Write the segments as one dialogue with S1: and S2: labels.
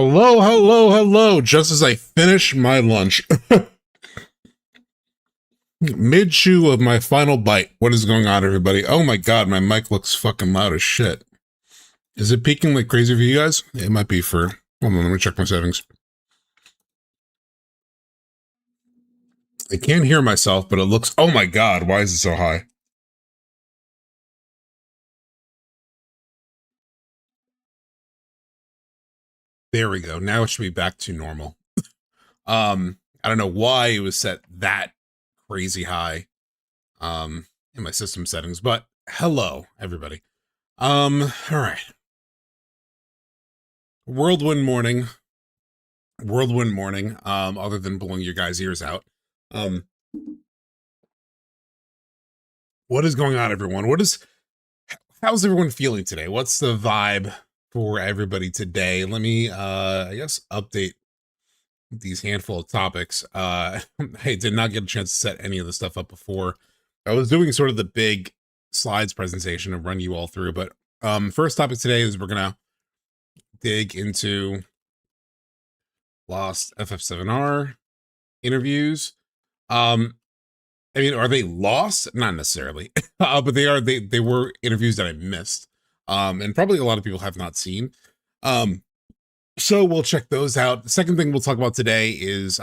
S1: Hello, hello, hello. Just as I finish my lunch. Mid-chew of my final bite. What is going on, everybody? Oh my god, my mic looks fucking loud as shit. Is it peaking like crazy for you guys? It might be for... Hold on, let me check my settings. I can't hear myself, but it looks... Oh my god, why is it so high? There we go. Now it should be back to normal. I don't know why it was set that crazy high in my system settings, but hello, everybody. All right. Whirlwind morning, other than blowing your guys' ears out. What is going on, everyone? How's everyone feeling today? What's the vibe for everybody today? Let me, I guess, update these handful of topics. I did not get a chance to set any of the stuff up before. I was doing sort of the big slides presentation and run you all through, but first topic today is we're gonna dig into lost FF7R interviews. I mean, are they lost? Not necessarily, but they were interviews that I missed, and probably a lot of people have not seen. So we'll check those out. The second thing we'll talk about today is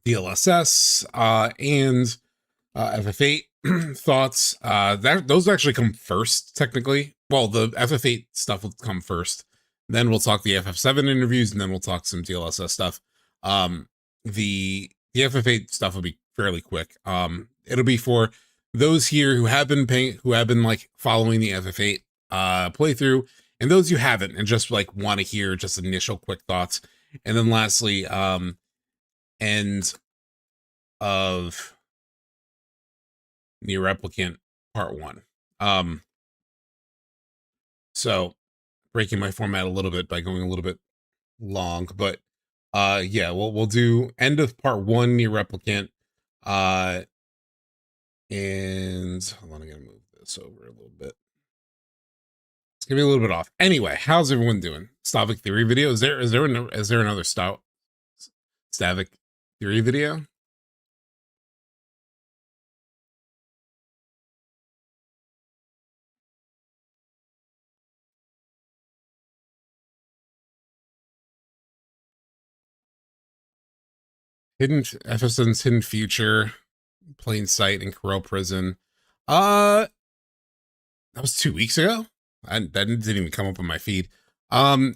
S1: DLSS and FF8 thoughts. Those actually come first, technically. Well, the FF8 stuff will come first. Then we'll talk the FF7 interviews, and then we'll talk some DLSS stuff. The FF8 stuff will be fairly quick. It'll be for those here who have been like following the FF8 playthrough, and those who haven't and just like want to hear just initial quick thoughts. And then lastly, end of NieR Replicant Part 1. So breaking my format a little bit by going a little bit long, but yeah, we'll do end of Part 1 NieR Replicant. And hold on, I'm gonna move this over a little bit. It's gonna be a little bit off. Anyway, how's everyone doing? Stavic theory video? Is there another Stavic theory video? FF7's Hidden Future, Plain Sight, and Corel Prison. That was 2 weeks ago. That didn't even come up on my feed. Probably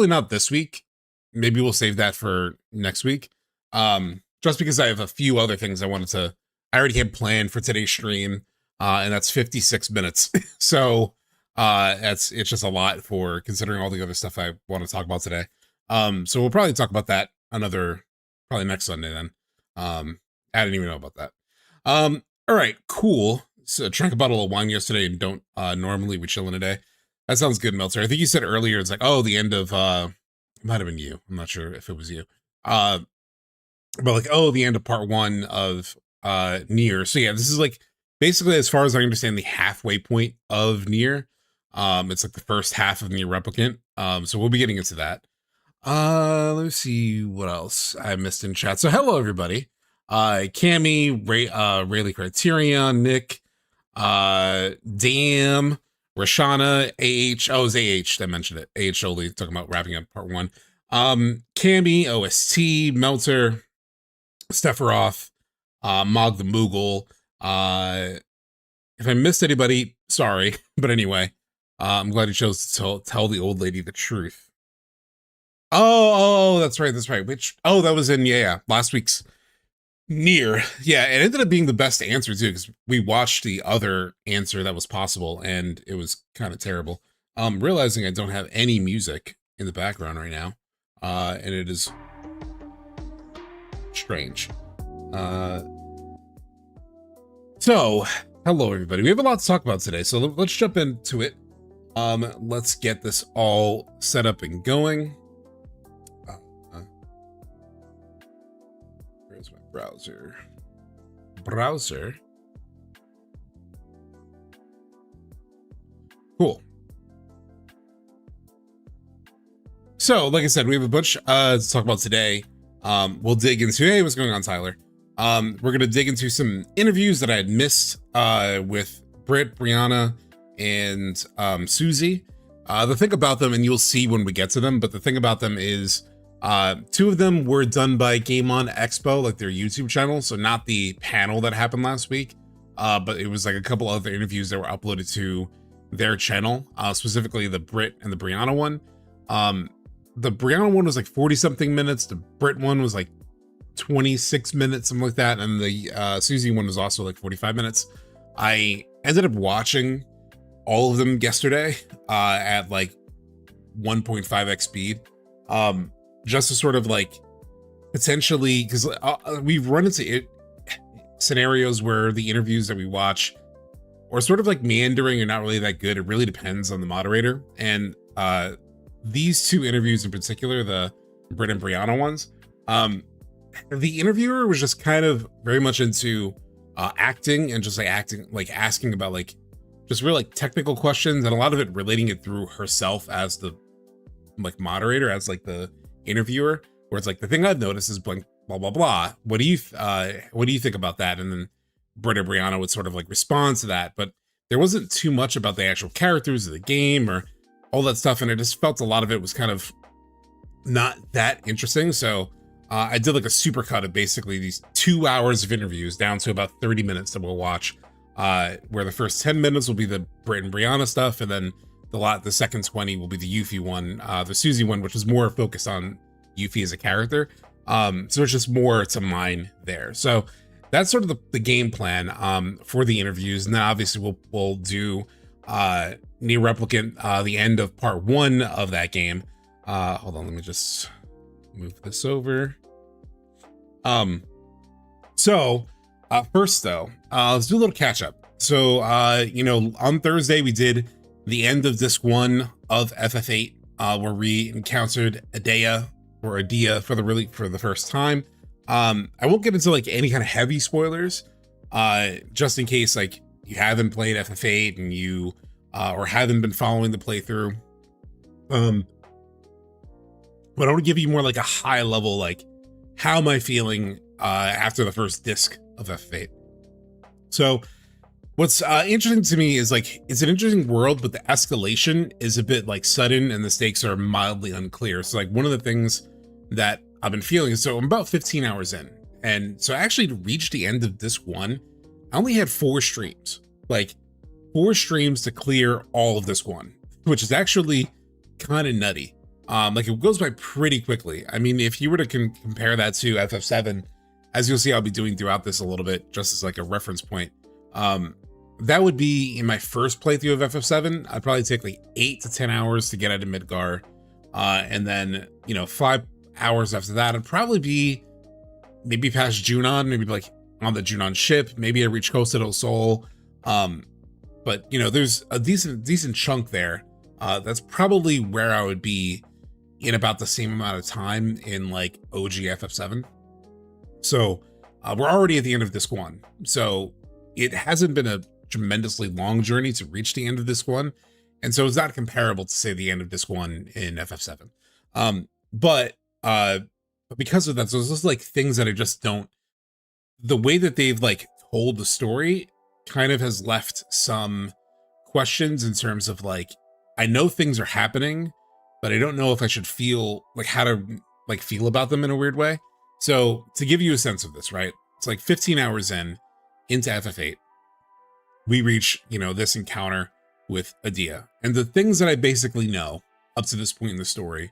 S1: not this week. Maybe we'll save that for next week. Just because I have a few other things I already had planned for today's stream. And that's 56 minutes. So it's just a lot for considering all the other stuff I want to talk about today. So we'll probably talk about that probably next Sunday then. I didn't even know about that. All right, cool. So drank a bottle of wine yesterday and don't normally we chilling today. That sounds good, Meltzer. I think you said earlier it's like, oh, the end of it might have been you. I'm not sure if it was you. But like, oh, the end of Part 1 of NieR. So yeah, this is like basically, as far as I understand, the halfway point of NieR. It's like the first half of NieR Replicant. So we'll be getting into that. Let me see what else I missed in chat. So hello everybody. Cammy, Rayleigh Criterion, Nick, Damn, Rashana, AH. Oh, it was AH that mentioned it. AH only talking about wrapping up Part 1. Cammy, OST, Melter, Stefaroff, Mog the Moogle. If I missed anybody, sorry. But anyway, I'm glad you chose to tell the old lady the truth. Oh, that's right. That was in, last week's NieR. Yeah, it ended up being the best answer too, because we watched the other answer that was possible, and it was kind of terrible. Realizing I don't have any music in the background right now, and it is strange. So, hello everybody. We have a lot to talk about today, so let's jump into it. Let's get this all set up and going. Where's my browser? Cool. So, like I said, we have a bunch to talk about today. We'll dig into, hey, what's going on, Tyler? We're going to dig into some interviews that I had missed with Britt, Briana, and Suzie. The thing about them, and you'll see when we get to them, but the thing about them is two of them were done by Game On Expo, like their YouTube channel, so not the panel that happened last week, but it was like a couple other interviews that were uploaded to their channel, specifically the Britt and the Briana one. The Briana one was like 40 something minutes. The Britt one was like 26 minutes, something like that. And the Suzie one was also like 45 minutes. I ended up watching all of them yesterday at like 1.5x speed, just to sort of like potentially, because we've run into scenarios where the interviews that we watch are sort of like meandering or not really that good. It really depends on the moderator. And these two interviews in particular, the Britt and Briana ones, the interviewer was just kind of very much into acting and just like asking about like just real like technical questions, and a lot of it relating it through herself as the like moderator, as like the interviewer, where it's like, the thing I've noticed is blank, blah blah blah. What do you think about that? And then Britt and Briana would sort of like respond to that, but there wasn't too much about the actual characters of the game or all that stuff, and I just felt a lot of it was kind of not that interesting. So I did like a super cut of basically these 2 hours of interviews down to about 30 minutes that we'll watch, where the first 10 minutes will be the Britt and Briana stuff, and then the second 20 will be the Yuffie one, the Suzie one, which is more focused on Yuffie as a character. So it's just more to mine there. So that's sort of the game plan for the interviews. And then obviously we'll do NieR Replicant, the end of part 1 of that game. Hold on, let me just move this over. First though, let's do a little catch up. So, on Thursday we did the end of disc 1 of FF8, where we encountered Adia for the first time. I won't get into like any kind of heavy spoilers, just in case like you haven't played FF8 and you or haven't been following the playthrough. But I want to give you more like a high level, like, how am I feeling after the first disc of FF8. So what's interesting to me is like, it's an interesting world, but the escalation is a bit like sudden and the stakes are mildly unclear. So like one of the things that I've been feeling is, so I'm about 15 hours in, and so actually to reach the end of disc 1, I only had 4 streams, like 4 streams to clear all of disc 1, which is actually kind of nutty. Like it goes by pretty quickly. I mean, if you were to compare that to FF7, as you'll see, I'll be doing throughout this a little bit, just as like a reference point. That would be in my first playthrough of FF7. I'd probably take like 8 to 10 hours to get out of Midgar. And then, 5 hours after that, I'd probably be maybe past Junon, maybe like on the Junon ship. Maybe I reach Costa del Sol. But there's a decent chunk there. That's probably where I would be in about the same amount of time in like OG FF7. So we're already at the end of disc 1. So it hasn't been a tremendously long journey to reach the end of disc 1. And so it's not comparable to say the end of disc 1 in FF7. But because of that, so it's just like things that I just don't, the way that they've like told the story kind of has left some questions in terms of like, I know things are happening, but I don't know if I should feel like how to like feel about them in a weird way. So to give you a sense of this, right? It's like 15 hours into FF8, we reach, this encounter with Adia. And the things that I basically know up to this point in the story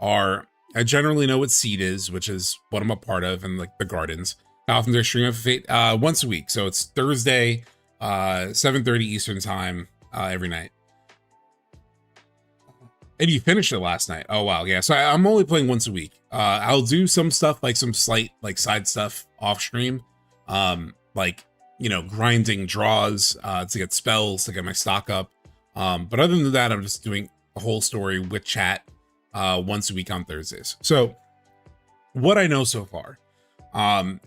S1: are, I generally know what Seed is, which is what I'm a part of, and like the Gardens. How often do I stream FF8? Once a week. So it's Thursday, 7:30 Eastern time, every night. And you finished it last night. Oh, wow. Yeah. So I'm only playing once a week. I'll do some stuff, like some slight, like side stuff off stream. Like, grinding draws, to get spells, to get my stock up. But other than that, I'm just doing a whole story with chat, once a week on Thursdays. So what I know so far,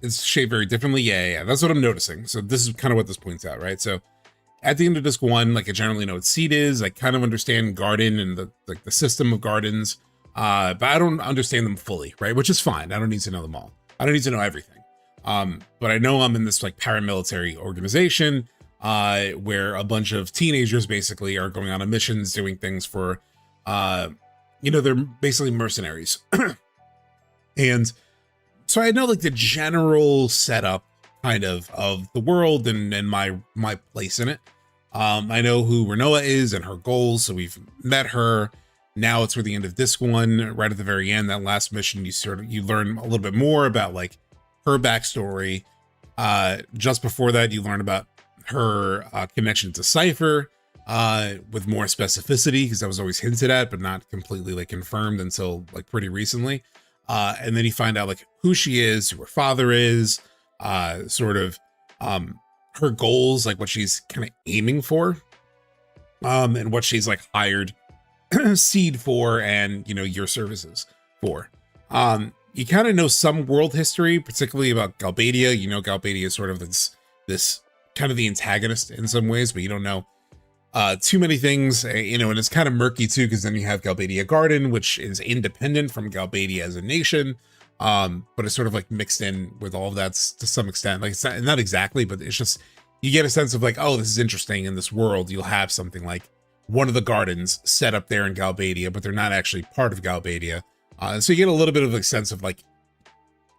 S1: is shaped very differently. Yeah. That's what I'm noticing. So this is kind of what this points out, right? So at the end of disc 1, like I generally know what Seed is. I kind of understand Garden and the system of Gardens. but I don't understand them fully, right? Which is fine. I don't need to know them all. I don't need to know everything. But I know I'm in this like paramilitary organization where a bunch of teenagers basically are going on missions, doing things for, they're basically mercenaries. And so I know like the general setup kind of the world and my place in it. I know who Renoa is and her goals, so we've met her. Now it's for the end of this one, right at the very end, that last mission, you learn a little bit more about like her backstory. Just before that, you learn about her connection to Cypher with more specificity, because that was always hinted at, but not completely like confirmed until like pretty recently. And then you find out like who she is, who her father is, her goals, like what she's kind of aiming for, and what she's like hired Seed for, and your services for. You kind of know some world history, particularly about Galbadia. Galbadia is sort of this kind of the antagonist in some ways, but you don't know too many things, and it's kind of murky too, because then you have Galbadia Garden, which is independent from Galbadia as a nation, but it's sort of like mixed in with all of that to some extent. Like it's not exactly, but it's just, you get a sense of like, oh, this is interesting. In this world, you'll have something like one of the gardens set up there in Galbadia, but they're not actually part of Galbadia. So you get a little bit of a sense of like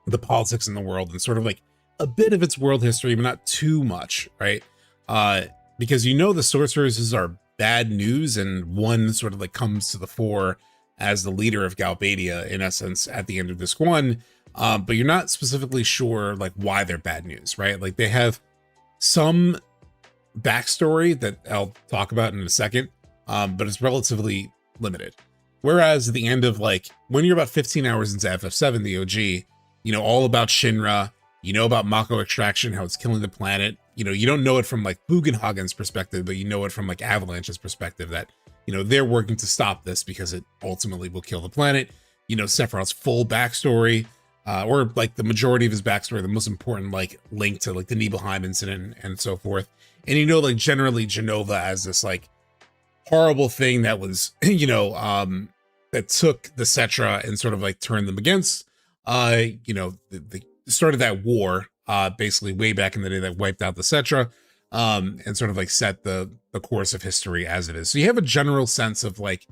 S1: the politics in the world and sort of like a bit of its world history, but not too much, right? Because the sorceresses are bad news, and one sort of like comes to the fore as the leader of Galbadia in essence at the end of this one. But you're not specifically sure like why they're bad news, right? Like they have some backstory that I'll talk about in a second, but it's relatively limited. Whereas at the end of like, when you're about 15 hours into FF7, the OG, all about Shinra, about Mako extraction, how it's killing the planet. You don't know it from like Bugenhagen's perspective, but you know it from like Avalanche's perspective that, they're working to stop this because it ultimately will kill the planet. Sephiroth's full backstory, or like the majority of his backstory, the most important like link to like the Nibelheim incident and so forth. And like generally Jenova as this like horrible thing that was, that took the Cetra and sort of like turned them against, the started that war, basically way back in the day that wiped out the Cetra, and sort of like set the course of history as it is. So you have a general sense of like,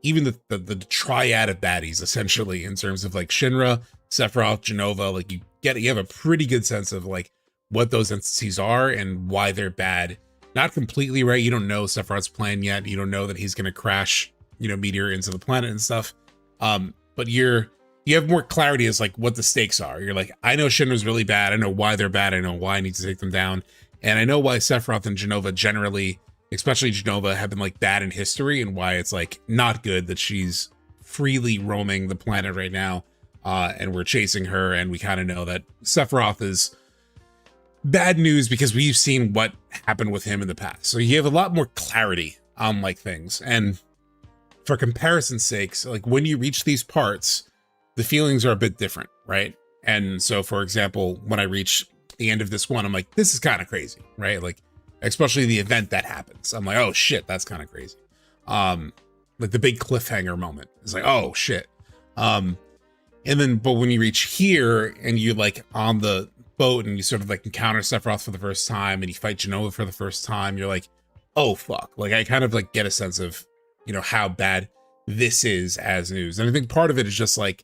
S1: even the triad of baddies, essentially, in terms of like Shinra, Sephiroth, Jenova, like you have a pretty good sense of like what those entities are and why they're bad. Not completely right. You don't know Sephiroth's plan yet. You don't know that he's going to crash, meteor into the planet and stuff. But you have more clarity as like what the stakes are. You're like, I know Shinra's really bad. I know why they're bad. I know why I need to take them down. And I know why Sephiroth and Jenova generally, especially Jenova, have been like bad in history, and why it's like not good that she's freely roaming the planet right now. And we're chasing her, and we kind of know that Sephiroth is bad news because we've seen what happened with him in the past. So you have a lot more clarity on like things. And for comparison's sakes, like when you reach these parts, the feelings are a bit different, right? And so, for example, when I reach the end of this one, I'm like, this is kind of crazy, right? Like, especially the event that happens. I'm like, oh shit, that's kind of crazy. Like the big cliffhanger moment. It's like, oh shit. And then, but when you reach here and you like on the boat and you sort of like encounter Sephiroth for the first time and you fight Jenova for the first time, you're like, oh fuck. Like I kind of like get a sense of, how bad this is as news. And I think part of it is just like,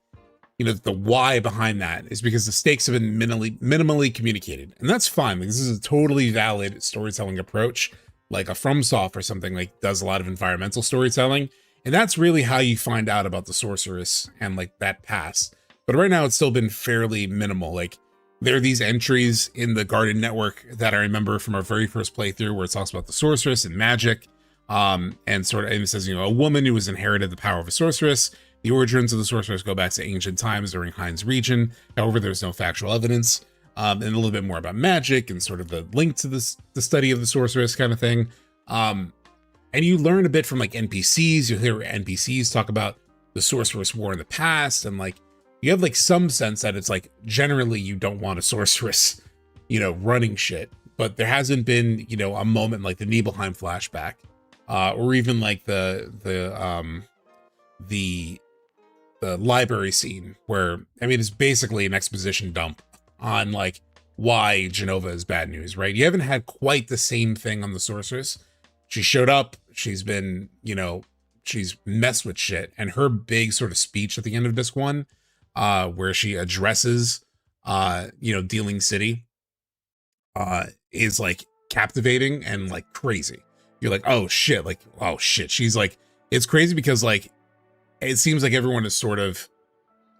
S1: the why behind that is because the stakes have been minimally communicated. And that's fine. Like, this is a totally valid storytelling approach. Like a FromSoft or something like does a lot of environmental storytelling. And that's really how you find out about the sorceress and like that past. But right now it's still been fairly minimal. Like there are these entries in the Garden Network that I remember from our very first playthrough where it talks about the sorceress and magic. And it says, a woman who has inherited the power of a sorceress. The origins of the sorceress go back to ancient times during Hein's region. However, there's no factual evidence. And a little bit more about magic and sort of the link to the study of the sorceress kind of thing. And you learn a bit from like NPCs. You'll hear NPCs talk about the sorceress war in the past. And like, you have like some sense that it's like, generally you don't want a sorceress, running shit. But there hasn't been, a moment like the Nibelheim flashback, or even like the the library scene where, I mean, it's basically an exposition dump on like why Genova is bad news, right? You haven't had quite the same thing on the Sorceress. She showed up, she's been, you know, she's messed with shit, and her big sort of speech at the end of disc 1, where she addresses you know, Dealing City, is like captivating and like crazy. You're like, oh shit, like, oh shit. She's like, it's crazy because like it seems like everyone is sort of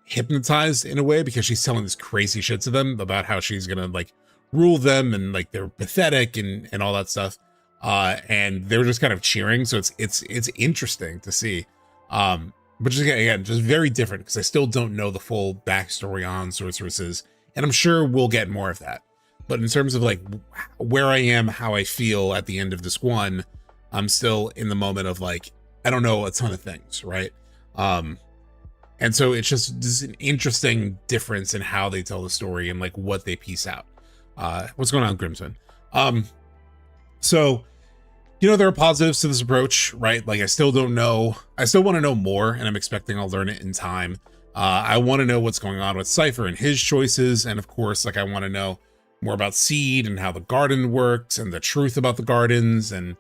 S1: hypnotized in a way because she's telling this crazy shit to them about how she's gonna like rule them and like they're pathetic and all that stuff. And they're just kind of cheering. So it's interesting to see. But just again, just very different because I still don't know the full backstory on sorceresses, and I'm sure we'll get more of that. But in terms of like where I am, how I feel at the end of this one, I'm still in the moment of like, I don't know a ton of things, right? And so it's just an interesting difference in how they tell the story and like what they piece out. What's going on, Grimson? So, you know, there are positives to this approach, right? Like I still don't know. I still want to know more, and I'm expecting I'll learn it in time. I want to know what's going on with Cypher and his choices. And of course, like I want to know more about Seed and how the garden works and the truth about the gardens. And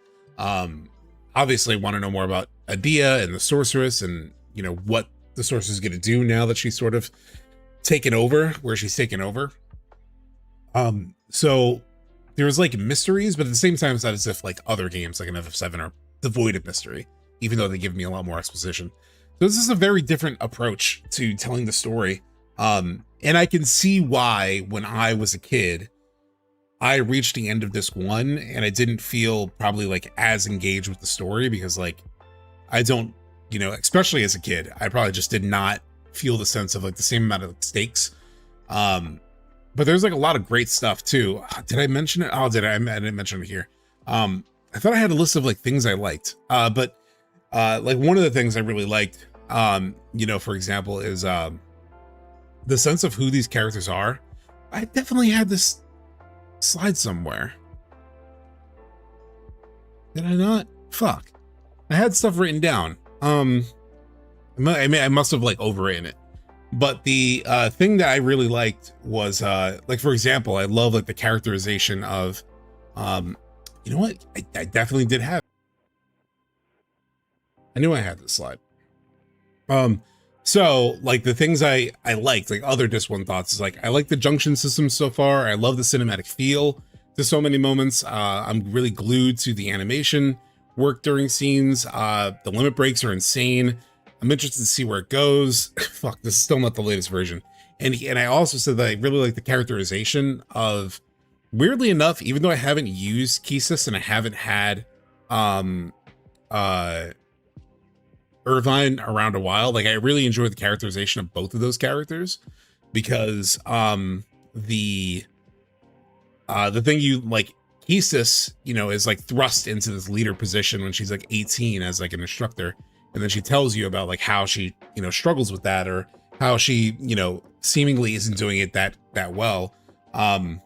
S1: obviously want to know more about Adia and the sorceress and, you know, what the sorceress is going to do now that she's sort of taken over, where she's taken over. So there's like mysteries, but at the same time, it's not as if like other games like an FF7 are devoid of mystery, even though they give me a lot more exposition. So this is a very different approach to telling the story. And I can see why when I was a kid, I reached the end of disc 1 and I didn't feel probably like as engaged with the story because like, I don't, you know, especially as a kid, I probably just did not feel the sense of like the same amount of stakes. But there's like a lot of great stuff too. Did I mention it? Oh, did I? I didn't mention it here. I thought I had a list of like things I liked. But like one of the things I really liked, you know, for example, is the sense of who these characters are. I definitely had this slide somewhere. Did I not? Fuck. I had stuff written down. I mean, I must have like overwritten it. But the thing that I really liked was like, for example, I love like the characterization of, you know what? I definitely did have. I knew I had this slide. So like the things I liked, like other Disc 1 thoughts is like, I like the junction system so far. I love the cinematic feel to so many moments. I'm really glued to the animation work during scenes. The limit breaks are insane. I'm interested to see where it goes. Fuck, this is still not the latest version. And I also said that I really like the characterization of, weirdly enough, even though I haven't used Kisis and I haven't had Irvine around a while, like I really enjoy the characterization of both of those characters, because the thing you like, Kisis, you know, is like thrust into this leader position when she's like 18 as like an instructor, and then she tells you about like how she, you know, struggles with that, or how she, you know, seemingly isn't doing it that well, and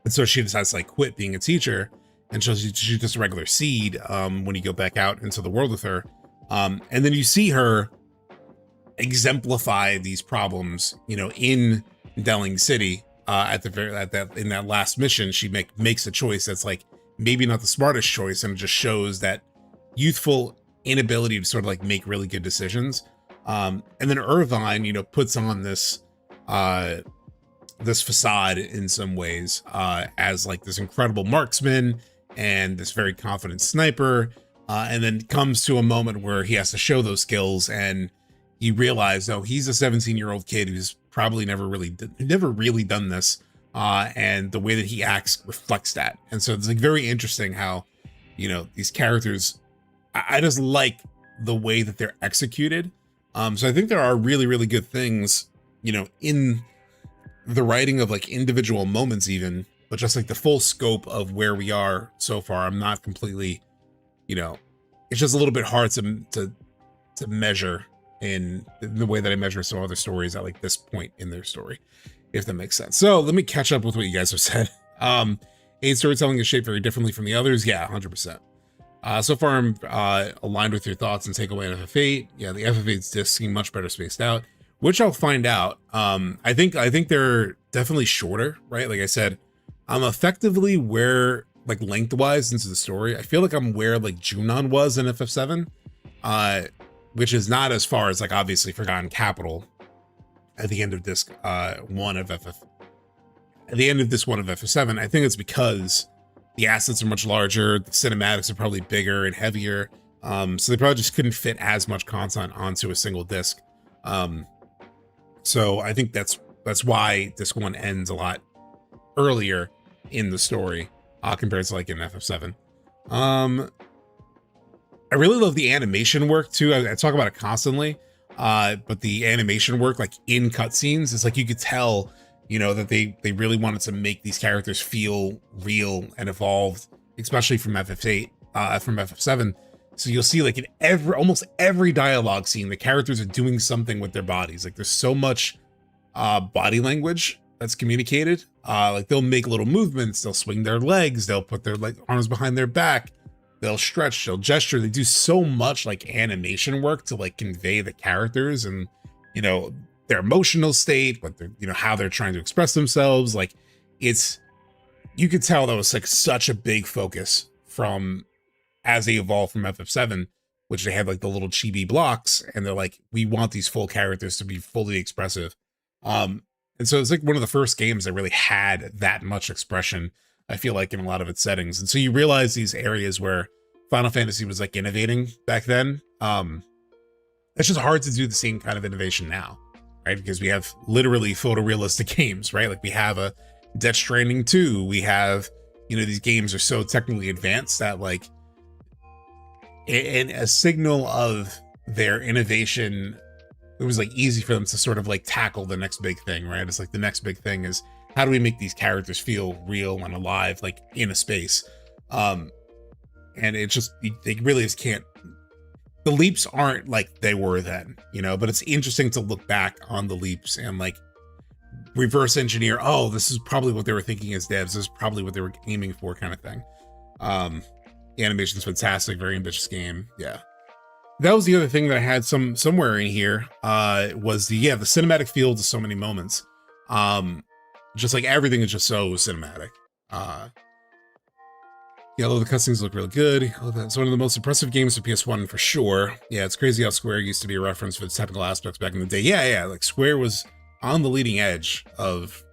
S1: so she decides to like quit being a teacher, and so she's just a regular Seed when you go back out into the world with her. And then you see her exemplify these problems, you know, in Dealing City. In that last mission, she makes a choice that's like maybe not the smartest choice, and it just shows that youthful inability to sort of like make really good decisions. And then Irvine, you know, puts on this this facade in some ways as like this incredible marksman and this very confident sniper. And then comes to a moment where he has to show those skills, and you realize, oh, he's a 17-year-old kid who's probably never really done this, and the way that he acts reflects that. And so it's like very interesting how, you know, these characters, I just like the way that they're executed. So I think there are really, really good things, you know, in the writing of like individual moments even, but just like the full scope of where we are so far, I'm not completely, you know, it's just a little bit hard to measure in the way that I measure some other stories at like this point in their story, if that makes sense. So let me catch up with what you guys have said. Aid storytelling is shaped very differently from the others. Yeah, 100%. So far, I'm aligned with your thoughts and takeaway on FF8. Yeah, the FF8's discs seem much better spaced out, which I'll find out. I think they're definitely shorter, right? Like I said, I'm effectively where, like, lengthwise into the story, I feel like I'm where like Junon was in FF7, which is not as far as, like, obviously Forgotten Capital at the end of disc one of FF. At the end of this one of FF7, I think it's because the assets are much larger, the cinematics are probably bigger and heavier, so they probably just couldn't fit as much content onto a single disc. So I think that's why disc one ends a lot earlier in the story compared to like in FF7. I really love the animation work too. I talk about it constantly, but the animation work, like in cutscenes, it's like you could tell, you know, that they really wanted to make these characters feel real and evolved, especially from FF8, from FF7. So you'll see, like, in almost every dialogue scene, the characters are doing something with their bodies. Like, there's so much body language that's communicated. Like, they'll make little movements, they'll swing their legs, they'll put their arms behind their back, they'll stretch, they'll gesture. They do so much like animation work to like convey the characters and, you know, their emotional state, what they're, you know, how they're trying to express themselves. Like, you could tell that was like such a big focus from as they evolved from FF7, which they had like the little chibi blocks, and they're like, we want these full characters to be fully expressive. And so it's like one of the first games that really had that much expression, I feel like, in a lot of its settings. And so you realize these areas where Final Fantasy was like innovating back then. It's just hard to do the same kind of innovation now, right? Because we have literally photorealistic games, right? Like we have a Death Stranding 2. We have, you know, these games are so technically advanced that, like, in a signal of their innovation, it was like easy for them to sort of like tackle the next big thing, right? It's like the next big thing is, how do we make these characters feel real and alive, like in a space? And it just, they really just can't, the leaps aren't like they were then, you know, but it's interesting to look back on the leaps and like reverse engineer, oh, this is probably what they were thinking as devs, this is probably what they were aiming for, kind of thing. The animation's fantastic, very ambitious game. Yeah. That was the other thing that I had somewhere in here, was the cinematic feel to so many moments. Just like everything is just so cinematic. Yeah, although the cutscenes look really good. It's one of the most impressive games for PS1 for sure. Yeah, it's crazy how Square used to be a reference for the technical aspects back in the day. Yeah, like Square was on the leading edge of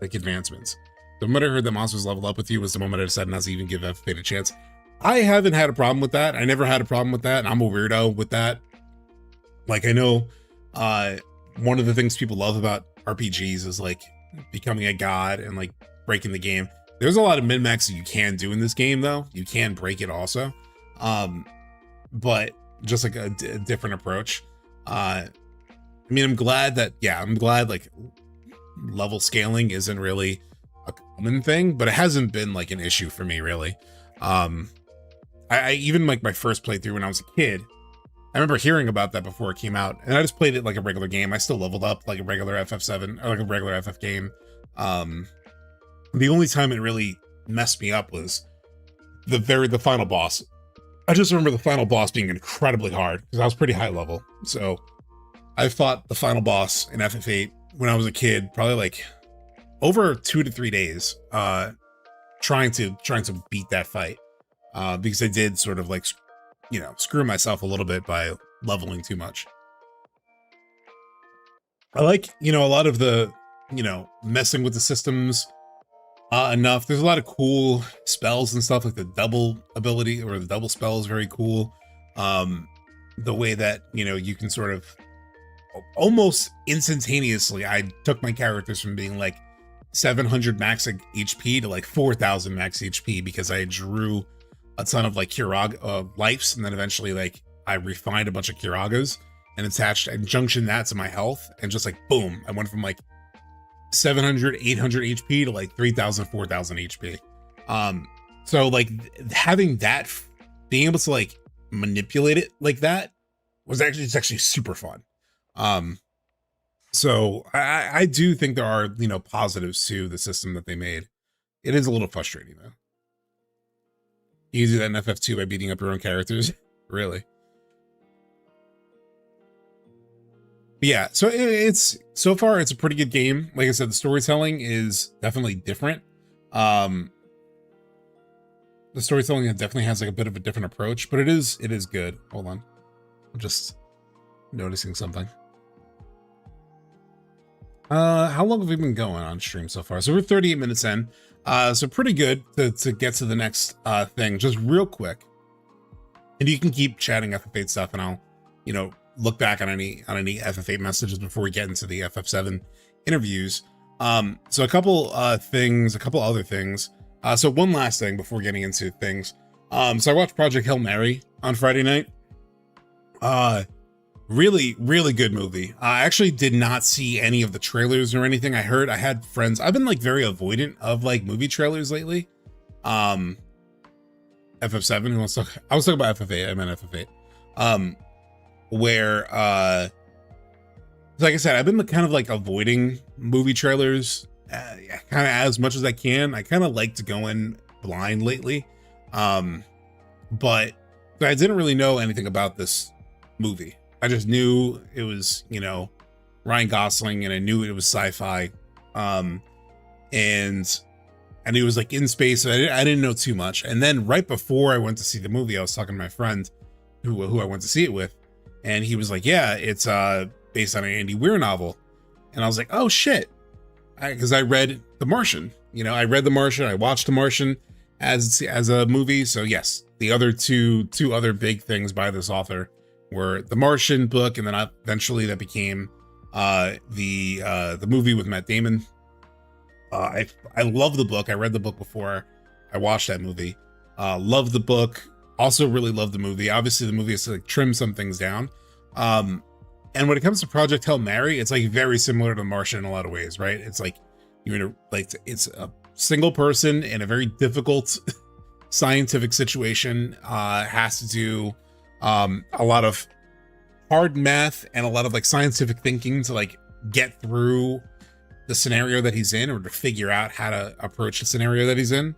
S1: like advancements. The moment I heard that monsters level up with you was the moment I decided not to even give FF8 a chance. I haven't had a problem with that. I never had a problem with that, and I'm a weirdo with that. Like, I know one of the things people love about RPGs is like becoming a god and like breaking the game. There's a lot of min-max that you can do in this game, though. You can break it also, but just like a different approach. I mean, I'm glad like level scaling isn't really a common thing, but it hasn't been like an issue for me, really. I even like my first playthrough when I was a kid, I remember hearing about that before it came out, and I just played it like a regular game. I still leveled up like a regular FF7 or like a regular FF game. The only time it really messed me up was the final boss. I just remember the final boss being incredibly hard because I was pretty high level. So I fought the final boss in FF8 when I was a kid, probably like over 2 to 3 days, trying to beat that fight, because I did sort of like, you know, screw myself a little bit by leveling too much. I like, you know, a lot of the, you know, messing with the systems enough. There's a lot of cool spells and stuff, like the double ability or the double spell is very cool. The way that, you know, you can sort of almost instantaneously, I took my characters from being like 700 max HP to like 4,000 max HP because I drew a ton of like Kiraga lives, and then eventually like I refined a bunch of Kiragas and attached and junctioned that to my health, and just like boom, I went from like 700 800 HP to like 3,000 4,000 HP. So like having that, being able to like manipulate it like that was actually super fun. So I do think there are, you know, positives to the system that they made. It is a little frustrating though. You can do that in FF2 by beating up your own characters. Really. But yeah, so it's so far it's a pretty good game. Like I said, the storytelling is definitely different. The storytelling definitely has like a bit of a different approach, but it is good. Hold on, I'm just noticing something. How long have we been going on stream so far? So we're 38 minutes in. So pretty good to get to the next thing. Just real quick, and you can keep chatting FF8 stuff, and I'll, you know, look back on any FF8 messages before we get into the FF7 interviews. So a couple other things. So one last thing before getting into things. So I watched Project Hail Mary on Friday night. Really, really good movie. I actually did not see any of the trailers or anything. I had friends. I've been like very avoidant of like movie trailers lately. FF7, who wants to talk? I was talking about FF8. I meant FF8. Where like I said, I've been kind of like avoiding movie trailers kind of as much as I can. I kind of like to go in blind lately. But I didn't really know anything about this movie. I just knew it was, you know, Ryan Gosling, and I knew it was sci-fi. And I knew it was like in space. So I didn't know too much. And then right before I went to see the movie, I was talking to my friend who I went to see it with. And he was like, yeah, it's based on an Andy Weir novel. And I was like, oh shit. Because I read The Martian. You know, I read The Martian. I watched The Martian as a movie. So yes, the other two other big things by this author were The Martian book, and then eventually that became the movie with Matt Damon. I love the book. I read the book before I watched that movie. Love the book. Also really love the movie. Obviously the movie has to like trim some things down. And when it comes to Project Hail Mary, it's like very similar to The Martian in a lot of ways, right? It's like you're in it's a single person in a very difficult scientific situation, has to do a lot of hard math and a lot of like scientific thinking to like get through the scenario that he's in, or to figure out how to approach the scenario that he's in.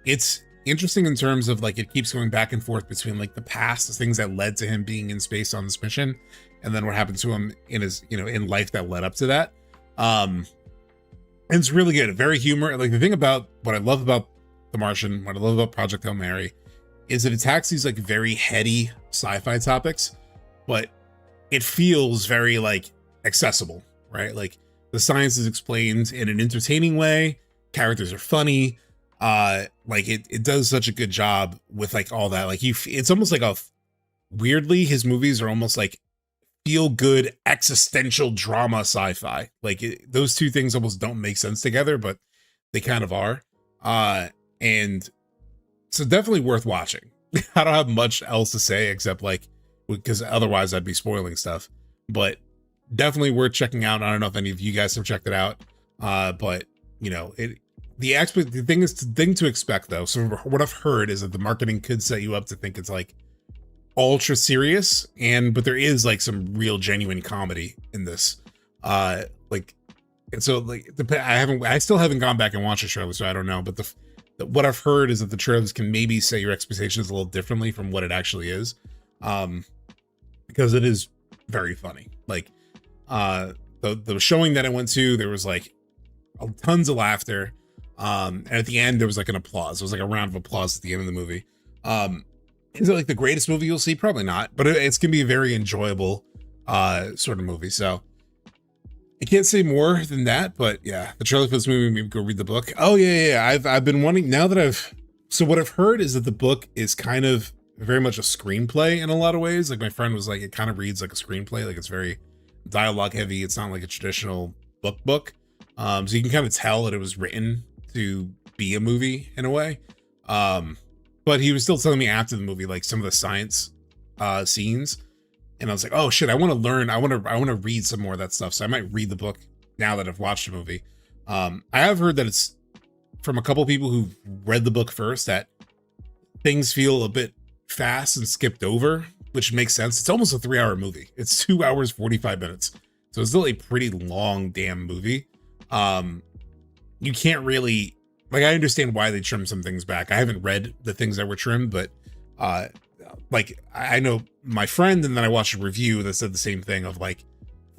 S1: It's interesting in terms of like it keeps going back and forth between like the past, the things that led to him being in space on this mission, and then what happened to him in his, you know, in life that led up to that. And it's really good. Very humor. Like the thing about what I love about The Martian, what I love about Project Hail Mary, is it attacks these like very heady sci-fi topics, but it feels very like accessible, right? Like the science is explained in an entertaining way. Characters are funny. Like it does such a good job with like all that. Like it's almost like weirdly, his movies are almost like feel good existential drama sci-fi. Like those two things almost don't make sense together, but they kind of are. And so definitely worth watching. I don't have much else to say except like, because otherwise I'd be spoiling stuff, but definitely worth checking out. I don't know if any of you guys have checked it out. But you know, the thing to expect though. So what I've heard is that the marketing could set you up to think it's like ultra serious, but there is like some real genuine comedy in this. Like, and so like I still haven't gone back and watched the trailer, so I don't know. But what I've heard is that the trailers can maybe set your expectations a little differently from what it actually is, because it is very funny. Like, the showing that I went to, there was like tons of laughter, and at the end there was like an applause. It was like a round of applause at the end of the movie. Is it like the greatest movie you'll see? Probably not, but it's gonna be a very enjoyable sort of movie. So I can't say more than that, but yeah, the trailer for this movie made me go read the book. Oh yeah. I've been wanting, now that so what I've heard is that the book is kind of very much a screenplay in a lot of ways. Like my friend was like, it kind of reads like a screenplay. Like it's very dialogue heavy. It's not like a traditional book. So you can kind of tell that it was written to be a movie in a way. But he was still telling me after the movie, like some of the science scenes. And I was like, oh shit, I want to learn. I want to read some more of that stuff. So I might read the book now that I've watched the movie. I have heard that it's from a couple people who've read the book first that things feel a bit fast and skipped over, which makes sense. It's almost a 3-hour movie. It's 2 hours, 45 minutes. So it's still a pretty long damn movie. You can't really like I understand why they trimmed some things back. I haven't read the things that were trimmed, but like I know my friend, and then I watched a review that said the same thing of like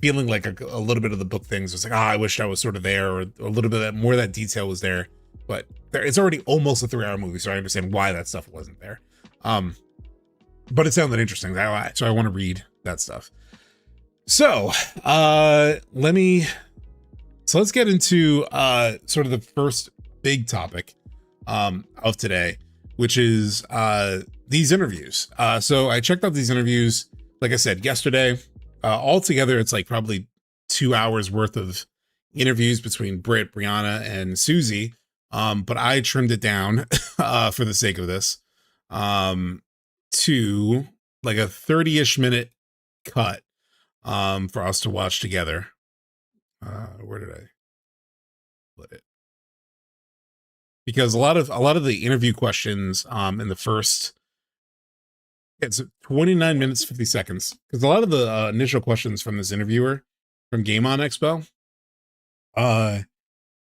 S1: feeling like a little bit of the book things was like, I wish I was sort of there, or a little bit of that, more of that detail was there, but it's already almost a 3-hour movie, so I understand why that stuff wasn't there. But it sounded interesting, so I want to read that stuff. So let's get into sort of the first big topic of today, which is these interviews. So I checked out these interviews, like I said, yesterday. Altogether, it's like probably 2 hours worth of interviews between Britt, Briana, and Suzie. But I trimmed it down for the sake of this to like a 30-ish minute cut for us to watch together. Where did I put it? Because a lot of the interview questions in the first, it's 29 minutes 50 seconds, because a lot of the initial questions from this interviewer from Game On Expo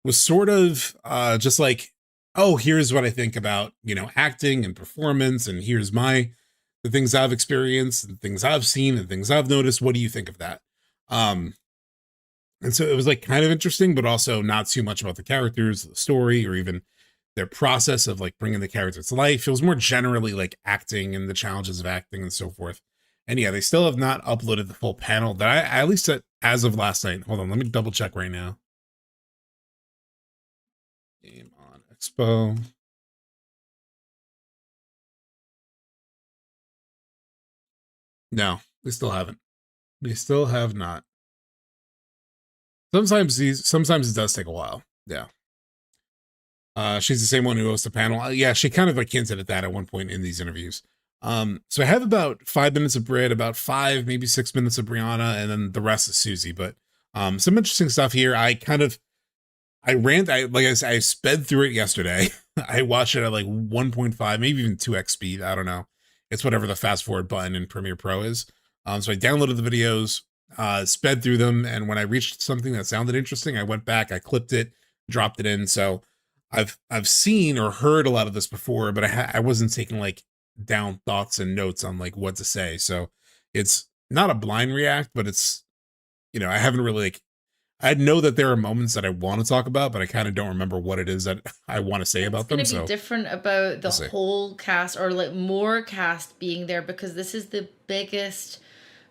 S1: was sort of just like, oh, here's what I think about, you know, acting and performance, and here's the things I've experienced and things I've seen and things I've noticed. What do you think of that? And so it was like kind of interesting, but also not too much about the characters, the story, or even their process of like bringing the characters to life. It was more generally like acting and the challenges of acting and so forth. And yeah, they still have not uploaded the full panel that I at least as of last night. Hold on, let me double check right now. Game On Expo. No, they still haven't. They still have not. Sometimes it does take a while. Yeah. She's the same one who hosts the panel. Yeah, she kind of like hinted at that at one point in these interviews. So I have about 5 minutes of Britt, about 5, maybe 6 minutes of Briana, and then the rest is Suzie. But some interesting stuff here. I sped through it yesterday. I watched it at like 1.5, maybe even 2x speed. I don't know. It's whatever the fast forward button in Premiere Pro is. So I downloaded the videos, sped through them, and when I reached something that sounded interesting, I went back, I clipped it, dropped it in. So I've seen or heard a lot of this before, but I wasn't taking like down thoughts and notes on like what to say. So it's not a blind react, but it's, you know, I haven't really like, I know that there are moments that I want to talk about, but I kind of don't remember what it is that I want to say about them.
S2: It's going to be different about the whole cast, or like more cast being there, because this is the biggest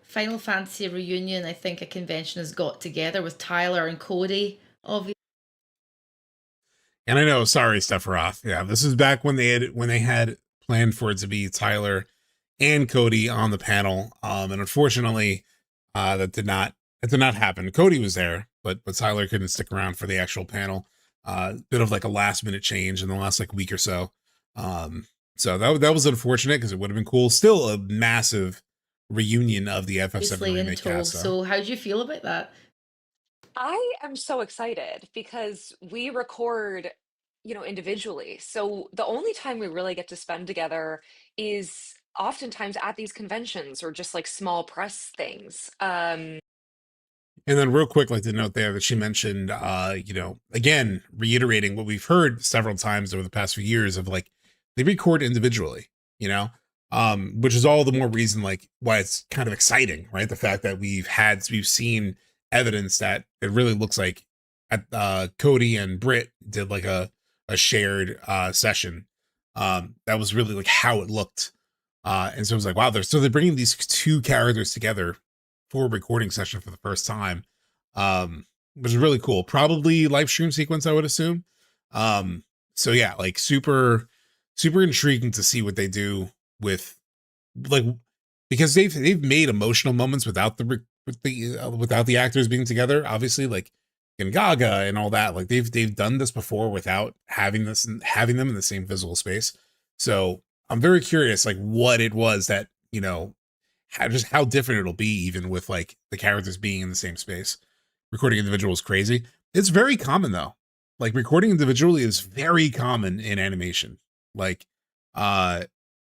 S2: Final Fantasy reunion I think a convention has got together, with Tyler and Cody, obviously.
S1: And I know, sorry, Sephiroth. Yeah, this is back when they had planned for it to be Tyler and Cody on the panel. And unfortunately, that did not happen. Cody was there, but Tyler couldn't stick around for the actual panel. Bit of like a last minute change in the last like week or so. So that was unfortunate, because it would have been cool. Still a massive reunion of the FF7 remake cast.
S2: So how do you feel about that?
S3: I am so excited because we record, you know, individually. So the only time we really get to spend together is oftentimes at these conventions or just like small press things.
S1: And then real quick, like to note there that she mentioned, you know, again, reiterating what we've heard several times over the past few years of like, they record individually, you know, which is all the more reason like why it's kind of exciting, right? The fact that we've seen evidence that it really looks like Cody and Britt did like a shared session. That was really like how it looked. And so it was like, wow, they're bringing these two characters together for a recording session for the first time, which is really cool. Probably live stream sequence, I would assume. So yeah, like super intriguing to see what they do with, like, because they've made emotional moments without the actors being together, obviously, like in Gaga and all that. Like they've done this before without having them in the same physical space. So I'm very curious, like what it was that, you know, how different it'll be, even with like the characters being in the same space. Recording individual is crazy. It's very common though. Like recording individually is very common in animation. Like,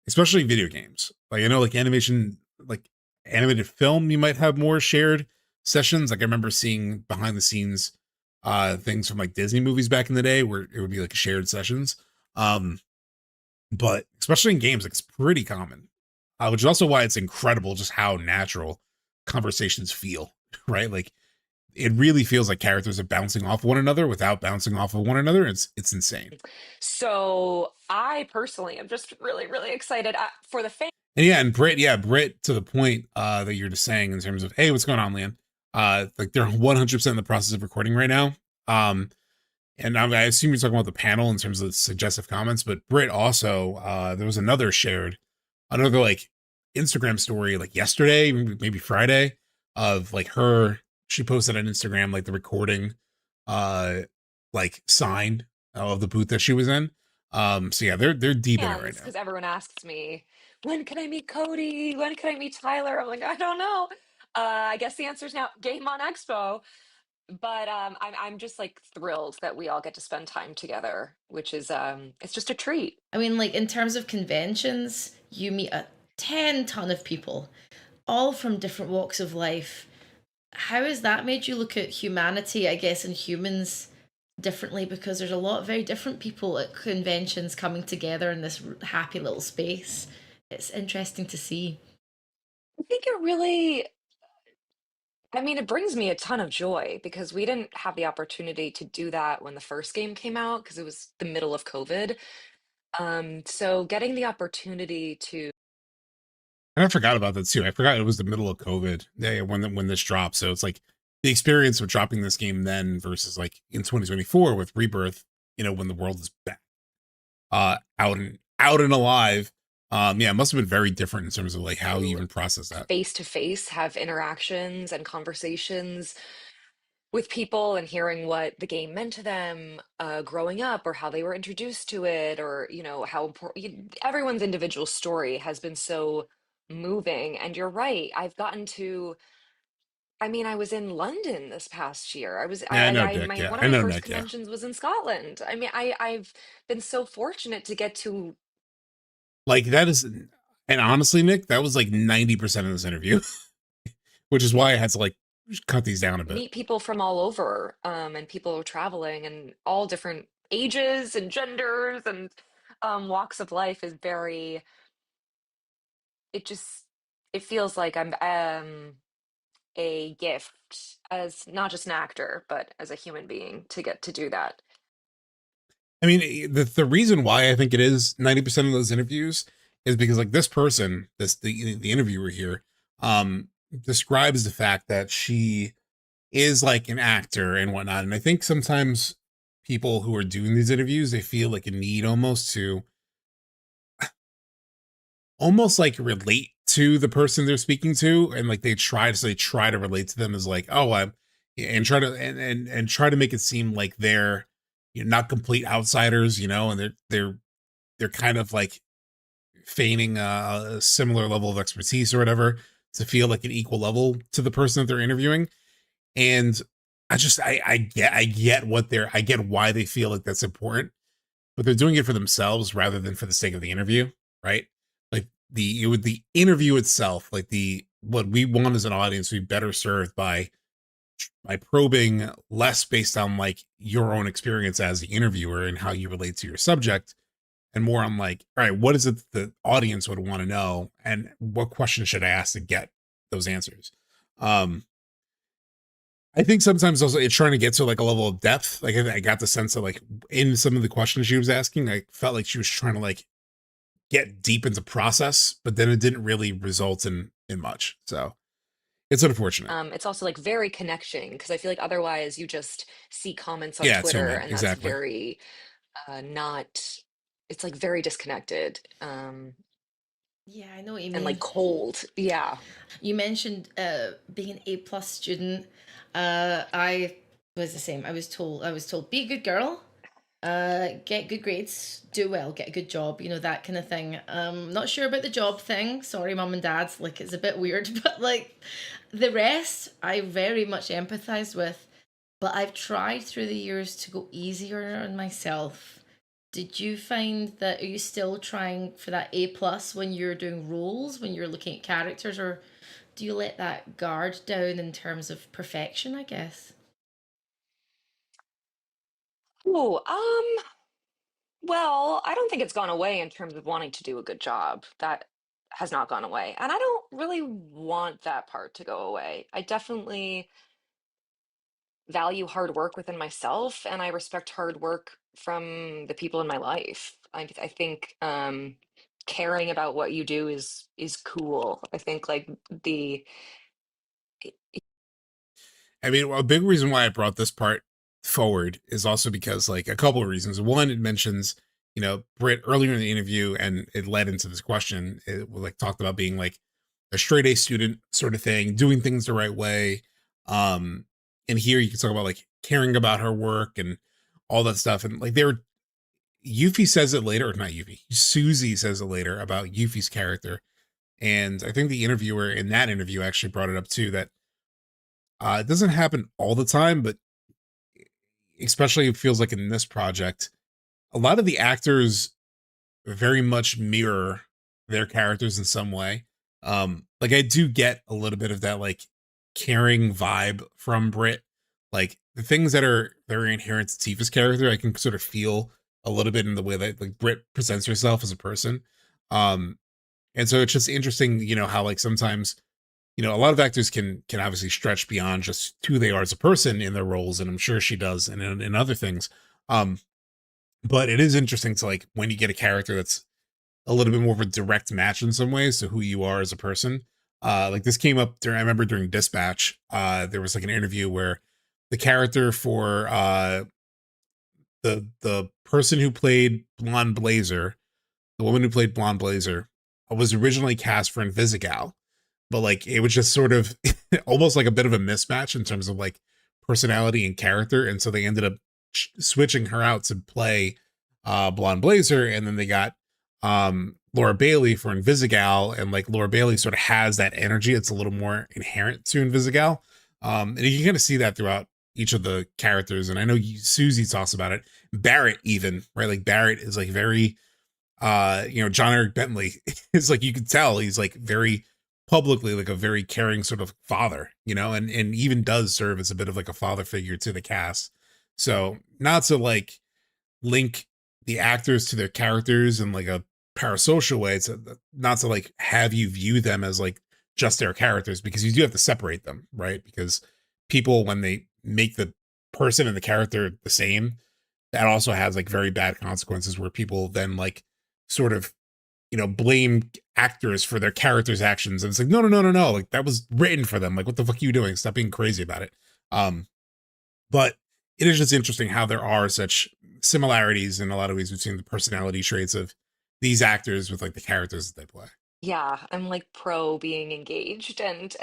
S1: especially video games. Like I know like animation, like animated film, you might have more shared sessions. Like I remember seeing behind the scenes things from like Disney movies back in the day where it would be like shared sessions. But especially in games, like it's pretty common, which is also why it's incredible just how natural conversations feel, right? Like it really feels like characters are bouncing off one another without bouncing off of one another. It's insane.
S3: So I personally am just really, really excited for the fan.
S1: And and Britt, to the point that you're just saying in terms of, hey, what's going on, Leanne? Like they're 100% in the process of recording right now. And I assume you're talking about the panel in terms of suggestive comments, but Britt also, there was another like Instagram story like yesterday, maybe Friday, of like she posted on Instagram like the recording, like sign of the booth that she was in. So yeah, they're deep in it right now.
S3: Because everyone asks me, when can I meet Cody? When can I meet Tyler? I'm like, I don't know. I guess the answer is now Game on Expo. But I'm just like thrilled that we all get to spend time together, which is it's just a treat.
S2: I mean, like in terms of conventions, you meet a 10 ton of people, all from different walks of life. How has that made you look at humanity, I guess, and humans differently? Because there's a lot of very different people at conventions coming together in this happy little space. It's interesting to see.
S3: I think it really, I mean, it brings me a ton of joy because we didn't have the opportunity to do that when the first game came out because it was the middle of COVID. So getting the opportunity to
S1: And I forgot about that too. I forgot it was the middle of COVID when this dropped. So it's like the experience of dropping this game then versus like in 2024 with Rebirth, when the world is back, out and alive. Yeah, it must have been very different in terms of like how you even process that.
S3: face to face have interactions and conversations with people and hearing what the game meant to them growing up or how they were introduced to it or how important everyone's individual story has been so moving. And you're right, I was in London this past year.
S1: Yeah, I know Dick.
S3: One
S1: I
S3: of my
S1: know
S3: first
S1: Nick. Yeah,
S3: conventions was in Scotland. I've been so fortunate to get to
S1: like that is, and honestly, Nick, that was like 90% of this interview, which is why I had to like cut these down a bit.
S3: meet people from all over, and people traveling and all different ages and genders and walks of life is very, it just, it feels like I'm a gift as not just an actor, but as a human being to get to do that.
S1: I mean, the reason why I think it is 90% of those interviews is because like this person, the interviewer here, describes the fact that she is like an actor and whatnot. And I think sometimes people who are doing these interviews, they feel like a need almost like relate to the person they're speaking to. And like they try to relate to them as like, oh, I'm, and try to, and try to make it seem like they're, not complete outsiders, and they're kind of like feigning a similar level of expertise or whatever to feel like an equal level to the person that they're interviewing. And I get I get why they feel like that's important, but they're doing it for themselves rather than for the sake of the interview, right? Like the interview itself, like what we want as an audience, we better served by probing less based on like your own experience as the interviewer and how you relate to your subject, and more on like, all right, what is it the audience would want to know, and what questions should I ask to get those answers. I think sometimes also it's trying to get to like a level of depth. Like I got the sense that like in some of the questions she was asking, I felt like she was trying to like get deep into process, but then it didn't really result in much. So it's unfortunate.
S3: It's also like very connection because I feel like otherwise you just see comments on
S1: Yeah,
S3: Twitter
S1: so
S3: and
S1: exactly.
S3: that's very not, it's like very disconnected.
S2: Yeah, I know what you mean.
S3: And like cold. Yeah.
S2: You mentioned being an A+ student. I was the same. I was told be a good girl, get good grades, do well, get a good job, that kind of thing. Not sure about the job thing. Sorry, mum and dad. Like it's a bit weird, but like the rest, I very much empathize with. But I've tried through the years to go easier on myself. Did you find that, are you still trying for that A+ when you're doing roles, when you're looking at characters, or do you let that guard down in terms of perfection, I guess?
S3: Ooh, well, I don't think it's gone away in terms of wanting to do a good job. That has not gone away. And I don't really want that part to go away. I definitely value hard work within myself, and I respect hard work from the people in my life. I think caring about what you do is cool. I think like the
S1: I mean, a big reason why I brought this part forward is also because, like, a couple of reasons. One, it mentions, Britt earlier in the interview, and it led into this question. It like talked about being like a straight A student sort of thing, doing things the right way. Um, and here you can talk about like caring about her work and all that stuff. And like Yuffie says it later, or not Yuffie, Suzie says it later about Yuffie's character. And I think the interviewer in that interview actually brought it up too, that it doesn't happen all the time, but especially it feels like in this project, a lot of the actors very much mirror their characters in some way. Like I do get a little bit of that like caring vibe from Britt. Like the things that are very inherent to Tifa's character, I can sort of feel a little bit in the way that like Britt presents herself as a person. Um, and so it's just interesting, how like sometimes a lot of actors can obviously stretch beyond just who they are as a person in their roles, and I'm sure she does, and in other things. Um, but it is interesting to like when you get a character that's a little bit more of a direct match in some ways to who you are as a person. Like this came up during, I remember during Dispatch, there was like an interview where the character for the person who played Blonde Blazer, the woman who played Blonde Blazer, was originally cast for Invisigal, but like it was just sort of almost like a bit of a mismatch in terms of like personality and character, and so they ended up switching her out to play Blonde Blazer, and then they got Laura Bailey for Invisigal, and like Laura Bailey sort of has that energy. It's a little more inherent to Invisigal, and you can kind of see that throughout each of the characters. And I know Suzie talks about it. Barrett even, right? Like Barrett is like very John Eric Bentley is like, you can tell he's like very publicly like a very caring sort of father, and even does serve as a bit of like a father figure to the cast. So not to like link the actors to their characters in like a parasocial way. It's not to like have you view them as like just their characters, because you do have to separate them, right? Because people, when they make the person and the character the same, that also has like very bad consequences where people then like sort of blame actors for their characters' actions, and it's like no, like that was written for them. Like what the fuck are you doing? Stop being crazy about it. But it is just interesting how there are such similarities in a lot of ways between the personality traits of these actors with like the characters that they play.
S3: yeah, I'm like pro being engaged and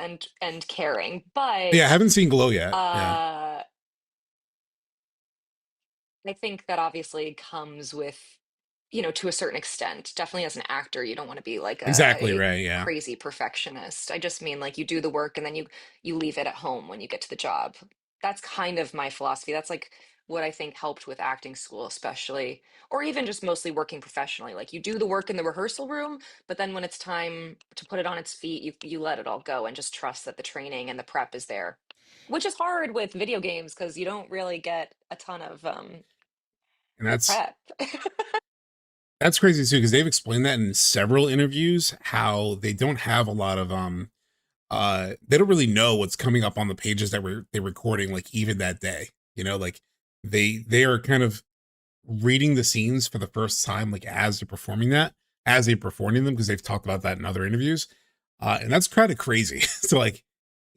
S3: caring,
S1: Yeah, I
S3: but
S1: haven't seen Glow yet. Yeah,
S3: uh I think that obviously comes with, to a certain extent. Definitely as an actor, you don't want to be like
S1: exactly
S3: a
S1: right. Yeah,
S3: crazy perfectionist. I just mean like you do the work and then you leave it at home when you get to the job. That's kind of my philosophy. That's like what I think helped with acting school, especially, or even just mostly working professionally. Like you do the work in the rehearsal room, but then when it's time to put it on its feet, you let it all go and just trust that the training and the prep is there. Which is hard with video games because you don't really get a ton of
S1: and that's
S3: prep.
S1: that's crazy too, because they've explained that in several interviews how they don't have a lot of they don't really know what's coming up on the pages that they're recording like even that day. Like they are kind of reading the scenes for the first time like as they're performing them, because they've talked about that in other interviews. And that's kind of crazy. So like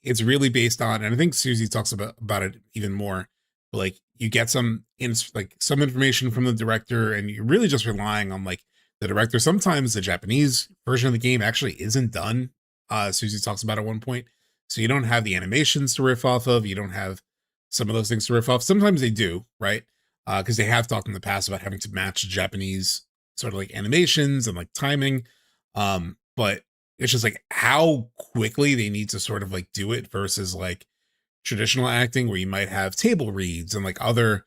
S1: it's really based on, and I think Suzie talks about it even more, but like you get some information from the director, and you're really just relying on like the director. Sometimes the Japanese version of the game actually isn't done. Suzie talks about at one point, so you don't have the animations to riff off of, you don't have some of those things to riff off. Sometimes they do, right? Because they have talked in the past about having to match Japanese sort of like animations and like timing. But it's just like how quickly they need to sort of like do it versus like traditional acting where you might have table reads and like other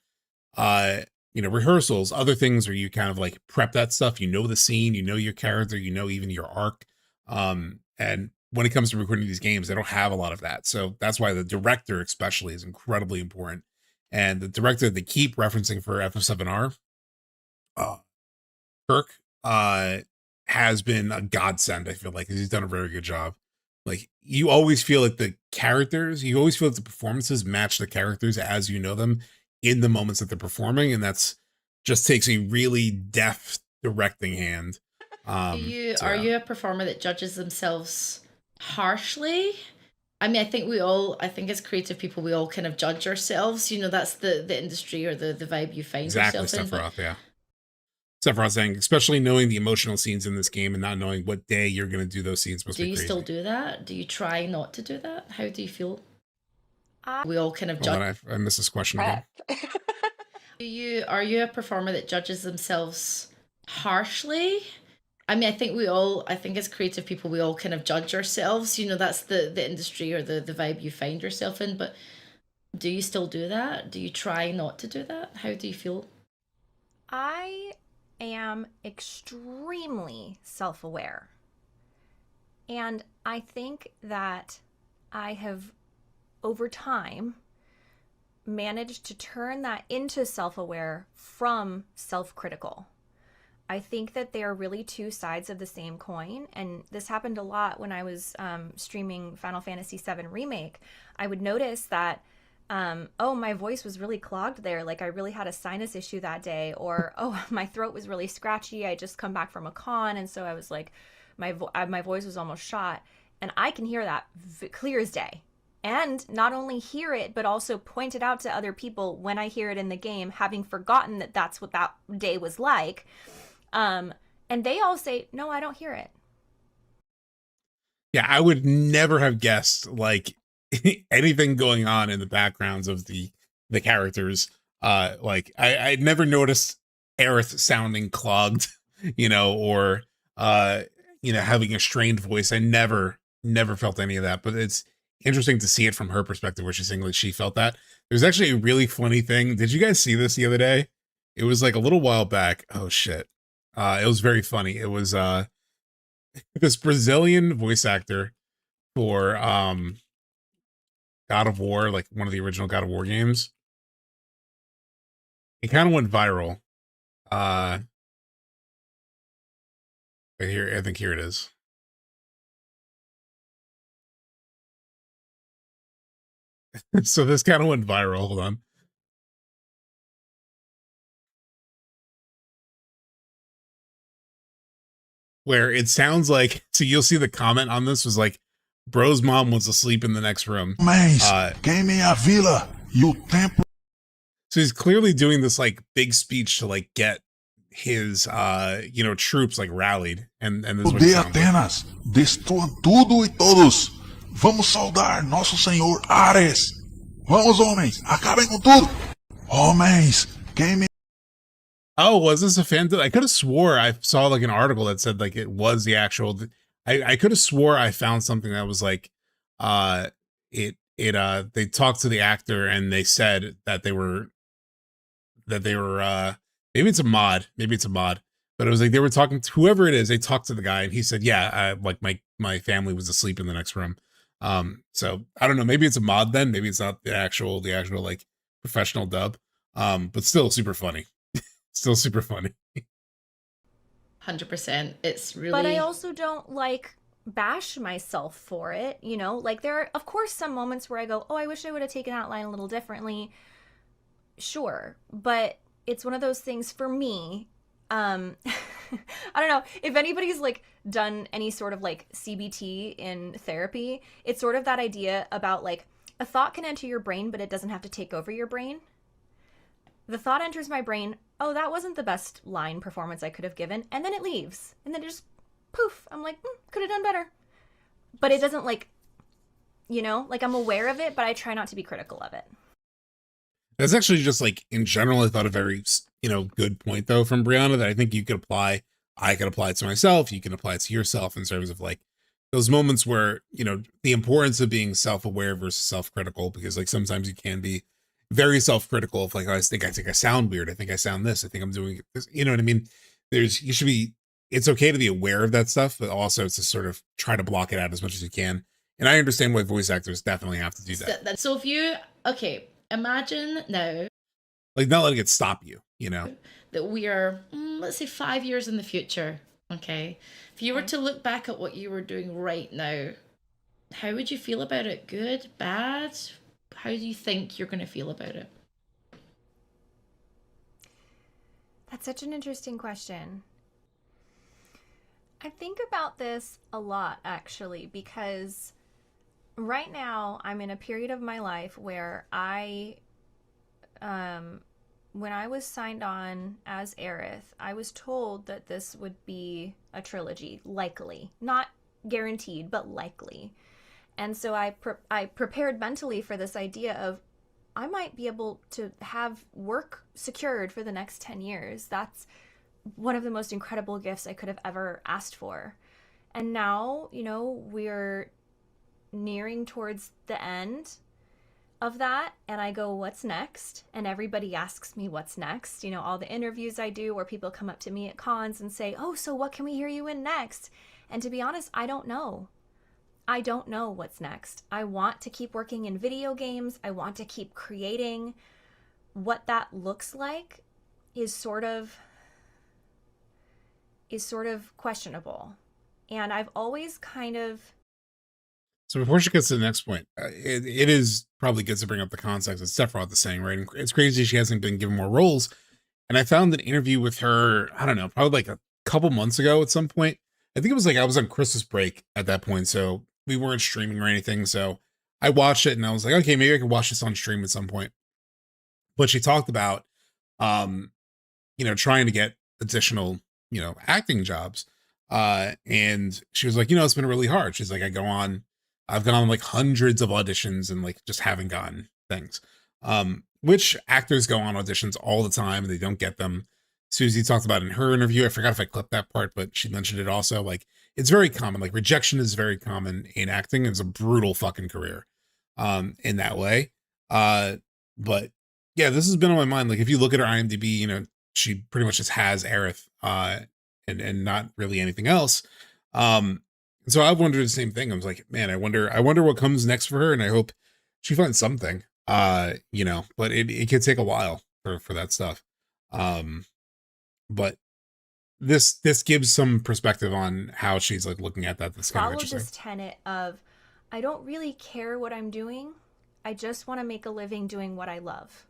S1: uh rehearsals, other things where you kind of like prep that stuff, the scene, your character, even your arc. And when it comes to recording these games, they don't have a lot of that. So that's why the director especially is incredibly important And the director they keep referencing for FF7R, Kirk, has been a godsend. I feel like he's done a very good job. Like, you always feel like the performances match the characters as you know them in the moments that they're performing, and that's just takes a really deft directing hand.
S2: Are you a performer that judges themselves harshly? I mean, I think as creative people, we all kind of judge ourselves. You know, that's the industry or the vibe you find yourself in.
S1: Yeah. Sephiroth saying, especially knowing the emotional scenes in this game and not knowing what day you're going to do those scenes must be crazy.
S2: Do you still do that? Do you try not to do that? How do you feel? We all kind of judge.
S1: I missed this question again.
S2: Are you a performer that judges themselves harshly? I mean, I think as creative people, we all kind of judge ourselves. You know, that's the industry or the vibe you find yourself in. But do you still do that? Do you try not to do that? How do you feel?
S4: I am extremely self-aware. And I think that I have, over time, managed to turn that into self-aware from self-critical. I think that they are really two sides of the same coin, and this happened a lot when I was streaming Final Fantasy VII Remake. I would notice that, oh, my voice was really clogged there, like I really had a sinus issue that day, or oh, my throat was really scratchy, I just come back from a con, and so I was like, my voice was almost shot, and I can hear that clear as day. And not only hear it, but also point it out to other people when I hear it in the game, having forgotten that that's what that day was like. And they all say, no, I don't hear it.
S1: Yeah, I would never have guessed like anything going on in the backgrounds of the characters. Like I'd never noticed Aerith sounding clogged, you know, or you know, having a strained voice. I never felt any of that, but it's interesting to see it from her perspective, where she's saying like she felt that. There's actually a really funny thing. Did you guys see this the other day? It was like a little while back. Oh shit. It was very funny. It was this Brazilian voice actor for God of War, like one of the original God of War games. It kind of went viral. Right here, I think here it is. So this kind of went viral. Hold on. Where it sounds like, so you'll see the comment on this was like, bro's mom was asleep in the next room.
S5: Queime a vila, e o tempo.
S1: So he's clearly doing this like big speech to like get his you know, troops like rallied, and this is what
S5: de Atenas, destruam tudo e todos. Vamos saudar nosso senhor Ares. Vamos, homens, acabem com tudo. Homens, queime.
S1: Oh, was this a fan? I could have swore I saw like an article that said like it was the actual. I could have swore I found something that was like, they talked to the actor and they said that they were maybe it's a mod, but it was like they were talking to whoever it is. They talked to the guy and he said, yeah, like my family was asleep in the next room. So I don't know, maybe it's a mod then, maybe it's not the actual like professional dub. But still super funny. Still super funny.
S2: 100%. It's really.
S4: But I also don't like bash myself for it, you know? Like there are, of course, some moments where I go, oh, I wish I would have taken that line a little differently. Sure. But it's one of those things for me. I don't know if anybody's like done any sort of like CBT in therapy. It's sort of that idea about like a thought can enter your brain, but it doesn't have to take over your brain. The thought enters my brain, oh, that wasn't the best line performance I could have given, and then it leaves, and then it just poof. I'm like, could have done better. But it doesn't like, you know, like I'm aware of it, but I try not to be critical of it.
S1: That's actually just like in general, I thought a very, you know, good point though from Briana that I think you could apply. I could apply it to myself. You can apply it to yourself in terms of like those moments where, you know, the importance of being self-aware versus self-critical, because like sometimes you can be very self-critical of like, oh, I think I sound weird. I think I sound this. I think I'm doing this. You know what I mean? It's okay to be aware of that stuff, but also to sort of try to block it out as much as you can. And I understand why voice actors definitely have to do that.
S2: So Imagine now,
S1: like not letting it stop you, you know,
S2: that we are, let's say 5 years in the future. Okay. If you were to look back at what you were doing right now, how would you feel about it? Good, bad? How do you think you're going to feel about it?
S4: That's such an interesting question. I think about this a lot, actually, because right now I'm in a period of my life where when I was signed on as Aerith, I was told that this would be a trilogy, likely. Not guaranteed, but likely. And so I prepared mentally for this idea of I might be able to have work secured for the next 10 years. That's one of the most incredible gifts I could have ever asked for. And now, you know, we're nearing towards the end of that, and I go, what's next? And everybody asks me what's next. You know, all the interviews I do where people come up to me at cons and say, oh, so what can we hear you in next? And to be honest, I don't know. I don't know what's next. I want to keep working in video games. I want to keep creating. What that looks like is sort of questionable. And I've always kind of...
S1: So before she gets to the next point, it is probably good to bring up the context that Sephiroth is saying, right? And it's crazy she hasn't been given more roles. And I found an interview with her, I don't know, probably like a couple months ago at some point. I think it was like I was on Christmas break at that point, so we weren't streaming or anything. So I watched it and I was like, okay, maybe I can watch this on stream at some point. But she talked about, you know, trying to get additional, you know, acting jobs. And she was like, you know, it's been really hard. She's like, I've gone on like hundreds of auditions and like just haven't gotten things. Which actors go on auditions all the time and they don't get them. Suzie talked about it in her interview. I forgot if I clipped that part, but she mentioned it also. Like, it's very common. Like, rejection is very common in acting. It's a brutal fucking career, in that way. But yeah, this has been on my mind. Like, if you look at her IMDb, you know, she pretty much just has Aerith, and not really anything else. So I've wondered the same thing. I was like, man, I wonder what comes next for her, and I hope she finds something. You know, but it could take a while for that stuff. But this gives some perspective on how she's like looking at that. That's kind of interesting.
S4: Follow this tenet of, I don't really care what I'm doing. I just want to make a living doing what I love.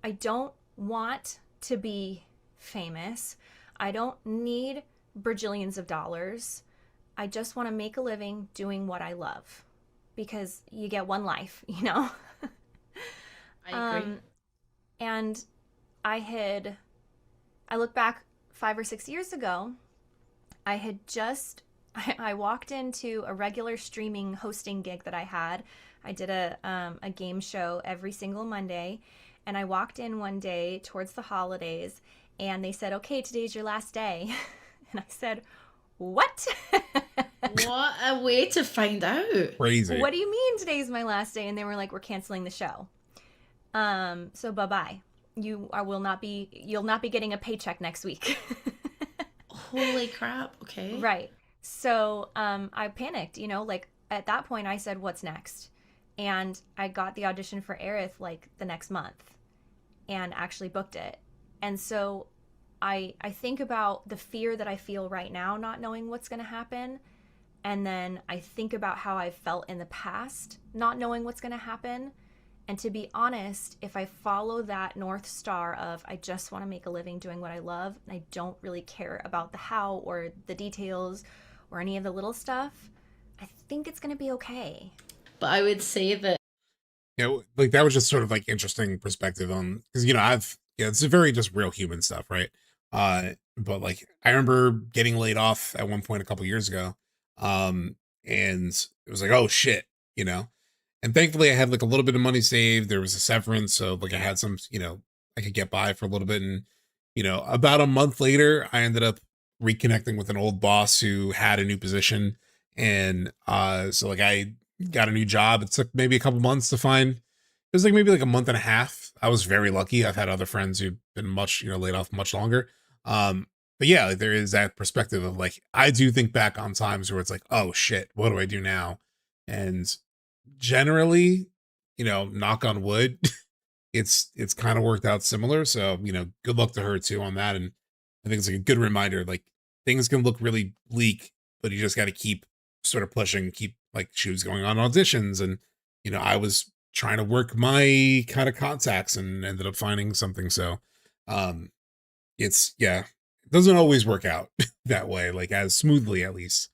S4: I don't want to be famous. I don't need bajillions of dollars. I just want to make a living doing what I love, because you get one life, you know?
S2: I agree.
S4: And I look back 5 or 6 years ago, I walked into a regular streaming hosting gig that I had. I did a game show every single Monday, and I walked in one day towards the holidays, and they said, okay, today's your last day. And I said, what?
S2: What a way to find out.
S1: Crazy.
S4: What do you mean today's my last day? And they were like, we're canceling the show. So bye-bye. You'll not be getting a paycheck next week.
S2: Holy crap. Okay.
S4: Right. So I panicked, you know, like at that point I said, what's next? And I got the audition for Aerith like the next month and actually booked it. And so I think about the fear that I feel right now, not knowing what's going to happen. And then I think about how I felt in the past, not knowing what's going to happen. And to be honest, if I follow that North Star of I just want to make a living doing what I love, and I don't really care about the how or the details or any of the little stuff, I think it's going to be okay.
S2: But I would say that,
S1: you know, like that was just sort of like interesting perspective on, because, you know, it's a very just real human stuff, right? But like I remember getting laid off at one point a couple years ago, and it was like, oh shit, you know. And thankfully I had like a little bit of money saved. There was a severance. So like I had some, you know, I could get by for a little bit. And, you know, about a month later, I ended up reconnecting with an old boss who had a new position. And so like I got a new job. It took maybe a couple months to find. It was like maybe like a month and a half. I was very lucky. I've had other friends who've been much, you know, laid off much longer. But yeah, like, there is that perspective of like, I do think back on times where it's like, oh shit, what do I do now? And generally, you know, knock on wood, it's kind of worked out similar. So, you know, good luck to her too on that. And I think it's like a good reminder, like things can look really bleak, but you just got to keep sort of pushing, keep like she was going on auditions. And, you know, I was trying to work my kind of contacts and ended up finding something. So, it's, yeah, it doesn't always work out that way, like as smoothly at least,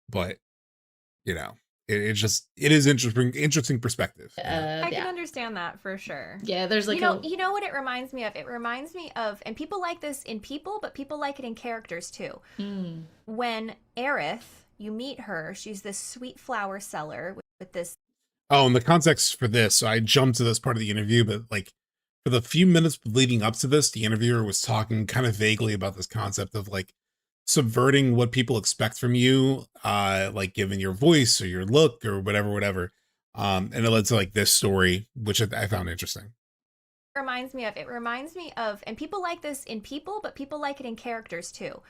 S1: but you know, it is interesting perspective.
S4: I can understand that for sure.
S2: Yeah, there's like
S4: you know what it reminds me of? It reminds me of, and people like this in people, but people like it in characters too. When Aerith, you meet her, she's this sweet flower seller with this.
S1: Oh, and the context for this, so I jumped to this part of the interview, but like for the few minutes leading up to this, the interviewer was talking kind of vaguely about this concept of like subverting what people expect from you, like given your voice or your look or whatever. And it led to like this story, which I found interesting.
S4: Reminds me of, and people like this in people, but people like it in characters too.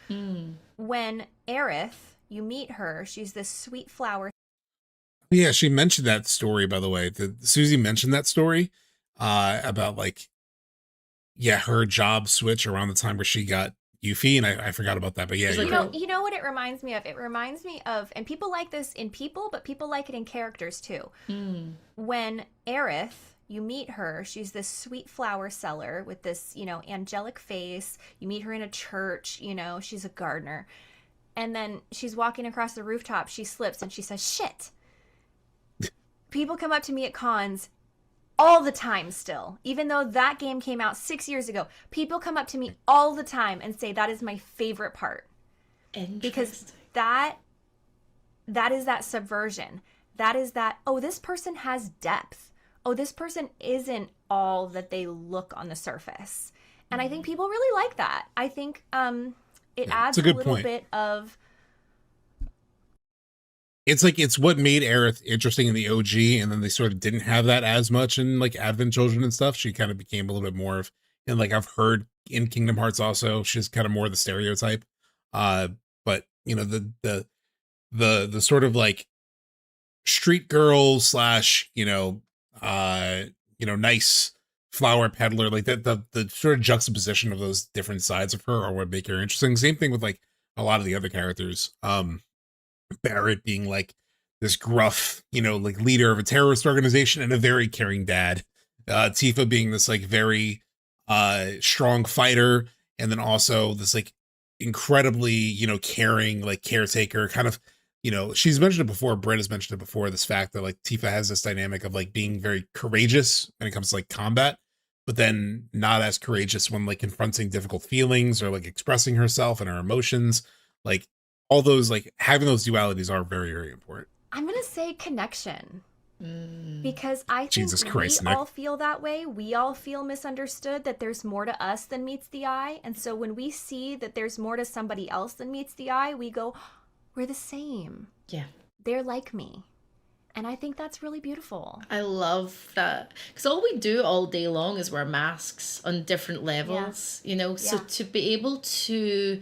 S4: When Aerith, you meet her, she's this sweet flower.
S1: Yeah, she mentioned that story, by the way. Suzie mentioned that story about like, yeah, her job switch around the time where she got Yuffie, and I forgot about that, but yeah,
S4: you know what it reminds me of? It reminds me of, and people like this in people, but people like it in characters too. When Aerith, you meet her, she's this sweet flower seller with this, you know, angelic face. You meet her in a church, you know, she's a gardener. And then she's walking across the rooftop, she slips and she says, shit. People come up to me at cons all the time still, even though that game came out 6 years ago. People come up to me all the time and say that is my favorite part. Because that is that subversion. That is that, oh, this person has depth. Oh, this person isn't all that they look on the surface. And I think people really like that. I think it adds a little bit of...
S1: It's like, it's what made Aerith interesting in the OG, and then they sort of didn't have that as much in like Advent Children and stuff. She kind of became a little bit more of, and like I've heard in Kingdom Hearts also, she's kind of more the stereotype. But you know, the sort of like street girl slash, you know, nice flower peddler, like the sort of juxtaposition of those different sides of her are what make her interesting. Same thing with like a lot of the other characters. Barrett being like this gruff, you know, like leader of a terrorist organization and a very caring dad. Tifa being this like very strong fighter, and then also this like incredibly, you know, caring, like caretaker kind of, you know, she's mentioned it before, Britt has mentioned it before, this fact that like Tifa has this dynamic of like being very courageous when it comes to like combat, but then not as courageous when like confronting difficult feelings or like expressing herself and her emotions. Like all those, like having those dualities are very, very important.
S4: I'm going to say connection. Because I think we all feel that way. We all feel misunderstood, that there's more to us than meets the eye. And so when we see that there's more to somebody else than meets the eye, we go, we're the same.
S2: Yeah.
S4: They're like me. And I think that's really beautiful.
S2: I love that. Because all we do all day long is wear masks on different levels, you know? So to be able to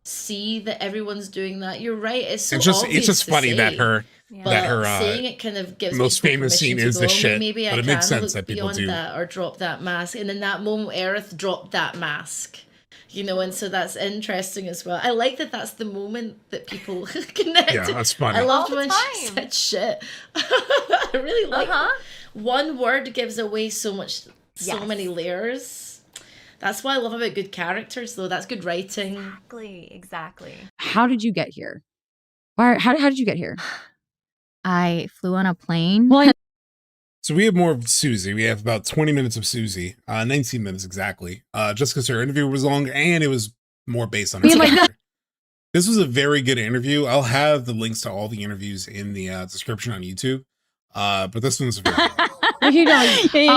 S2: see that everyone's doing that, you're right, it's so obvious. It's just funny that her saying it kind of gives
S1: most famous scene is the shit,
S2: maybe
S1: but
S2: I
S1: it makes sense that people do
S2: that or drop that mask. And in that moment Aerith dropped that mask, you know, and so that's interesting as well. I like that that's the moment that people connect.
S1: Yeah, that's funny.
S2: I loved when she said shit. I really like one word gives away so much, so many layers. That's what I love about good characters, though. That's good writing.
S4: Exactly.
S6: How did you get here? How did you get here?
S7: I flew on a plane.
S1: So we have more of Suzie. We have about 20 minutes of Suzie, 19 minutes exactly, just because her interview was long and it was more based on her character. This was a very good interview. I'll have the links to all the interviews in the description on YouTube, but this one's very long.
S6: You know, okay.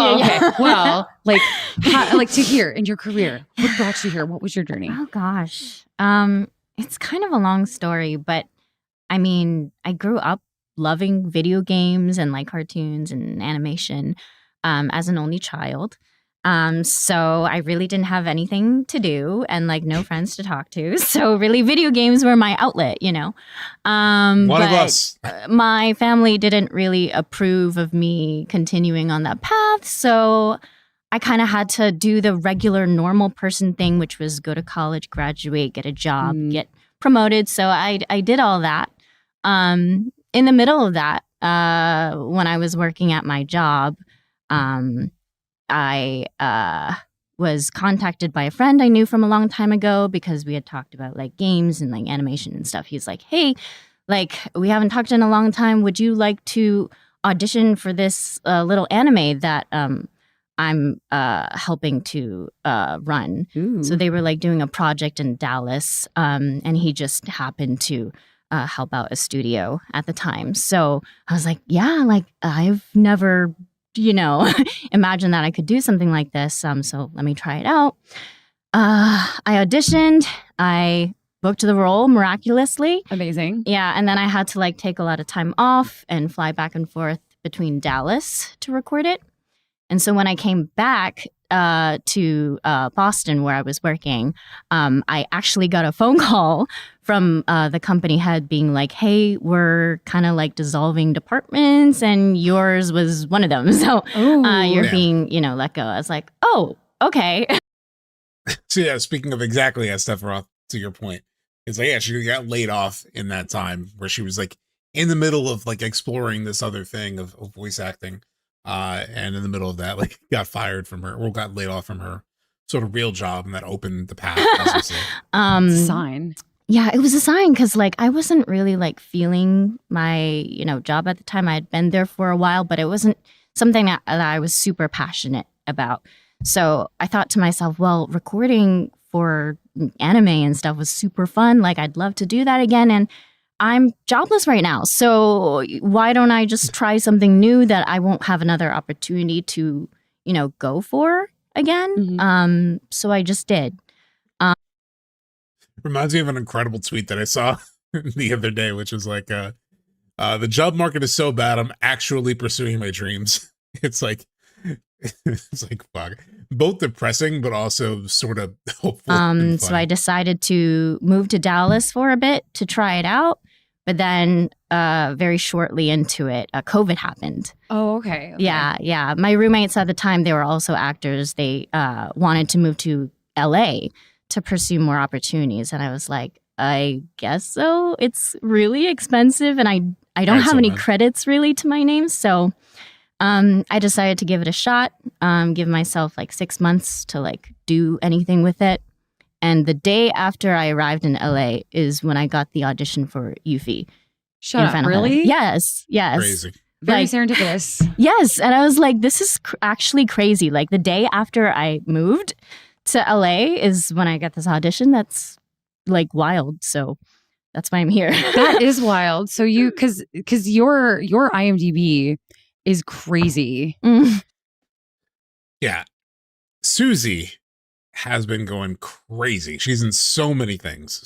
S6: Well, like to here in your career, what brought you here? What was your journey?
S7: Oh gosh, it's kind of a long story, but I mean, I grew up loving video games and like cartoons and animation as an only child. So I really didn't have anything to do and like no friends to talk to. So really video games were my outlet, you know.
S1: One of us.
S7: My family didn't really approve of me continuing on that path. So I kind of had to do the regular normal person thing, which was go to college, graduate, get a job, get promoted. So I did all that. In the middle of that, when I was working at my job, I was contacted by a friend I knew from a long time ago because we had talked about like games and like animation and stuff. He's like, hey, like we haven't talked in a long time. Would you like to audition for this little anime that I'm helping to run?
S6: Ooh.
S7: So they were like doing a project in Dallas, and he just happened to help out a studio at the time. So I was like, yeah, like I've never, imagined that I could do something like this. So let me try it out. I auditioned. I booked the role miraculously.
S6: Amazing.
S7: Yeah, and then I had to like take a lot of time off and fly back and forth between Dallas to record it. And so when I came back to Boston, where I was working, I actually got a phone call from the company head being like, hey, we're kind of like dissolving departments and yours was one of them. So you're being, let go. I was like, oh, okay.
S1: So yeah, speaking of exactly that stuff, Roth, to your point, it's like, yeah, she got laid off in that time where she was like in the middle of like exploring this other thing of voice acting. And in the middle of that, like got fired from her or got laid off from her sort of real job, and that opened the path.
S6: It's a sign.
S7: Yeah, it was a sign because like I wasn't really like feeling my, job at the time. I had been there for a while, but it wasn't something that I was super passionate about. So I thought to myself, well, recording for anime and stuff was super fun. Like I'd love to do that again. And I'm jobless right now. So why don't I just try something new that I won't have another opportunity to, go for again? So I just did.
S1: Reminds me of an incredible tweet that I saw the other day, which was like, the job market is so bad, I'm actually pursuing my dreams. It's like fuck, both depressing, but also sort of hopeful.
S7: So I decided to move to Dallas for a bit to try it out. But then very shortly into it, COVID happened.
S6: Oh, okay.
S7: Yeah. My roommates at the time, they were also actors. They wanted to move to LA to pursue more opportunities. And I was like, I guess so. It's really expensive. And I don't have any credits really to my name. So I decided to give it a shot, give myself like 6 months to like do anything with it. And the day after I arrived in LA is when I got the audition for Yuffie.
S6: Shut up, really?
S7: Yes.
S1: Crazy.
S6: Very serendipitous.
S7: Yes. And I was like, this is actually crazy. Like the day after I moved to LA is when I got this audition. That's like wild. So that's why I'm here.
S6: That is wild. So because your IMDb is crazy.
S1: Yeah. Suzie has been going crazy. She's in so many things.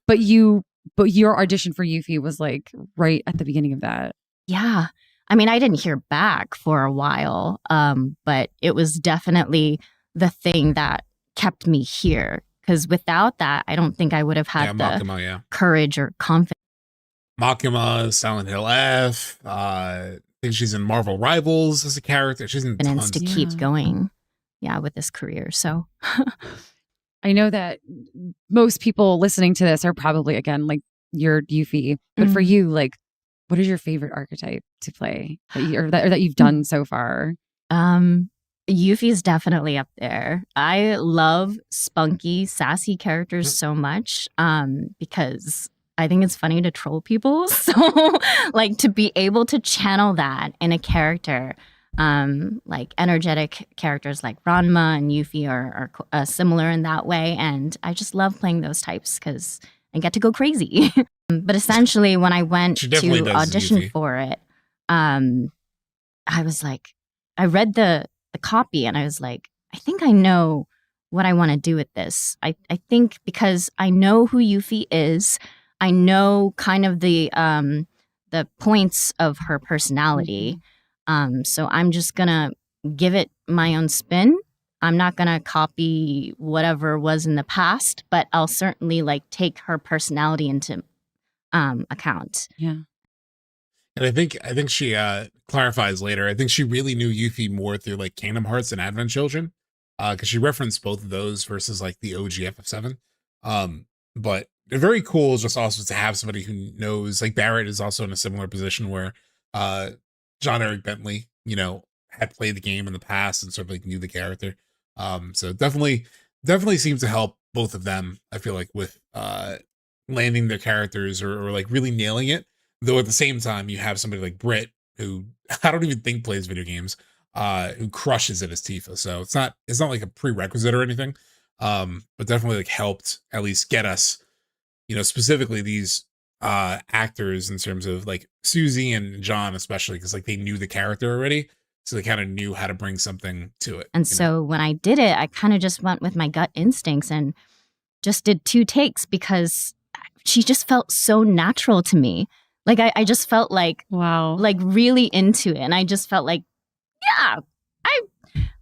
S1: But
S6: your audition for Yuffie was like right at the beginning of that.
S7: Yeah. I mean, I didn't hear back for a while, but it was definitely the thing that kept me here. Because without that, I don't think I would have had the courage or confidence.
S1: Makima, Silent Hill F. I think she's in Marvel Rivals as a character. She's in tons
S7: to keep going. Yeah, with this career. So
S6: I know that most people listening to this are probably, again, like you're Yuffie. But for you, like, what is your favorite archetype to play that you've done so far?
S7: Yuffie is definitely up there. I love spunky, sassy characters so much because I think it's funny to troll people. So like to be able to channel that in a character, like energetic characters like Ranma and Yuffie are similar in that way. And I just love playing those types because I get to go crazy. But essentially when I went to audition for it, I was like, I read the copy and I was like, I think I know what I want to do with this. I think because I know who Yuffie is, I know kind of the points of her personality. So I'm just gonna give it my own spin. I'm not gonna copy whatever was in the past, but I'll certainly like take her personality into account.
S6: Yeah.
S1: And I think she clarifies later. I think she really knew Yuffie more through like Kingdom Hearts and Advent Children, because she referenced both of those versus like the OG FF7. But very cool is just also to have somebody who knows. Like Barrett is also in a similar position where John Eric Bentley, had played the game in the past and sort of like knew the character. So definitely seems to help both of them. I feel like with landing their characters or like really nailing it. Though at the same time, you have somebody like Britt, who I don't even think plays video games, who crushes it as Tifa. So it's not like a prerequisite or anything, but definitely like helped at least get us, specifically these actors in terms of like Suzie and John, especially because like they knew the character already, so they kind of knew how to bring something to it.
S7: And so when I did it, I kind of just went with my gut instincts and just did 2 takes because she just felt so natural to me. Like, I just felt like,
S6: wow,
S7: like really into it. And I just felt like, yeah,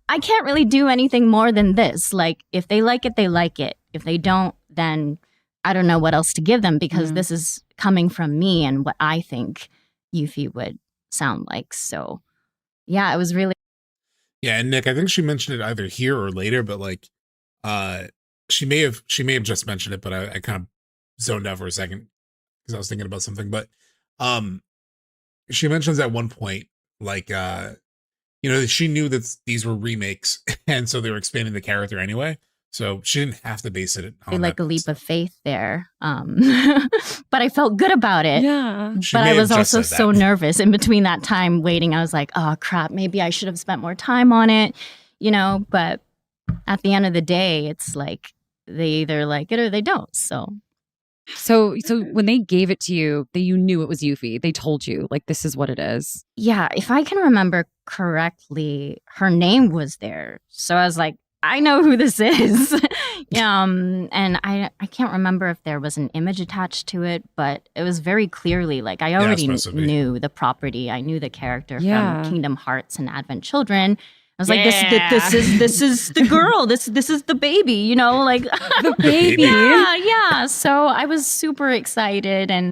S7: I can't really do anything more than this. Like, if they like it, they like it. If they don't, then I don't know what else to give them because this is coming from me and what I think Yuffie would sound like. So, yeah, it was really.
S1: Yeah, and Nick, I think she mentioned it either here or later, but like, she may have just mentioned it, but I kind of zoned out for a second because I was thinking about something. But she mentions at one point, like, she knew that these were remakes, and so they were expanding the character anyway. So she didn't have to base it on
S7: like a leap of faith there. But I felt good about it.
S6: Yeah.
S7: But I was also so nervous in between that time waiting. I was like, oh crap, maybe I should have spent more time on it, but at the end of the day, it's like they either like it or they don't.
S6: So when they gave it to you, you knew it was Yuffie. They told you, like, this is what it is.
S7: Yeah, if I can remember correctly, her name was there. So I was like, I know who this is. And I can't remember if there was an image attached to it, but it was very clearly, like, I already knew the property. I knew the character from Kingdom Hearts and Advent Children. I was like, this is the girl. This is the baby, like
S6: the baby.
S7: Yeah. So I was super excited and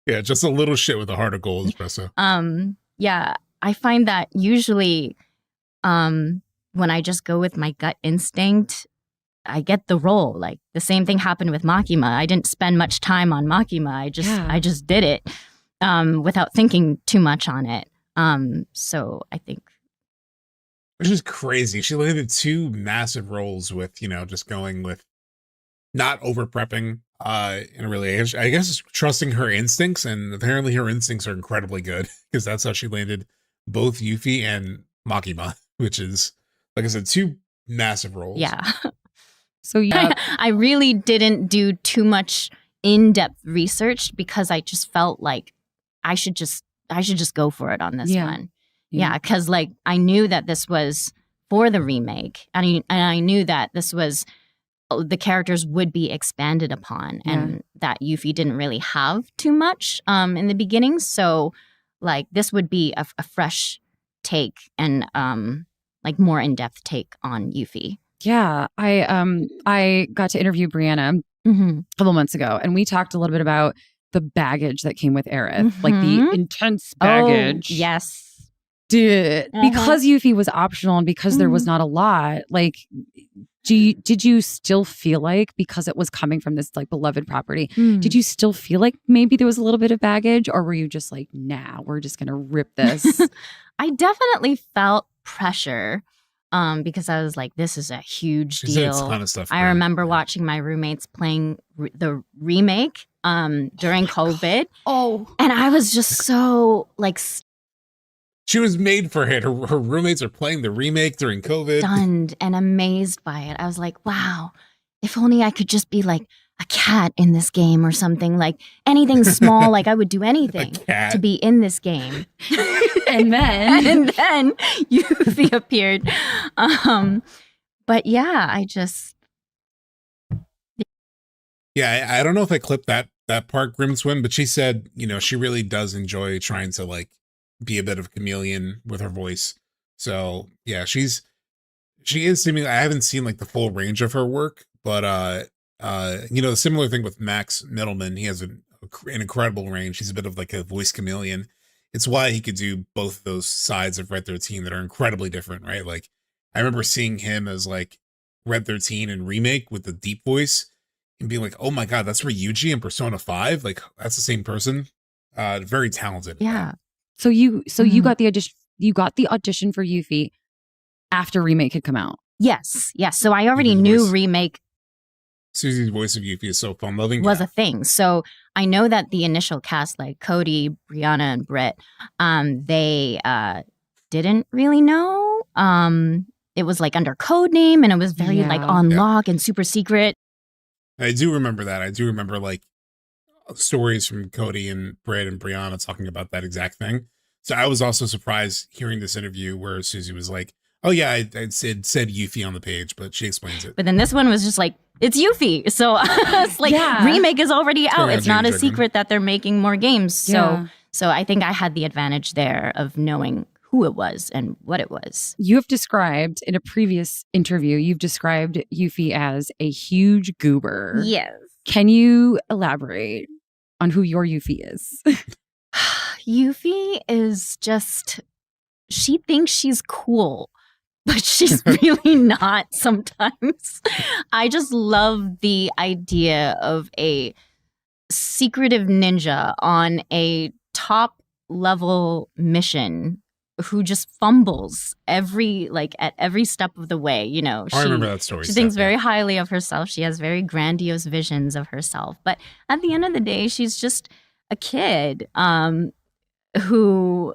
S1: yeah, just a little shit with a heart of gold, espresso.
S7: Yeah, I find that usually, when I just go with my gut instinct, I get the role. Like the same thing happened with Makima. I didn't spend much time on Makima. I just did it, without thinking too much on it. So I think.
S1: Which is crazy. She landed 2 massive roles with, just going with not over prepping in a really, I guess, trusting her instincts. And apparently her instincts are incredibly good because that's how she landed both Yuffie and Makima, which is, like I said, 2 massive roles.
S7: Yeah.
S6: So yeah,
S7: I really didn't do too much in-depth research because I just felt like I should just go for it on this one. Yeah, because like I knew that this was for the remake, and I knew that this was the characters would be expanded upon, and that Yuffie didn't really have too much in the beginning. So like this would be a fresh take and like more in depth take on Yuffie.
S6: Yeah, I got to interview Briana a couple months ago, and we talked a little bit about the baggage that came with Aerith, like the intense baggage.
S7: Oh, yes.
S6: Because Yuffie was optional and because there was not a lot, like, did you still feel like, because it was coming from this like beloved property, did you still feel like maybe there was a little bit of baggage, or were you just like, nah, we're just gonna rip this?
S7: I definitely felt pressure because I was like, this is a huge deal.
S1: A ton of stuff
S7: I remember watching my roommates playing the remake during COVID. And I was just so like
S1: she was made for it. Her roommates are playing the remake during COVID.
S7: Stunned and amazed by it. I was like, wow, if only I could just be like a cat in this game or something. Like anything small, like I would do anything to be in this game.
S6: and then
S7: Yuffie appeared. But yeah, I just.
S1: Yeah, I don't know if I clipped that part, Grimswin, but she said, she really does enjoy trying to like be a bit of a chameleon with her voice. So yeah, she is seemingly, I haven't seen like the full range of her work, but the similar thing with Max Middleman, he has an incredible range. He's a bit of like a voice chameleon. it's why he could do both of those sides of Red 13 that are incredibly different, right? Like, I remember seeing him as like Red 13 and Remake with the deep voice and being like, oh my God, that's Ryuji in Persona 5. Like, that's the same person. Very talented.
S6: Yeah. So you got the audition. You got the audition for Yuffie after Remake had come out.
S7: Yes. So I already knew Remake.
S1: Susie's voice of Yuffie is so fun loving.
S7: Was a thing. So I know that the initial cast, like Cody, Briana, and Britt, they didn't really know. It was like under code name, and it was very like on lock and super secret.
S1: I do remember that. I do remember like stories from Cody and Britt and Briana talking about that exact thing. So I was also surprised hearing this interview where Suzie was like, oh yeah, I said Yuffie on the page, but she explains it.
S7: But then this one was just like, it's Yuffie. So it's like Remake is already out. It's not a secret that they're making more games. So I think I had the advantage there of knowing who it was and what it was.
S6: You have described in a previous interview, you've described Yuffie as a huge goober.
S7: Yes.
S6: Can you elaborate on who your Yuffie is?
S7: Yuffie is just, she thinks she's cool, but she's really not sometimes. I just love the idea of a secretive ninja on a top level mission who just fumbles at every step of the way. You know,
S1: I remember that story.
S7: She thinks very highly of herself. She has very grandiose visions of herself. But at the end of the day, she's just a kid who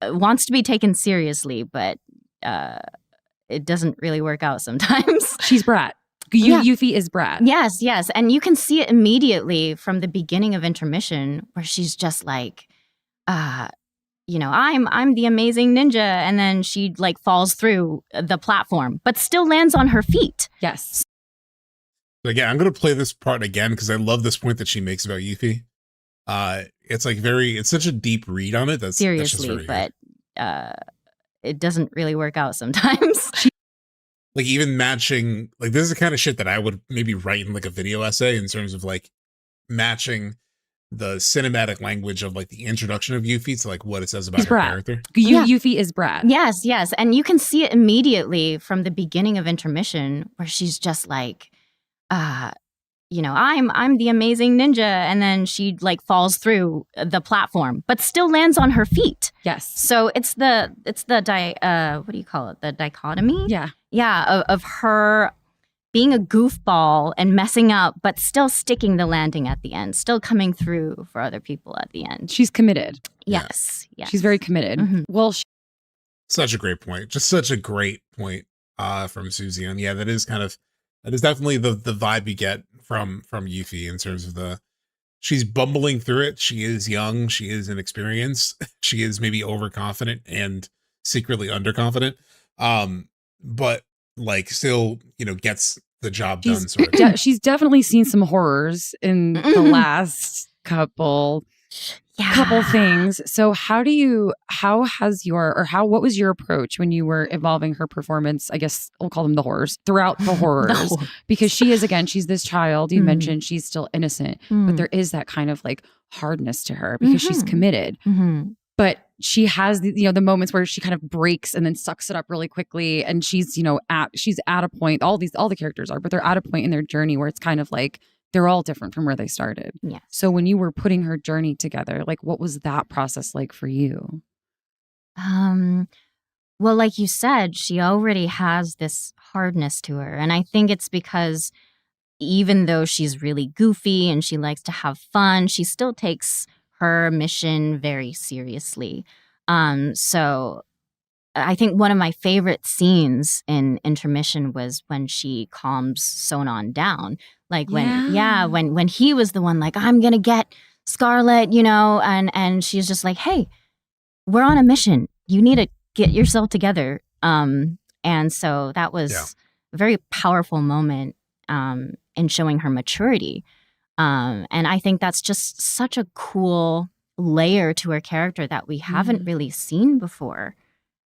S7: wants to be taken seriously, but it doesn't really work out sometimes.
S6: She's brat. Yuffie is brat.
S7: Yes. And you can see it immediately from the beginning of intermission where she's just like, I'm the amazing ninja. And then she like falls through the platform, but still lands on her feet.
S6: Yes.
S1: Again, I'm going to play this part again because I love this point that she makes about Yuffie. It's like it's such a deep read on it.
S7: Seriously, but it doesn't really work out sometimes.
S1: Like even matching, like this is the kind of shit that I would maybe write in like a video essay in terms of like matching the cinematic language of like the introduction of Yuffie to like what it says about her character.
S6: Yuffie is brat.
S7: Yes. And you can see it immediately from the beginning of intermission where she's just like, I'm the amazing ninja. And then she like falls through the platform, but still lands on her feet.
S6: Yes.
S7: So it's the what do you call it? The dichotomy?
S6: Yeah,
S7: of her being a goofball and messing up, but still sticking the landing at the end, still coming through for other people at the end.
S6: She's committed.
S7: Yes.
S6: She's very committed. Mm-hmm. Well,
S1: such a great point. Just such a great point from Suzie. And yeah, that is definitely the vibe you get from Yuffie in terms of she's bumbling through it. She is young. She is inexperienced. She is maybe overconfident and secretly underconfident. But like still, gets the job done. Sort of.
S6: She's definitely seen some horrors in the last couple things. So what was your approach when you were evolving her performance? I guess we'll call them the horrors throughout the horrors, because she's this child. You mentioned she's still innocent, but there is that kind of like hardness to her because she's committed. But she has the moments where she kind of breaks and then sucks it up really quickly, and she's at a point. All the characters are, but they're at a point in their journey where it's kind of like they're all different from where they started.
S7: Yeah.
S6: So when you were putting her journey together, like what was that process like for you?
S7: Well, like you said, she already has this hardness to her, and I think it's because even though she's really goofy and she likes to have fun, she still takes her mission very seriously. So I think one of my favorite scenes in intermission was when she calms Sonon down. Like when he was the one like, I'm going to get Scarlet, and she's just like, hey, we're on a mission. You need to get yourself together. And so that was a very powerful moment in showing her maturity. And I think that's just such a cool layer to her character that we haven't really seen before.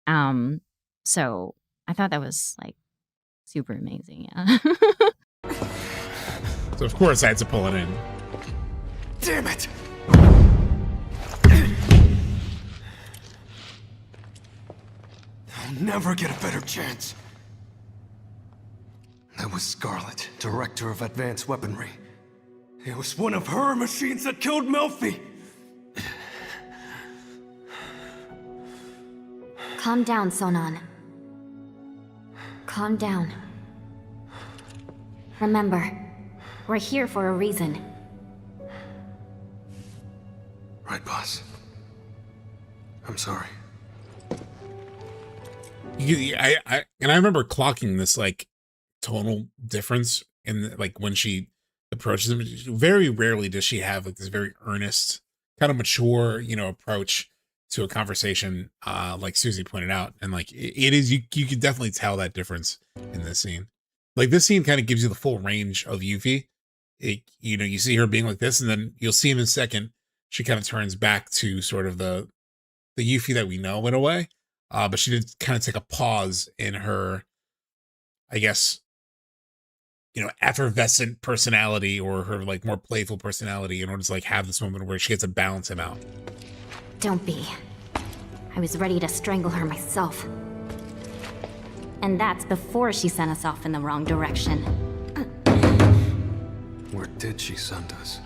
S7: So I thought that was like super amazing. Yeah.
S1: So of course I had to pull it in.
S8: Damn it! I'll never get a better chance. That was Scarlet, Director of Advanced Weaponry. It was one of her machines that killed Melfi!
S9: Calm down, Sonon. Calm down. Remember, we're here for a reason.
S8: Right, boss. I'm sorry.
S1: I remember clocking this like tonal difference in like when she approaches him. Very rarely does she have like this very earnest, kind of mature, approach to a conversation, like Suzie pointed out. And like it is, you can definitely tell that difference in this scene. Like this scene kind of gives you the full range of Yuffie. You see her being like this, and then you'll see in a second she kind of turns back to sort of the Yuffie that we know in a way. But she did kind of take a pause in her, I guess, effervescent personality, or her like more playful personality, in order to like have this moment where she gets to balance him out.
S9: Don't be. I was ready to strangle her myself. And that's before she sent us off in the wrong direction.
S8: Where did she send us?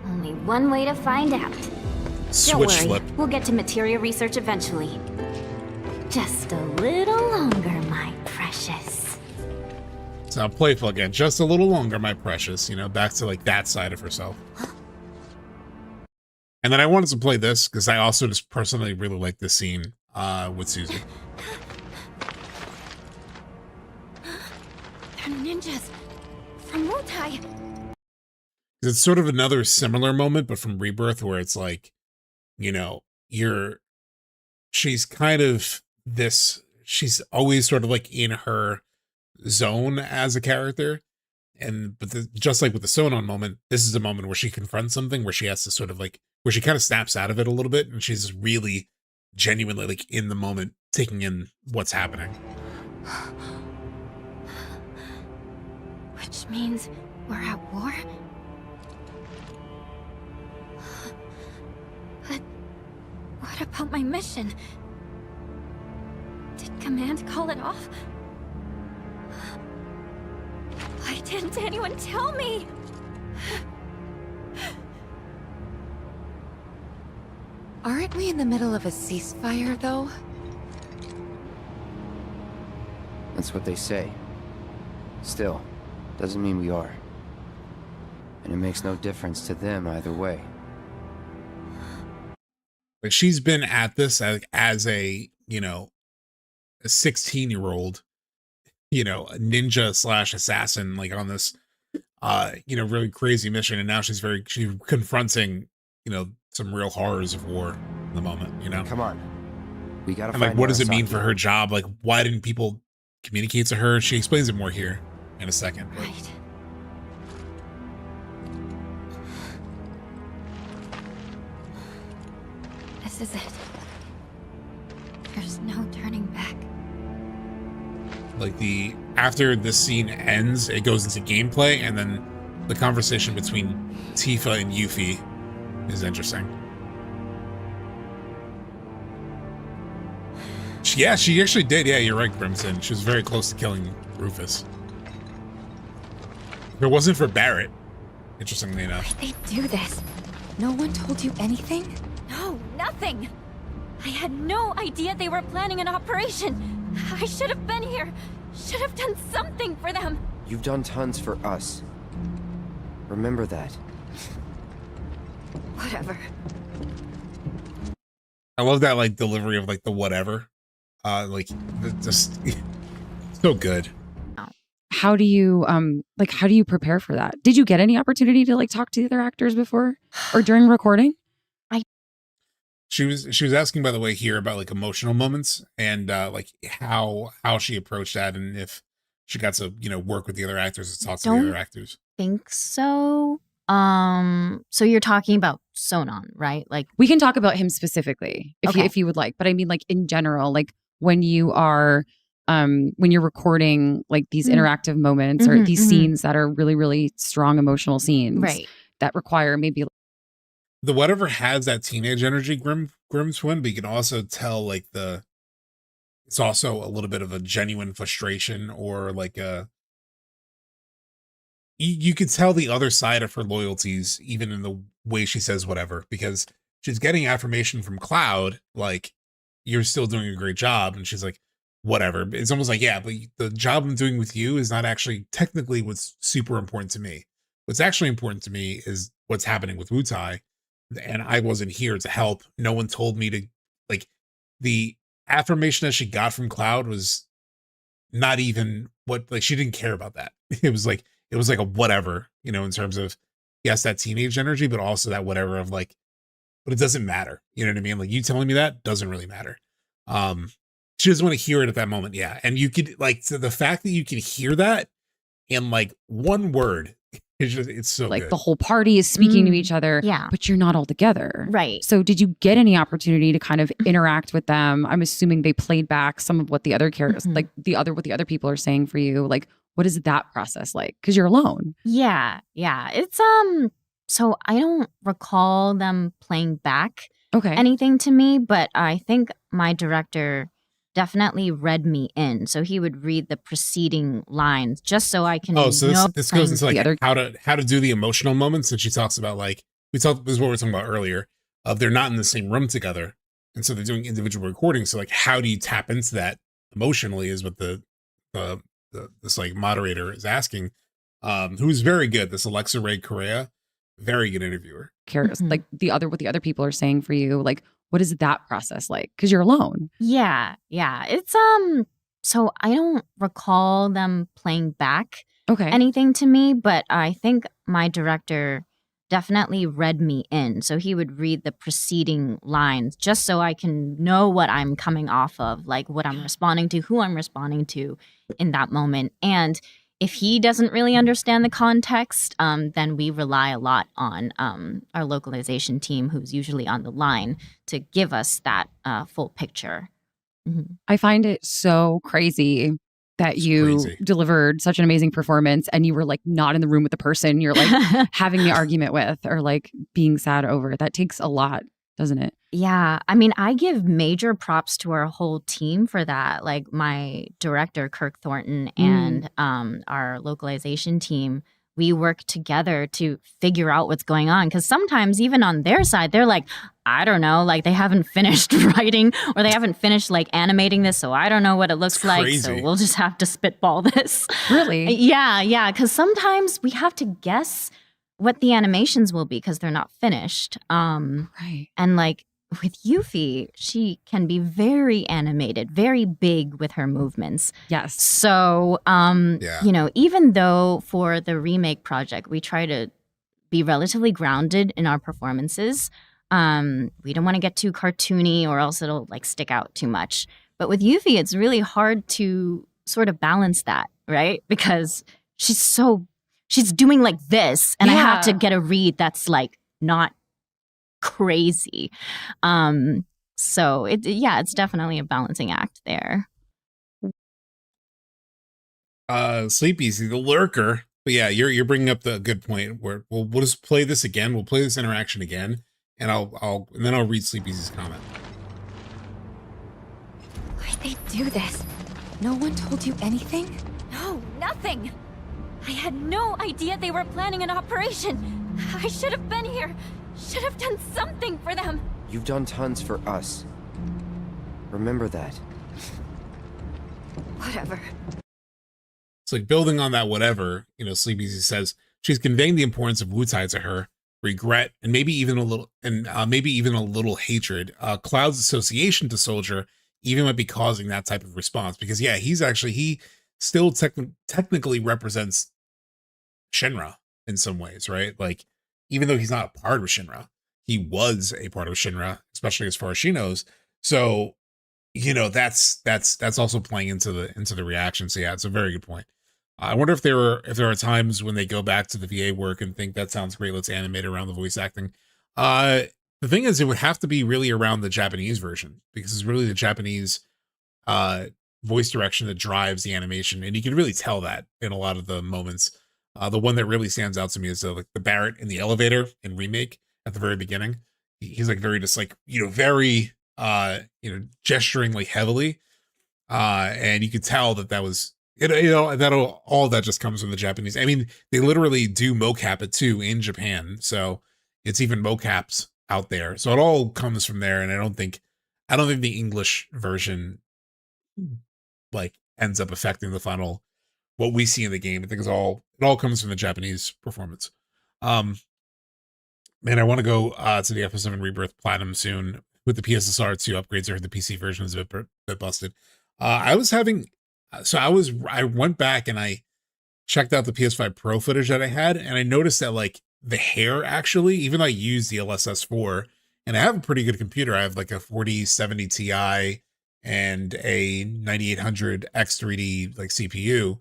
S9: Only one way to find out.
S1: Switch
S9: Don't worry,
S1: flip.
S9: we'll get to materia research eventually. Just a little longer, my precious.
S1: It's not playful again. Just a little longer, my precious. Back to like that side of herself. And then I wanted to play this because I also just personally really like this scene with Suzie.
S9: They're ninjas from Mutai.
S1: It's sort of another similar moment, but from Rebirth, where it's like, she's kind of this, she's always sort of like in her zone as a character. But just like with the Sonon moment, this is a moment where she confronts something where she has to sort of like, where she kind of snaps out of it a little bit, and she's really genuinely like in the moment, taking in what's happening.
S9: Which means we're at war? But what about my mission? Did Command call it off? Why didn't anyone tell me?
S10: Aren't we in the middle of a ceasefire, though?
S11: That's what they say. Still, doesn't mean we are. And it makes no difference to them either way.
S1: Like she's been at this as a 16-year-old, a ninja / assassin, like on this, really crazy mission. And now she's confronting, some real horrors of war in the moment,
S11: Come on. We gotta
S1: And like, what does it mean for her job? Like, why didn't people communicate to her? She explains it more here in a second.
S9: Right. This is it. There's no turning back.
S1: Like after this scene ends, it goes into gameplay, and then the conversation between Tifa and Yuffie is interesting. Yeah, she actually did. Yeah, you're right, Crimson. She was very close to killing Rufus. If it wasn't for Barrett, interestingly enough.
S9: Why'd they do this?
S10: No one told you anything?
S9: No, nothing! I had no idea they were planning an operation. I should have been here. Should have done something for them.
S11: You've done tons for us. Remember that.
S9: Whatever.
S1: I love that like delivery of like the whatever. Just so good.
S6: How do you prepare for that? Did you get any opportunity to like talk to the other actors before or during recording?
S1: She was asking, by the way, here about like emotional moments and like how she approached that, and if she got to work with the other actors and talk to the other actors.
S7: Think so. So you're talking about Sonon, right? Like
S6: we can talk about him specifically if you would like, but I mean like in general, like when you are when you're recording like these interactive moments or these scenes that are really, really strong emotional scenes
S7: right.
S6: that require maybe
S1: the whatever has that teenage energy, Grim Twin, but you can also tell like it's also a little bit of a genuine frustration, or like you could tell the other side of her loyalties even in the way she says whatever, because she's getting affirmation from Cloud, like, you're still doing a great job, and she's like, whatever. It's almost like, yeah, but the job I'm doing with you is not actually technically what's super important to me. What's actually important to me is what's happening with Wutai, and I wasn't here to help. No one told me to, like, the affirmation that she got from Cloud was not even what, like, she didn't care about that. It was like a whatever, you know, in terms of, yes, that teenage energy, but also that whatever of like, but it doesn't matter. You know what I mean? Like, you telling me that doesn't really matter. She doesn't want to hear it at that moment. Yeah. And you could, like, so the fact that you can hear that in like one word, it's so
S6: like
S1: good.
S6: The whole party is speaking to each other,
S7: Yeah.
S6: but you're not all together.
S7: Right.
S6: So did you get any opportunity to kind of interact with them? I'm assuming they played back some of what the other characters, like what the other people are saying for you. Like, what is that process like? Because you're alone.
S7: Yeah. It's so I don't recall them playing back anything to me, but I think my director definitely read me in. So he would read the preceding lines just so I can
S1: Oh, so
S7: know
S1: this goes into like how to do the emotional moments. And she talks about, like, this is what we were talking about earlier, of they're not in the same room together. And so they're doing individual recordings. So like, how do you tap into that emotionally is what this like moderator is asking, who's very good. This Alexa Ray Correa, very good interviewer.
S6: Like what the other people are saying for you. Like, what is that process like? Because you're alone.
S7: Yeah. It's so I don't recall them playing back anything to me, but I think my director definitely read me in. So he would read the preceding lines just so I can know what I'm coming off of, like what I'm responding to, who I'm responding to in that moment. And if he doesn't really understand the context, then we rely a lot on our localization team, who's usually on the line, to give us that full picture.
S6: I find it so crazy that you delivered such an amazing performance and you were like not in the room with the person you're like having the argument with or like being sad over. That takes a lot, doesn't it?
S7: Yeah. I mean, I give major props to our whole team for that. Like my director, Kirk Thornton, and our localization team, we work together to figure out what's going on. Because sometimes even on their side, they're like, I don't know, like they haven't finished writing or they haven't finished like animating this. So I don't know what it looks like. So we'll just have to spitball this.
S6: Really?
S7: Yeah. Because sometimes we have to guess what the animations will be because they're not finished.
S6: Right.
S7: And like, with Yuffie, she can be very animated, very big with her movements.
S6: Yes.
S7: So, you know, even though for the remake project, we try to be relatively grounded in our performances, we don't want to get too cartoony or else it'll like stick out too much. But with Yuffie, it's really hard to sort of balance that, right? Because she's doing like this and I have to get a read that's like not crazy. So it's definitely a balancing act there.
S1: Sleep Easy, the lurker. But yeah, you're bringing up the good point where we'll just play this again. We'll play this interaction again, and I'll read Sleep Easy's comment.
S10: Why'd they do this? No one told you anything?
S9: No, nothing. I had no idea they were planning an operation. I should have been here. Should have done something for them.
S11: You've done tons for us. Remember that.
S10: Whatever.
S1: It's like building on that whatever, you know, Sleep Easy says she's conveying the importance of Wutai to her, regret, and maybe even a little hatred. Cloud's association to Soldier even might be causing that type of response because he still technically represents Shinra in some ways, right? Like, even though he's not a part of Shinra, he was a part of Shinra, especially as far as she knows. So, you know, that's also playing into the reaction. So yeah, it's a very good point. I wonder if there are times when they go back to the VA work and think that sounds great, let's animate around the voice acting. The thing is, it would have to be really around the Japanese version because it's really the Japanese voice direction that drives the animation, and you can really tell that in a lot of the moments. The one that really stands out to me is like the Barrett in the elevator in Remake. at the very beginning. He's like very just like, very gesturing like heavily. And you could tell that was all that just comes from the Japanese. I mean, they literally do mocap it too in Japan, so it's even mocaps out there. So it all comes from there, and I don't think the English version like ends up affecting the final what we see in the game. I think it all comes from the Japanese performance. Man, I want to go to the FF7 Rebirth Platinum soon with the PSSR 2 upgrades. I heard the PC version is a bit busted. I went back and I checked out the PS5 Pro footage that I had, and I noticed that like the hair actually, even though I use the DLSS 4, and I have a pretty good computer. I have like a 4070 Ti and a 9800 X3D like CPU.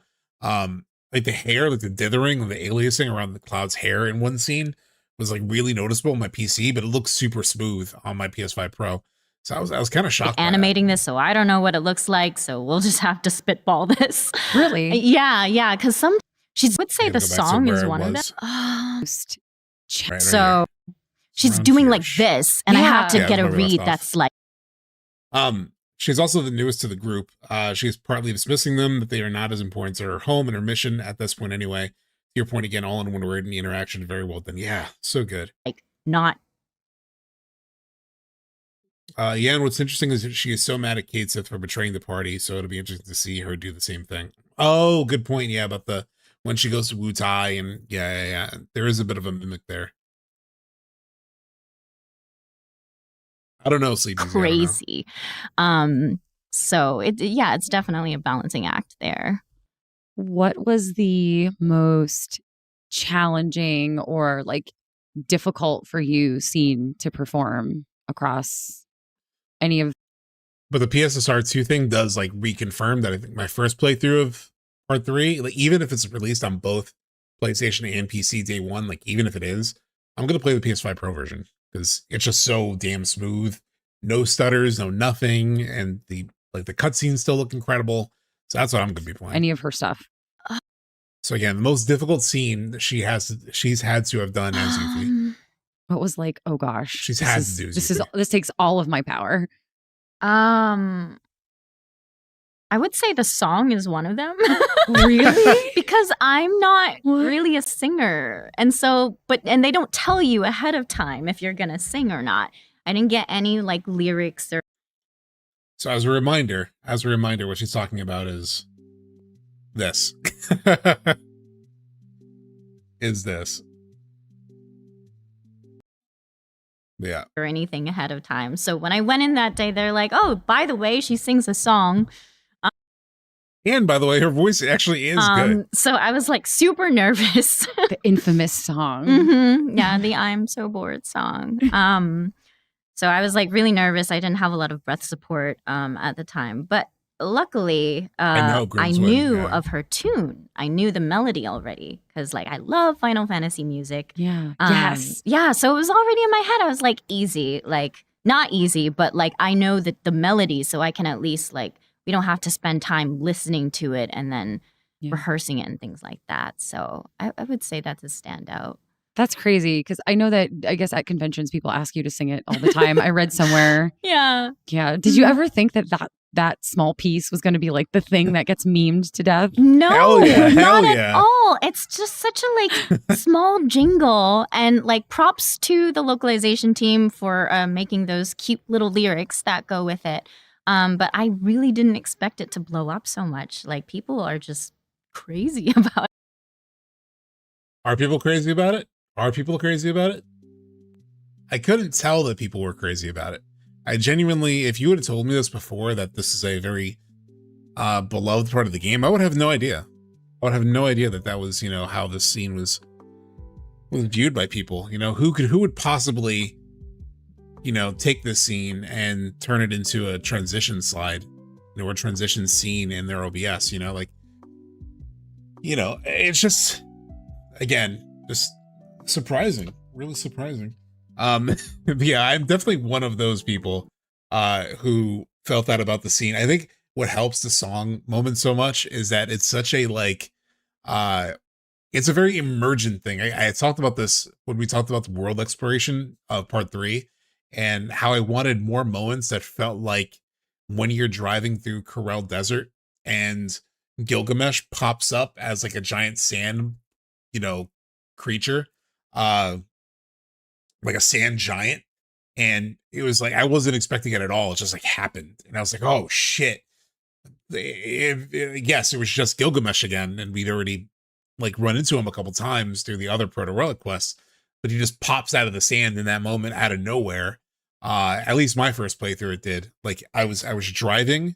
S1: Like the hair, like the dithering, the aliasing around the Cloud's hair in one scene was like really noticeable on my PC, but it looks super smooth on my PS5 Pro. So I was kind of shocked.
S7: Animating this, so I don't know what it looks like. So we'll just have to spitball this.
S6: Really?
S7: Yeah. Because she would say the song is one of them.
S1: Right
S7: so she's
S1: around
S7: doing
S1: here.
S7: like this, and I have to get a
S1: where we left
S7: read
S1: off.
S7: that's like.
S1: She's also the newest to the group. She's partly dismissing them, that they are not as important to her home and her mission at this point anyway. To your point again, all in one word, and the interaction very well done. Yeah, so good.
S7: Like not.
S1: Yeah, and what's interesting is that she is so mad at Kate Sith for betraying the party, so it'll be interesting to see her do the same thing. Oh, good point. Yeah, about when she goes to Wu Tai, and yeah. There is a bit of a mimic there. I don't know, Sleepy.
S7: Crazy. So it's definitely a balancing act there.
S6: What was the most challenging or like difficult for you scene to perform across any of?
S1: But the PSSR 2 thing does like reconfirm that I think my first playthrough of Part 3, like even if it's released on both PlayStation and PC day one, like even if it is, I'm gonna play the PS5 Pro version because it's just so damn smooth, no stutters, no nothing, and the cutscenes still look incredible. So that's what I'm gonna be playing.
S6: Any of her stuff.
S1: So again, the most difficult scene that she's had to have done as Yuffie.
S6: What was like, oh gosh,
S1: She's had to do
S6: this takes all of my power.
S7: I would say the song is one of them.
S6: Really?
S7: Because I'm not really a singer. And so, and they don't tell you ahead of time if you're going to sing or not. I didn't get any like lyrics or.
S1: So as a reminder, what she's talking about is this. Is this. Yeah.
S7: Or anything ahead of time. So when I went in that day, they're like, oh, by the way, she sings a song.
S1: And by the way, her voice actually is good.
S7: So I was like super nervous.
S6: The infamous song.
S7: Mm-hmm. Yeah, the I'm so bored song. So I was like really nervous. I didn't have a lot of breath support at the time. But luckily, I knew of her tune. I knew the melody already because like I love Final Fantasy music.
S6: Yeah. Yes.
S7: Yeah, so it was already in my head. I was like, easy. Like, not easy, but like I know that the melody, so I can at least like, we don't have to spend time listening to it and then rehearsing it and things like that. So I would say that's a standout.
S6: That's crazy because I know that I guess at conventions people ask you to sing it all the time. I read somewhere.
S7: Yeah.
S6: Did you ever think that small piece was going to be like the thing that gets memed to death?
S7: No, not at all. It's just such a like small jingle, and like props to the localization team for making those cute little lyrics that go with it. But I really didn't expect it to blow up so much. Like people are just crazy about it.
S1: Are people crazy about it? I couldn't tell that people were crazy about it. I genuinely, if you would have told me this before, that this is a very beloved part of the game, I would have no idea. I would have no idea that was, how this scene was viewed by people. Who would possibly, take this scene and turn it into a transition slide, or a transition scene in their OBS, it's just, again, just surprising, really surprising. Yeah, I'm definitely one of those people who felt that about the scene. I think what helps the song moment so much is that it's such a like it's a very emergent thing. I talked about this when we talked about the world exploration of part 3 and how I wanted more moments that felt like when you're driving through Corel Desert and Gilgamesh pops up as like a giant sand, you know, creature, like a sand giant. And it was like, I wasn't expecting it at all. It just like happened. And I was like, oh shit. Yes, it was just Gilgamesh again. And we'd already like run into him a couple times through the other proto relic quests, but he just pops out of the sand in that moment out of nowhere. At least my first playthrough, it did. Like I was driving,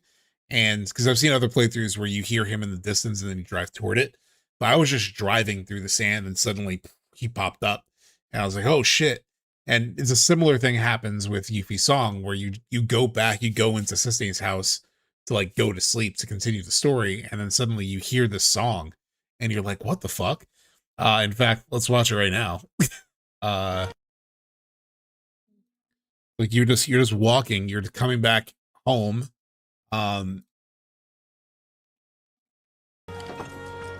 S1: and because I've seen other playthroughs where you hear him in the distance and then you drive toward it, but I was just driving through the sand and suddenly he popped up, and I was like, oh shit. And it's a similar thing happens with Yuffie's song, where you go back, you go into Sistene's house to like go to sleep to continue the story, and then suddenly you hear this song, and you're like, what the fuck? In fact, let's watch it right now. Like you're just walking, you're coming back home.
S9: I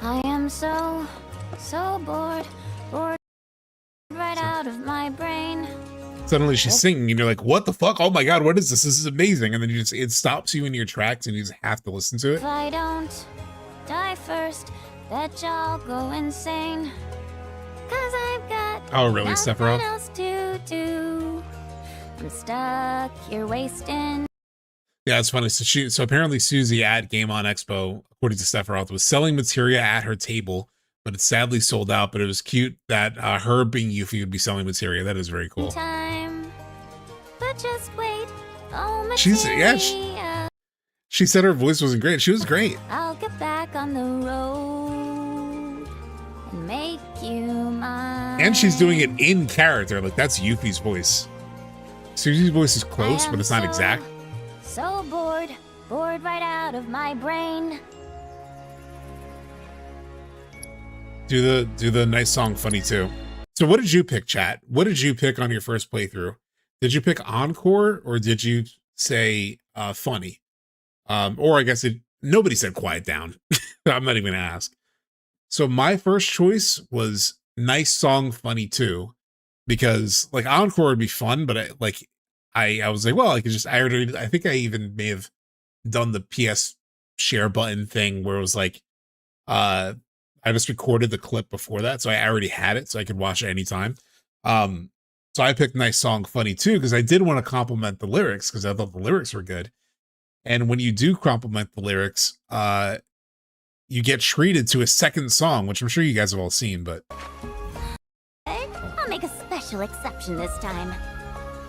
S9: am so bored right out of my brain.
S1: Suddenly she's singing and you're like, what the fuck? Oh my god, what is this? This is amazing. And then it stops you in your tracks and you just have to listen to it.
S9: If I don't die first, bet y'all go insane. 'Cause I've got
S1: really,
S9: nothing
S1: Sephiroth?
S9: else to do. I'm stuck here wasting.
S1: Yeah, it's funny. So apparently Suzie at Game On Expo, according to Sephiroth, was selling materia at her table, but it's sadly sold out. But it was cute that her being Yuffie would be selling materia. That is very cool.
S9: Time, but just wait. Oh,
S1: She said her voice wasn't great. She was great.
S9: I'll get back on the road and make you mine.
S1: And she's doing it in character. Like, that's Yuffie's voice. Susie's voice is close, but it's not exact.
S9: So bored right out of my brain.
S1: Do the nice song funny too. So what did you pick, chat? What did you pick on your first playthrough? Did you pick Encore or did you say funny? Or I guess nobody said quiet down. I'm not even gonna ask. So my first choice was nice song funny too, because like Encore would be fun, but I was like, well, I could just I think I even may have done the PS share button thing where it was like I just recorded the clip before that, so I already had it so I could watch it anytime. So I picked nice song funny too because I did want to compliment the lyrics because I thought the lyrics were good. And when you do compliment the lyrics, you get treated to a second song, which I'm sure you guys have all seen, but
S9: I'll make a special exception this time.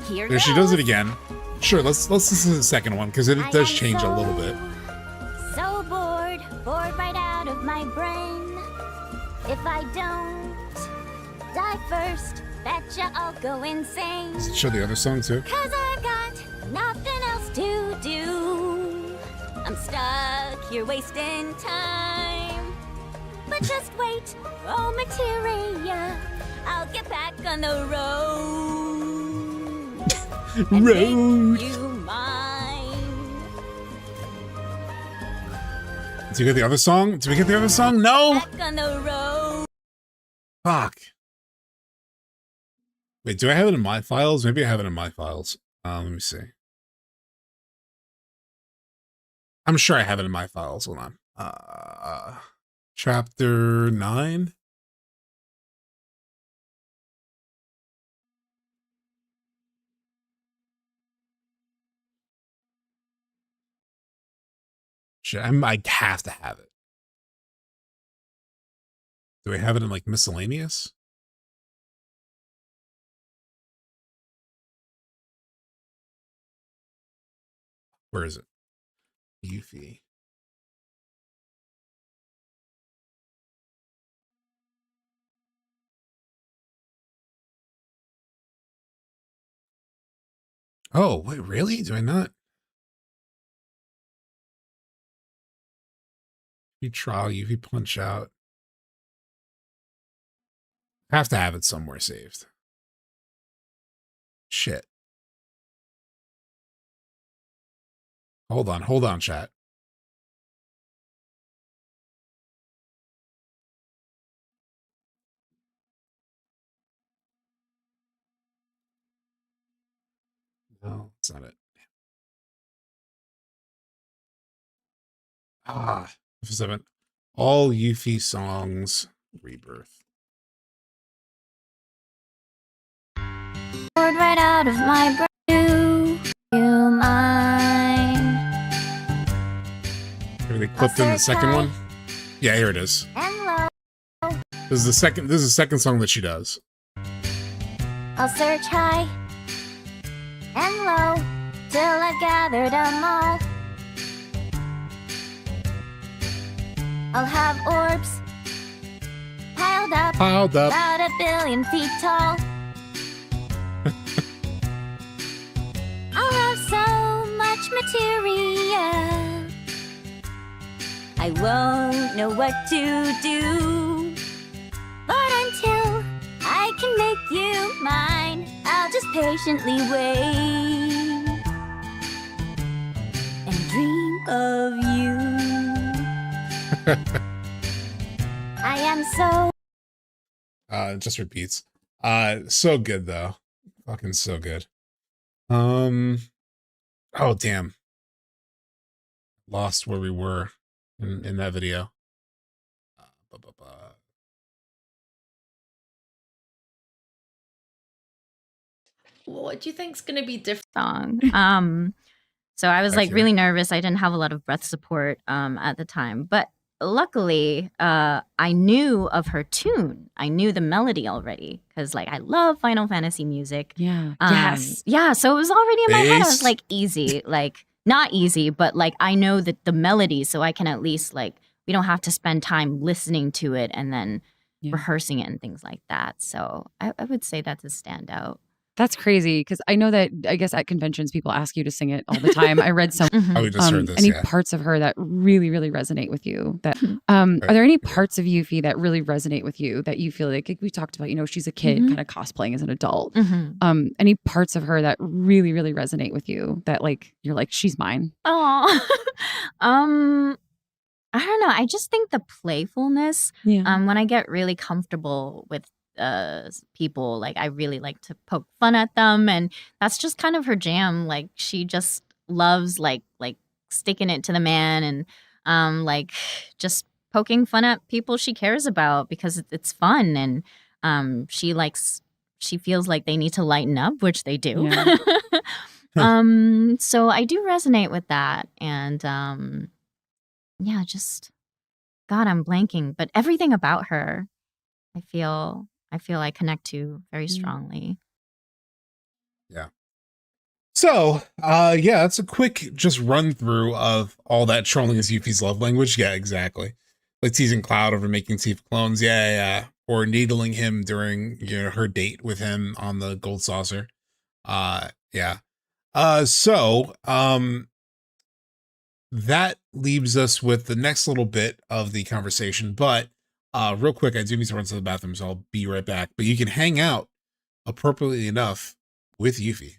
S9: Here
S1: there
S9: goes.
S1: she does it again. Sure, let's listen to the second one because it does change a little bit.
S9: So bored right out of my brain. If I don't die first, betcha I'll go insane.
S1: Does it show the other song too?
S9: 'Cause I've got nothing else to do. I'm stuck here wasting time. But just wait, oh materia, I'll get back on the road. And make you mine.
S1: Did you get the other song? Did we get the other song? No!
S9: Back on the road.
S1: Fuck. Wait, do I have it in my files? Maybe I have it in my files. Let me see. I'm sure I have it in my files. Hold on. Chapter 9. Shit, I have to have it. Do I have it in like miscellaneous? Where is it? Yuffie. Oh, wait, really? Do I not? You trial, Yuffie punch out. I have to have it somewhere saved. Shit. Hold on, chat. Oh, that's not it. FF7. All Yuffie songs, Rebirth.
S9: Right out of my brain, you mine.
S1: Maybe they clipped in the second one? Yeah, here it is. This is the second song that she does.
S9: I'll search high and low till I've gathered them all. I'll have orbs piled up about 1 billion feet tall. I'll have so much materia, I won't know what to do. But until I can make you mine, I'll just patiently wait and dream of you. I am so...
S1: It just repeats. So good, though. Fucking so good. Oh, damn. Lost where we were in that video.
S2: What do you think's going to be different?
S7: Song. So I was like really nervous. I didn't have a lot of breath support at the time, but luckily I knew of her tune. I knew the melody already because like I love Final Fantasy music.
S6: Yeah.
S7: Yes. Yeah. So it was already in my head. I was like easy, like not easy, but like I know that the melody, so I can at least like we don't have to spend time listening to it and then rehearsing it and things like that. So I would say that's a standout.
S6: That's crazy because I know that I guess at conventions people ask you to sing it all the time. I read some
S1: we just heard this,
S6: any parts of her that really, really resonate with you. That are there any parts of Yuffie that really resonate with you that you feel like we talked about? You know, she's a kid, kind of cosplaying as an adult. Any parts of her that really, really resonate with you that like you're like she's mine?
S7: Oh, I don't know. I just think the playfulness. When I get really comfortable with people, like I really like to poke fun at them, and that's just kind of her jam. Like she just loves like sticking it to the man and like just poking fun at people she cares about because it's fun, and she feels like they need to lighten up, which they do. So I do resonate with that, and yeah, just God, I'm blanking, but everything about her I feel I connect to very strongly.
S1: Yeah. So, yeah, that's a quick just run through of all that trolling is Yuffie's love language. Yeah, exactly. Like teasing Cloud over making Tifa clones. Yeah. Or needling him during, her date with him on the gold saucer. Yeah. So, that leaves us with the next little bit of the conversation, but real quick, I do need to run to the bathroom, so I'll be right back. But you can hang out appropriately enough with Yuffie.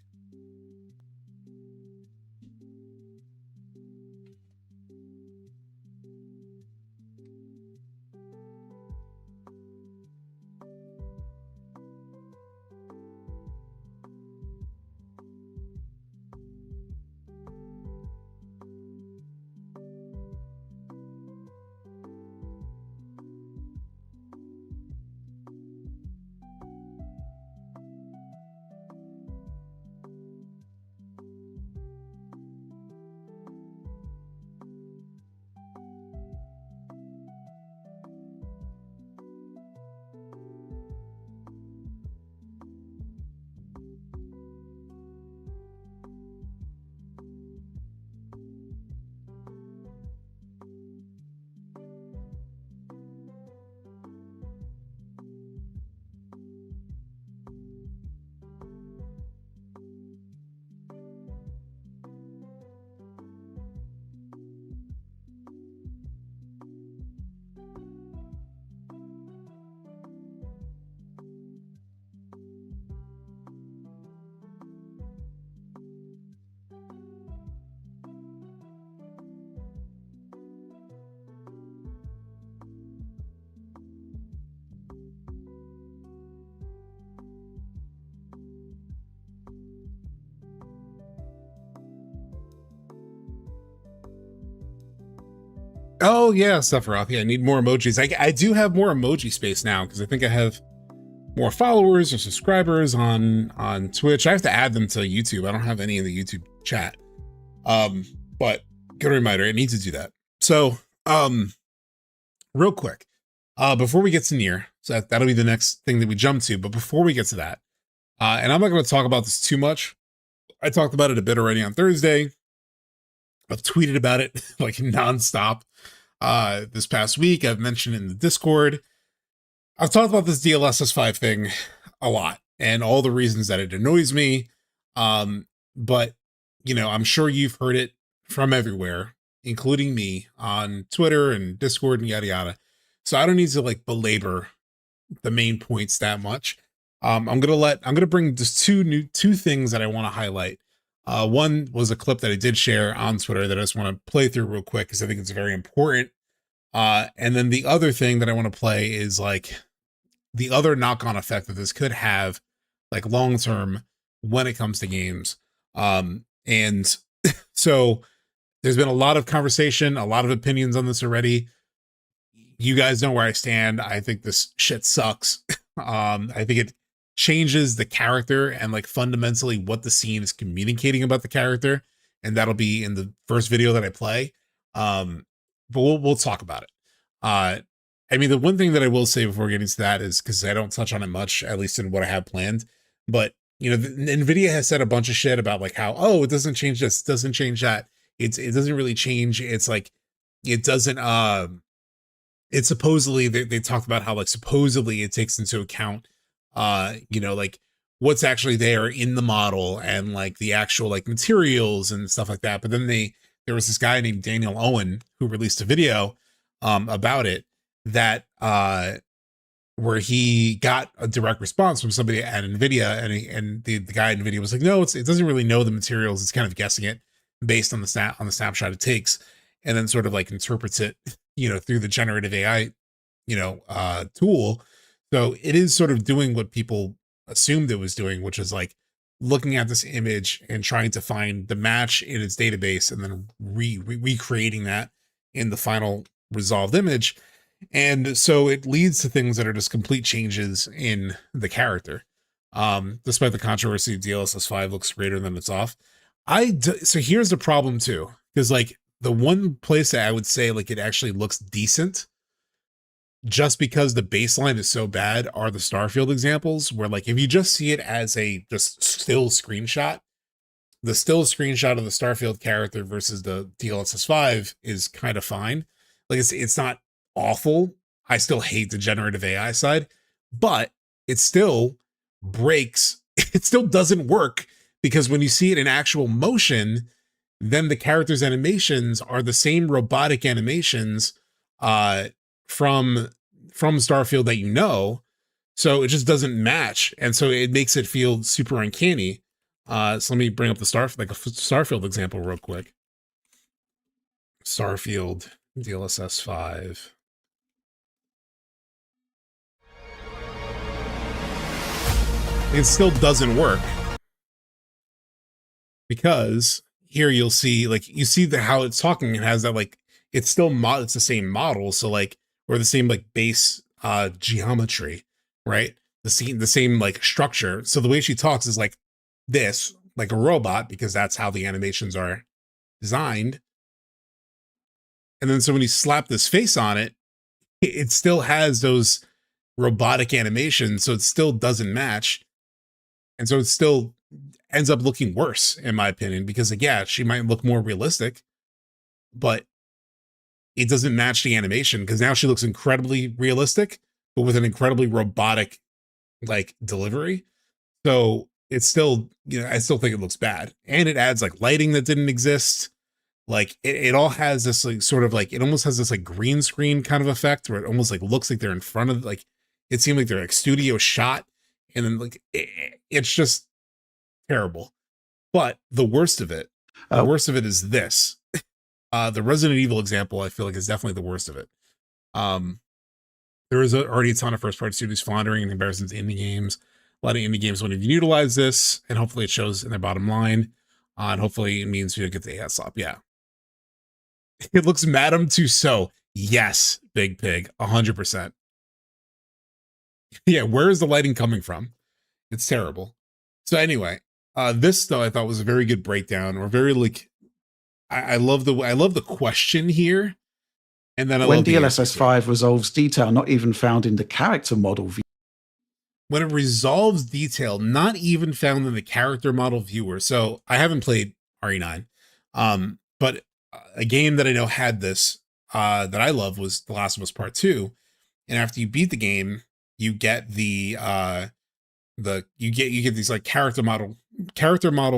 S1: Oh yeah, Sephiroth. Yeah, I need more emojis. I do have more emoji space now because I think I have more followers or subscribers on Twitch. I have to add them to YouTube. I don't have any in the YouTube chat. But good reminder, I need to do that. So, real quick, before we get to NieR, so that'll be the next thing that we jump to. But before we get to that, and I'm not going to talk about this too much. I talked about it a bit already on Thursday. I've tweeted about it like nonstop this past week. I've mentioned it in the Discord. I've talked about this DLSS 5 thing a lot and all the reasons that it annoys me. But, you know, I'm sure you've heard it from everywhere, including me on Twitter and Discord and yada yada. So I don't need to like belabor the main points that much. I'm gonna bring just two things that I want to highlight. One was a clip that I did share on Twitter that I just want to play through real quick because I think it's very important. And then the other thing that I want to play is like the other knock-on effect that this could have like long-term when it comes to games. And so there's been a lot of conversation, a lot of opinions on this already. You guys know where I stand. I think this shit sucks. I think it changes the character and like fundamentally what the scene is communicating about the character. And that'll be in the first video that I play. But we'll talk about it. I mean, the one thing that I will say before getting to that is because I don't touch on it much, at least in what I have planned. But, you know, NVIDIA has said a bunch of shit about like how, oh, it doesn't change this, doesn't change that. It doesn't really change. It's like, it doesn't, it's supposedly, they talked about how like supposedly it takes into account, you know, like what's actually there in the model and like the actual like materials and stuff like that. But then there was this guy named Daniel Owen who released a video about it that where he got a direct response from somebody at NVIDIA, and the guy at NVIDIA was like, no, it doesn't really know the materials. It's kind of guessing it based on the snapshot it takes, and then sort of like interprets it, you know, through the generative AI, you know, tool. So it is sort of doing what people assumed it was doing, which is like looking at this image and trying to find the match in its database and then recreating that in the final resolved image. And so it leads to things that are just complete changes in the character. Despite the controversy, DLSS 5 looks greater than it's off. So here's the problem too, because like the one place that I would say like it actually looks decent, just because the baseline is so bad, are the Starfield examples, where like if you just see it as a just still screenshot, the still screenshot of the Starfield character versus the DLSS 5 is kind of fine. Like it's not awful. I still hate the generative AI side, but it still breaks. It still doesn't work, because when you see it in actual motion, then the character's animations are the same robotic animations from Starfield that you know. So it just doesn't match. And so it makes it feel super uncanny. So let me bring up the Starfield example real quick. Starfield DLSS 5. It still doesn't work, because here you'll see, like, you see how it's talking. It has that, like, it's still it's the same model. So like, or the same like base geometry, right? The same like structure. So the way she talks is like this, like a robot, because that's how the animations are designed. And then so when you slap this face on it, it still has those robotic animations. So it still doesn't match. And so it still ends up looking worse, in my opinion, because like, yeah, she might look more realistic, but it doesn't match the animation, because now she looks incredibly realistic, but with an incredibly robotic like delivery. So it's still, you know, I still think it looks bad. And it adds like lighting that didn't exist. Like it all has this like sort of like, it almost has this like green screen kind of effect where it almost like looks like they're in front of, like, it seemed like they're like studio shot. And then like, it's just terrible. But the worst of it is this. The Resident Evil example, I feel like, is definitely the worst of it. There is already a ton of first-party studios floundering in comparison to indie games. A lot of indie games won't even utilize this, and hopefully it shows in their bottom line. And hopefully it means we don't get the AS slop. Yeah. It looks Madame Tussauds. Yes, Big Pig, 100%. Yeah, where is the lighting coming from? It's terrible. So anyway, this though I thought was a very good breakdown, or very like I love the question here, and then
S12: when DLSS 5 resolves detail not even found in the character model view.
S1: When it resolves detail not even found in the character model viewer. So I haven't played RE9, but a game that I know had this that I love was The Last of Us Part 2, and after you beat the game, you get you get these like character model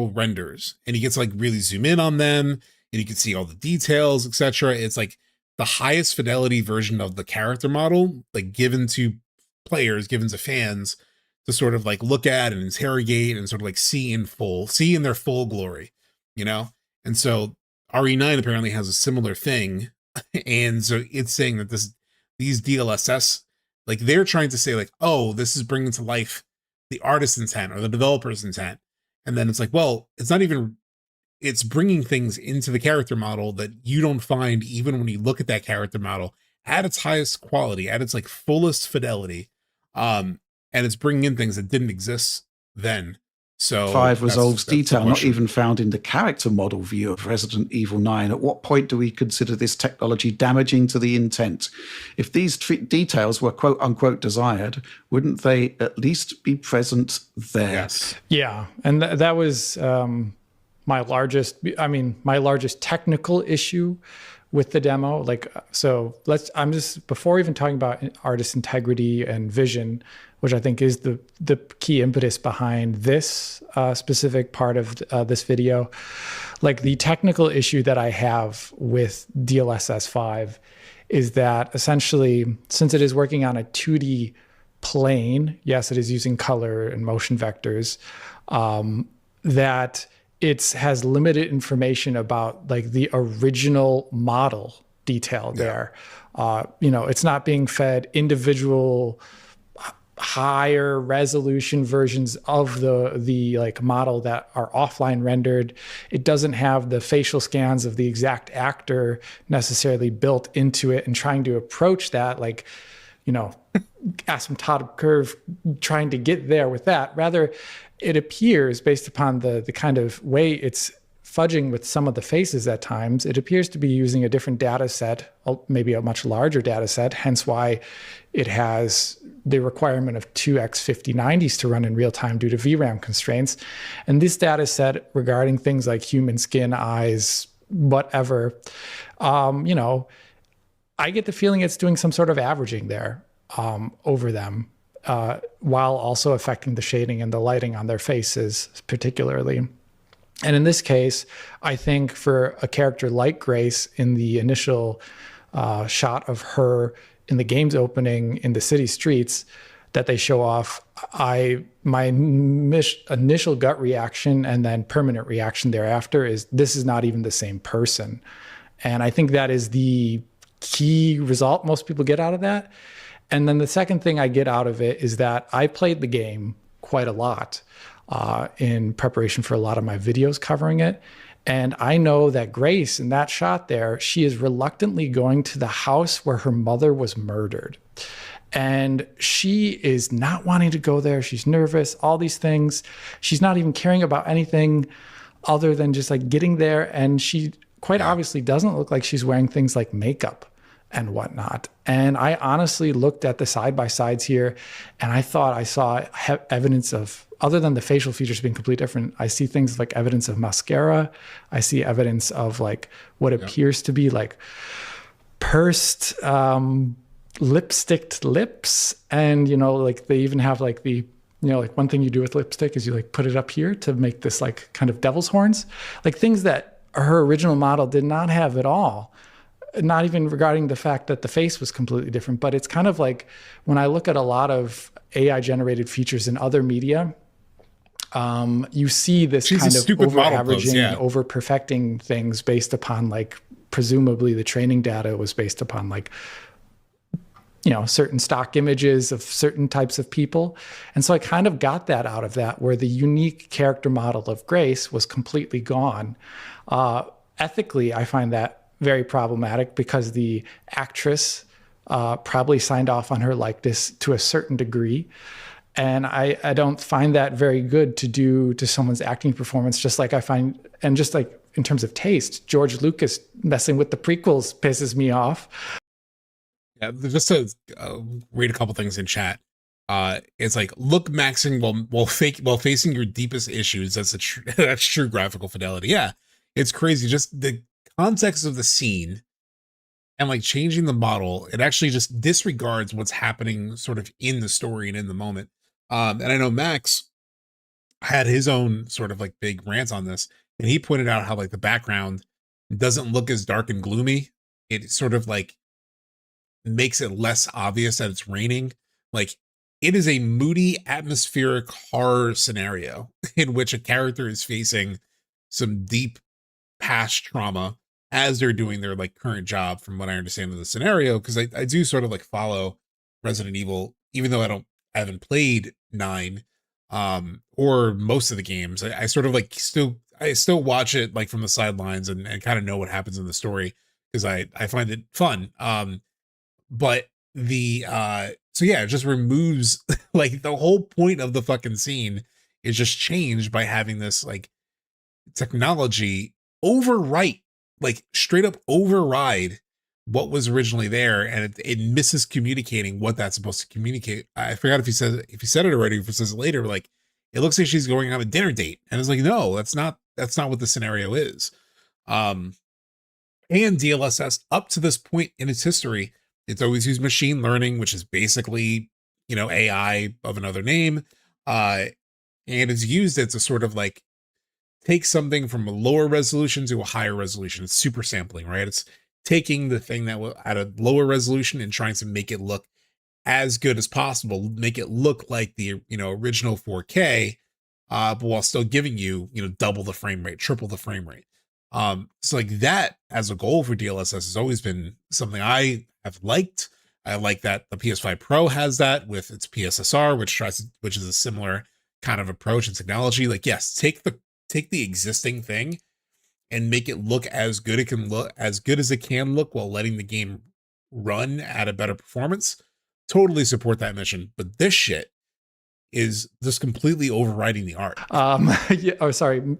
S1: renders, and you get to like really zoom in on them, and you can see all the details, etc. It's like the highest fidelity version of the character model, like given to players, given to fans to sort of like look at and interrogate and sort of like see in their full glory, you know? And so RE9 apparently has a similar thing. And so it's saying that these DLSS, like they're trying to say like, oh, this is bringing to life the artist's intent or the developer's intent. And then it's like, well, it's bringing things into the character model that you don't find even when you look at that character model at its highest quality, at its like fullest fidelity. And it's bringing in things that didn't exist then. So
S12: 5 resolves detail not even found in the character model view of Resident Evil 9. At what point do we consider this technology damaging to the intent? If these details were quote unquote desired, wouldn't they at least be present there?
S1: Yes.
S13: Yeah. And that was my largest technical issue with the demo. Like, so before even talking about artist integrity and vision, which I think is the key impetus behind this specific part of this video. Like the technical issue that I have with DLSS 5 is that essentially, since it is working on a 2D plane, yes, it is using color and motion vectors, that it has limited information about like the original model detail there. It's not being fed individual higher resolution versions of the like model that are offline rendered. It doesn't have the facial scans of the exact actor necessarily built into it, and trying to approach that like, asymptotic curve, trying to get there with that. Rather, it appears, based upon the kind of way it's fudging with some of the faces at times, it appears to be using a different data set, maybe a much larger data set, hence why it has the requirement of 2x 5090s to run in real time due to VRAM constraints. And this data set regarding things like human skin, eyes, whatever, I get the feeling it's doing some sort of averaging there over them, while also affecting the shading and the lighting on their faces particularly. And in this case, I think for a character like Grace, in the initial shot of her in the game's opening in the city streets that they show off, my initial gut reaction and then permanent reaction thereafter is this is not even the same person. And I think that is the key result most people get out of that. And then the second thing I get out of it is that I played the game quite a lot in preparation for a lot of my videos covering it. And I know that Grace, in that shot there, she is reluctantly going to the house where her mother was murdered. And she is not wanting to go there. She's nervous, all these things. She's not even caring about anything other than just like getting there. And she quite obviously doesn't look like she's wearing things like makeup and whatnot. And I honestly looked at the side-by-sides here, and I thought I saw evidence of, other than the facial features being completely different, I see things like evidence of mascara. I see evidence of like what appears to be like pursed, lipsticked lips. And, like they even have like the, like one thing you do with lipstick is you like put it up here to make this like kind of devil's horns, like things that her original model did not have at all. Not even regarding the fact that the face was completely different, but it's kind of like when I look at a lot of AI generated features in other media, you see this kind of over averaging and over perfecting things based upon like, presumably the training data was based upon like, certain stock images of certain types of people. And so I kind of got that out of that, where the unique character model of Grace was completely gone. Ethically, I find that very problematic because the actress probably signed off on her likeness to a certain degree. And I don't find that very good to do to someone's acting performance, just like I find, and just like in terms of taste, George Lucas messing with the prequels pisses me off.
S1: Yeah, just to read a couple things in chat. It's like, look maxing while facing your deepest issues. That's that's true graphical fidelity. Yeah, it's crazy. Just the context of the scene and like changing the model, it actually just disregards what's happening sort of in the story and in the moment. And I know Max had his own sort of like big rant on this, and he pointed out how like the background doesn't look as dark and gloomy. It sort of like makes it less obvious that it's raining. Like, it is a moody, atmospheric horror scenario in which a character is facing some deep past trauma as they're doing their like current job, from what I understand of the scenario. Because I do sort of like follow Resident Evil, even though I haven't played 9 or most of the games. I sort of like I still watch it like from the sidelines and kind of know what happens in the story, because I find it fun. But the so yeah, it just removes like the whole point of the fucking scene is just changed by having this like technology overwrite, like straight up override what was originally there, and it misses communicating what that's supposed to communicate. I forgot if he said it already, if he says it later, like it looks like she's going on a dinner date, and it's like, no, that's not what the scenario is. And DLSS up to this point in its history, it's always used machine learning, which is basically, you know, AI of another name. And it's used as a sort of like take something from a lower resolution to a higher resolution. It's super sampling, right? It's taking the thing that was at a lower resolution and trying to make it look as good as possible, make it look like the, you know, original 4K, but while still giving you, you know, double the frame rate, triple the frame rate. So like that as a goal for DLSS has always been something I have liked. I like that the PS5 Pro has that with its PSSR, which is a similar kind of approach and technology. Like, yes, take the existing thing and make it look as good as it can look while letting the game run at a better performance. Totally support that mission. But this shit is just completely overriding the art.
S13: Yeah, oh, sorry.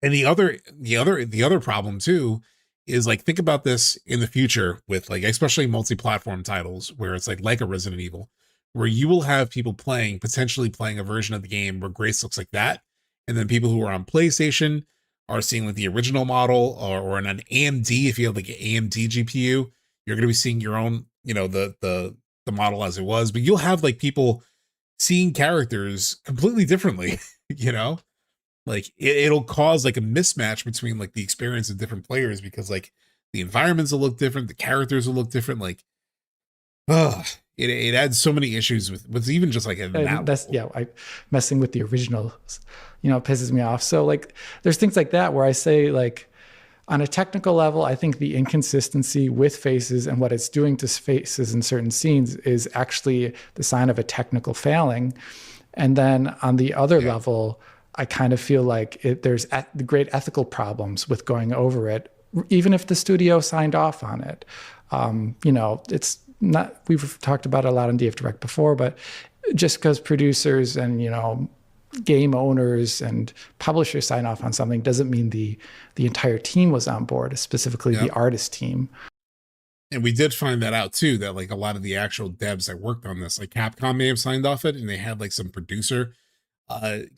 S1: And the other problem too is like, think about this in the future with like, especially multi-platform titles where it's like a Resident Evil, where you will have people potentially playing a version of the game where Grace looks like that. And then people who are on PlayStation are seeing like the original model, or an AMD. If you have like an AMD GPU, you're going to be seeing your own, you know, the model as it was, but you'll have like people seeing characters completely differently, you know? Like it'll cause like a mismatch between like the experience of different players, because like the environments will look different, the characters will look different. Like, it adds so many issues with even just like
S13: messing with the originals, you know, pisses me off. So like, there's things like that where I say, like, on a technical level, I think the inconsistency with faces and what it's doing to faces in certain scenes is actually the sign of a technical failing. And then on the other level, I kind of feel like there's great ethical problems with going over it, even if the studio signed off on it. You know, it's not, we've talked about it a lot on DF Direct before, but just because producers and, you know, game owners and publishers sign off on something doesn't mean the entire team was on board, specifically the artist team.
S1: And we did find that out too, that like a lot of the actual devs that worked on this, like Capcom may have signed off it, and they had like some producer,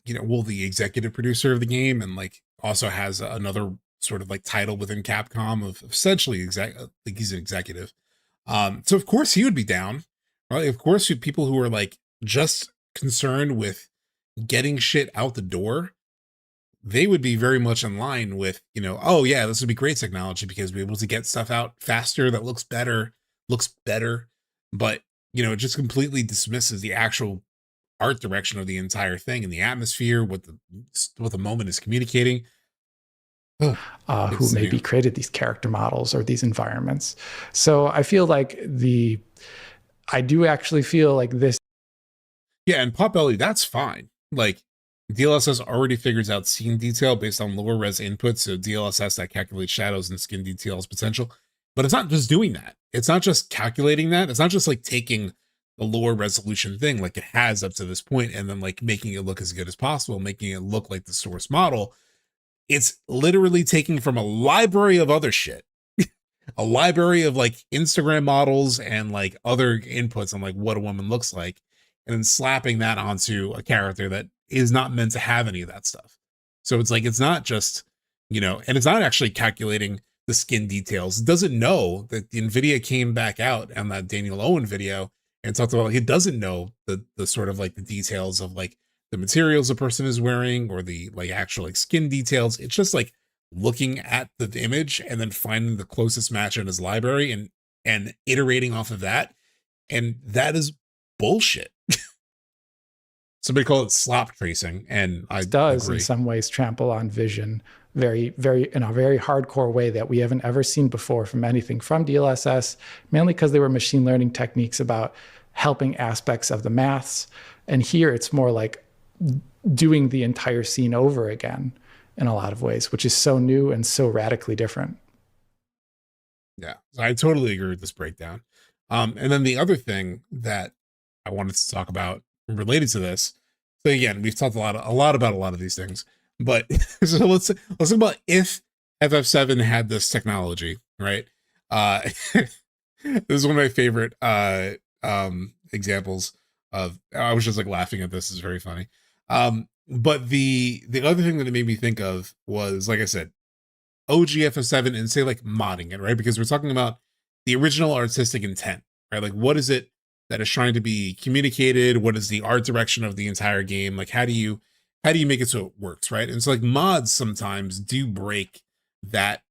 S1: you know, well, the executive producer of the game, and like also has another sort of like title within Capcom of essentially like he's an executive. So of course he would be down, right? Of course, people who are like just concerned with getting shit out the door, they would be very much in line with, you know, oh yeah, this would be great technology because we're able to get stuff out faster that looks better. But, you know, it just completely dismisses the actual art direction of the entire thing and the atmosphere, what the moment is communicating.
S13: Who maybe created these character models or these environments. So I feel like I do actually feel like this.
S1: Yeah, and Potbelly, that's fine. Like, DLSS already figures out scene detail based on lower res inputs, so DLSS that calculates shadows and skin details potential. But it's not just doing that. It's not just calculating that. It's not just like taking the lower resolution thing like it has up to this point and then like making it look as good as possible, making it look like the source model. It's literally taking from a library of other shit, a library of like Instagram models and like other inputs on like what a woman looks like, and then slapping that onto a character that is not meant to have any of that stuff. So it's like, it's not just, you know, and it's not actually calculating the skin details. It doesn't know that the NVIDIA came back out on that Daniel Owen video and talked about like, it doesn't know the sort of like the details of like the materials a person is wearing or the like actual like skin details. It's just like looking at the image and then finding the closest match in his library and iterating off of that. And that is bullshit. Somebody call it slop tracing, and I
S13: does
S1: agree.
S13: In some ways trample on vision very, very in a very hardcore way that we haven't ever seen before from anything from DLSS, mainly because they were machine learning techniques about helping aspects of the maths. And here it's more like doing the entire scene over again in a lot of ways, which is so new and so radically different.
S1: Yeah, so I totally agree with this breakdown. And then the other thing that I wanted to talk about related to this. So again, we've talked a lot about a lot of these things, but so let's talk about if FF7 had this technology, right? This is one of my favorite examples of, I was just like laughing at this. It's very funny. But the other thing that it made me think of was, like I said, OG FF7 and say like modding it, right? Because we're talking about the original artistic intent, right? Like what is it that is trying to be communicated? What is the art direction of the entire game? Like how do you make it so it works, right? And so like mods sometimes do break that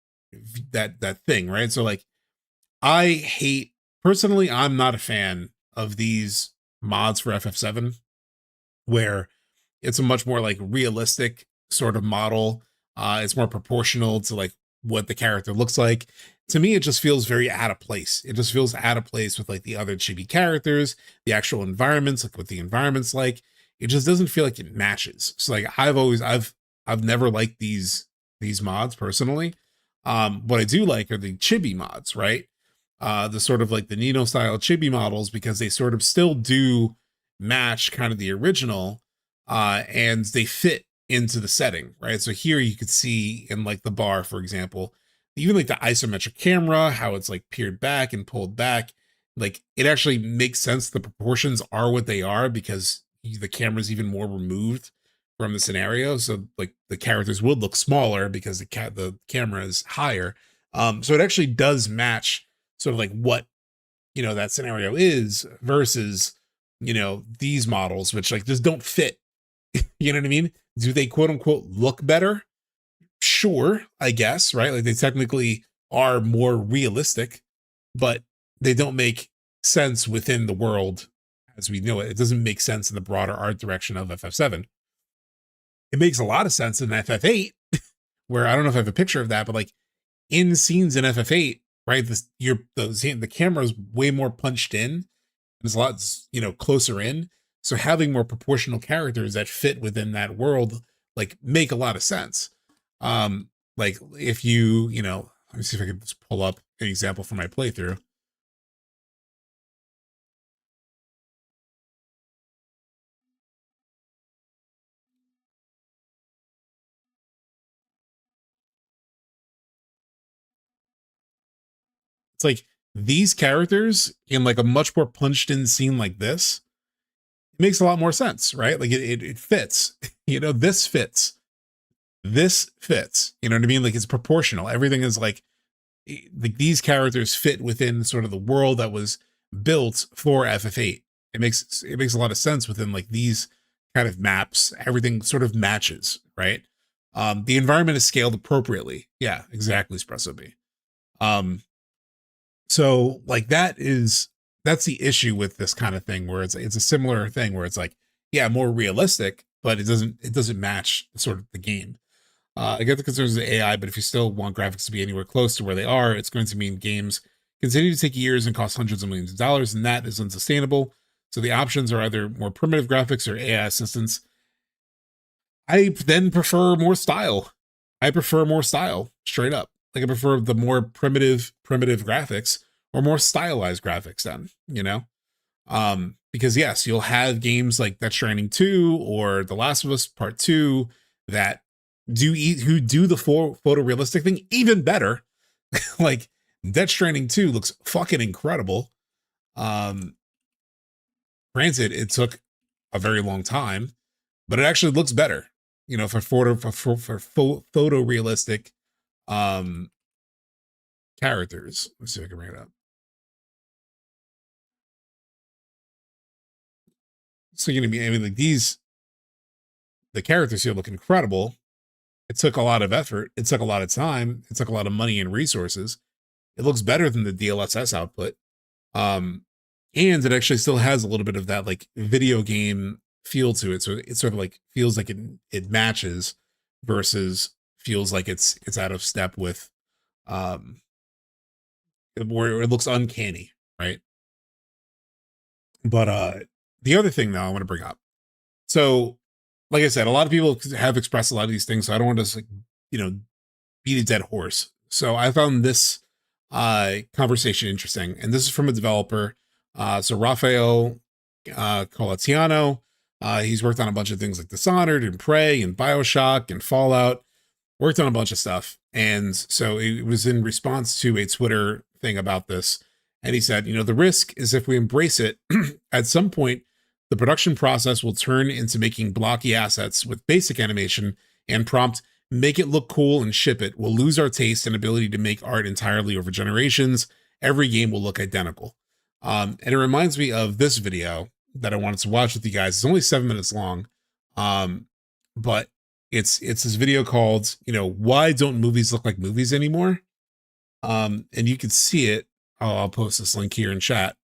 S1: thing, right? So like personally, I'm not a fan of these mods for FF7 where it's a much more like realistic sort of model. It's more proportional to like what the character looks like. To me, it just feels very out of place. It just feels out of place with like the other chibi characters, the actual environments, like what the environment's like. It just doesn't feel like it matches. So like I've never liked these mods personally. What I do like are the chibi mods, right? The sort of like the Nino style chibi models, because they sort of still do match kind of the original, and they fit into the setting, right? So here you could see in like the bar, for example, even like the isometric camera, how it's like peered back and pulled back, like it actually makes sense. The proportions are what they are because the camera's even more removed from the scenario. So like the characters would look smaller because the camera is higher. So it actually does match sort of like what, you know, that scenario is versus, you know, these models, which like just don't fit. You know what I mean? Do they quote unquote look better? Sure, I guess, right? Like they technically are more realistic, but they don't make sense within the world as we know it. It doesn't make sense in the broader art direction of FF7. It makes a lot of sense in FF8, where I don't know if I have a picture of that, but like in scenes in FF8, right? The camera is way more punched in. There's a lot, you know, closer in. So having more proportional characters that fit within that world, like make a lot of sense. Like if you know, let me see if I can just pull up an example from my playthrough. It's like these characters in like a much more punched in scene like this, it makes a lot more sense, right? Like it fits, you know, this fits, you know what I mean? Like it's proportional. Everything is like these characters fit within sort of the world that was built for FF8. It makes a lot of sense within like these kind of maps. Everything sort of matches, right? The environment is scaled appropriately. Yeah, exactly, Espresso B. So like that's the issue with this kind of thing, where it's a similar thing where it's like, yeah, more realistic, but it doesn't match sort of the game. I get the concerns of the AI, but if you still want graphics to be anywhere close to where they are, it's going to mean games continue to take years and cost hundreds of millions of dollars, and that is unsustainable. So the options are either more primitive graphics or AI assistance. I then prefer more style. I prefer more style, straight up. Like I prefer the more primitive graphics or more stylized graphics then, you know? Because yes, you'll have games like Death Stranding 2 or The Last of Us Part 2 that who do the photorealistic thing even better. Like Death Stranding 2 looks fucking incredible. Granted, it took a very long time, but it actually looks better, you know, for photorealistic characters. Let's see if I can bring it up. So you're gonna be, I mean, like the characters here look incredible. It took a lot of effort. It took a lot of time. It took a lot of money and resources. It looks better than the DLSS output. And it actually still has a little bit of that like video game feel to it. So it sort of like feels like it matches versus feels like it's out of step with where it looks uncanny, right? But the other thing though I want to bring up. So like I said, a lot of people have expressed a lot of these things, so I don't want to just like, you know, beat a dead horse. So I found this conversation interesting, and this is from a developer. So Rafael Colatiano, he's worked on a bunch of things like Dishonored and Prey and BioShock and Fallout, worked on a bunch of stuff. And so it was in response to a Twitter thing about this. And he said, you know, the risk is if we embrace it, at some point, the production process will turn into making blocky assets with basic animation and prompt, make it look cool and ship it. We'll lose our taste and ability to make art entirely over generations. Every game will look identical. And it reminds me of this video that I wanted to watch with you guys. It's only 7 minutes long. But it's this video called, you know, why don't movies look like movies anymore? And you can see it. I'll post this link here in chat,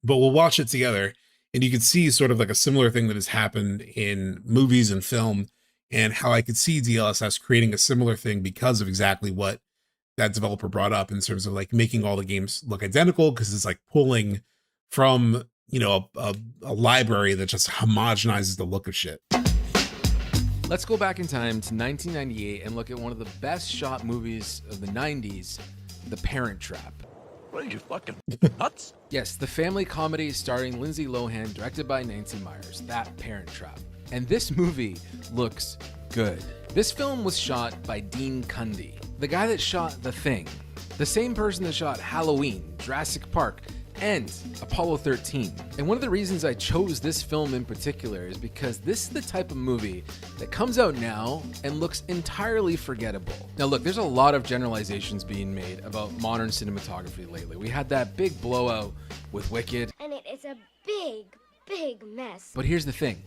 S1: but we'll watch it together. And you can see sort of like a similar thing that has happened in movies and film, and how I could see DLSS creating a similar thing because of exactly what that developer brought up in terms of like making all the games look identical, because it's like pulling from, you know, a library that just homogenizes the look of shit.
S14: Let's go back in time to 1998 and look at one of the best shot movies of the 90s, The Parent Trap.
S5: What are you fucking nuts?
S14: Yes, the family comedy starring Lindsay Lohan, directed by Nancy Meyers, That Parent Trap. And this movie looks good. This film was shot by Dean Cundey, the guy that shot The Thing, the same person that shot Halloween, Jurassic Park, and Apollo 13. And one of the reasons I chose this film in particular is because this is the type of movie that comes out now and looks entirely forgettable. Now look, there's a lot of generalizations being made about modern cinematography lately. We had that big blowout with Wicked.
S9: And it is a big mess.
S14: But here's the thing,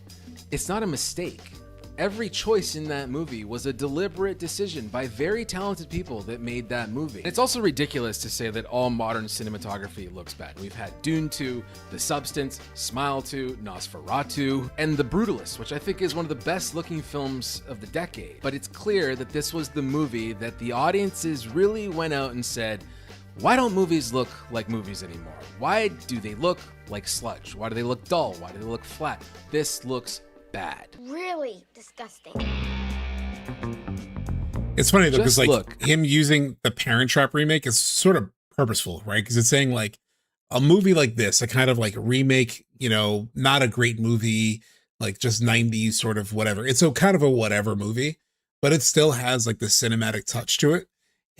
S14: it's not a mistake. Every choice in that movie was a deliberate decision by very talented people that made that movie. And it's also ridiculous to say that all modern cinematography looks bad. We've had Dune 2, The Substance, Smile 2, Nosferatu, and The Brutalist, which I think is one of the best looking films of the decade. But it's clear that this was the movie that the audiences really went out and said, why don't movies look like movies anymore? Why do they look like sludge? Why do they look dull? Why do they look flat? This looks bad.
S9: Really disgusting.
S1: It's funny though, because like
S14: look.
S1: him using the Parent Trap remake is sort of purposeful, right? Because it's saying like a movie like this, a kind of like remake, you know, not a great movie, like just 90s sort of whatever. It's a kind of a whatever movie, but it still has like the cinematic touch to it.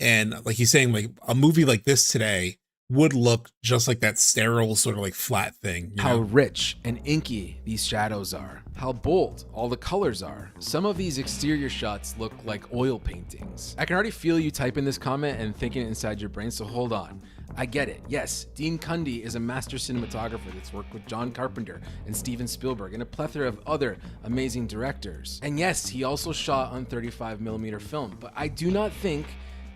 S1: And like he's saying, like a movie like this today would look just like that sterile sort of like flat thing.
S14: How rich and inky these shadows are. How bold all the colors are. Some of these exterior shots look like oil paintings. I can already feel you typing this comment and thinking it inside your brain, so hold on. I get it. Yes, Dean Cundey is a master cinematographer that's worked with John Carpenter and Steven Spielberg and a plethora of other amazing directors. And yes, he also shot on 35mm film, but I do not think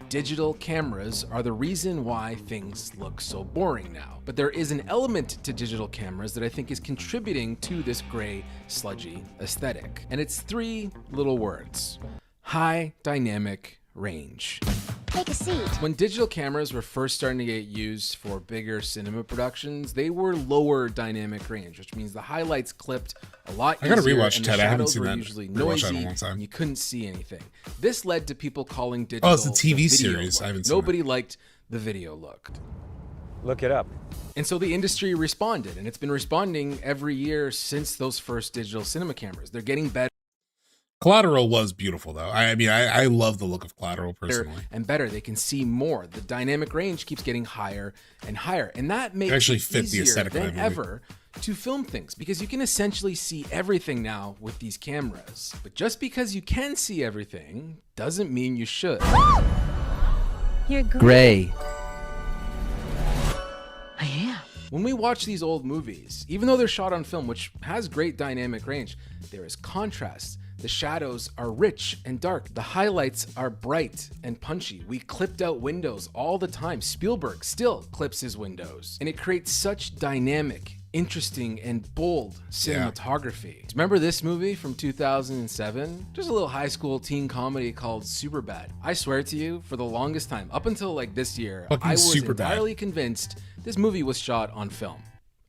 S14: digital cameras are the reason why things look so boring now. But there is an element to digital cameras that I think is contributing to this gray, sludgy aesthetic. And it's 3 little words: high dynamic range.
S9: Take a seat.
S14: When digital cameras were first starting to get used for bigger cinema productions, they were lower dynamic range, which means the highlights clipped a lot easier.
S1: I gotta rewatch
S14: and
S1: Ted.
S14: the
S1: I haven't
S14: shadows
S1: seen
S14: were
S1: that.
S14: usually
S1: Rewatched that in a
S14: noisy,
S1: long time.
S14: and you couldn't see anything. This led to people calling digital.
S1: Oh, it's the TV
S14: video
S1: series.
S14: look.
S1: I haven't seen
S14: Nobody liked the video look.
S15: Look it up.
S14: And so the industry responded, and it's been responding every year since those first digital cinema cameras. They're getting better.
S1: Collateral was beautiful, though. I mean, I love the look of Collateral personally.
S14: And better. They can see more. The dynamic range keeps getting higher and higher. And that makes
S1: actually
S14: it
S1: fit the
S14: easier
S1: aesthetic of
S14: than
S1: that movie.
S14: ever to film things, because you can essentially see everything now with these cameras. But just because you can see everything doesn't mean you should.
S9: You're
S15: Gray.
S9: I am.
S14: When we watch these old movies, even though they're shot on film, which has great dynamic range, there is contrast. The shadows are rich and dark. The highlights are bright and punchy. We clipped out windows all the time. Spielberg still clips his windows. And it creates such dynamic, interesting, and bold cinematography. Remember this movie from 2007? Just a little high school teen comedy called Superbad. I swear to you, for the longest time, up until like this year,
S1: Fucking
S14: I was
S1: Superbad.
S14: entirely convinced this movie was shot on film.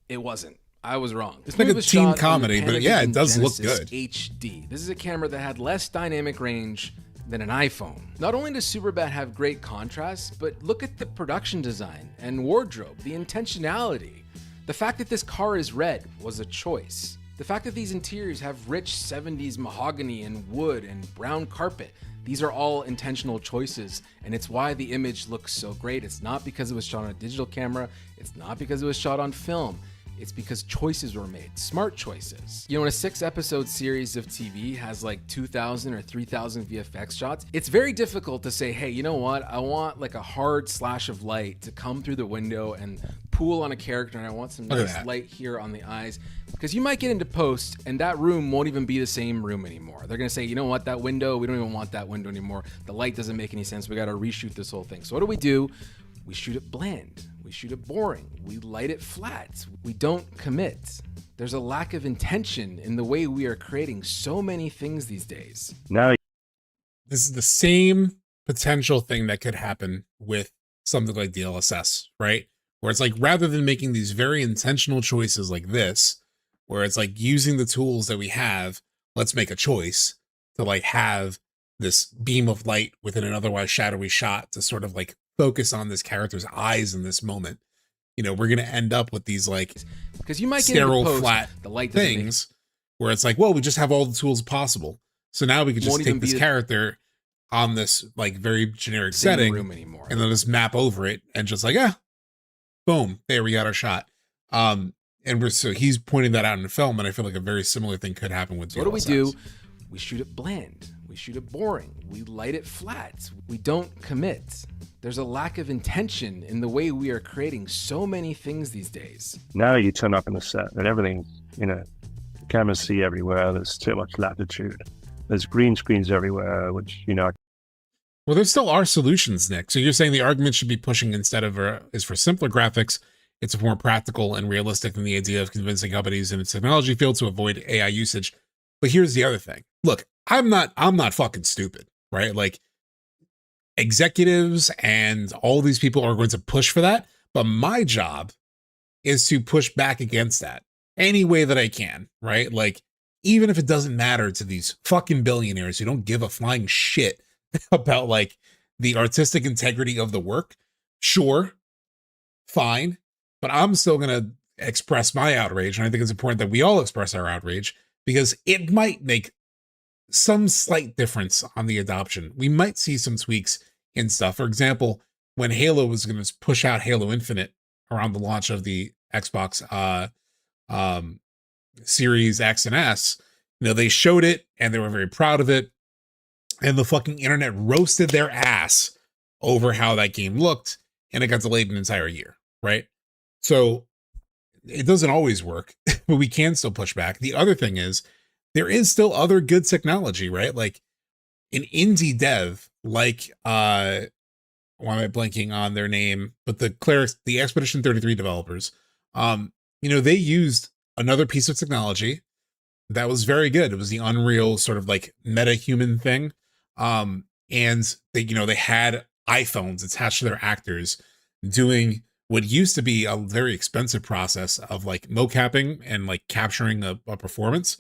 S14: It wasn't. I was wrong. This
S1: It's like
S14: movie
S1: a
S14: was
S1: teen
S14: shot on the
S1: comedy, but yeah, it
S14: Panavision
S1: does look
S14: Genesis
S1: good.
S14: HD. This is a camera that had less dynamic range than an iPhone. Not only does Superbad have great contrast, but look at the production design and wardrobe, the intentionality. The fact that this car is red was a choice. The fact that these interiors have rich 70s mahogany and wood and brown carpet, these are all intentional choices, and it's why the image looks so great. It's not because it was shot on a digital camera. It's not because it was shot on film. It's because choices were made, smart choices. You know, when a 6-episode series of TV has like 2,000 or 3,000 VFX shots, it's very difficult to say, hey, you know what? I want like a hard slash of light to come through the window and pool on a character, and I want some
S1: Look at
S14: nice
S1: that.
S14: light here on the eyes. Because you might get into post and that room won't even be the same room anymore. They're gonna say, you know what, that window, we don't even want that window anymore. The light doesn't make any sense. We gotta reshoot this whole thing. So what do? We shoot it bland. We shoot it boring. We light it flat. We don't commit. There's a lack of intention in the way we are creating so many things these days.
S15: Now
S1: This is the same potential thing that could happen with something like DLSS, right? Where it's like, rather than making these very intentional choices like this, where it's like using the tools that we have, let's make a choice to like have this beam of light within an otherwise shadowy shot to sort of like focus on this character's eyes in this moment. You know, we're going to end up with these like
S14: because you might get
S1: sterile
S14: into post,
S1: flat
S14: the light doesn't
S1: things where it's like, well, we just have all the tools possible. So now we can just
S14: Won't even
S1: take
S14: be
S1: this
S14: the
S1: character on this like very generic
S14: same
S1: setting
S14: room anymore.
S1: and then just map over it and just like, boom, there we got our shot. And so he's pointing that out in the film, and I feel like a very similar thing could happen with
S14: So
S1: DLSS.
S14: what do? We shoot it bland. We shoot it boring. We light it flat. We don't commit. There's a lack of intention in the way we are creating so many things these days.
S15: Now you turn up in a set and everything, you know, cameras see everywhere. There's too much latitude. There's green screens everywhere, which, you know.
S1: Well, there still are solutions, Nick. So you're saying the argument should be pushing instead of is for simpler graphics. It's more practical and realistic than the idea of convincing companies in its technology field to avoid AI usage. But here's the other thing. Look, I'm not fucking stupid, right? Like, executives and all these people are going to push for that, but my job is to push back against that any way that I can, right? Like, even if it doesn't matter to these fucking billionaires who don't give a flying shit about like the artistic integrity of the work, sure, fine, but I'm still going to express my outrage. And I think it's important that we all express our outrage because it might make some slight difference on the adoption. We might see some tweaks in stuff. For example, when Halo was going to push out Halo Infinite around the launch of the Xbox Series X and S, you know, they showed it and they were very proud of it. And the fucking internet roasted their ass over how that game looked, and it got delayed an entire year, right? So it doesn't always work, but we can still push back. The other thing is, there is still other good technology, right? Like an indie dev, like why am I blanking on their name? But the Expedition 33 developers, you know, they used another piece of technology that was very good. It was the Unreal sort of like meta-human thing. And they, you know, they had iPhones attached to their actors doing what used to be a very expensive process of like mocapping and like capturing a performance.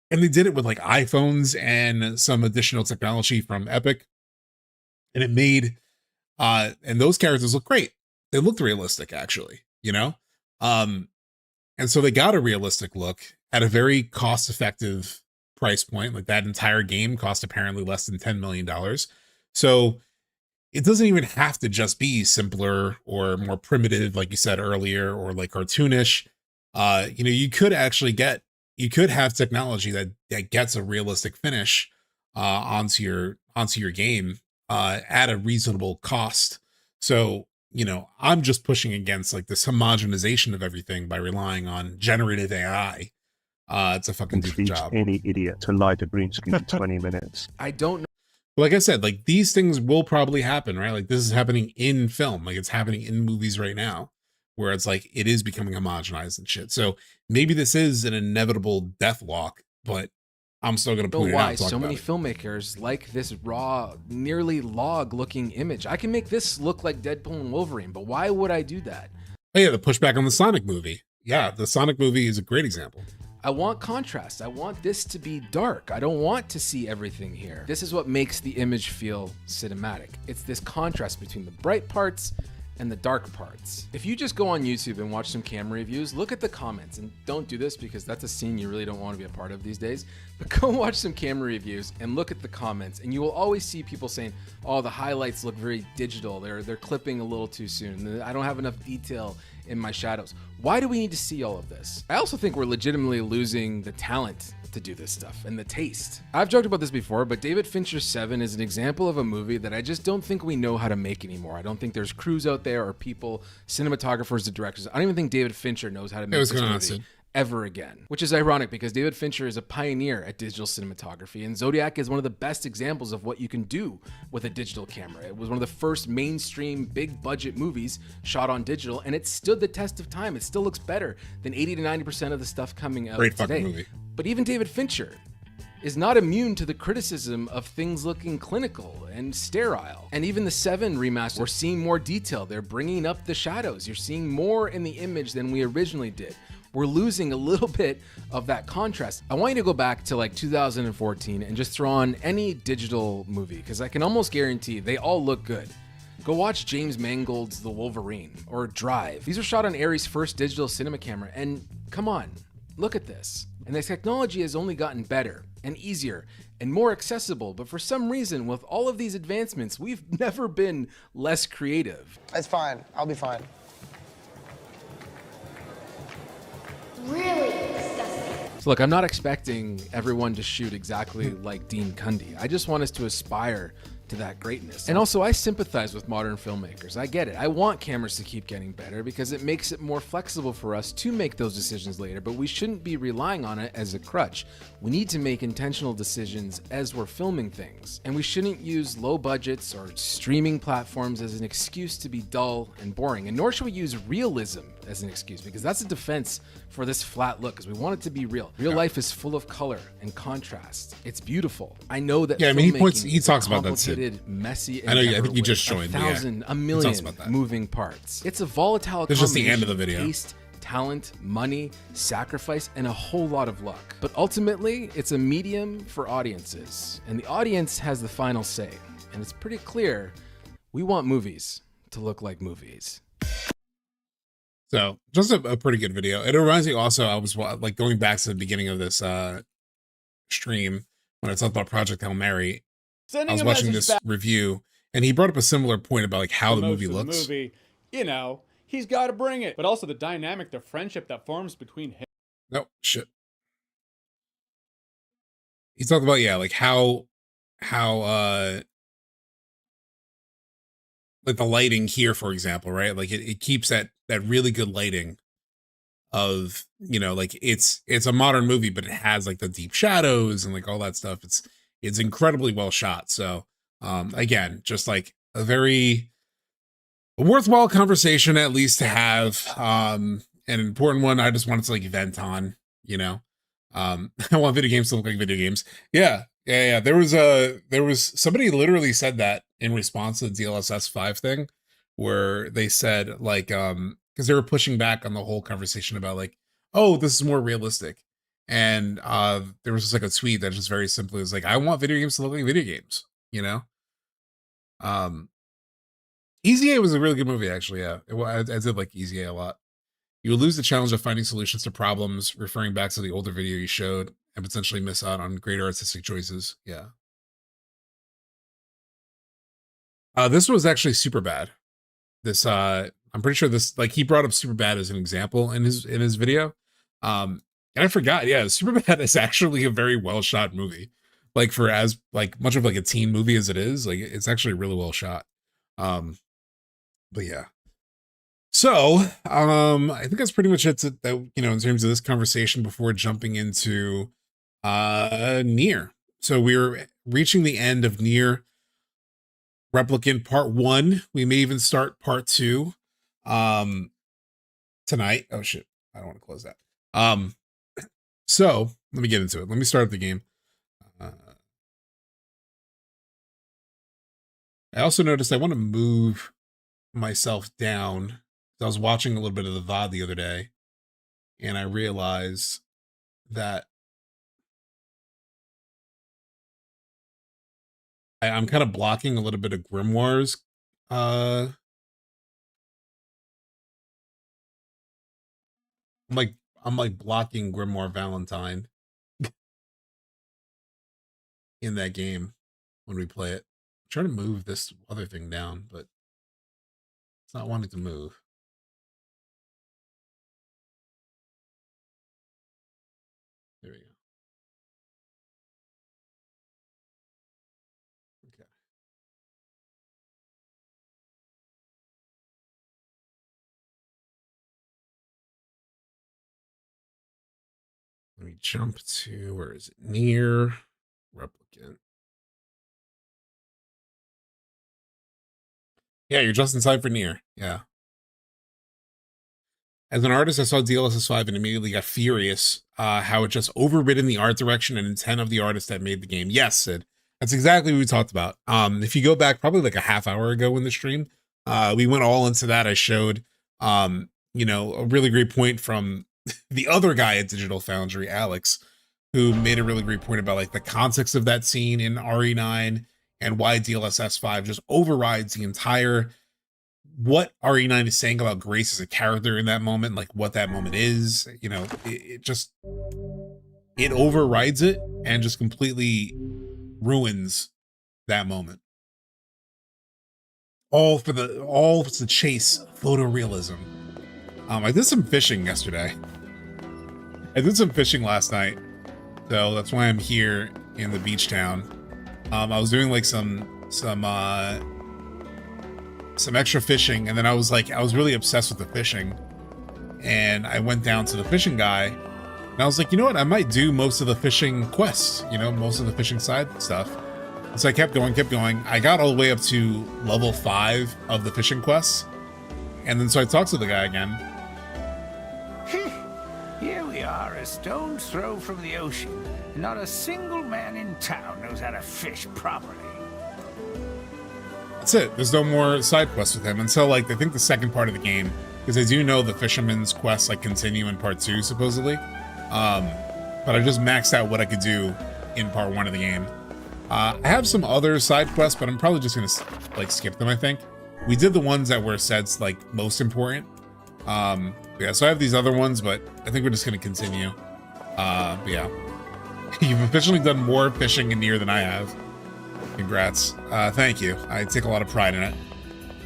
S1: And they did it with like iPhones and some additional technology from Epic. And it made, and those characters look great. They looked realistic, actually, you know? And so they got a realistic look at a very cost-effective price point. Like that entire game cost apparently less than $10 million. So it doesn't even have to just be simpler or more primitive, like you said earlier, or like cartoonish. You know, you could actually have technology that gets a realistic finish onto your game at a reasonable cost. So, you know, I'm just pushing against like this homogenization of everything by relying on generative AI. It's a fucking different job.
S15: Any idiot to light a green screen for 20 minutes.
S14: I don't know.
S1: Like I said, like these things will probably happen, right? Like this is happening in film, like it's happening in movies right now, where it's like it is becoming homogenized and shit. So maybe this is an inevitable death walk, but I'm still gonna point it out.
S14: Why so many filmmakers like this raw, nearly log-looking image? I can make this look like Deadpool and Wolverine, but why would I do that?
S1: Oh yeah, the pushback on the Sonic movie. Yeah, the Sonic movie is a great example.
S14: I want contrast. I want this to be dark. I don't want to see everything here. This is what makes the image feel cinematic. It's this contrast between the bright parts and the dark parts. If you just go on YouTube and watch some camera reviews, look at the comments, and don't do this because that's a scene you really don't want to be a part of these days, but go watch some camera reviews and look at the comments, and you will always see people saying, oh, the highlights look very digital. They're clipping a little too soon. I don't have enough detail in my shadows. Why do we need to see all of this? I also think we're legitimately losing the talent to do this stuff and the taste. I've joked about this before, but David Fincher's 7 is an example of a movie that I just don't think we know how to make anymore. I don't think there's crews out there or people, cinematographers, the directors. I don't even think David Fincher knows how to make this movie ever again, which is ironic because David Fincher is a pioneer at digital cinematography, and Zodiac is one of the best examples of what you can do with a digital camera. It was one of the first mainstream big budget movies shot on digital, and it stood the test of time. It still looks better than 80 to 90% of the stuff coming out
S1: Great
S14: today.
S1: Fucking movie.
S14: But even David Fincher is not immune to the criticism of things looking clinical and sterile. And even the 7 remaster, we're seeing more detail. They're bringing up the shadows. You're seeing more in the image than we originally did. We're losing a little bit of that contrast. I want you to go back to like 2014 and just throw on any digital movie, because I can almost guarantee they all look good. Go watch James Mangold's The Wolverine or Drive. These are shot on Arri's first digital cinema camera, and come on, look at this. And the technology has only gotten better and easier and more accessible, but for some reason, with all of these advancements, we've never been less creative.
S16: It's fine. I'll be fine.
S9: Really disgusting.
S14: So look, I'm not expecting everyone to shoot exactly like Dean Cundey. I just want us to aspire to that greatness. And also, I sympathize with modern filmmakers. I get it. I want cameras to keep getting better because it makes it more flexible for us to make those decisions later, but we shouldn't be relying on it as a crutch. We need to make intentional decisions as we're filming things, and we shouldn't use low budgets or streaming platforms as an excuse to be dull and boring, and nor should we use realism as an excuse, because that's a defense for this flat look, because we want it to be real. Real life is full of color and contrast. It's beautiful. I know that.
S1: Yeah, I mean, he talks about that too.
S14: Messy.
S1: I know. I think you just joined.
S14: A million moving parts. It's a volatile.
S1: It's just the end of the video.
S14: Taste, talent, money, sacrifice, and a whole lot of luck. But ultimately, it's a medium for audiences, and the audience has the final say. And it's pretty clear we want movies to look like movies.
S1: So just a pretty good video. It reminds me also, I was like going back to the beginning of this stream when I talked about Project Hail Mary. I was watching this review and he brought up a similar point about like how the movie looks.
S17: You know, he's got to bring it, but also the dynamic, the friendship that forms between him.
S1: No shit. He talked about, yeah, like how like the lighting here, for example, right? Like it keeps that really good lighting of, you know, like it's a modern movie, but it has like the deep shadows and like all that stuff. It's incredibly well shot. So again, just like a very worthwhile conversation at least to have, an important one. I just wanted to like vent on, you know. I want video games to look like video games. Yeah, Yeah. There was somebody literally said that in response to the DLSS 5 thing, where they said like, because they were pushing back on the whole conversation about like, oh, this is more realistic. And there was just like a tweet that just very simply was like, I want video games to look like video games, you know? Easy A was a really good movie, actually. Yeah, I did like Easy A a lot. You will lose the challenge of finding solutions to problems, referring back to the older video you showed, and potentially miss out on greater artistic choices. Yeah. This was actually super bad. This I'm pretty sure this, like, he brought up Superbad as an example in his video. And I forgot, yeah, Superbad is actually a very well shot movie. Like, for as like much of like a teen movie as it is, like it's actually really well shot. But yeah. So, I think that's pretty much it that, you know, in terms of this conversation before jumping into NieR. So we're reaching the end of NieR Replicant Part 1. We may even start Part 2 tonight. Oh shit, I don't want to close that. So let me get into it. Let me start the game. I also noticed I want to move myself down. I was watching a little bit of the VOD the other day, and I realized that I'm kind of blocking a little bit of Grimoire's I'm like blocking Grimoire Valentine in that game when we play it. I'm trying to move this other thing down, but it's not wanting to move. There we go. Okay. Let me jump to, where is it? NieR Replicant. Yeah, you're just in time for NieR. Yeah. As an artist, I saw DLSS 5 and immediately got furious how it just overridden the art direction and intent of the artist that made the game. Yes, Sid. That's exactly what we talked about. If you go back probably like a half hour ago in the stream, we went all into that. I showed, you know, a really great point from the other guy at Digital Foundry, Alex, who made a really great point about like the context of that scene in RE9 and why DLSS 5 just overrides the entire, what RE9 is saying about Grace as a character in that moment, like what that moment is, you know, it just, it overrides it and just completely ruins that moment. All to chase photorealism. I did some fishing yesterday. I did some fishing last night, so that's why I'm here in the beach town. I was doing like some extra fishing, and then I was really obsessed with the fishing, and I went down to the fishing guy, and I was like, you know what, I might do most of the fishing quests, you know, most of the fishing side stuff. And so I kept going. I got all the way up to level 5 of the fishing quests, and then so I talked to the guy again.
S16: Here we are, a stone's throw from the ocean, and not a single man in town knows how to fish properly.
S1: That's it. There's no more side quests with him until like I think the second part of the game, because I do know the fisherman's quests like continue in part 2 supposedly. But I just maxed out what I could do in part 1 of the game. I have some other side quests, but I'm probably just gonna like skip them. I think we did the ones that were said like most important. Yeah, so I have these other ones, but I think we're just gonna continue. But yeah, you've officially done more fishing in NieR than I have. Congrats. Thank you. I take a lot of pride in it.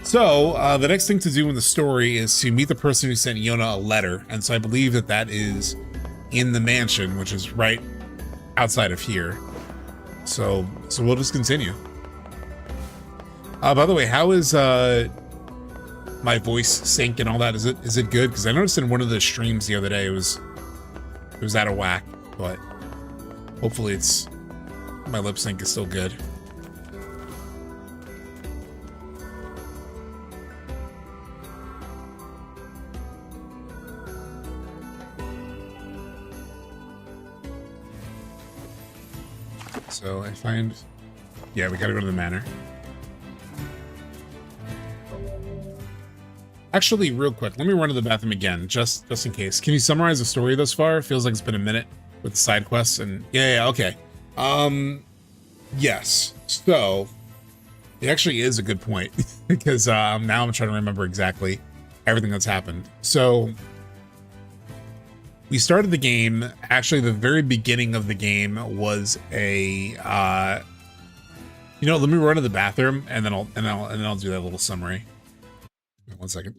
S1: So, the next thing to do in the story is to meet the person who sent Yona a letter. And so I believe that that is in the mansion, which is right outside of here. So we'll just continue. By the way, how is my voice sync and all that? Is it good? Because I noticed in one of the streams the other day it was out of whack, but hopefully it's my lip sync is still good. So I find, yeah, we gotta go to the Manor. Actually, real quick, let me run to the bathroom again, just in case. Can you summarize the story thus far? Feels like it's been a minute with the side quests and yeah, okay. Yes. So it actually is a good point because now I'm trying to remember exactly everything that's happened. So we started the game. Actually, the very beginning of the game was a you know, let me run to the bathroom and then I'll do that little summary. 1 second.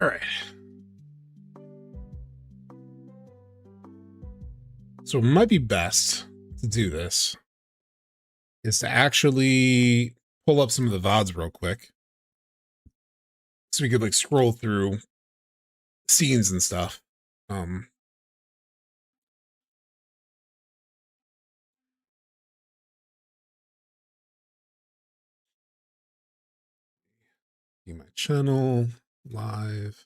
S1: All right. So it might be best to do this is to actually pull up some of the VODs real quick. So we could like scroll through scenes and stuff. See my channel live.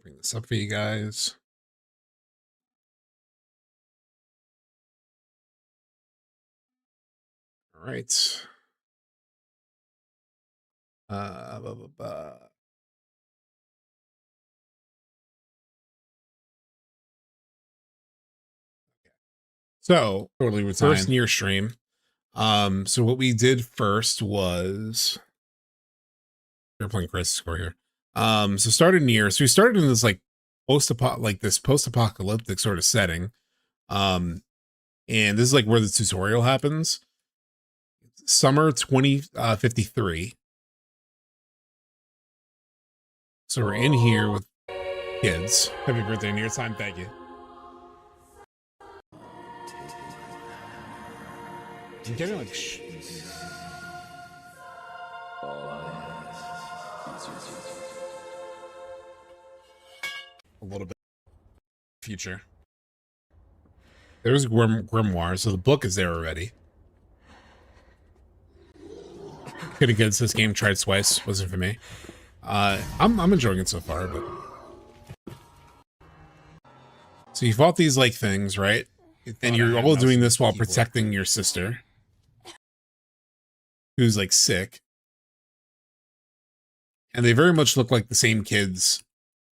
S1: Bring this up for you guys. All right. Blah, blah, blah. So totally with first NieR stream. So what we did first was we're playing Crisis Score here. So started NieR. So we started in this like post-apocalyptic sort of setting. And this is like where the tutorial happens. Summer 2053. So we're in here with kids. Happy birthday, NieR time. Thank you. I'm getting like a little bit future. There's Grimoire, so the book is there already. Could have against this game, tried twice, wasn't for me. I'm enjoying it so far, but so you fought these like things, right? And you're all doing this while protecting your sister, who's like sick. And they very much look like the same kids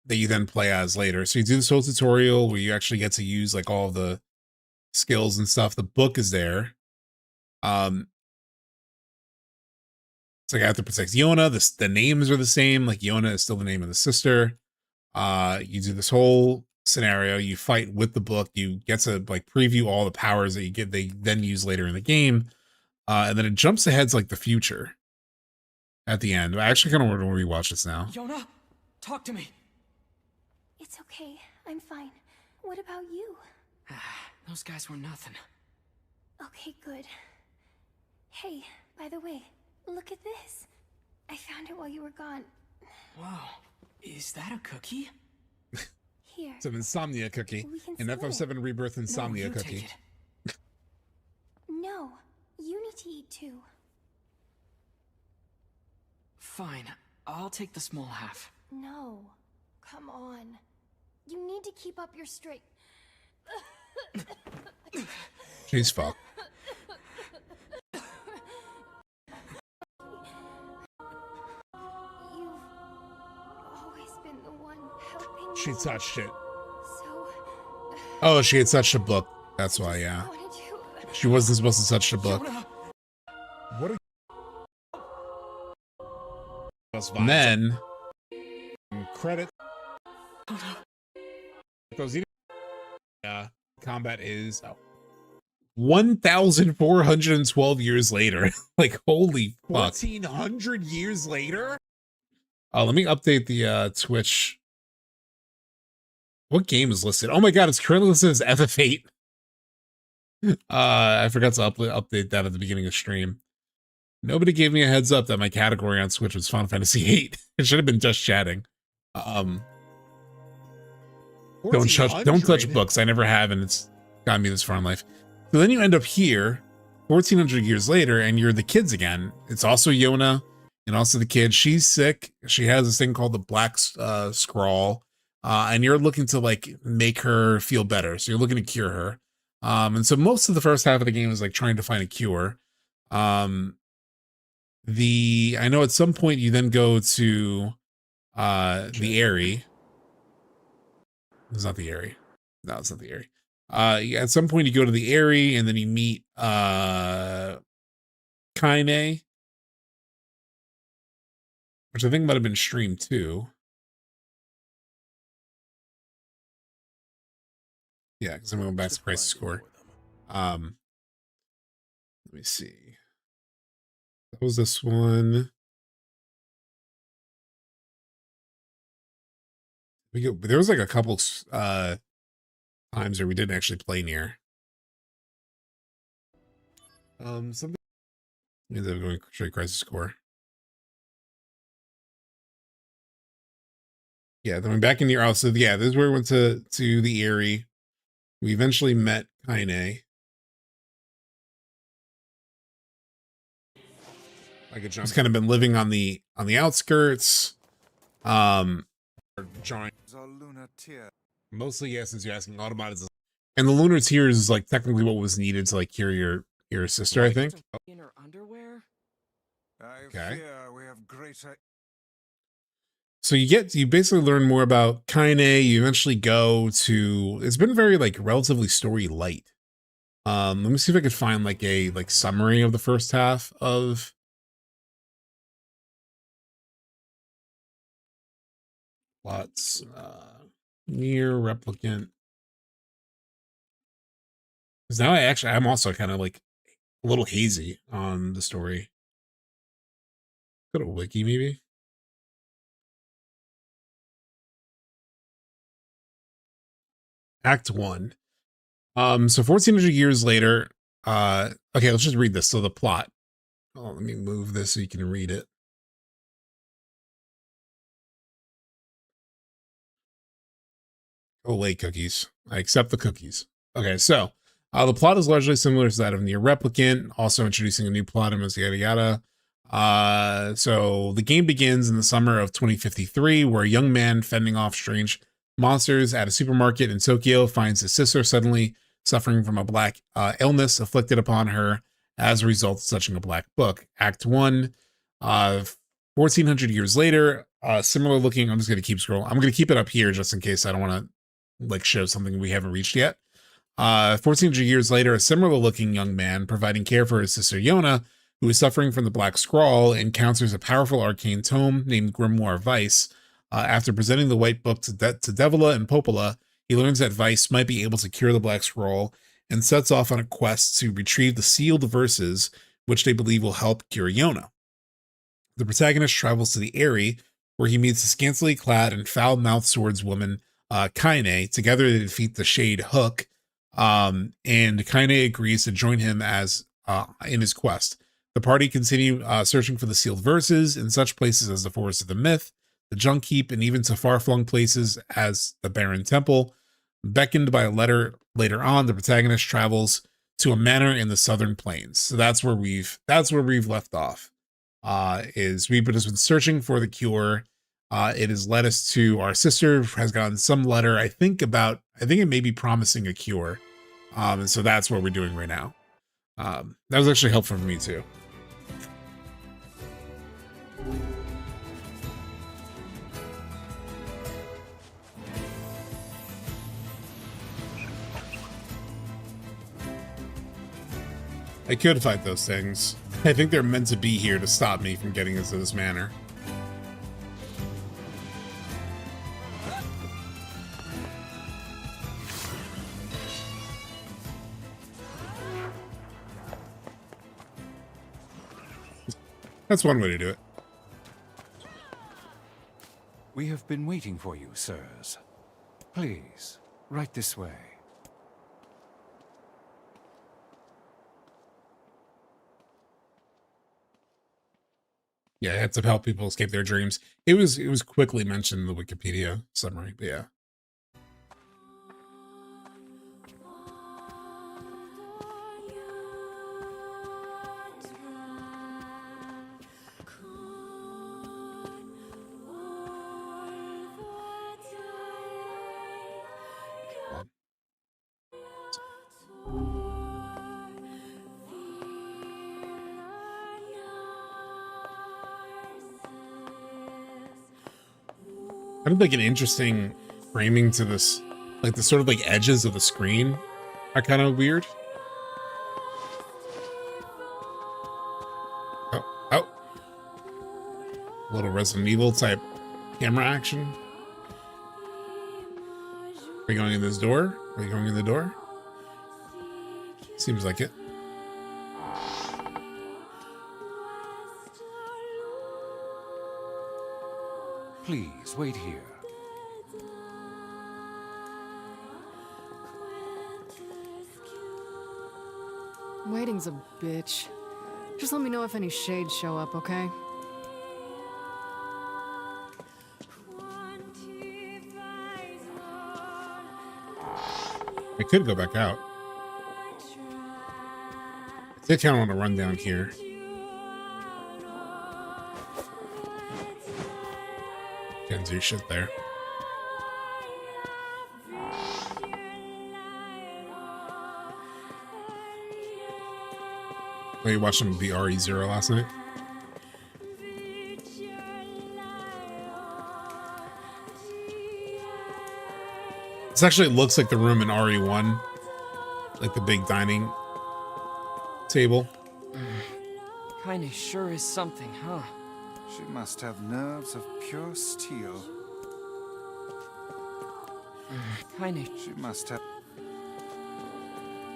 S1: that you then play as later. So you do this whole tutorial where you actually get to use like all the skills and stuff. The book is there. It's like I have to protect Yona. The names are the same. Like Yona is still the name of the sister. You do this whole scenario. You fight with the book. You get to like preview all the powers that you get. They then use later in the game. And then it jumps ahead to like the future at the end. I actually kind of want to rewatch this now.
S8: Yona, talk to me.
S9: It's okay. I'm fine. What about you?
S8: Those guys were nothing.
S9: Okay, good. Hey, by the way, look at this. I found it while you were gone.
S8: Wow, is that a cookie?
S9: Here.
S1: It's an insomnia cookie. An FF7 rebirth insomnia cookie.
S9: No, you need to eat too.
S8: Fine, I'll take the small half.
S9: No, come on. You need to keep up your straight.
S1: She's fucked. She touched it. Oh, she had touched the book. That's why, yeah. She wasn't supposed to touch the book. What a... And then... credit Combat is 1,412 years later. Like, holy fuck.
S18: 1,400 years later?
S1: Oh, let me update the Twitch. What game is listed? Oh my god, it's currently listed as FF8. I forgot to update that at the beginning of stream. Nobody gave me a heads up that my category on Switch was Final Fantasy VIII. It should have been just chatting. Don't touch books. I never have, and it's gotten me this far in life. So then you end up here, 1,400 years later, and you're the kids again. It's also Yona, and also the kid. She's sick. She has this thing called the Black Scrawl, and you're looking to like make her feel better. So you're looking to cure her. And so most of the first half of the game is like trying to find a cure. I know at some point you then go to the Aerie. It's not the Aerie. No, it's not the Aerie. At some point you go to the Aerie and then you meet Kaine, which I think might have been streamed too. Yeah, because I'm going back to Crisis Core. Let me see. That was this one. There was like a couple times where we didn't actually play NieR. Something means I'm going straight Crisis Core. Yeah, then we're back in NieR. Oh, so yeah, this is where we went to the Aerie. We eventually met Kaine. Like He's kind of been living on the outskirts. Mostly, yes, since you're asking Autobot, and the Lunar Tears is like technically what was needed to like cure your sister, I think.
S18: In her underwear?
S1: Okay.
S8: We have great.
S1: So you basically learn more about Kaine. You eventually go to. It's been very like relatively story light. Let me see if I could find like a summary of the first half of. Lots. NieR Replicant. Because now I'm also kind of like a little hazy on the story. Go to wiki maybe. Act 1. So 1,400 years later, okay, let's just read this. So the plot. Oh, let me move this so you can read it. Oh, late cookies. I accept the cookies. Okay, so the plot is largely similar to that of NieR Replicant, also introducing a new plot and yada yada. So the game begins in the summer of 2053, where a young man fending off strange monsters at a supermarket in Tokyo finds his sister suddenly suffering from a black illness afflicted upon her as a result of touching a black book. Act 1, 1,400 years later, similar looking. I'm just going to keep scrolling. I'm going to keep it up here just in case I don't want to like show something we haven't reached yet. 1,400 years later, a similar looking young man providing care for his sister Yona, who is suffering from the Black Scrawl, encounters a powerful arcane tome named Grimoire Vice. After presenting the white book to Devila and Popola, he learns that Vice might be able to cure the Black Scroll and sets off on a quest to retrieve the sealed verses, which they believe will help cure Yona. The protagonist travels to the Aerie, where he meets a scantily clad and foul-mouthed swordswoman, Kaine. Together they defeat the Shade Hook, and Kaine agrees to join him as in his quest. The party continue searching for the sealed verses in such places as the Forest of the Myth, the Junk Heap, and even to far-flung places as the Barren Temple. Beckoned by a letter later on, the protagonist travels to a manor in the Southern Plains. So that's where we've left off. We've just been searching for the cure. It has led us to our sister has gotten some letter, I think it may be promising a cure. And so that's what we're doing right now. That was actually helpful for me too. I could fight those things. I think they're meant to be here to stop me from getting into this manor. That's one way to do it.
S16: We have been waiting for you, sirs. Please, right this way.
S1: Yeah, it had to help people escape their dreams. It was quickly mentioned in the Wikipedia summary, but yeah. Kind of like an interesting framing to this, like the sort of like edges of the screen are kind of weird. Oh. A little Resident Evil type camera action. Are you going in this door? Are you going in the door? Seems like it.
S16: Please, wait here.
S19: Waiting's a bitch. Just let me know if any shades show up, okay?
S1: I could go back out. I did kind of want to run down here. Can't do shit there. Oh, you watched him be RE0 last night? This actually looks like the room in RE1. Like the big dining table.
S20: Kaine sure is something, huh?
S8: She must have nerves of pure steel.
S20: Kaine.
S8: She must have...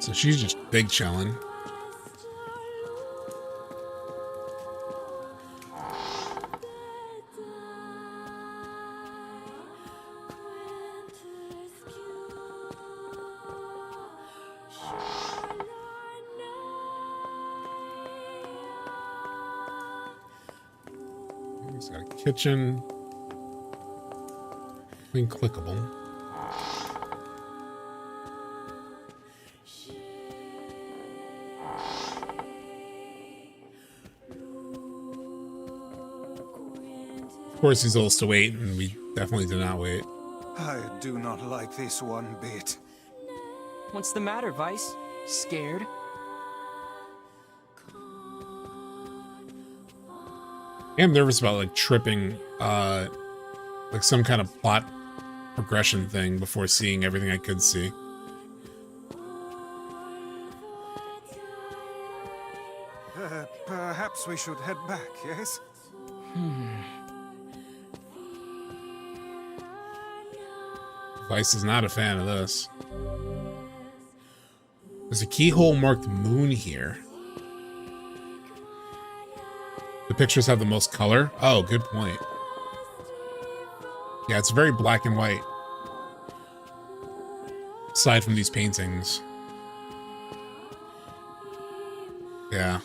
S1: So she's just big chillin'. He's got a kitchen. Clickable. Of course, he's supposed to wait, and we definitely did not wait.
S8: I do not like this one bit.
S20: What's the matter, Vice? Scared?
S1: I'm nervous about like tripping like some kind of plot progression thing before seeing everything I could see.
S8: Perhaps we should head back, yes?
S1: Vice is not a fan of this. There's a keyhole marked moon here. The pictures have the most color? Oh, good point. Yeah, it's very black and white. Aside from these paintings. Yeah.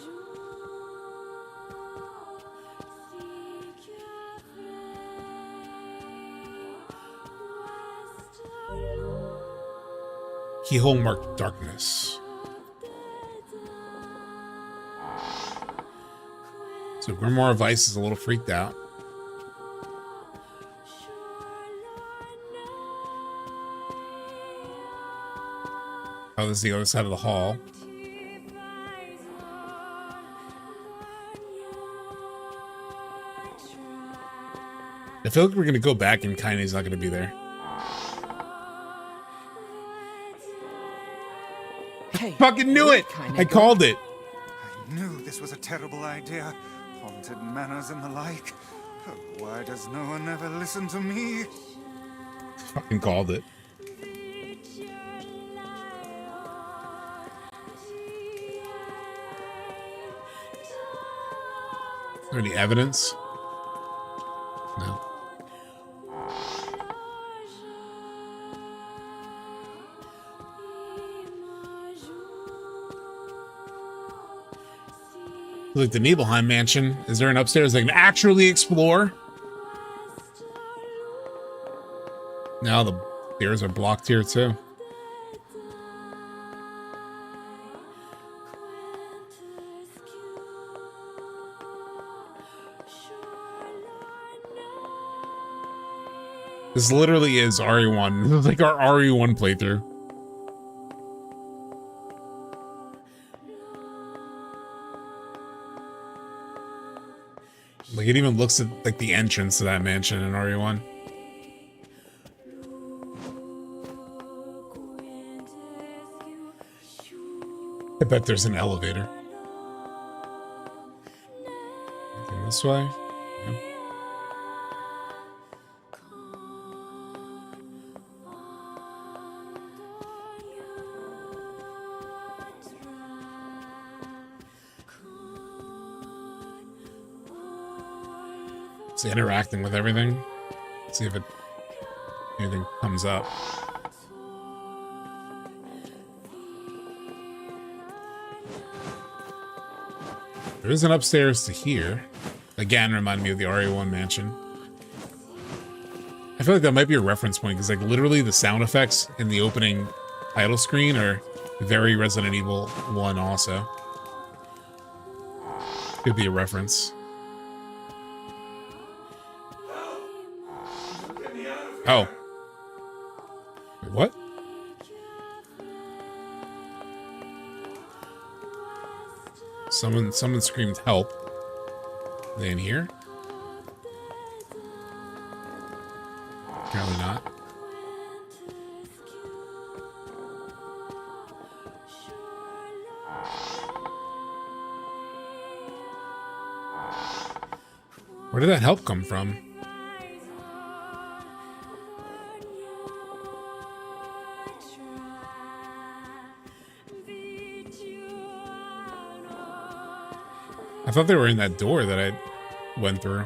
S1: Keyhole marked darkness. So Grimoire Vice is a little freaked out. Oh, this is the other side of the hall. I feel like we're gonna go back and Kaine's not gonna be there.
S20: Hey,
S1: Fucking knew it! I called it.
S8: I knew this was a terrible idea. Haunted manors and the like. Oh, why does no one ever listen to me?
S1: Fucking called it. there any evidence? No. Like the Nibelheim mansion. Is there an upstairs I can actually explore? Now the stairs are blocked here too. This literally is RE1. This is like our RE1 playthrough. Like it even looks at like the entrance to that mansion in RE1. I bet there's an elevator. Anything this way? No. It's interacting with everything. See if anything comes up. There is an upstairs to here. Again, remind me of the RE1 mansion. I feel like that might be a reference point because like literally the sound effects in the opening title screen are very Resident Evil 1 also. Could be a reference. Oh. Wait, what? Someone screamed help. Are they in here? Apparently not. Where did that help come from? I thought they were in that door that I went through.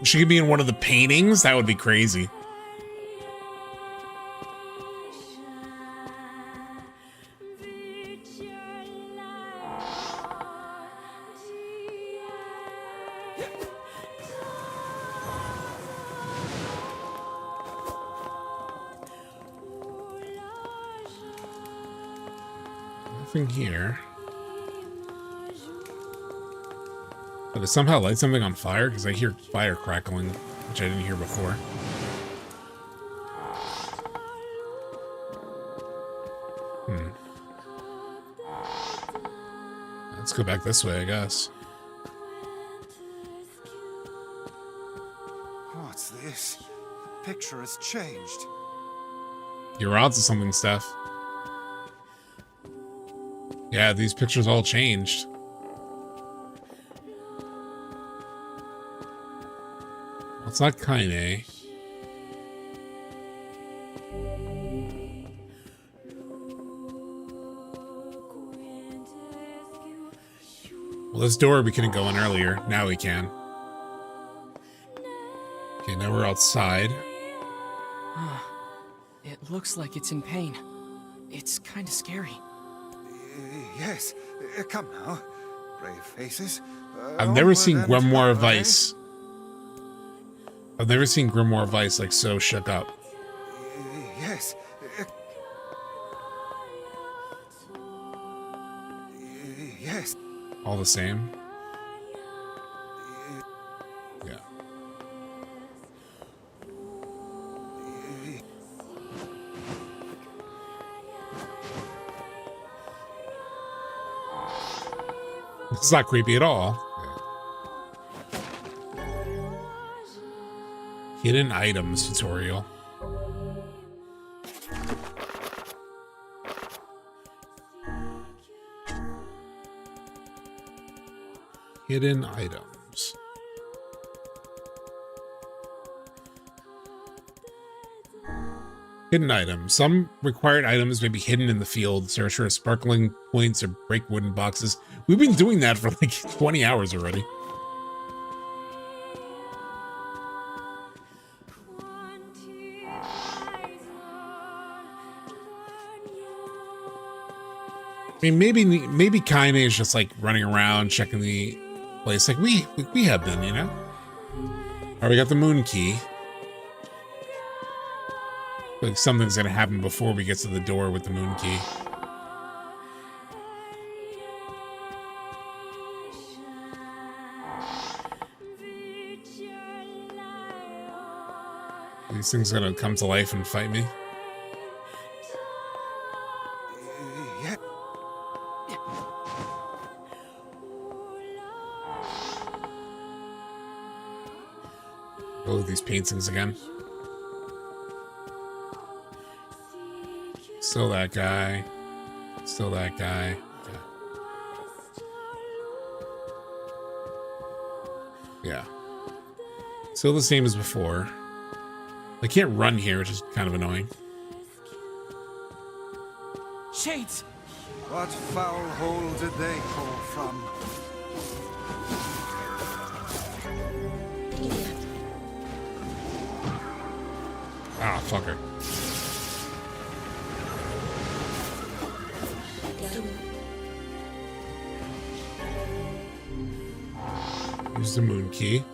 S1: She could be in one of the paintings? That would be crazy. Nothing here. But it somehow light something on fire because I hear fire crackling, which I didn't hear before. Let's go back this way, I guess.
S8: What's this? The picture has changed.
S1: You're onto something, Steph. Yeah, these pictures all changed. Well, it's not Kaine. Well, this door we couldn't go in earlier. Now we can. Okay, now we're outside.
S20: It looks like it's in pain. It's kind of scary.
S8: Yes, come now. Brave faces.
S1: I've never seen Grimoire Vice. I've never seen Grimoire Vice like so shook up.
S8: Yes. Yes.
S1: All the same. Yeah. It's not creepy at all. Yeah. Hidden items tutorial. Hidden items. Hidden items. Some required items may be hidden in the field. Search for sparkling points or break wooden boxes. We've been doing that for like 20 hours already. I mean, maybe Kaine is just like running around checking the place like we have been, you know? Alright, we got the moon key. Like something's gonna happen before we get to the door with the moon key. These things are gonna come to life and fight me. Oh, these paintings again. Still that guy. Still that guy. Yeah. Still the same as before. I can't run here, which is kind of annoying.
S8: Shades! What foul hole did they call from?
S1: Ah, fucker. Use the moon key.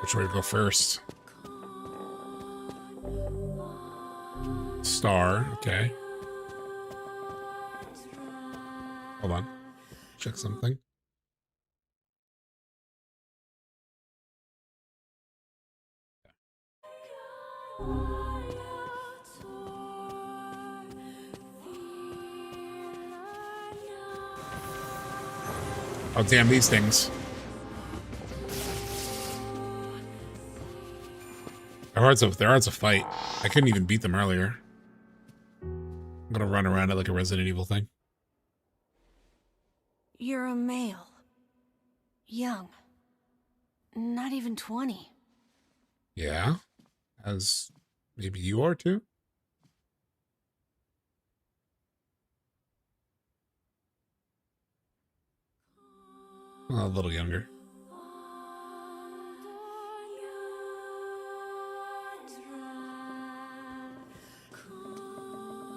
S1: Which way to go first? Star, okay. Hold on. Check something. Oh, damn these things. They're hard to fight. I couldn't even beat them earlier. I'm gonna run around it like a Resident Evil thing.
S21: You're a male. Young. Not even 20.
S1: Yeah? As maybe you are too? Well, a little younger.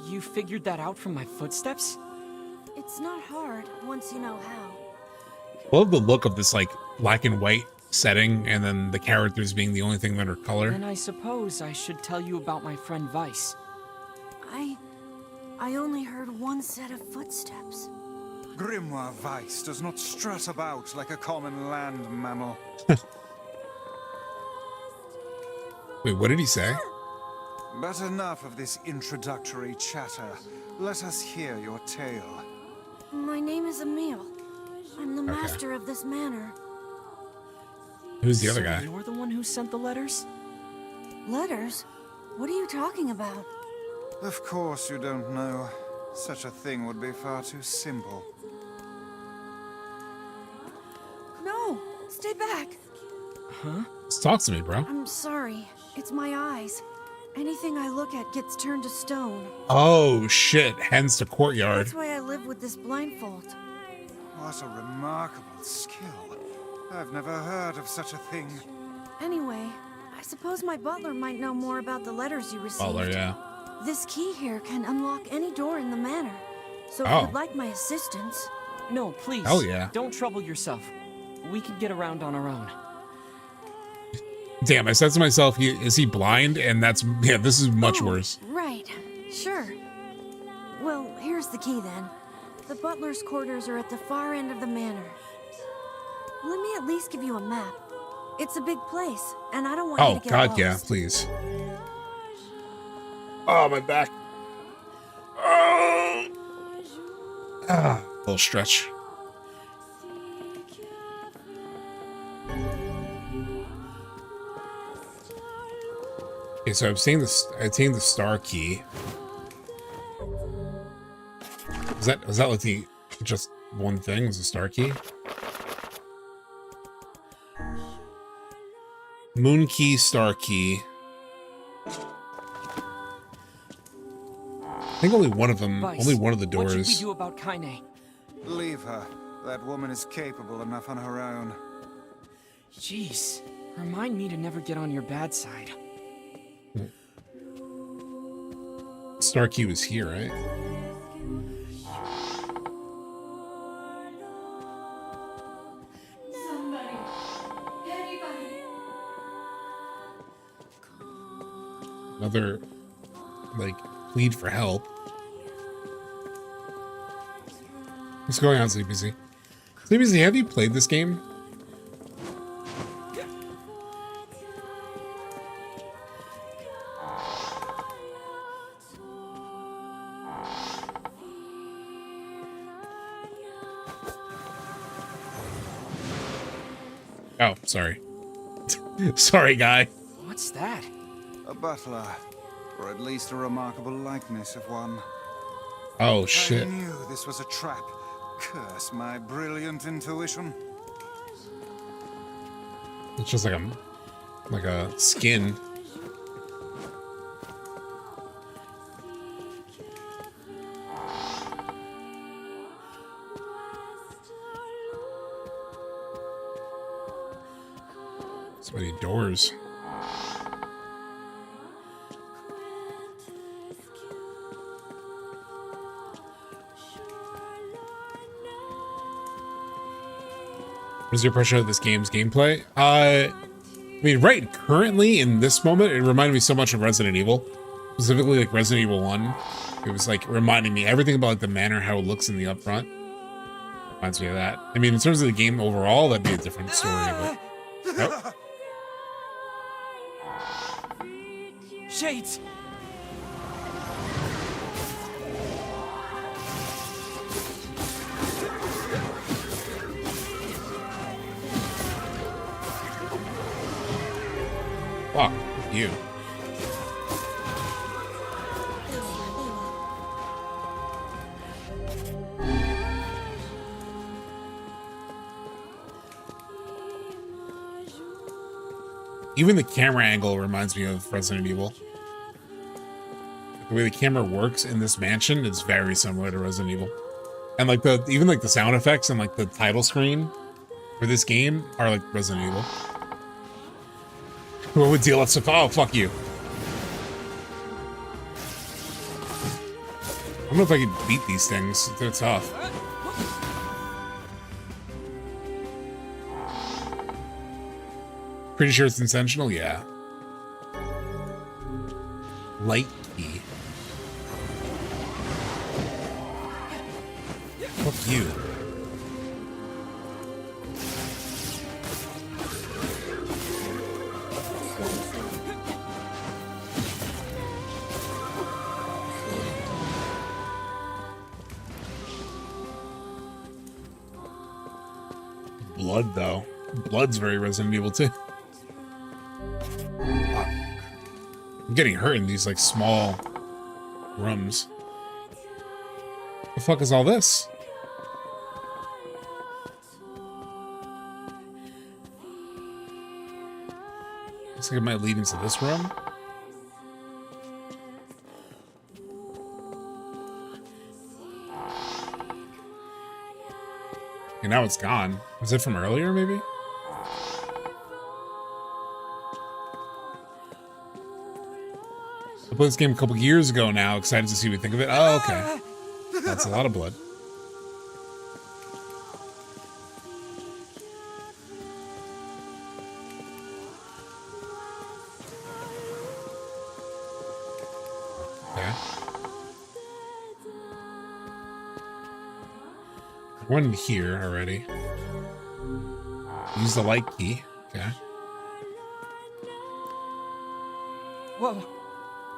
S20: You figured that out from my footsteps?
S21: It's not hard once you know how.
S1: I love the look of this like black and white setting and then the characters being the only thing that are color.
S20: And I suppose I should tell you about my friend Vice.
S21: I only heard one set of footsteps.
S8: Grimoire Vice does not strut about like a common land mammal.
S1: Wait, what did he say?
S8: But enough of this introductory chatter. Let us hear your tale.
S21: My name is Emil. I'm the master of this manor.
S1: Who's the other guy?
S20: You're the one who sent the letters?
S21: Letters? What are you talking about?
S8: Of course you don't know. Such a thing would be far too simple.
S21: No! Stay back!
S20: Huh?
S1: Just talk to me, bro.
S21: I'm sorry. It's my eyes. Anything I look at gets turned to stone.
S1: Oh shit, hence the courtyard.
S21: That's why I live with this blindfold.
S8: What a remarkable skill. I've never heard of such a thing.
S21: Anyway, I suppose my butler might know more about the letters you received.
S1: Butler, yeah.
S21: This key here can unlock any door in the manor. So if you'd like my assistance...
S20: No, please.
S1: Hell yeah.
S20: Don't trouble yourself. We can get around on our own.
S1: Damn, I said to myself, is he blind? And that's, yeah, this is much worse.
S21: Right. Sure. Well, here's the key then. The butler's quarters are at the far end of the manor. Let me at least give you a map. It's a big place, and I don't want you to get
S1: God,
S21: lost.
S1: yeah, please. Oh, my back. Oh. Ah, little stretch. Okay, so I'm saying this. I attained the star key. Is that like the just one thing was a star key. Moon key, star key. I think only one of them,
S20: Vice,
S1: only one of the
S20: what should we
S1: doors.
S20: do about Kaine?
S8: Leave her. That woman is capable enough on her own.
S20: Jeez, remind me to never get on your bad side.
S1: Star key was here, right? Another, like, plead for help. What's going on, CBC? CBC, have you played this game? Oh, sorry. Sorry, guy.
S20: What's that?
S8: A butler, or at least a remarkable likeness of one.
S1: Oh, shit.
S8: I knew this was a trap. Curse my brilliant intuition.
S1: It's just like a skin. So many doors. What is your impression of this game's gameplay? I mean, right currently in this moment, it reminded me so much of Resident Evil, specifically like Resident Evil 1. It was like reminding me everything about like the manor, how it looks in the upfront. Reminds me of that. I mean, in terms of the game overall, that'd be a different story. But nope.
S20: Shades!
S1: Fuck you. Even the camera angle reminds me of Resident Evil. The way the camera works in this mansion is very similar to Resident Evil. And like even like the sound effects and like the title screen for this game are like Resident Evil. What would DLSS? Oh, fuck you. I don't know if I can beat these things. They're tough. Pretty sure it's intentional? Yeah. Light key. Fuck you. Blood, though. Blood's very Resident Evil, too. I'm getting hurt in these, like, small rooms. The fuck is all this? Looks like it might lead into this room. And now it's gone. Was it from earlier, maybe? I played this game a couple years ago now. Excited to see what you think of it. Oh, okay. That's a lot of blood. Okay. One here already. Use the light key. Okay.
S20: Whoa.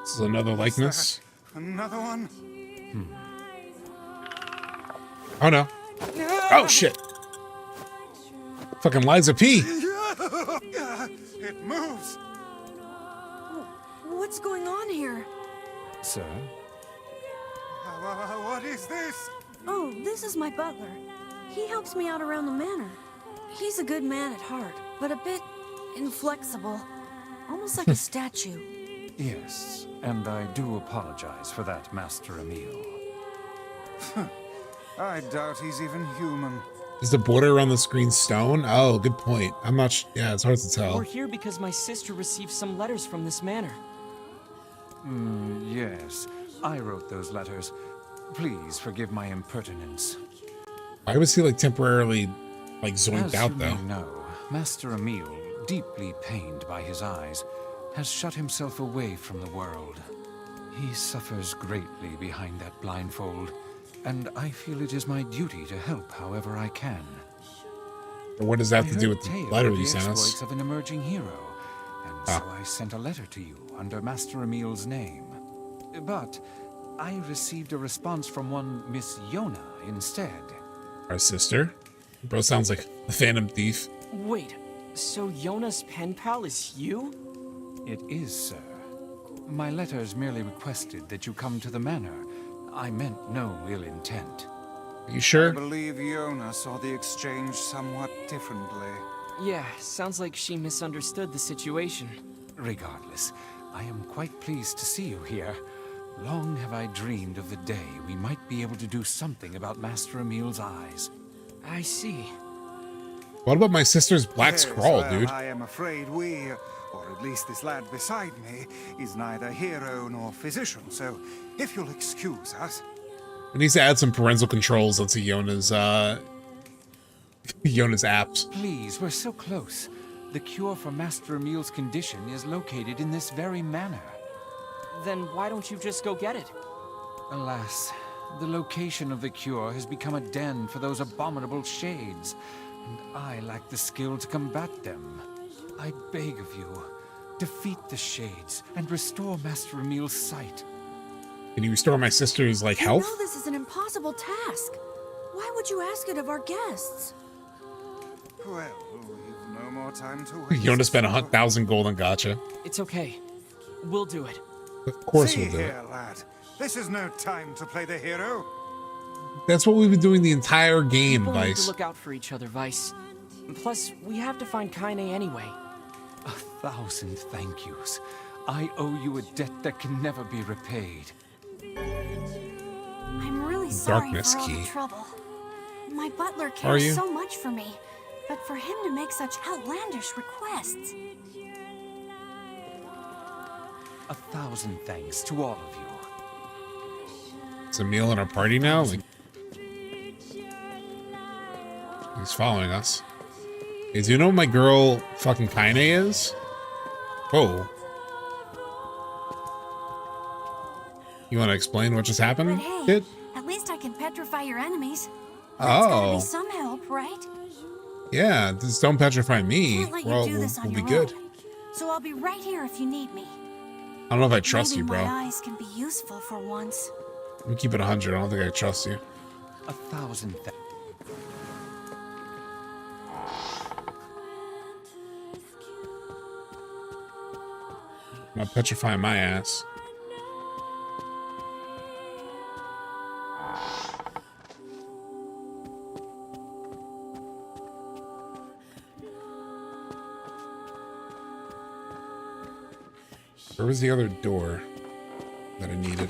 S1: This is another likeness.
S8: Another one?
S1: Oh no. Oh shit. Fucking Liza P.
S8: It moves.
S21: What's going on here?
S14: Sir?
S8: What is this?
S21: Oh, this is my butler. He helps me out around the manor. He's a good man at heart, but a bit inflexible. Almost like a statue.
S8: Yes, and I do apologize for that, Master Emil. I doubt he's even human.
S1: Is the border around the screen stone? Oh, good point. I'm not yeah, it's hard to tell.
S20: We're here because my sister received some letters from this manor.
S8: Yes, I wrote those letters. Please forgive my impertinence.
S1: Why was he like temporarily like zoinked out though?
S8: As you may know, Master Emil, deeply pained by his eyes, has shut himself away from the world. He suffers greatly behind that blindfold, and I feel it is my duty to help however I can.
S1: What does that have to do with the letter you sent us?
S8: Exploits of an emerging hero, and so I sent a letter to you under Master Emil's name. But I received a response from one Miss Yona instead.
S1: Our sister? Bro sounds like a phantom thief.
S20: Wait, so Yona's pen pal is you?
S8: It is, sir. My letters merely requested that you come to the manor. I meant no ill intent.
S1: Are you sure?
S8: I believe Yona saw the exchange somewhat differently.
S20: Yeah, sounds like she misunderstood the situation.
S8: Regardless, I am quite pleased to see you here. Long have I dreamed of the day we might be able to do something about Master Emil's eyes.
S20: I see.
S1: What about my sister's black scrawl,
S8: well,
S1: dude?
S8: I am afraid we, or at least this lad beside me, is neither hero nor physician, so if you'll excuse us.
S1: It needs to add some parental controls onto Yona's Yona's apps.
S8: Please, we're so close. The cure for Master Emil's condition is located in this very manor.
S20: Then why don't you just go get it?
S8: Alas, the location of the cure has become a den for those abominable shades, and I lack the skill to combat them. I beg of you, defeat the shades and restore Master Emil's sight.
S1: Can you restore my sister's like health?
S21: You know this is an impossible task. Why would you ask it of our guests?
S8: Well, we've no more time to waste.
S1: Yona spent 1,000 gold on gacha.
S20: It's okay. We'll do it.
S1: Of course
S8: See
S1: we'll do
S8: here,
S1: it.
S8: lad. This is no time to play the hero.
S1: That's what we've been doing the entire game,
S20: People need to
S1: Vice.
S20: look out for each other, Vice. Plus, we have to find Kaine anyway.
S8: 1,000 thank yous. I owe you a debt that can never be repaid.
S21: I'm really sorry
S1: Darkness
S21: for all
S1: key.
S21: the trouble. My butler
S1: Are you?
S21: cares so much for me, but for him to make such outlandish requests.
S8: 1,000 thanks to all of you.
S1: Is Emil in our party now? Like, he's following us. Hey, do you know what my girl fucking Kaine is? Oh. You want to explain what just happened,
S21: But hey,
S1: kid?
S21: at least I can petrify your enemies. That's gotta
S1: Oh.
S21: be some help, right?
S1: Yeah, just don't petrify me.
S21: Can't let you
S1: Well,
S21: do this on
S1: we'll be
S21: your
S1: good.
S21: own. So I'll be right here if you need me.
S1: I don't know if I trust
S21: Maybe
S1: you, bro.
S21: my eyes can be useful for once.
S1: Let me keep it 100. I don't think I trust you.
S8: 1,000 thanks.
S1: I'm not petrifying my ass. Where was the other door that I needed?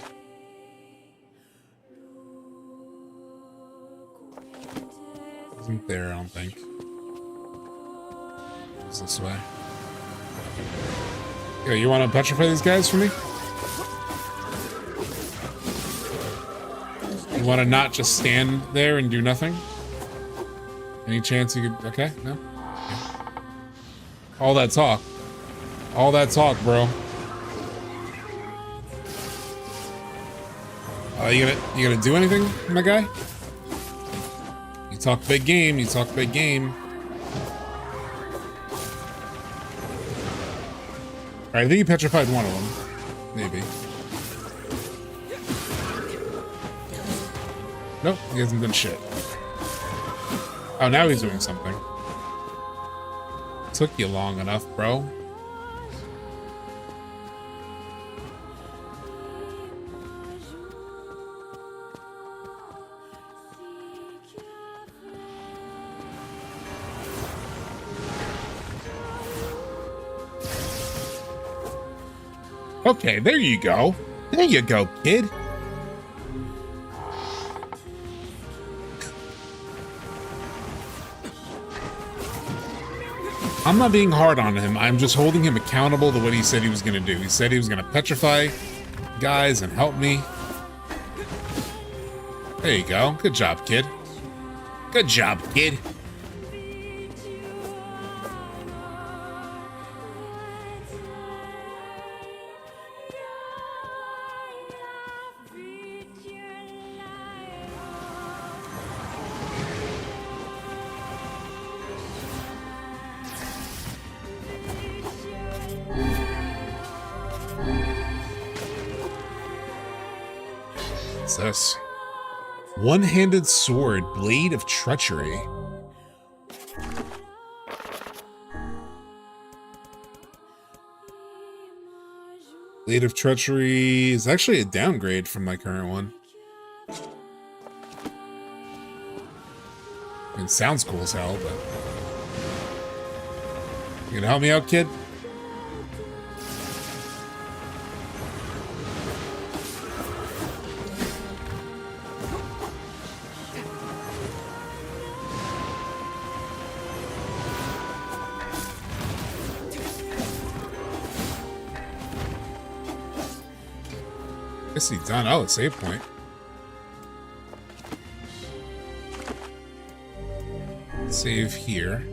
S1: Wasn't there, I don't think. It's this way. Yo, you want to petrify these guys for me? You want to not just stand there and do nothing? Any chance you could... Okay, no? Okay. All that talk. All that talk, bro. You gonna do anything, my guy? You talk big game, you talk big game. Alright, I think you petrified one of them. Maybe. Nope, he hasn't done shit. Oh, now he's doing something. Took you long enough, bro. Okay, there you go. There you go, kid. I'm not being hard on him. I'm just holding him accountable to what he said he was going to do. He said he was going to petrify guys and help me. There you go. Good job, kid. Good job, kid. What's this? One-handed sword, blade of treachery. Blade of treachery is actually a downgrade from my current one. I mean, it sounds cool as hell, but you gonna help me out, kid? Guess he's done. Oh, it's save point. Save here.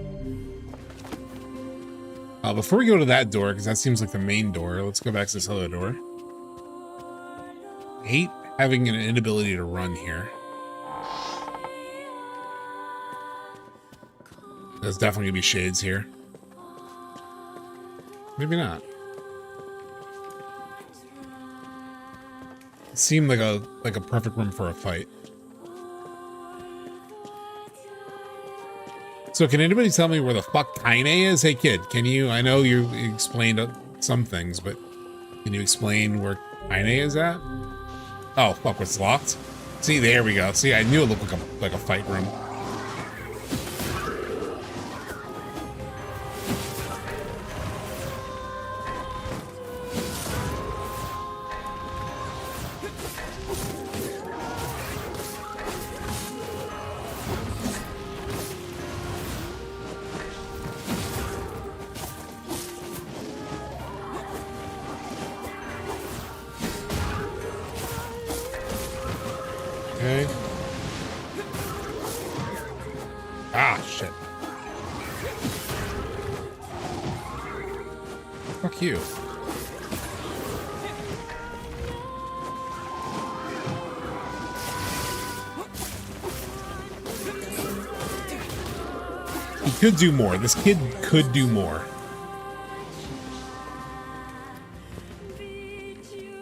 S1: Before we go to that door, because that seems like the main door, let's go back to this other door. I hate having an inability to run here. There's definitely gonna be shades here. Maybe not. It seemed like a perfect room for a fight. So can anybody tell me where the fuck Kaine is? Hey kid, can you, I know you explained some things, but can you explain where Kaine is at? Oh, fuck, it's locked? See, there we go. See, I knew it looked like a fight room. Okay. Ah, shit. Fuck you. He could do more. This kid could do more.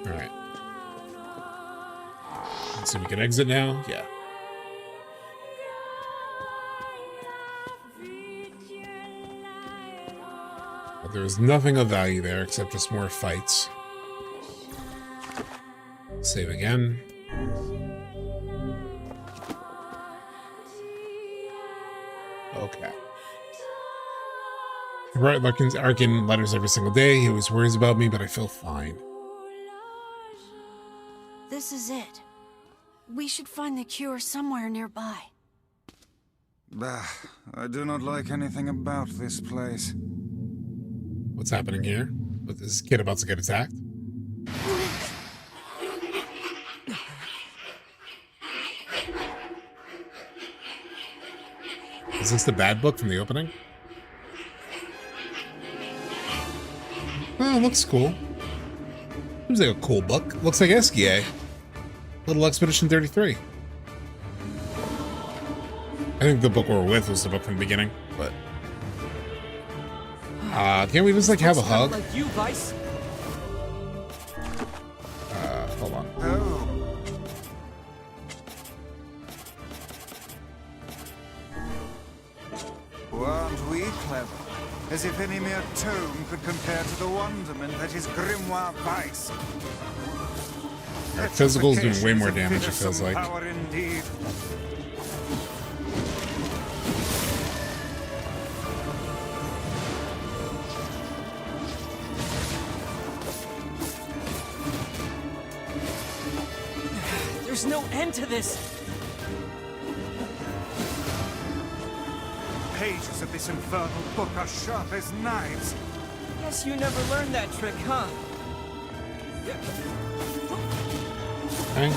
S1: Alright. So we can exit now? Yeah. But there was nothing of value there except just more fights. Save again. Okay. I write Larkin letters every single day. He always worries about me, but I feel fine.
S21: This is it. We should find the cure somewhere nearby.
S3: Bah, I do not like anything about this place.
S1: What's happening here? Is this kid about to get attacked? Is this the bad book from the opening? Oh, looks cool. Seems like a cool book. Looks like Esquier. Little Expedition 33. I think the book we're with was the book from the beginning, but... can't we just, like, have a hug?
S20: Like you, Vice.
S1: Hold on.
S3: Oh. Weren't we clever? As if any mere tome could compare to the wonderment that is Grimoire Vice.
S1: Our physical's doing way more damage, it feels like.
S3: Power indeed.
S20: There's no end to this.
S3: Pages of this infernal book are sharp as knives.
S20: Guess you never learned that trick, huh?
S1: Okay.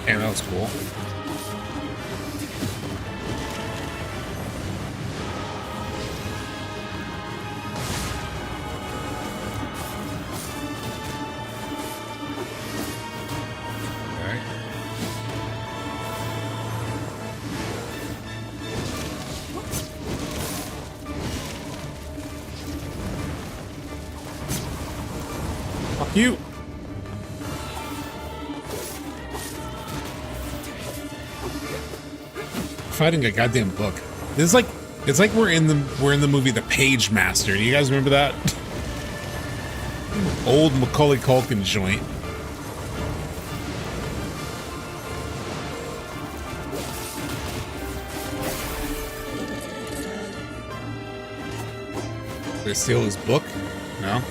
S1: Yeah, that was cool. Fuck you. Fighting a goddamn book. This is like, it's like we're in the movie The Page Master. Do you guys remember that? Old Macaulay Culkin joint. They steal his book? No.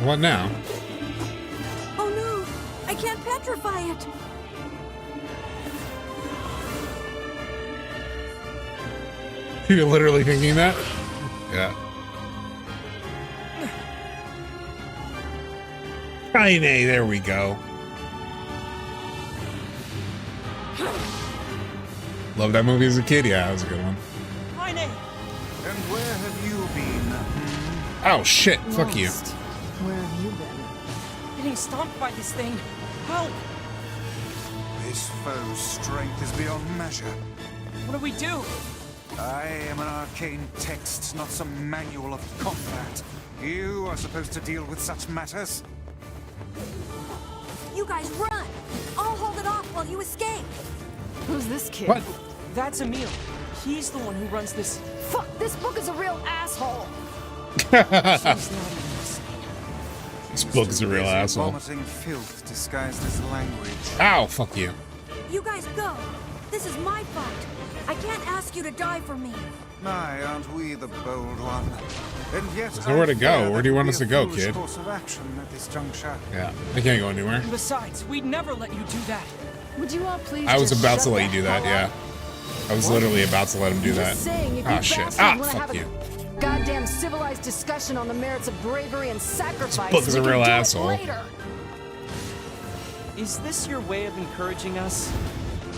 S1: What now?
S21: Oh no! I can't petrify it!
S1: You're literally thinking that? Yeah. Kaine, there we go. Loved that movie as a kid. Yeah, that was a good one.
S20: Kaine!
S3: And where have you been?
S1: Oh shit! Fuck you.
S20: Where have you been? Getting stomped by this thing. Help!
S3: This foe's strength is beyond measure.
S20: What do we do?
S3: I am an arcane text, not some manual of combat. You are supposed to deal with such matters.
S21: You guys run! I'll hold it off while you escape!
S19: Who's this kid?
S1: What?
S20: That's Emil. He's the one who runs this.
S19: Fuck, this book is a real asshole!
S20: She's not even listening.
S1: This book is a real asshole.
S3: Vomiting filth disguised as language.
S1: Ow! Fuck you.
S21: You guys go! This is my fight! I can't ask you to die for me!
S3: Aye, aren't we the bold one? And yet
S1: There's nowhere to go. Where do you want us to go, kid?
S3: Course of action at this juncture.
S1: Yeah, I can't go anywhere.
S20: And besides, we'd never let you do that.
S19: Would you all please
S1: I was
S19: just
S1: about
S19: shut
S1: to let you
S19: the
S1: do that,
S19: hell
S1: yeah.
S19: up?
S1: I was literally about to let him do
S19: I'm
S1: that.
S19: just saying, if
S1: Ah,
S19: you
S1: shit.
S19: bastards
S1: Ah,
S19: wanna
S1: fuck
S19: have
S1: you.
S19: a goddamn civilized discussion on the merits of bravery and sacrifice,
S1: book is a
S19: we can
S1: real
S19: do it
S1: asshole.
S19: later.
S20: Is this your way of encouraging us?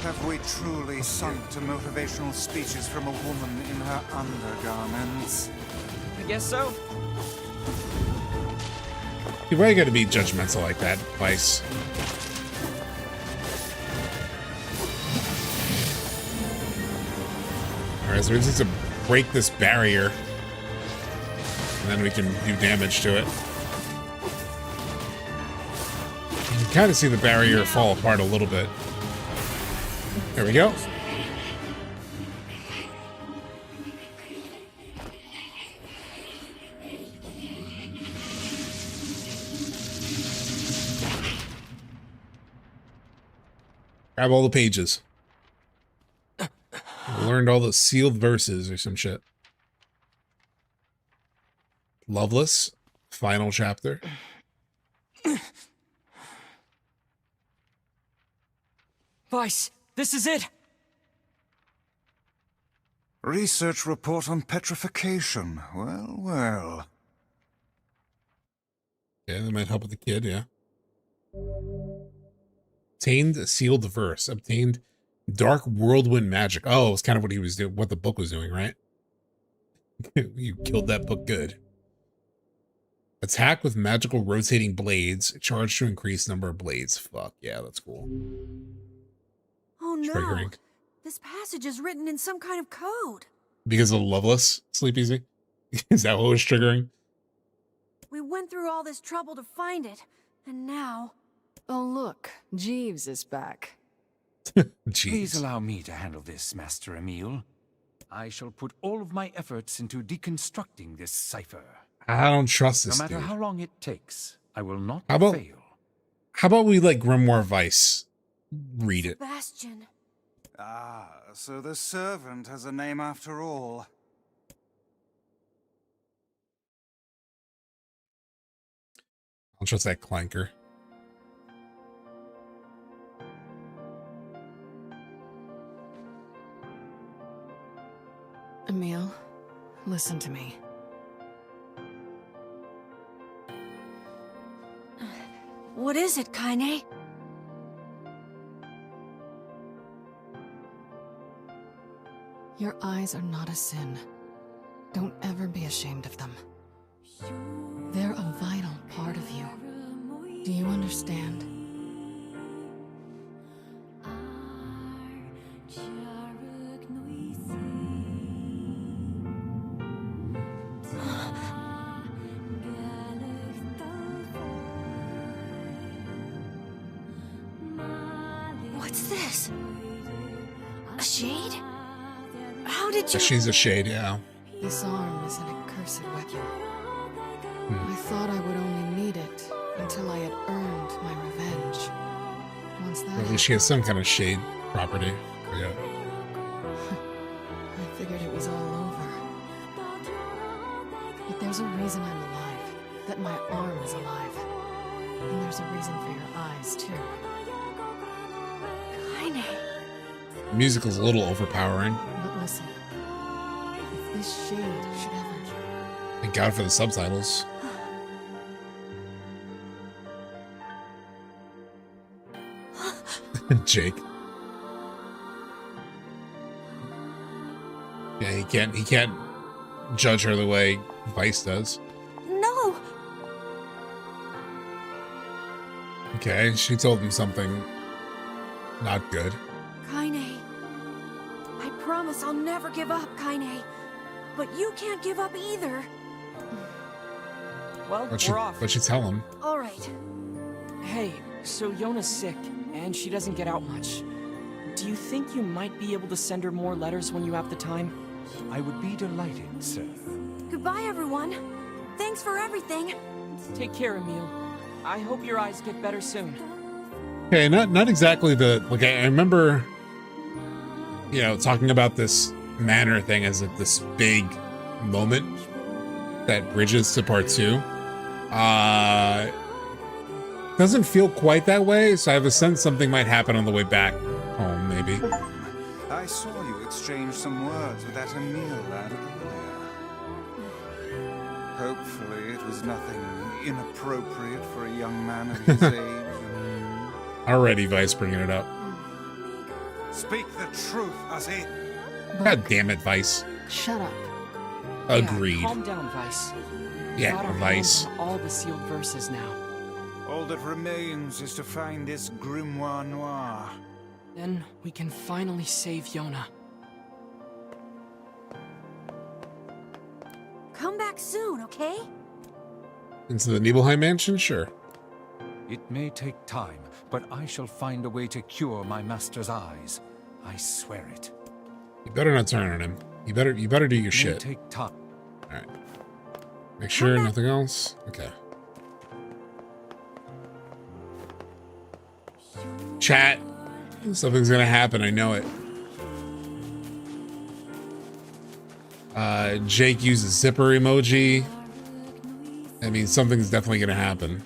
S3: Have we truly sunk to motivational speeches from a woman in her undergarments?
S20: I guess so.
S1: Dude, why you gotta be judgmental like that, Vice? Alright, so we just need to break this barrier. And then we can do damage to it. You can kind of see the barrier fall apart a little bit. There we go. Grab all the pages. Learned all the sealed verses or some shit. Loveless. Final chapter.
S20: Vice, this is it.
S3: Research report on petrification. Well, well.
S1: Yeah, that might help with the kid, yeah. Obtained a sealed verse. Obtained dark whirlwind magic. Oh, it's kind of what he was doing, what the book was doing, right? You killed that book good. Attack with magical rotating blades. Charge to increase number of blades. Fuck, yeah, that's cool.
S21: Oh no!
S1: Triggering.
S21: This passage is written in some kind of code.
S1: Because of Loveless, Sleep Easy? Is that what was triggering?
S21: We went through all this trouble to find it, and now...
S19: Oh look, Jeeves is back.
S8: Please allow me to handle this, Master Emil.
S3: I shall put all of my efforts into deconstructing this cipher.
S1: I don't trust this
S3: No matter
S1: dude.
S3: how long it takes, I will not
S1: How about we let Grimoire Vice read it?
S21: Sebastian.
S3: Ah, so the servant has a name after all.
S1: I don't trust that clanker.
S19: Emil, listen to me.
S21: What is it, Kaine?
S19: Your eyes are not a sin. Don't ever be ashamed of them. They're a vital part of you. Do you understand?
S21: What's this? A shade? How did you...
S1: She's a shade, yeah.
S19: This arm is an accursed weapon. I thought I would only need it until I had earned my revenge. Once that
S1: At least she has some kind of shade property. Yeah.
S19: I figured it was all over. But there's a reason I'm alive. That my arm is alive. And there's a reason for your eyes, too.
S21: Kaine.
S1: The musical's a little overpowering.
S19: But listen. If this shade should ever...
S1: Thank God for the subtitles. Jake. Yeah, he can't judge her the way Vice does.
S21: No!
S1: Okay, she told him something not good.
S21: Kaine. I promise I'll never give up, Kaine. But you can't give up either.
S20: Well,
S1: What'd
S20: we're off.
S1: you tell him?
S21: All right.
S20: Hey, so Yona's sick, and she doesn't get out much. Do you think you might be able to send her more letters when you have the time?
S3: I would be delighted, sir.
S21: Goodbye, everyone. Thanks for everything.
S20: Take care, Emil. I hope your eyes get better soon.
S1: Okay, not exactly the like. I remember, you know, talking about this Manor thing as this big moment that bridges to part 2. Doesn't feel quite that way, so I have a sense something might happen on the way back home, maybe.
S3: I saw you exchange some words with that Emil lad earlier. Hopefully it was nothing inappropriate for a young man of his age.
S1: Already Vice bringing it up.
S3: Speak the truth, Ozzy.
S1: God damn it, Vice.
S19: Shut up.
S1: Agreed.
S20: Yeah, calm down, Vice.
S1: Yeah,
S20: Got our
S1: Vice.
S20: hands on all the sealed verses now.
S3: All that remains is to find this grimoire noir.
S20: Then we can finally save Yona.
S21: Come back soon, okay?
S1: Into the Nibelheim mansion? Sure.
S3: It may take time, but I shall find a way to cure my master's eyes. I swear it.
S1: You better not turn on him. You better do your shit.
S3: It may take time.
S1: Alright. Make sure nothing else? Okay. Chat. Something's gonna happen, I know it. Jake uses zipper emoji. I mean, something's definitely gonna happen.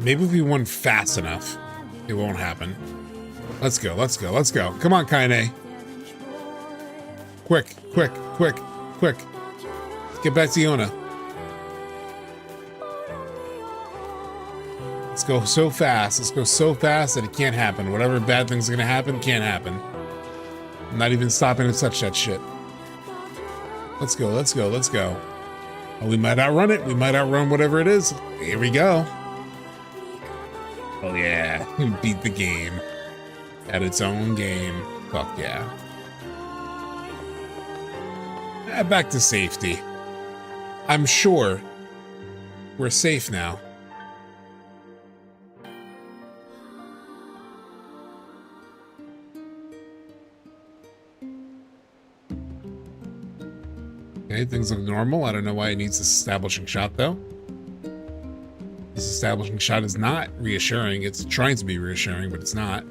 S1: Maybe if we won fast enough, it won't happen. Let's go, let's go, let's go. Come on, Kaine. Quick, quick, quick, quick. Let's get back to Yona. Let's go so fast. Let's go so fast that it can't happen. Whatever bad thing's gonna happen, can't happen. I'm not even stopping to touch that shit. Let's go, let's go, let's go. Oh, we might outrun it. We might outrun whatever it is. Here we go. Oh yeah, beat the game at its own game. Fuck yeah. Back to safety. I'm sure we're safe now. Okay, things look normal. I don't know why it needs this establishing shot, though. This establishing shot is not reassuring. It's trying to be reassuring, but it's not.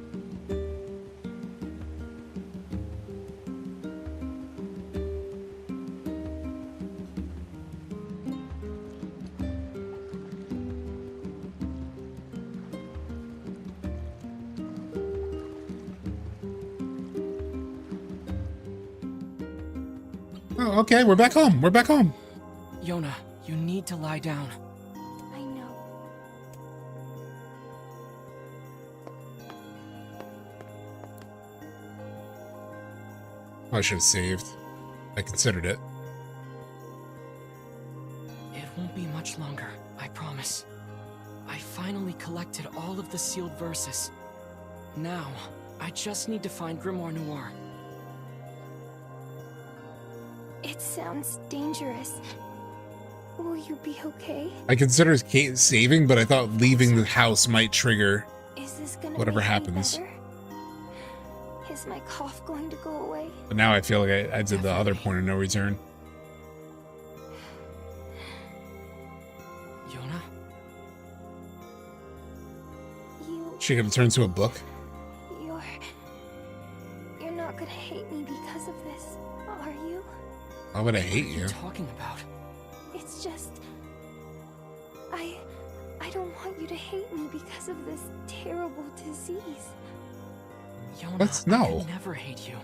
S1: Oh, okay, we're back home. We're back home.
S20: Yona, you need to lie down.
S9: I know.
S1: I should have saved. I considered it.
S20: It won't be much longer, I promise. I finally collected all of the sealed verses. Now, I just need to find Grimoire Noir.
S9: It sounds dangerous. Will you be okay?
S1: I considered saving, but I thought leaving the house might trigger
S9: Is this gonna
S1: whatever
S9: make me
S1: happens.
S9: better? Is my cough going to go away?
S1: But now I feel like I did the other point of no return.
S20: Yona?
S1: She gonna turn to a book?
S9: You're not gonna hate me because of this, are you?
S1: Why would I hate
S20: What are
S1: you?
S20: you talking about?
S9: It's just... I don't want you to hate me because of this terrible disease.
S20: Yona,
S1: What?
S20: I
S1: No.
S20: could never hate you.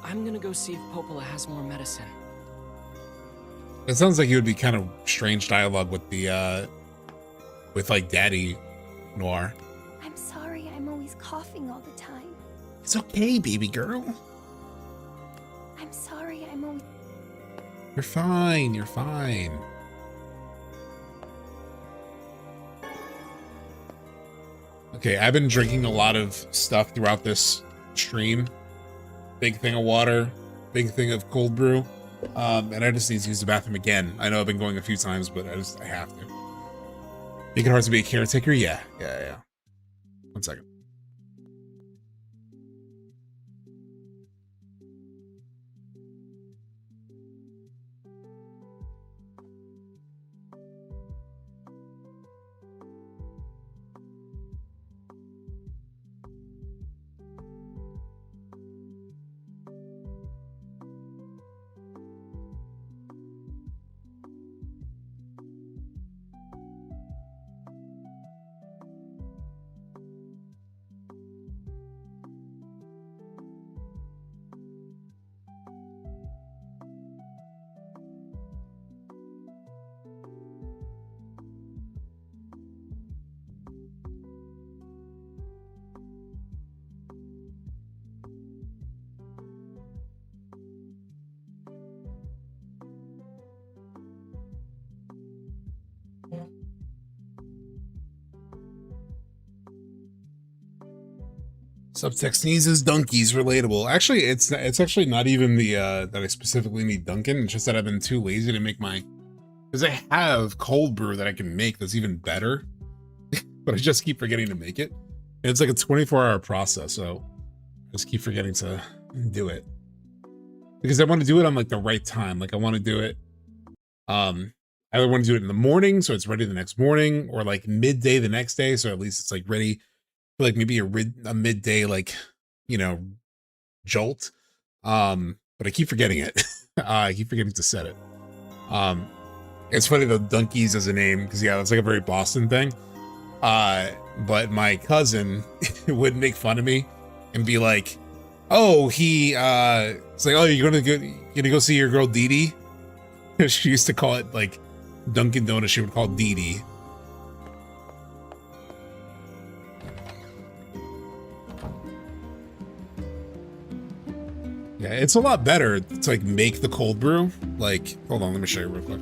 S20: I'm gonna go see if Popola has more medicine.
S1: It sounds like it would be kind of strange dialogue with the with like Daddy Noir.
S9: I'm sorry I'm always coughing all the time.
S1: It's okay, baby girl.
S9: I'm sorry I'm always...
S1: You're fine. You're fine. Okay, I've been drinking a lot of stuff throughout this stream. Big thing of water, big thing of cold brew. And I just need to use the bathroom again. I know I've been going a few times, but I have to. Make it hard to be a caretaker? Yeah. 1 second. SubTXT sneezes, donkeys, relatable. Actually, it's actually not even the that I specifically need Dunkin'. It's just that I've been too lazy to make my, because I have cold brew that I can make that's even better, but I just keep forgetting to make it. And it's like a 24-hour process, so I just keep forgetting to do it because I want to do it on like the right time. Like I want to do it. I either want to do it in the morning so it's ready the next morning, or like midday the next day so at least it's like ready. Like maybe a midday, like, you know, jolt. But I keep forgetting it. I keep forgetting to set it. It's funny though, Donkeys as a name, because yeah, that's like a very Boston thing. But my cousin would make fun of me and be like, oh, it's like, oh, you're gonna go see your girl Dee Dee? She used to call it like Dunkin' Donuts, she would call it Dee Dee. Yeah, it's a lot better to like make the cold brew. Like, hold on, let me show you real quick.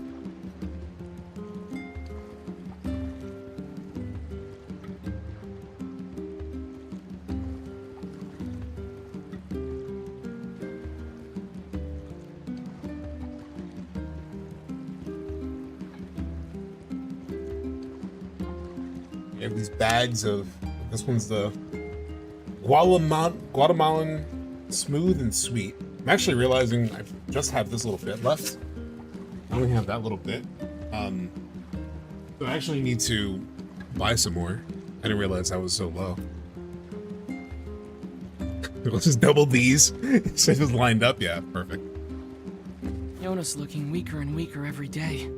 S1: You have these bags of, this one's the Guatemalan smooth and sweet. I'm actually realizing I just have this little bit left. I only have that little bit. So I actually need to buy some more. I didn't realize I was so low. Let's just double these. So it was lined up. Yeah, perfect.
S20: Yona's looking weaker and weaker every day.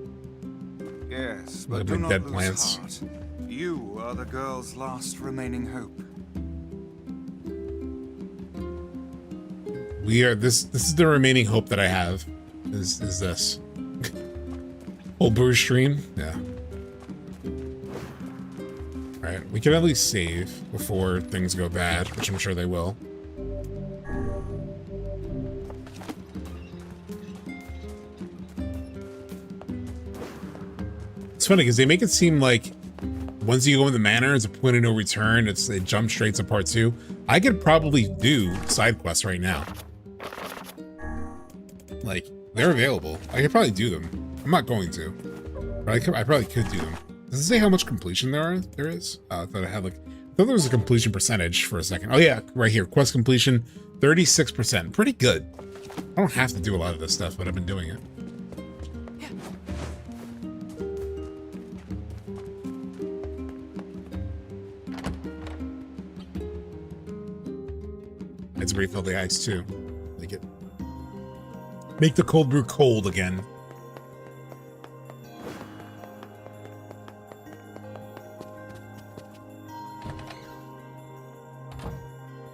S3: Yes,
S1: Look
S3: but
S1: at
S3: do
S1: my
S3: not
S1: dead
S3: lose
S1: plants.
S3: heart. You are the girl's last remaining hope.
S1: We are this is the remaining hope that I have. Is this. Old brew stream? Yeah. Alright, we can at least save before things go bad, which I'm sure they will. It's funny because they make it seem like once you go in the manor, it's a point of no return. It jumps straight to part 2. I could probably do side quests right now. Like, they're available. I could probably do them. I'm not going to, but I probably could do them. Does it say how much completion there is? I thought I thought there was a completion percentage for a second. Oh yeah, right here, quest completion, 36%. Pretty good. I don't have to do a lot of this stuff, but I've been doing it. It's refill the ice too. Like it. Make the cold brew cold again.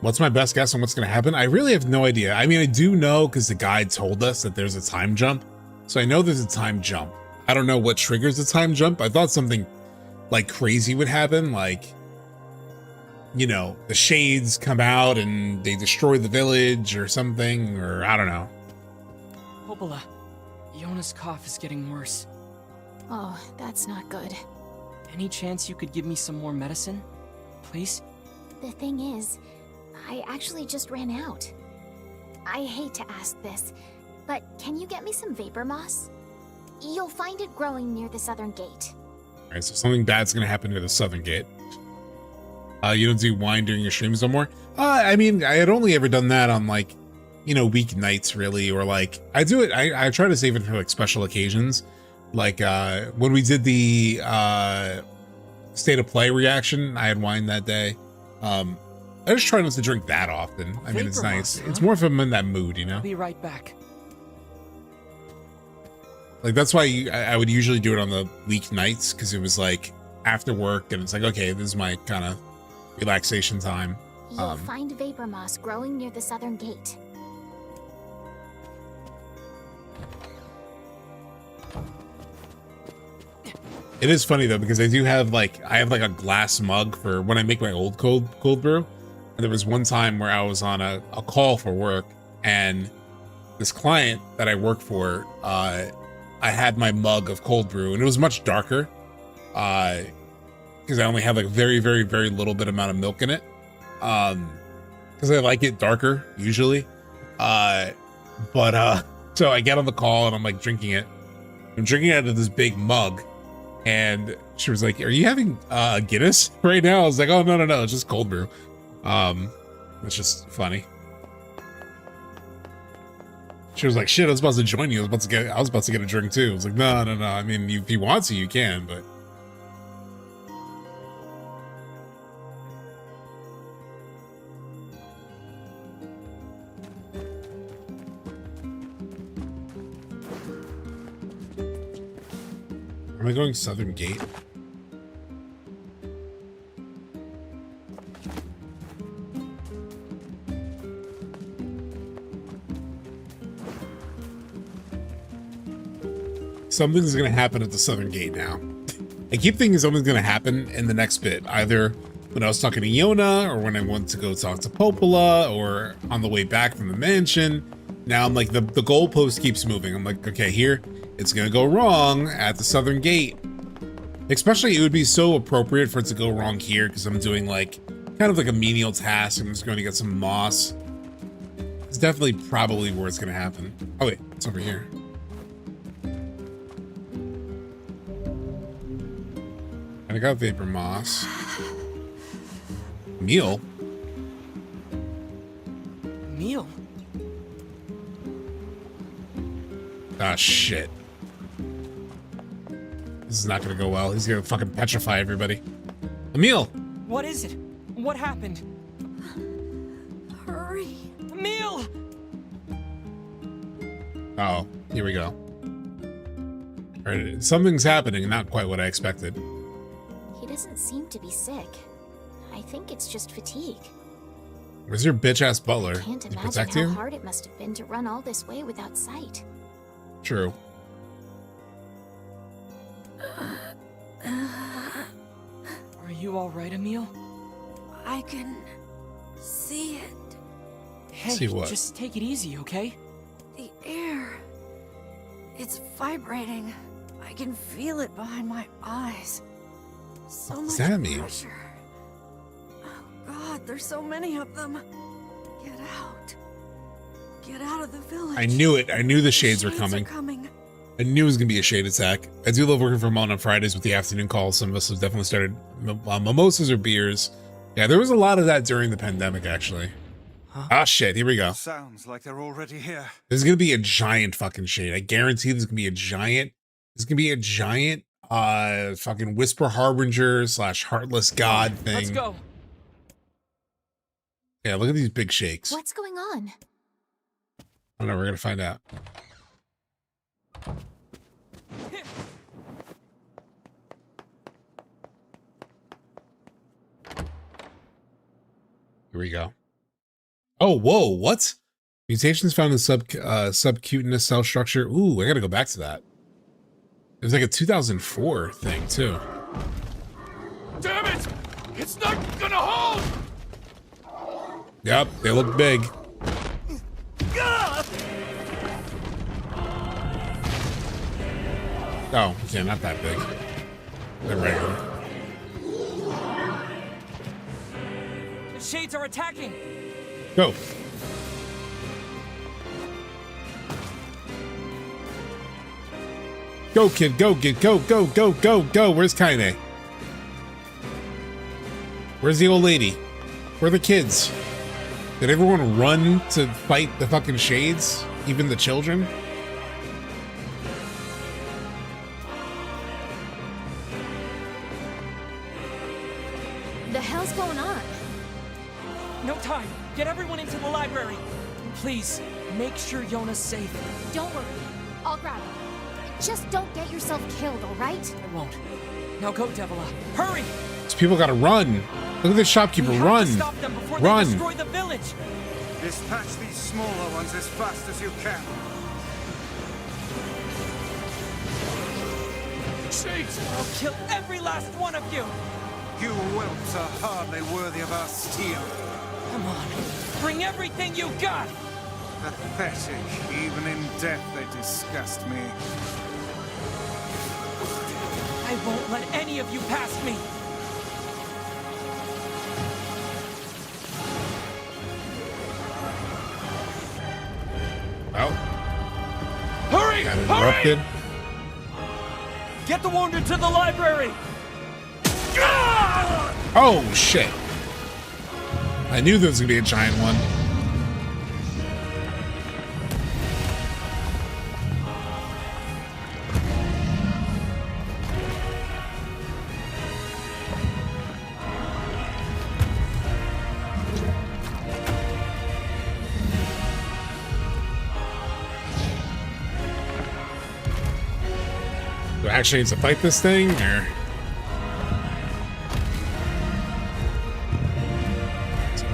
S1: What's my best guess on what's going to happen? I really have no idea. I mean, I do know because the guide told us that there's a time jump. So I know there's a time jump. I don't know what triggers the time jump. I thought something like crazy would happen. Like, you know, the shades come out and they destroy the village or something, or I don't know.
S20: Popola, Yona's cough is getting worse.
S4: Oh, that's not good.
S20: Any chance you could give me some more medicine? Please?
S4: The thing is, I actually just ran out. I hate to ask this, but can you get me some vapor moss? You'll find it growing near the southern gate.
S1: All right, so something bad's gonna happen near the southern gate. You don't do wine during your streams no more? I mean, I had only ever done that on like, you know, weeknights really, or like, I do it, I try to save it for like special occasions. Like when we did the State of Play reaction, I had wine that day. I just try not to drink that often. I mean, it's nice. It's more if I'm in that mood, you know?
S20: I'll be right back.
S1: Like, that's why I would usually do it on the weeknights, because it was like after work, and it's like, okay, this is my kind of relaxation time.
S4: You'll find vapor moss growing near the southern gate.
S1: It is funny though, because I have like a glass mug for when I make my old cold brew. And there was one time where I was on a call for work, and this client that I work for, I had my mug of cold brew, and it was much darker, because I only had like very, very, very little bit amount of milk in it, because I like it darker usually. So I get on the call and I'm like drinking it. I'm drinking it out of this big mug, and she was like, "Are you having Guinness right now?" I was like, "Oh no, it's just cold brew." It's just funny. She was like, "Shit, I was about to join you. I was about to get a drink too." I was like, "No. I mean, if you want to, you can, but." Am I going Southern Gate? Something's gonna happen at the Southern Gate now. I keep thinking something's gonna happen in the next bit, either when I was talking to Yona, or when I went to go talk to Popola, or on the way back from the mansion. Now I'm like, the goalpost keeps moving. I'm like, okay, here, it's gonna go wrong at the Southern Gate. Especially, it would be so appropriate for it to go wrong here, because I'm doing like, kind of like a menial task. I'm just going to get some moss. It's definitely probably where it's gonna happen. Oh wait, it's over here. I got vapor moss.
S20: Emil?
S1: Ah, shit. This is not gonna go well. He's gonna fucking petrify everybody. Emil!
S20: What is it? What happened?
S21: Hurry.
S20: Emil!
S1: Oh, here we go. All right, something's happening, not quite what I expected.
S4: He doesn't seem to be sick. I think it's just fatigue.
S1: Where's your bitch-ass butler?
S4: Can't
S1: Did he
S4: imagine
S1: protect
S4: how
S1: you?
S4: hard it must have been to run all this way without sight.
S1: True.
S20: Are you alright, Emil?
S21: I can see it.
S20: Hey,
S1: See what?
S20: just take it easy, okay?
S21: The air. It's vibrating. I can feel it behind my eyes. So
S1: What
S21: much
S1: does that mean?
S21: pressure. Oh God, there's so many of them. Get out. Get out of the village.
S1: I knew it. I knew the shades were coming.
S21: coming.
S1: I knew it was going to be a shade attack. I do love working from home on Fridays with the afternoon calls. Some of us have definitely started mimosas or beers. Yeah, there was a lot of that during the pandemic, actually. Ah, shit. Here we go.
S3: Sounds like they're already here.
S1: There's going to be a giant fucking shade. I guarantee there's going to be a giant. There's going to be a giant fucking Whisper Harbinger / Heartless God thing.
S20: Let's go.
S1: Yeah, look at these big shakes.
S4: What's going on?
S1: I don't know. We're going to find out. Here we go. Oh, whoa, what? Mutations found in subcutaneous cell structure. Ooh, I gotta go back to that. It was like a 2004 thing, too.
S16: Damn it! It's not gonna hold!
S1: Yep, they look big. Oh, yeah, not that big. They're regular.
S20: The shades are attacking.
S1: Go. Go, kid, go, kid, go, go, go, go, go. Where's Kaine? Where's the old lady? Where are the kids? Did everyone run to fight the fucking shades? Even the children?
S4: The hell's going on?
S20: No time. Get everyone into the library. Please, make sure Yona's safe.
S4: Don't worry. I'll grab him. Just don't get yourself killed, all right?
S20: I won't. Now go, Devila. Hurry!
S1: These people gotta run. Look at this shopkeeper.
S20: We
S1: Run.
S20: have to stop them before
S1: Run.
S20: they destroy the village.
S3: Dispatch these smaller ones as fast as you can.
S20: Shades! I'll kill every last one of you!
S3: You whelps are hardly worthy of our steel.
S20: Come on, bring everything you got!
S3: Pathetic. Even in death, they disgust me.
S20: I won't let any of you pass me!
S1: Well.
S20: Hurry!
S1: Got interrupted.
S20: Get the wounded to the library!
S1: Oh, shit. I knew there was gonna be a giant one. Do I actually need to fight this thing, or?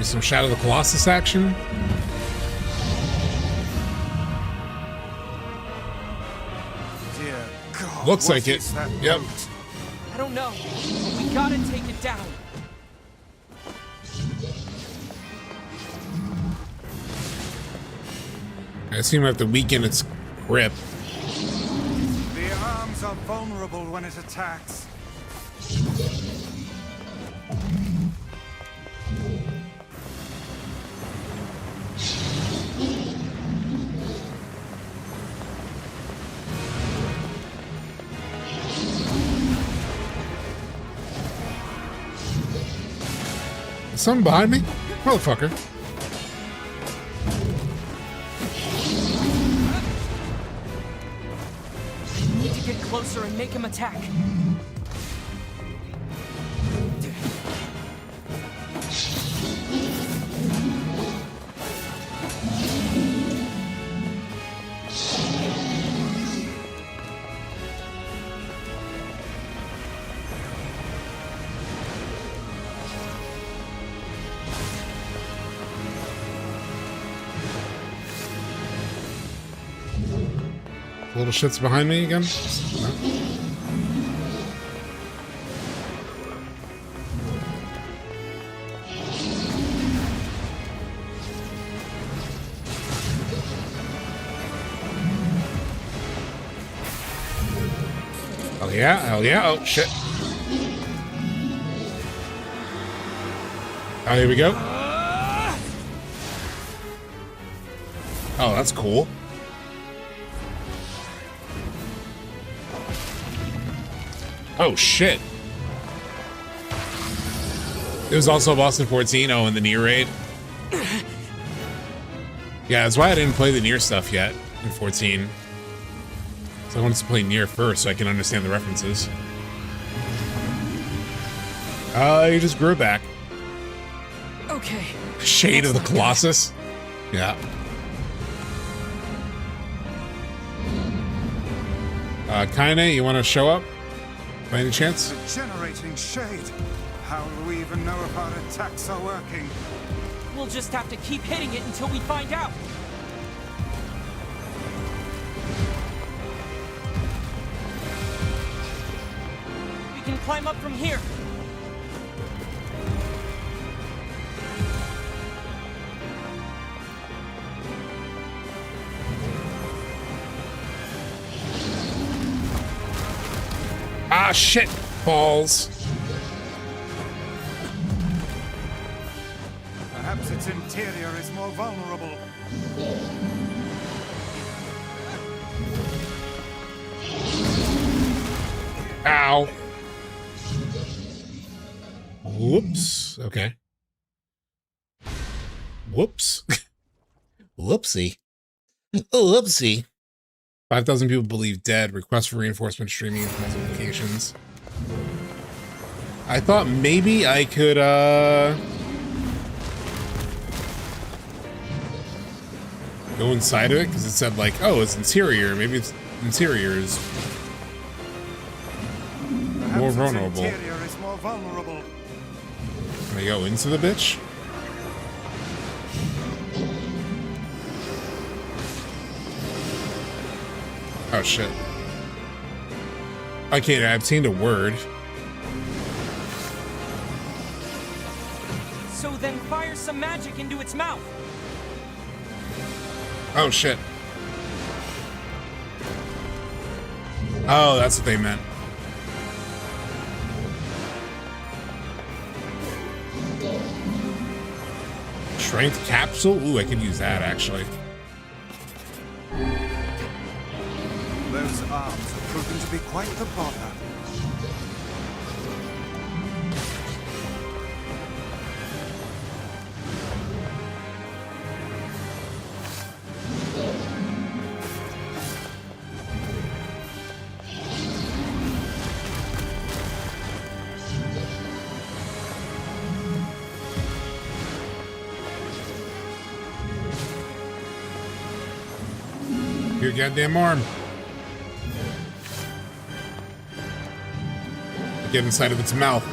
S1: Some Shadow of the Colossus action.
S3: Dear God,
S1: Looks
S3: what
S1: like it.
S3: is that
S1: Yep.
S3: boat?
S20: I don't know, but we gotta take it down.
S1: I assume I have to weaken its grip.
S3: The arms are vulnerable when it attacks.
S1: Is something behind me? Motherfucker.
S20: and make him attack.
S1: Little shit's behind me again? No. Oh yeah, hell yeah, oh shit. Oh, here we go. Oh, that's cool. Oh shit. It was also Boston 14, oh, in the NieR raid. Yeah, that's why I didn't play the NieR stuff yet in 14. So I wanted to play NieR first so I can understand the references. You just grew back.
S20: Okay.
S1: Shade of the Colossus? Yeah. Kaine, you want to show up? By any chance?
S3: The generating shade. How will we even know if our attacks are working?
S20: We'll just have to keep hitting it until we find out. We can climb up from here.
S1: Ah, shit! Balls.
S3: Perhaps its interior is more vulnerable.
S1: Ow. Whoops. Okay. Whoops. Whoopsie. Whoopsie. 5,000 people believe dead. Request for reinforcement streaming notifications. I thought maybe I could, go inside of it, because it said, like, oh, it's interior. Maybe its interior is more vulnerable.
S3: Interior is more vulnerable.
S1: Can I go into the bitch? Oh shit. I can't, I've seen a word.
S20: So then fire some magic into its mouth.
S1: Oh shit. Oh, that's what they meant. Strength capsule? Ooh, I could use that actually.
S3: Those arms have proven to be quite the bother.
S1: Your goddamn arm. Get inside of its mouth.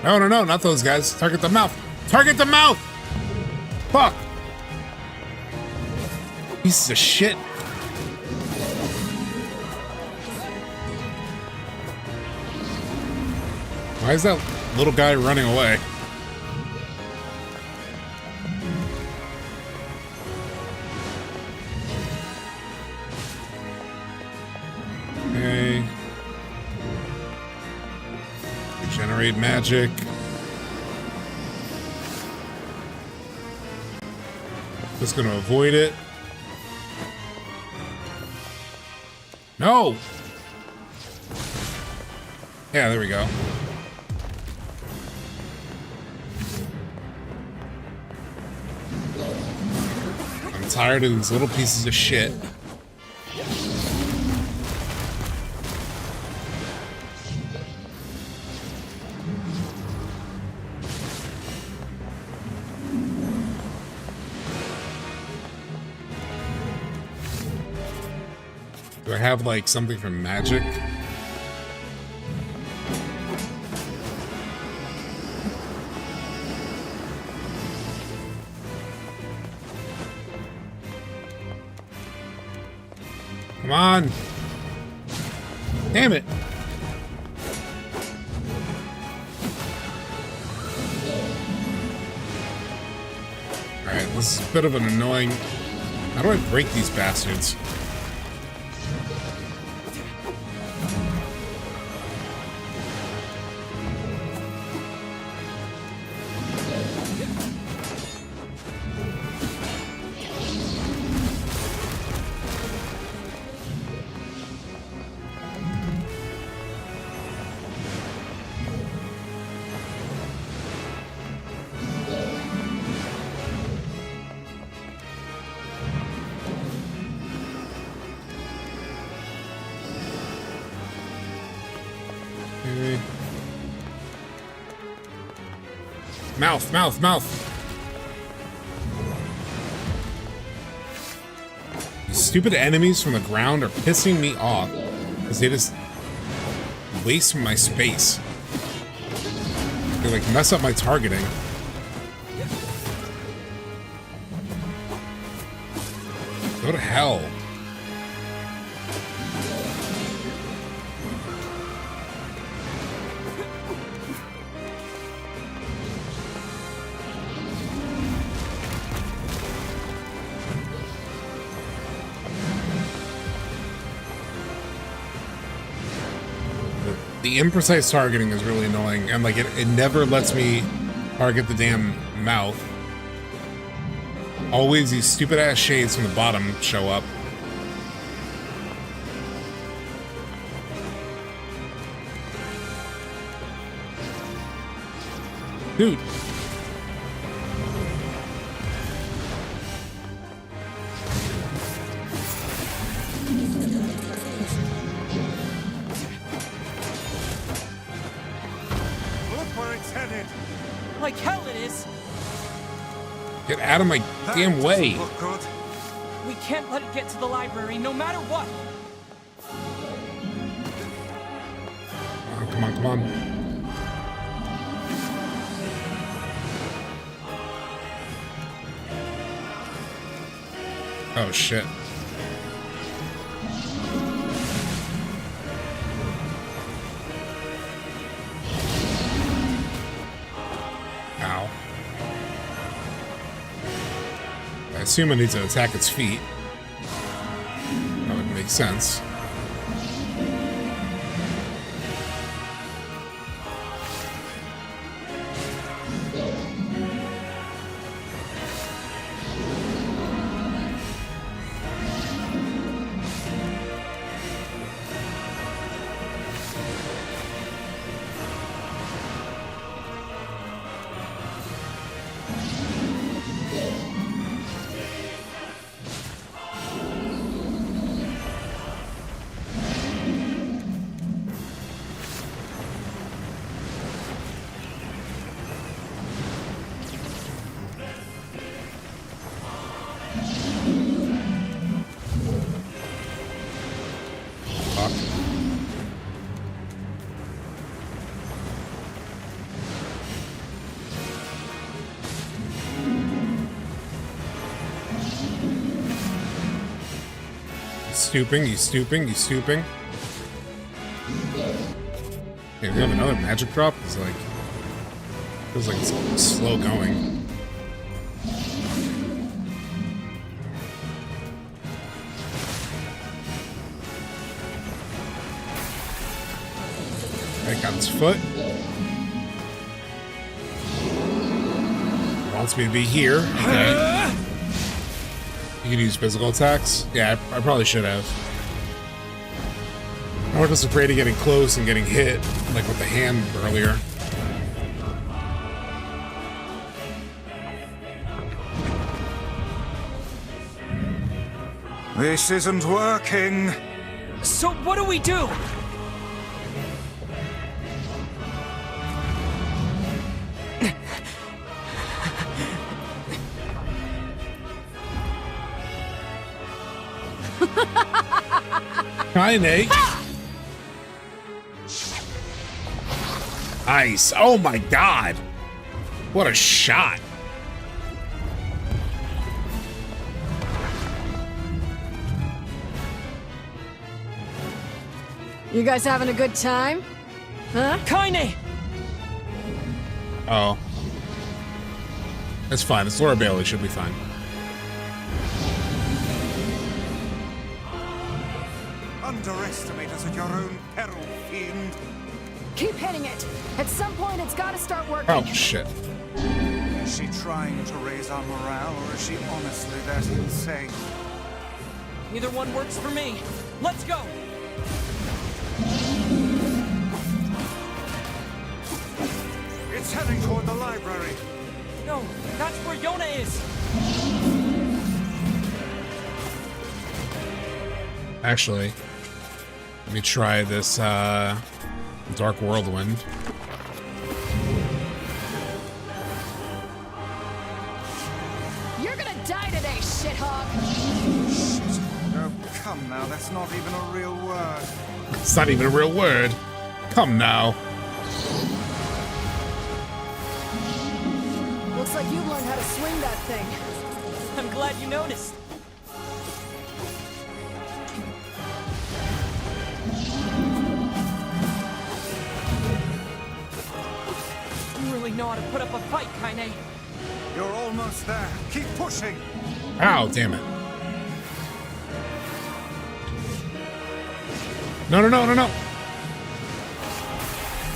S1: No, no, no, not those guys. Target the mouth. Target the mouth! Fuck! Pieces of shit. Why is that little guy running away? Okay. Regenerate magic. Just gonna avoid it. No! Yeah, there we go. tired of these little pieces of shit. Do I have like something from Magic? Come on. Damn it. Alright, this is a bit of an annoying... How do I break these bastards? Mouth. These stupid enemies from the ground are pissing me off because they just waste my space. They like mess up my targeting. Go to hell. The imprecise targeting is really annoying, and like it never lets me target the damn mouth. Always these stupid ass shades from the bottom show up. Dude.
S20: Like hell it is!
S1: Get out of my damn way!
S20: We can't let it get to the library, no matter what!
S1: Oh, come on, come on. Oh, shit. Ow. I assume I need to attack its feet. That would make sense. He's stooping. Okay, we have another magic drop. It's like, feels like it's slow going. Right, got his foot. Wants me to be here. Okay. You can use physical attacks? Yeah, I probably should have. I was just afraid of getting close and getting hit, like with the hand earlier.
S3: This isn't working.
S20: So what do we do?
S1: Kaine. Nice. Oh my god. What a shot.
S19: You guys having a good time? Huh?
S20: Kaine!
S1: Oh. That's fine. It's Laura Bailey. Should be fine.
S3: Underestimate us at your own peril, fiend.
S19: Keep hitting it. At some point, it's got to start working.
S1: Oh, shit.
S3: Is she trying to raise our morale, or is she honestly that insane?
S20: Either one works for me. Let's go!
S3: It's heading toward the library.
S20: No, that's where Yona is.
S1: Actually, let me try this Dark Whirlwind.
S19: You're gonna die today, shithog.
S3: Shit. Oh, come now, that's not even a real word.
S1: It's not even a real word. Come now.
S19: Looks like you've learned how to swing that thing.
S20: I'm glad you noticed. You really know how to put up a fight, Kaine.
S3: You're almost there. Keep pushing.
S1: Ow, damn it. No, no, no, no, no.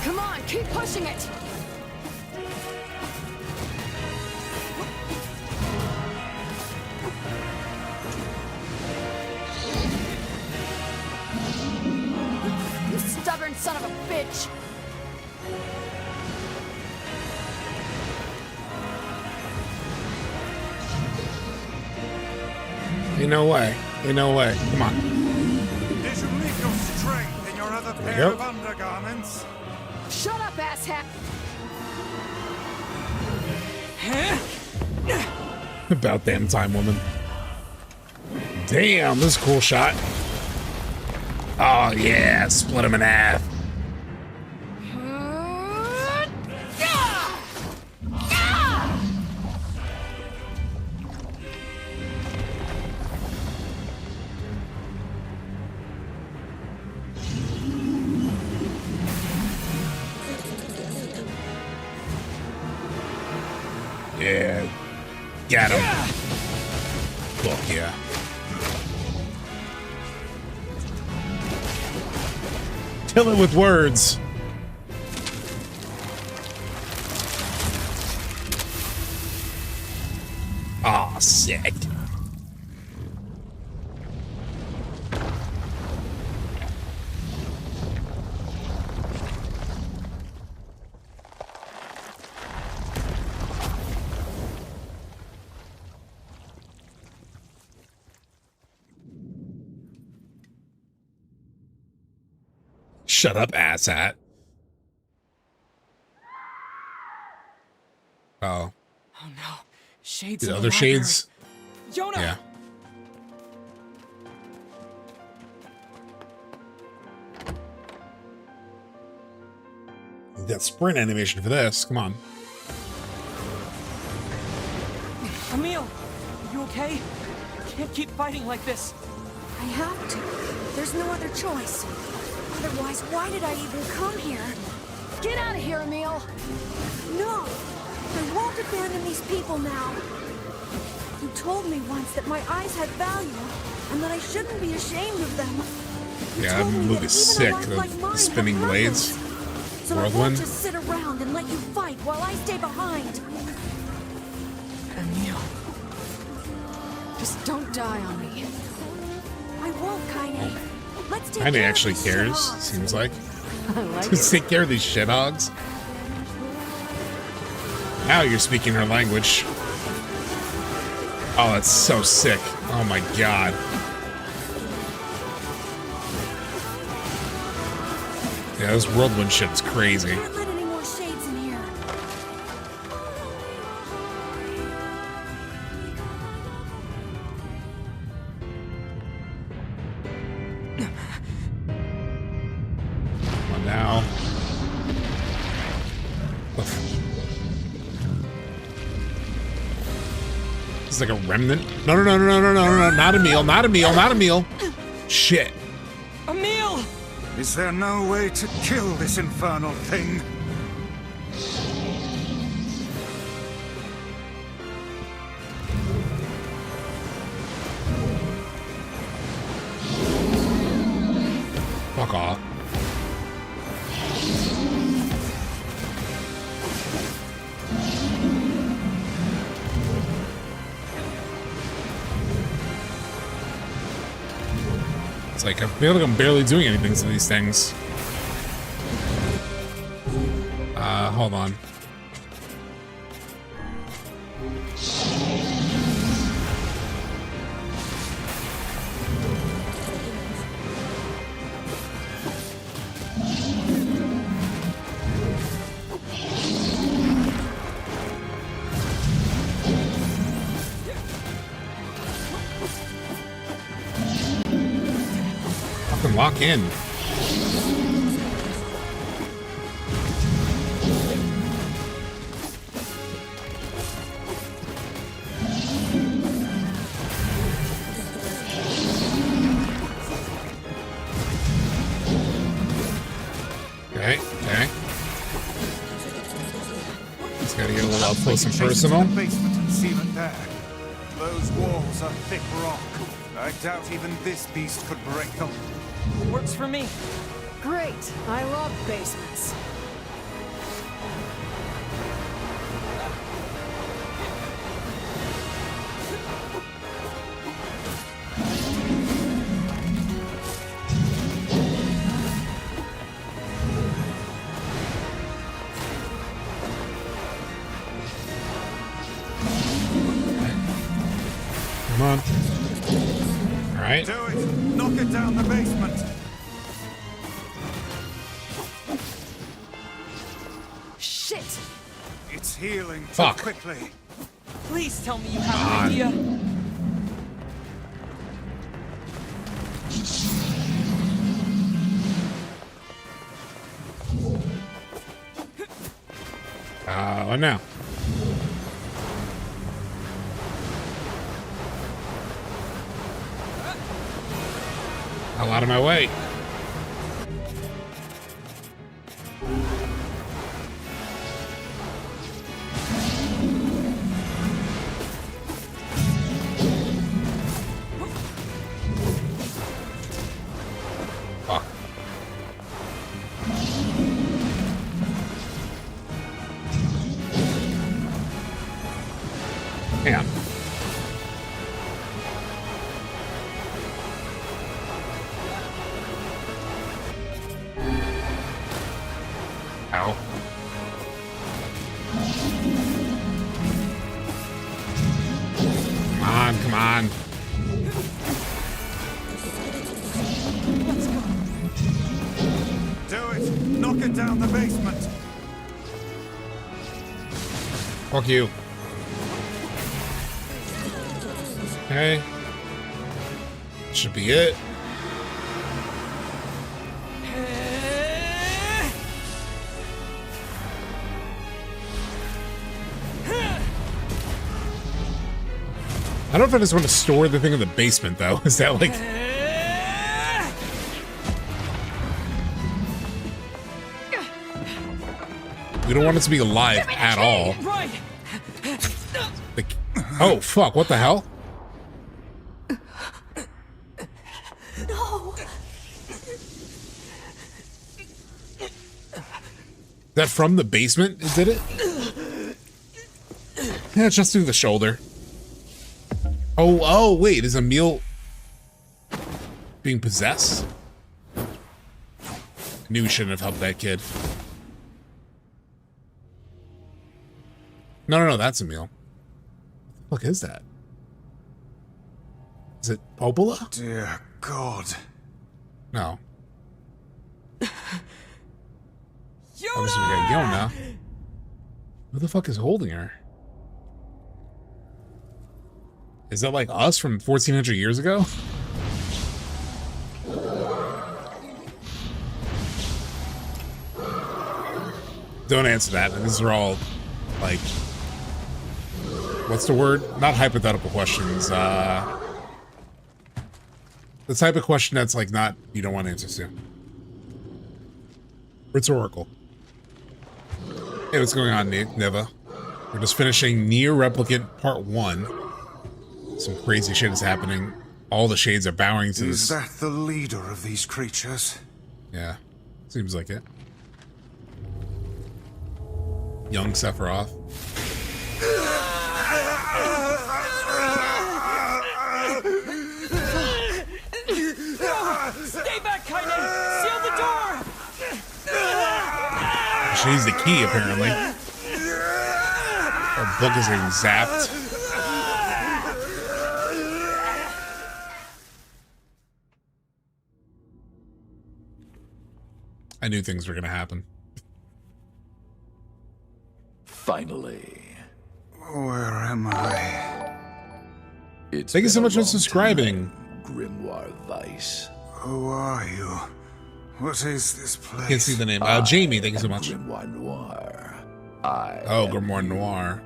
S19: Come on, keep pushing it. You stubborn son of a bitch.
S1: Ain't no way. Ain't no way. Come on.
S3: Did you leave your strength in your other
S1: There we
S3: pair
S1: go.
S3: of undergarments?
S19: Shut up, asshat.
S1: About damn time, woman. Damn, this is a cool shot. Oh, yeah. Split him in half. Yeah. Got him. Fuck yeah. Kill it with words. Aw, sick. Shut up, asshat. Oh.
S20: Oh no. Shades
S1: The
S20: in
S1: other
S20: library.
S1: shades?
S20: Yona!
S1: Yeah. That sprint animation for this. Come on.
S20: Emil, you okay? Can't keep fighting like this.
S21: I have to. There's no other choice. Otherwise, why did I even come here?
S19: Get out of here, Emil.
S21: No! I won't abandon these people now. You told me once that my eyes had value, and that I shouldn't be ashamed of them. You
S1: Yeah,
S21: told
S1: that
S21: me
S1: move
S21: that
S1: is
S21: even
S1: sick.
S21: a life
S1: The
S21: like mine
S1: spinning
S21: had
S1: blades.
S21: purpose. So I won't
S1: Whirlwind.
S21: just sit around and let you fight while I stay behind.
S20: Emil.
S19: Just don't die on me.
S21: I won't, Kaine. Let's take
S1: Kaine
S21: care of
S1: actually
S21: these
S1: cares,
S21: shithogs.
S1: seems like.
S19: I like
S1: Just take care of these shithogs. Now you're speaking her language. Oh, that's so sick. Oh my god. Yeah, this whirlwind shit is crazy.
S21: Can't let any more shades in here.
S1: Come on now. It's like a remnant. No, no, no, no, no, no, no, no, not Emil, not Emil, not Emil. Shit.
S20: Emil!
S3: Is there no way to kill this infernal thing?
S1: Fuck off. It's like, I feel like I'm barely doing anything to these things. Hold on. Fucking lock in. Okay, okay. Just gotta get a little up close and personal.
S3: The basement and seal it there. Those walls are thick rock. I doubt even this beast could break them.
S20: Works for me.
S21: Great. I love basements.
S1: Come on. All right.
S3: Do it. Knock it down the basement.
S20: Shit!
S3: It's healing too
S1: Fuck.
S3: quickly.
S20: Please tell me you have an idea.
S1: What now? Hell out of my way. Fuck. Hang on. Ow. Come on, come on.
S3: Do it. Knock it down the basement.
S1: Fuck you. Okay. Should be it. I don't know if I just want to store the thing in the basement, though. Is that like... We don't want it to be alive at all. Like, oh, fuck. What the hell?
S21: No.
S1: Is that from the basement? Did it? Yeah, it's just through the shoulder. Oh, wait, is Emil being possessed? I knew we shouldn't have helped that kid. No, that's Emil. What the fuck is that? Is it Popola?
S3: Dear God.
S1: No. Oh, this is we got Yeung now. Who the fuck is holding her? Is that like us from 1400 years ago? Don't answer that. These are all, like, what's the word? Not hypothetical questions. The type of question that's like not, you don't want answers to. Rhetorical. Hey, what's going on, Neva? We're just finishing NieR Replicant Part 1. Some crazy shit is happening. All the shades are bowing to this.
S3: Is that the leader of these creatures?
S1: Yeah, seems like it. Young Sephiroth.
S20: Stay back, Kaine! Seal the door!
S1: She needs the key, apparently. Her book is getting zapped. I knew things were going to happen.
S11: Finally.
S3: Where am I?
S11: It's
S1: Thank you so
S11: been a
S1: much for
S11: long
S1: subscribing.
S11: time, Grimoire Weiss.
S3: Who are you? What is this place?
S1: Can't see the name. Jamie, thank you so much.
S11: Grimoire Noir.
S1: Grimoire Noir.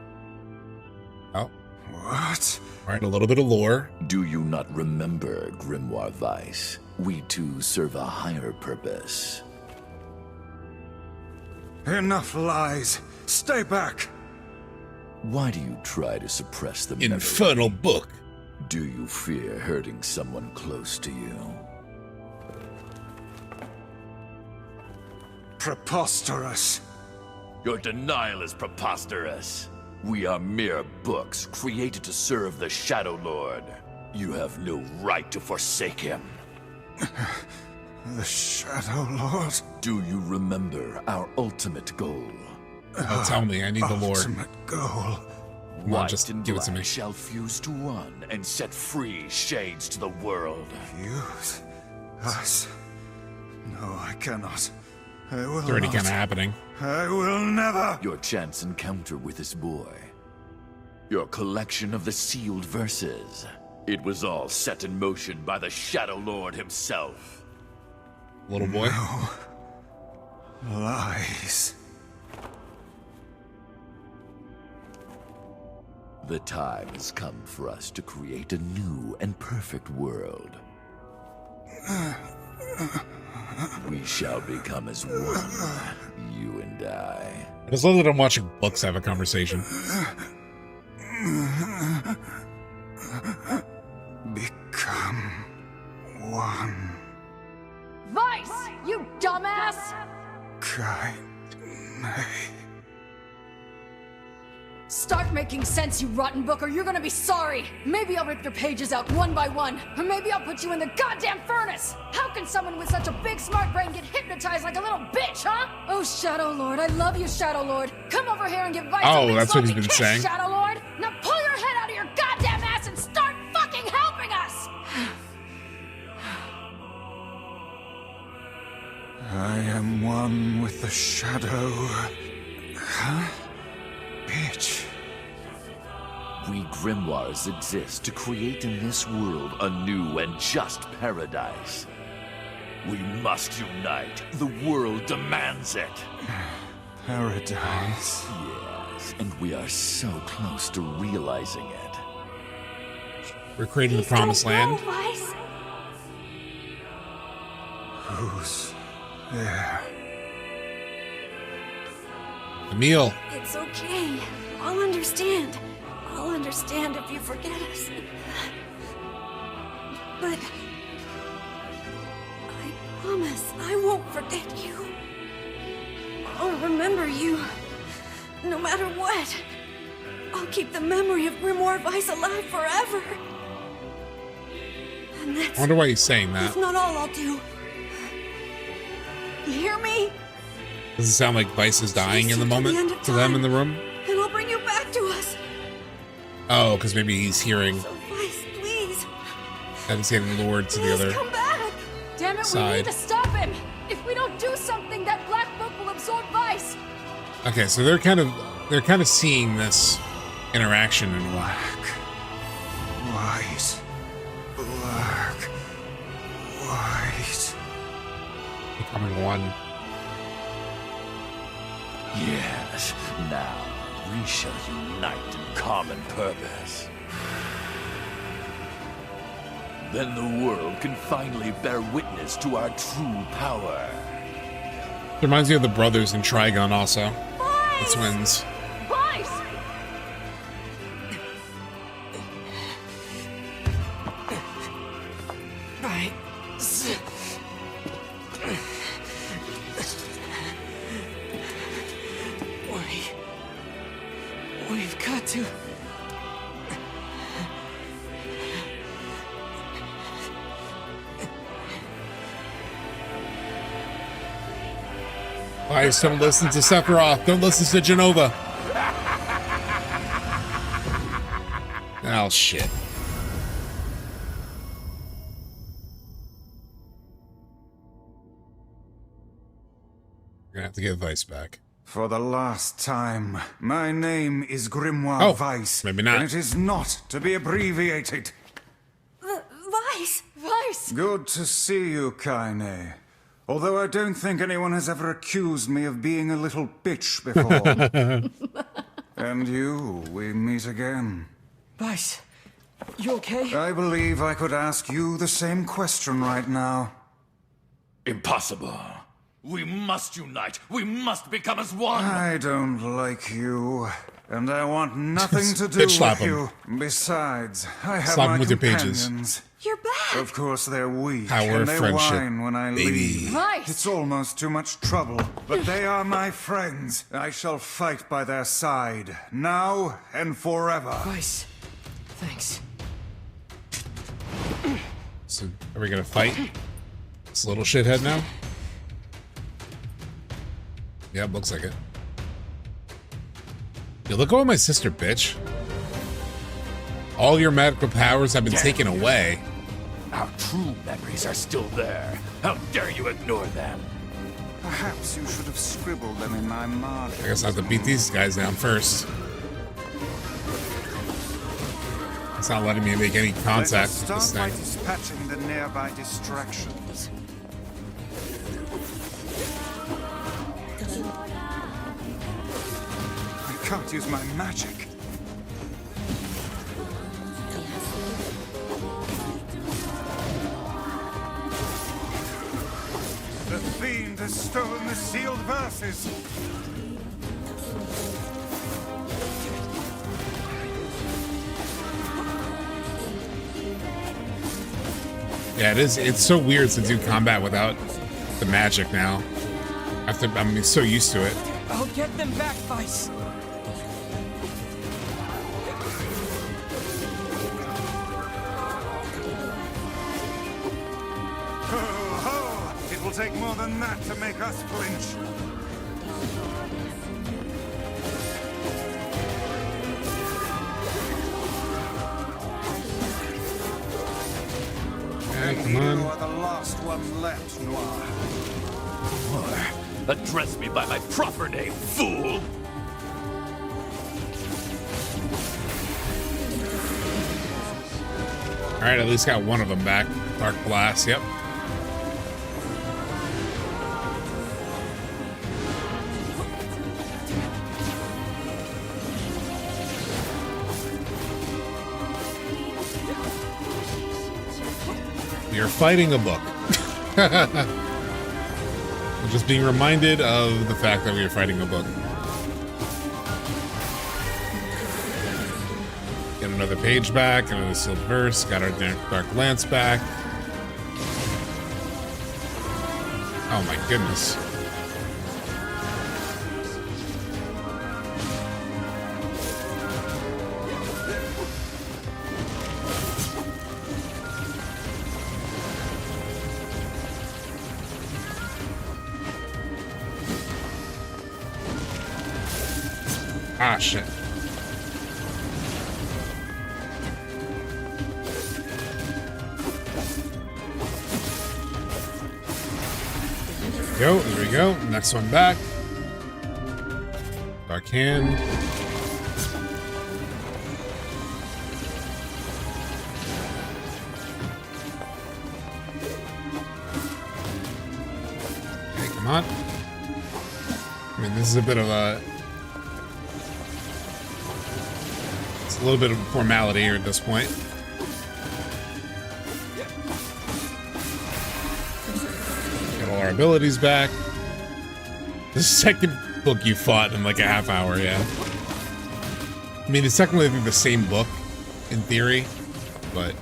S1: Oh.
S3: What?
S1: All right, a little bit of lore.
S11: Do you not remember, Grimoire Weiss? We too serve a higher purpose.
S3: Enough lies. Stay back.
S11: Why do you try to suppress the
S1: infernal book?
S11: Do you fear hurting someone close to you?
S3: Preposterous.
S11: Your denial is preposterous. We are mere books created to serve the Shadowlord. You have no right to forsake him.
S3: The Shadowlord?
S11: Do you remember our ultimate goal?
S1: Oh, tell me, I need the lore.
S3: Ultimate goal.
S1: Come on, just give it to me.
S11: Shall fuse to one and set free shades to the world.
S3: Fuse us? No, I cannot. I will
S1: It's already
S3: not.
S1: kind of happening.
S3: I will never.
S11: Your chance encounter with this boy. Your collection of the sealed verses. It was all set in motion by the Shadowlord himself.
S1: Little boy.
S3: No. Lies.
S11: The time has come for us to create a new and perfect world. We shall become as one, you and I.
S1: I just love that I'm watching books have a conversation.
S3: Become one.
S22: Weiss, you dumbass!
S3: Kaine.
S22: Start making sense, you rotten book, or you're gonna be sorry. Maybe I'll rip your pages out one by one, or maybe I'll put you in the goddamn furnace. How can someone with such a big smart brain get hypnotized like a little bitch, huh? Oh, Shadowlord, I love you, Shadowlord. Come over here and give Weiss a big
S1: that's what he's
S22: salty
S1: been
S22: kiss,
S1: saying.
S22: Shadowlord. Now pull your head out of your goddamn ass and start fucking helping us.
S3: I am one with the shadow. Huh? Bitch.
S11: We grimoires exist to create in this world a new and just paradise. We must unite. The world demands it.
S3: Paradise?
S11: Yes, and we are so close to realizing it.
S1: We're creating the promised land.
S3: Who's there?
S1: Emil.
S21: It's okay. I'll understand. I'll understand if you forget us. But I promise I won't forget you. I'll remember you. No matter what. I'll keep the memory of Grimoire Weiss alive forever. And
S1: I wonder why he's saying that.
S21: that's not all I'll do. You hear me?
S1: Does it sound like Weiss is dying in the moment to them in the room?
S21: And I'll bring you back to us.
S1: Oh, because maybe he's hearing
S21: Weiss, please.
S1: that he's getting lured to the other
S22: Come back! Damn it, we
S1: side.
S22: need to stop him! If we don't do something, that black book will absorb Vice!
S1: Okay, so they're kind of seeing this interaction in a way.
S3: White. Black. White.
S1: Becoming one.
S11: Yes, now we shall unite in common purpose. Then the world can finally bear witness to our true power.
S1: It reminds me of the brothers in Trigon also. The twins.
S22: Vice!
S20: Right. We've got to.
S1: Guys, don't listen to Sephiroth. Don't listen to Genova. Oh, shit. We're gonna have to get Vice back.
S3: For the last time, my name is Grimoire Weiss.
S1: Maybe not.
S3: And it is not to be abbreviated.
S21: Vice!
S22: Vice!
S3: Good to see you, Kaine. Although I don't think anyone has ever accused me of being a little bitch before. And you, we meet again.
S20: Vice, you okay?
S3: I believe I could ask you the same question right now.
S11: Impossible. We must unite. We must become as one.
S3: I don't like you, and I want nothing to do
S1: Bitch slap
S3: with
S1: him.
S3: you. Besides, I have
S1: Slap
S3: my
S1: him with your pages.
S3: companions.
S21: You're back!
S3: Of course they're weak,
S1: Power
S3: and
S1: of
S3: they
S1: friendship,
S3: whine when I
S1: baby.
S3: leave.
S22: Vice!
S3: It's almost too much trouble, but they are my friends. I shall fight by their side, now and forever.
S20: Vice, thanks.
S1: So, are we gonna fight this little shithead now? Yeah, looks like it. Yo, look at my sister, bitch. All your magical powers have been taken away.
S11: Our true memories are still there. How dare you ignore them?
S3: Perhaps you should have scribbled them in my margin.
S1: I guess I have to beat these guys down first. It's not letting me make any contact with
S3: Let us
S1: this
S3: start by
S1: thing.
S3: dispatching the nearby distractions. I can't use my magic. The fiend has stolen the sealed verses.
S1: Yeah, it is. It's so weird to do combat without the magic now. I'm so used to it.
S20: I'll get them back, Vice.
S3: Ho, ho! It will take more than that to make us flinch.
S1: Come on.
S3: You are the last one left, Noir.
S11: Address me by my proper name, fool!
S1: Alright, at least got one of them back. Dark Blast, yep. You're fighting a book. I'm just being reminded of the fact that we are fighting a book. Get another page back, another sealed verse, got our Dark Lance back. Oh my goodness. Ah, shit. There we go. Next one back. Dark Hand. Okay, come on. I mean, this is a bit of a... It's a little bit of a formality here at this point. Get all our abilities back. The second book you fought in like a half hour, yeah. I mean, it's technically, I think, the same book, in theory, but...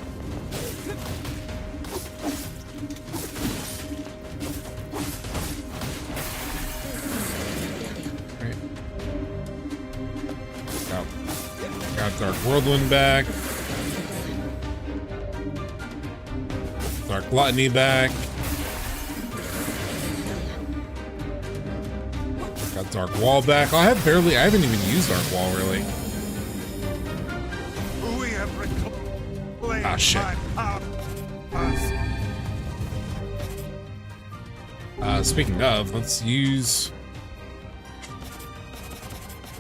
S1: Right. Got Dark Whirlwind back. Dark Gluttony back. Got Dark Wall back. Oh, I haven't even used Dark Wall, really. Ah, shit. Speaking of, let's use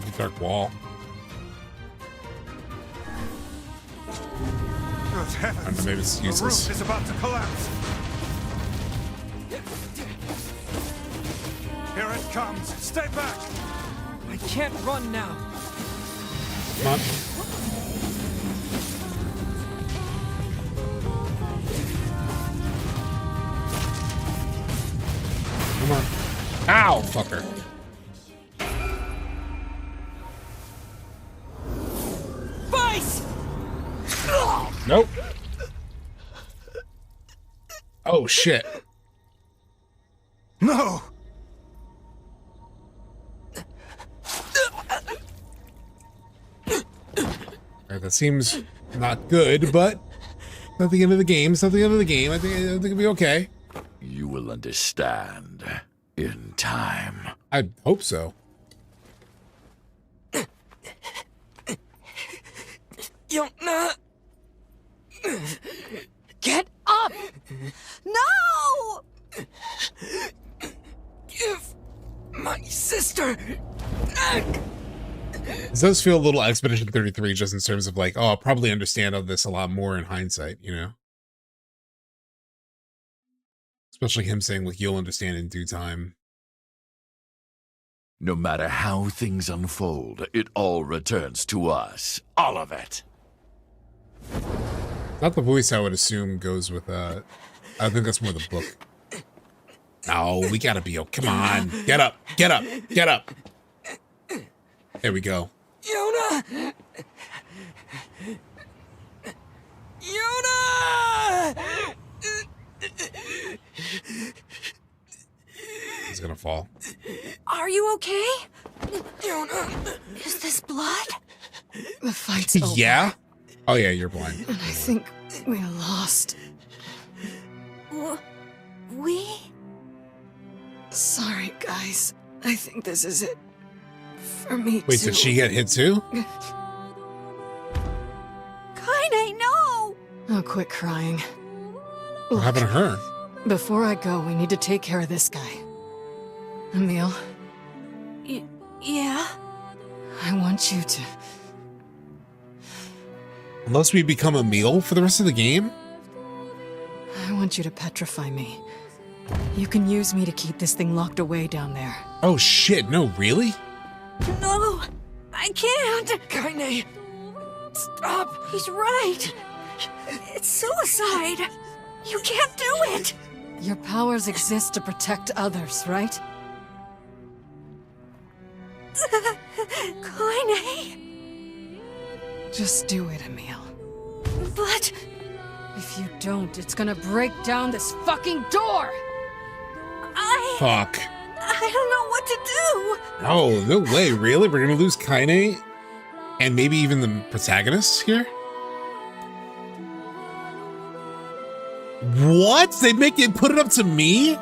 S1: the Dark Wall. I don't know, maybe it's useless.
S3: The roof is about to collapse. Here it comes. Stay back.
S20: I can't run now.
S1: Come on. Come on. Ow, fucker.
S20: Vice!
S1: Nope. Oh, shit.
S3: No!
S1: Alright, that seems not good, but not the end of the game. It's not the end of the game. I think it'll be okay.
S11: You will understand in time.
S1: I hope so.
S20: Yona! Get up! No! Give my sister back!
S1: This does feel a little Expedition 33 just in terms of like, oh, I'll probably understand all this a lot more in hindsight, you know? Especially him saying, like, you'll understand in due time.
S11: No matter how things unfold, it all returns to us. All of it.
S1: Not the voice, I would assume, goes with, I think that's more the book. No, we gotta be, come on. Get up, get up, get up. There we go.
S20: Yona! Yona!
S1: He's gonna fall.
S21: Are you okay?
S20: Yona!
S21: Is this blood?
S19: The fight's over.
S1: Yeah? Oh yeah, you're blind.
S19: And I think we lost.
S21: We?
S19: Sorry, guys. I think this is it. For me
S1: Wait,
S19: too.
S1: did she get hit too?
S21: Kaine, no!
S19: Oh, quit crying.
S1: What happened to her?
S19: Before I go, we need to take care of this guy. Emil,
S21: Yeah?
S19: I want you to...
S1: Unless we become a meal for the rest of the game?
S19: I want you to petrify me. You can use me to keep this thing locked away down there.
S1: Oh shit, no, really?
S21: No! I can't!
S20: Kaine! Stop!
S21: He's right! It's suicide! You can't do it!
S19: Your powers exist to protect others, right?
S21: Kaine!
S19: Just do it, Emil.
S21: But...
S19: If you don't, it's gonna break down this fucking door!
S1: Fuck.
S21: I don't know what to do!
S1: Oh, no way, really? We're gonna lose Kaine? And maybe even the protagonists here? What? They put it up to me?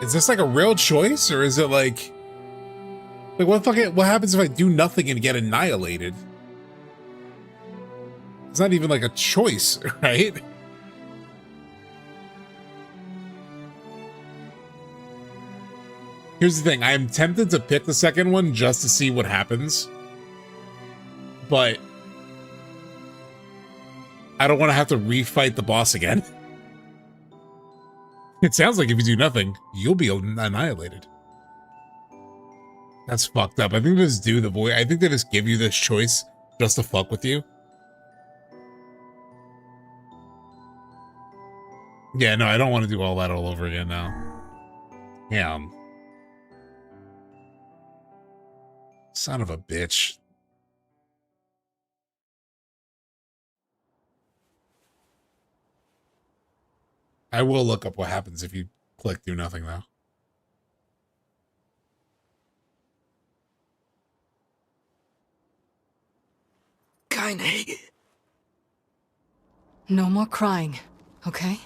S1: Is this like a real choice, or is it like what happens if I do nothing and get annihilated? It's not even like a choice, right? Here's the thing. I'm tempted to pick the second one just to see what happens. But I don't want to have to refight the boss again. It sounds like if you do nothing, you'll be annihilated. That's fucked up. I think they just do the voice. I think they just give you this choice just to fuck with you. Yeah, no, I don't want to do all that all over again now. Damn. Son of a bitch. I will look up what happens if you click do nothing, though.
S19: Kaine. No more crying, okay?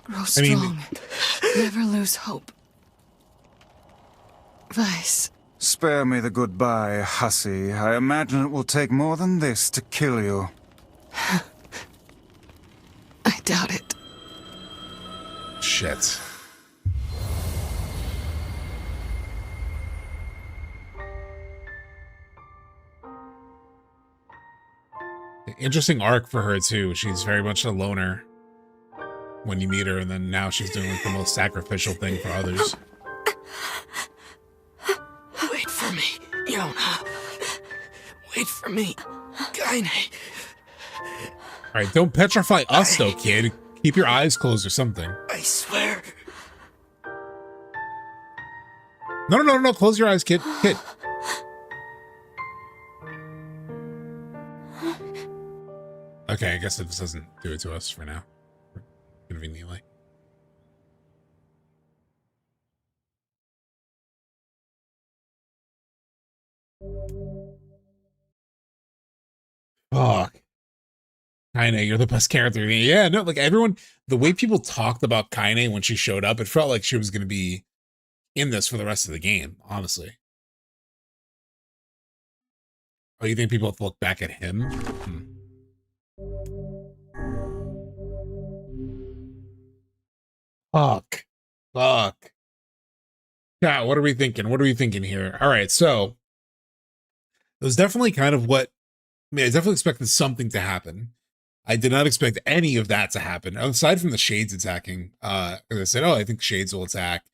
S19: Grow strong. Never lose hope. Vice.
S3: Spare me the goodbye, hussy. I imagine it will take more than this to kill you.
S19: I doubt it.
S1: Shit. Interesting arc for her, too. She's very much a loner when you meet her, and then now she's doing like the most sacrificial thing for others.
S20: Wait for me, Yona. Wait for me, Kaine.
S1: Alright, don't petrify us, though, kid. Keep your eyes closed or something.
S20: I swear.
S1: No. Close your eyes, kid. Kid. Okay, I guess it just doesn't do it to us for now. Conveniently. Fuck. Kaine, you're the best character. Yeah, no, like everyone, the way people talked about Kaine when she showed up, it felt like she was going to be in this for the rest of the game, honestly. Oh, you think people have to look back at him? Fuck. Yeah, what are we thinking? What are we thinking here? All right, so it was definitely kind of what, I definitely expected something to happen. I did not expect any of that to happen, aside from the Shades attacking. As I said, I think Shades will attack.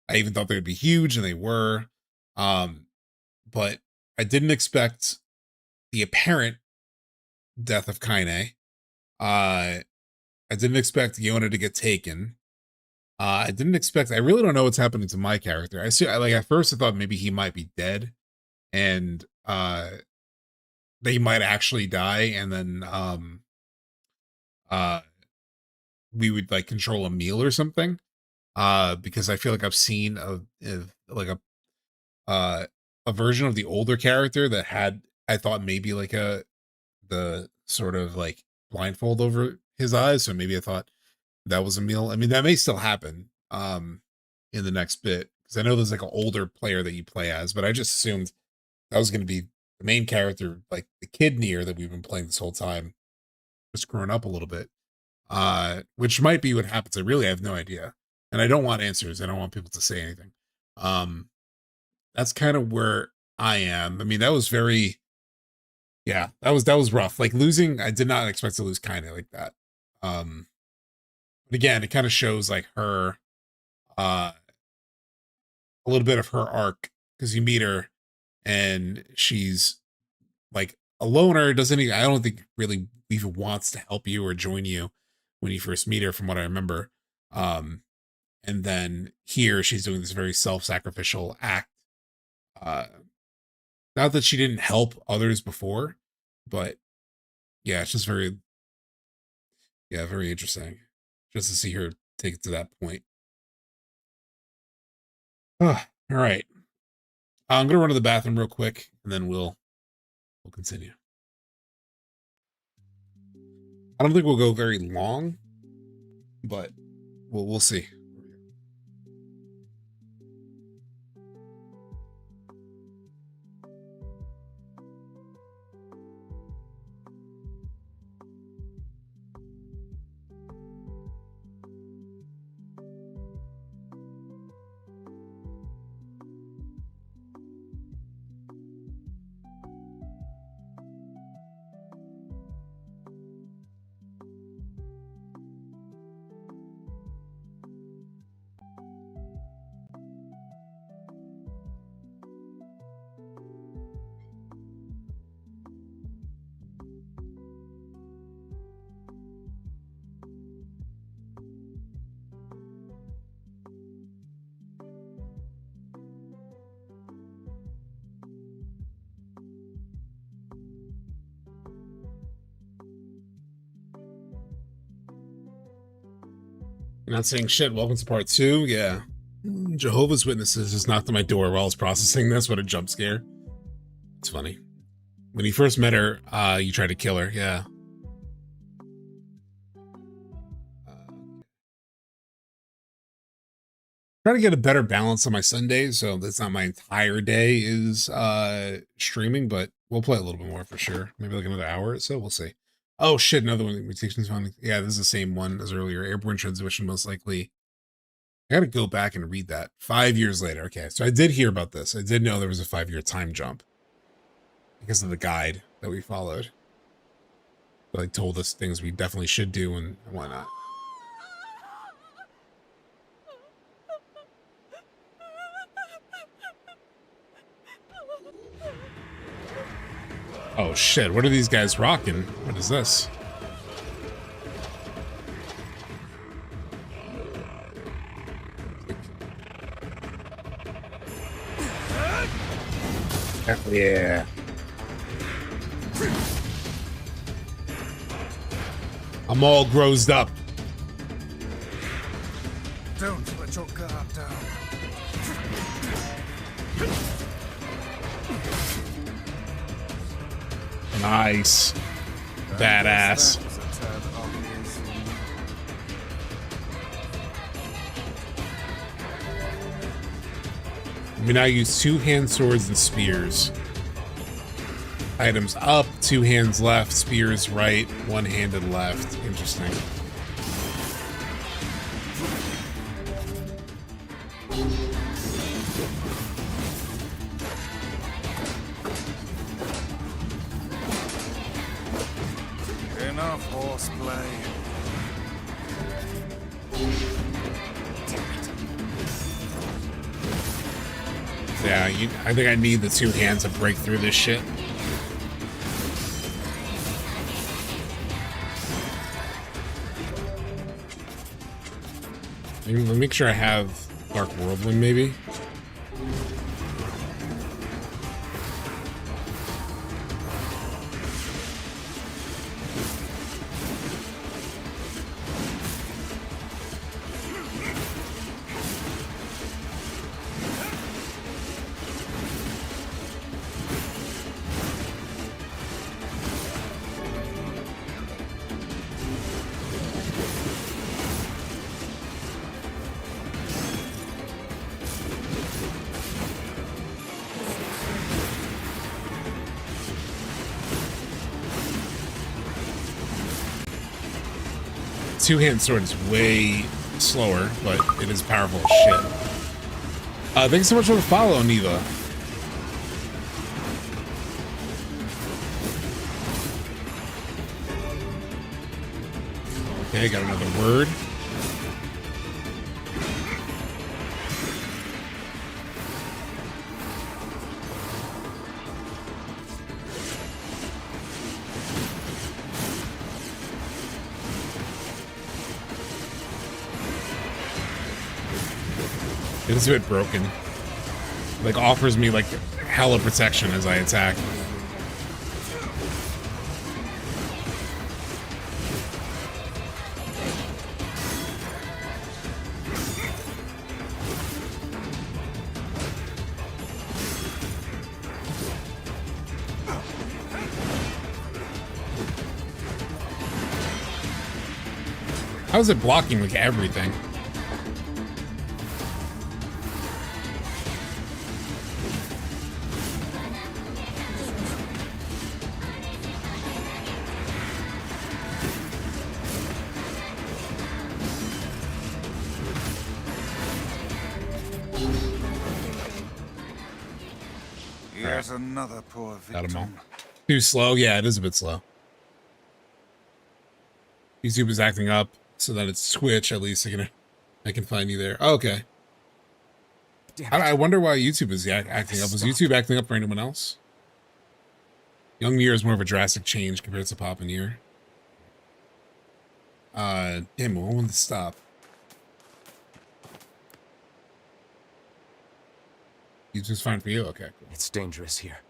S1: I even thought they would be huge, and they were. But I didn't expect the apparent death of Kaine. I didn't expect Yona to get taken. I didn't expect, I really don't know what's happening to my character. At first I thought maybe he might be dead and they might actually die, and then we would like control Emil or something. Because I feel like I've seen a version of the older character that had, I thought maybe like the sort of like blindfold over his eyes. So maybe I thought that was Emil. I mean, that may still happen in the next bit, because I know there's like an older player that you play as, but I just assumed that was going to be the main character, like the kid NieR that we've been playing this whole time, just growing up a little bit, which might be what happens. I really have no idea, and I don't want answers. I don't want people to say anything. That's kind of where I am. I mean, that was very, yeah, that was rough. Like losing, I did not expect to lose Kaine like that. But again, it kind of shows like her, a little bit of her arc, because you meet her and she's like a loner, I don't think really even wants to help you or join you when you first meet her, from what I remember. And then here she's doing this very self-sacrificial act. Not that she didn't help others before, but yeah, it's just very interesting just to see her take it to that point. All right. I'm going to run to the bathroom real quick, and then we'll continue. I don't think we'll go very long, but we'll see. You're not saying shit. Welcome to part 2. Yeah. Jehovah's Witnesses just knocked on my door while I was processing this. What a jump scare. It's funny. When you first met her, you tried to kill her. Yeah. Trying to get a better balance on my Sundays, so that's not my entire day is streaming, but we'll play a little bit more for sure. Maybe like another hour or so. We'll see. Oh shit, another one. Mutations found. Yeah, this is the same one as earlier. Airborne transmission, most likely. I gotta go back and read that. 5 years later. Okay, so I did hear about this. I did know there was a 5-year time jump because of the guide that we followed. But like told us things we definitely should do and whatnot. Oh shit, what are these guys rocking? What is this? Yeah. I'm all grossed up.
S3: Don't let your guard down.
S1: Nice. Badass. We now use 2 hand swords and spears. Items up, 2 hands left, spears right, 1-handed left. Interesting.
S3: Enough horseplay.
S1: Yeah, I think I need the 2 hands to break through this shit. Let me make sure I have Dark Whirlwind, maybe. Two-hand sword is way slower, but it is powerful as shit. Thanks so much for the follow, Neva. Okay, got another word. It is a bit broken. Like, offers me, like, hella protection as I attack. How is it blocking, like, everything?
S3: Here's another poor victim.
S1: Too slow? Yeah, it is a bit slow. YouTube is acting up so that it's Twitch. At least I can find you there. Oh, okay. I wonder why YouTube is acting up. Was YouTube acting up for anyone else? Young NieR is more of a drastic change compared to Pop and NieR. Damn, I want to stop. YouTube's fine for you? Okay, cool.
S2: It's dangerous here.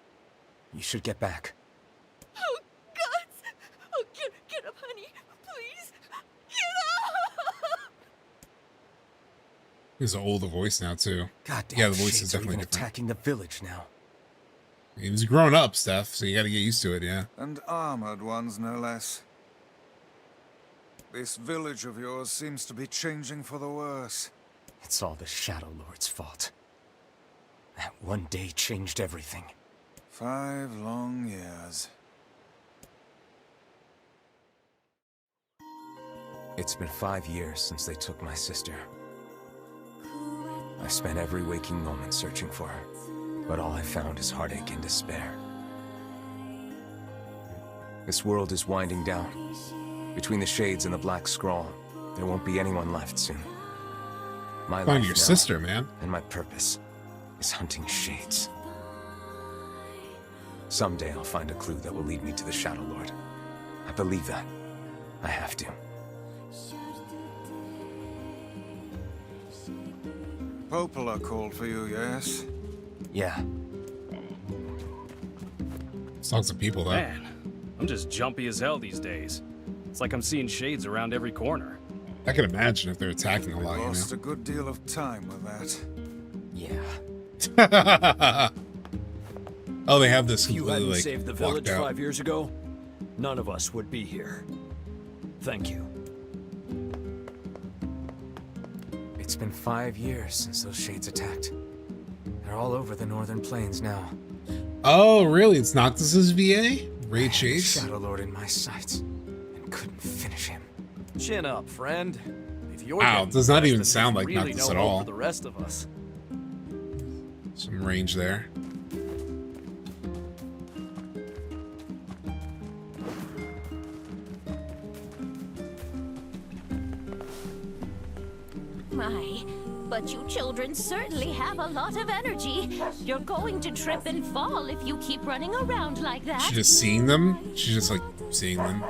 S2: You should get back.
S9: Oh, God! Oh, get up, honey. Please. Get up!
S1: He's an older voice now too.
S2: Goddamn,
S1: Yeah, the voice is
S2: shades are
S1: definitely
S2: even
S1: different.
S2: attacking the village now.
S1: He was grown up, Steph, so you got to get used to it. Yeah.
S3: And armored ones, no less. This village of yours seems to be changing for the worse.
S2: It's all the Shadowlord's fault. That one day changed everything.
S3: 5 long years.
S2: It's been 5 years since they took my sister. I spent every waking moment searching for her, but all I found is heartache and despair. This world is winding down. Between the shades and the black scroll, there won't be anyone left soon. My
S1: Find
S2: life
S1: your
S2: now,
S1: sister, man.
S2: and my purpose is hunting shades. Someday I'll find a clue that will lead me to the Shadowlord. I believe that. I have to.
S3: Popola called for you, yes?
S2: Yeah.
S1: Songs of people, though.
S6: Man, I'm just jumpy as hell these days. It's like I'm seeing shades around every corner.
S1: I can imagine if they're attacking a lot,
S3: Lost a good deal of time with that.
S2: Yeah.
S1: Oh, they have this
S10: If you
S1: completely
S10: hadn't
S1: like
S10: saved the
S1: blocked
S10: village
S1: out.
S10: 5 years ago, none of us would be here. Thank you.
S2: It's been 5 years since those shades attacked. They're all over the northern plains now.
S1: Oh, really? It's Noctis's VA? Ray Chase?
S2: Shadowlord in my sights and couldn't finish him.
S10: Chin up, friend. If you're
S1: Wow,
S10: getting
S1: it does not
S10: depressed,
S1: even
S10: then
S1: sound
S10: there's
S1: like
S10: really
S1: Noctis
S10: no
S1: at
S10: hope
S1: all.
S10: for the rest of us.
S1: Some range there.
S9: My, but you children certainly have a lot of energy. You're going to trip and fall if you keep running around like that.
S1: She's just seeing them? She's just like seeing them.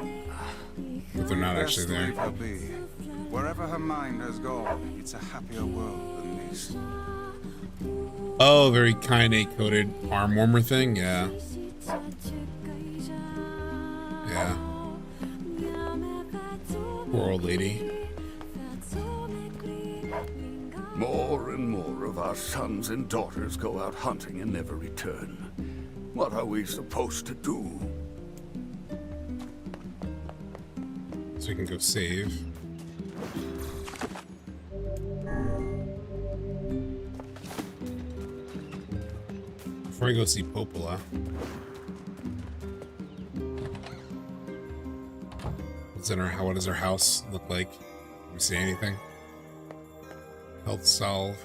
S1: But they're not actually
S3: Best
S1: there.
S3: leave her be. Wherever her mind has gone, it's a happier world than this.
S1: Oh, very Kaine coated arm warmer thing? Yeah. Yeah. Poor old lady.
S23: More and more of our sons and daughters go out hunting and never return. What are we supposed to do?
S1: So we can go save. Before I go see Popola. What's in her, what does her house look like? Can we see anything? Health salve.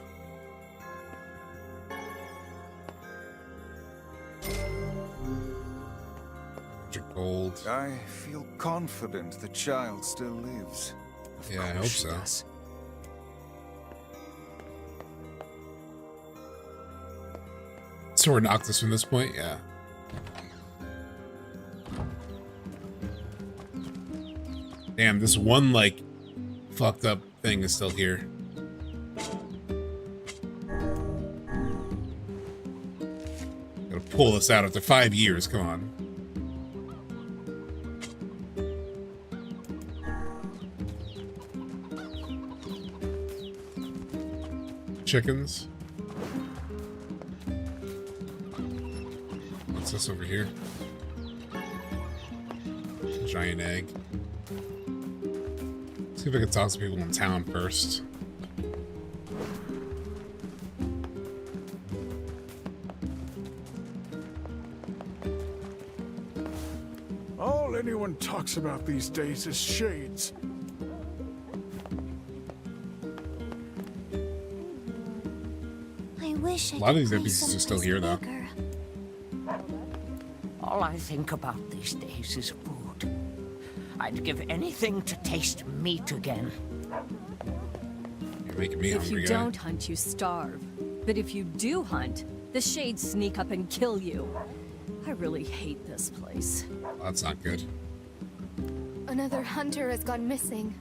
S1: Gold.
S3: I feel confident the child still lives.
S1: Yeah, I hope so. So we're Noctis from this point? Yeah. Damn, this one, like, fucked up thing is still here. Gotta pull this out after 5 years, come on. Chickens. What's this over here? Giant egg. See if I can talk to people in town first.
S23: All anyone talks about these days is shades.
S4: I wish I
S1: A lot of
S4: could
S1: these
S4: play
S1: NPCs are still here, though.
S4: bigger.
S24: All I think about these days is food. I'd give anything to taste meat again.
S1: You're making me
S25: If
S1: hungry,
S25: you
S1: guy.
S25: don't hunt, you starve. But if you do hunt, the shades sneak up and kill you. I really hate this place.
S1: That's not good.
S26: Another hunter has gone missing.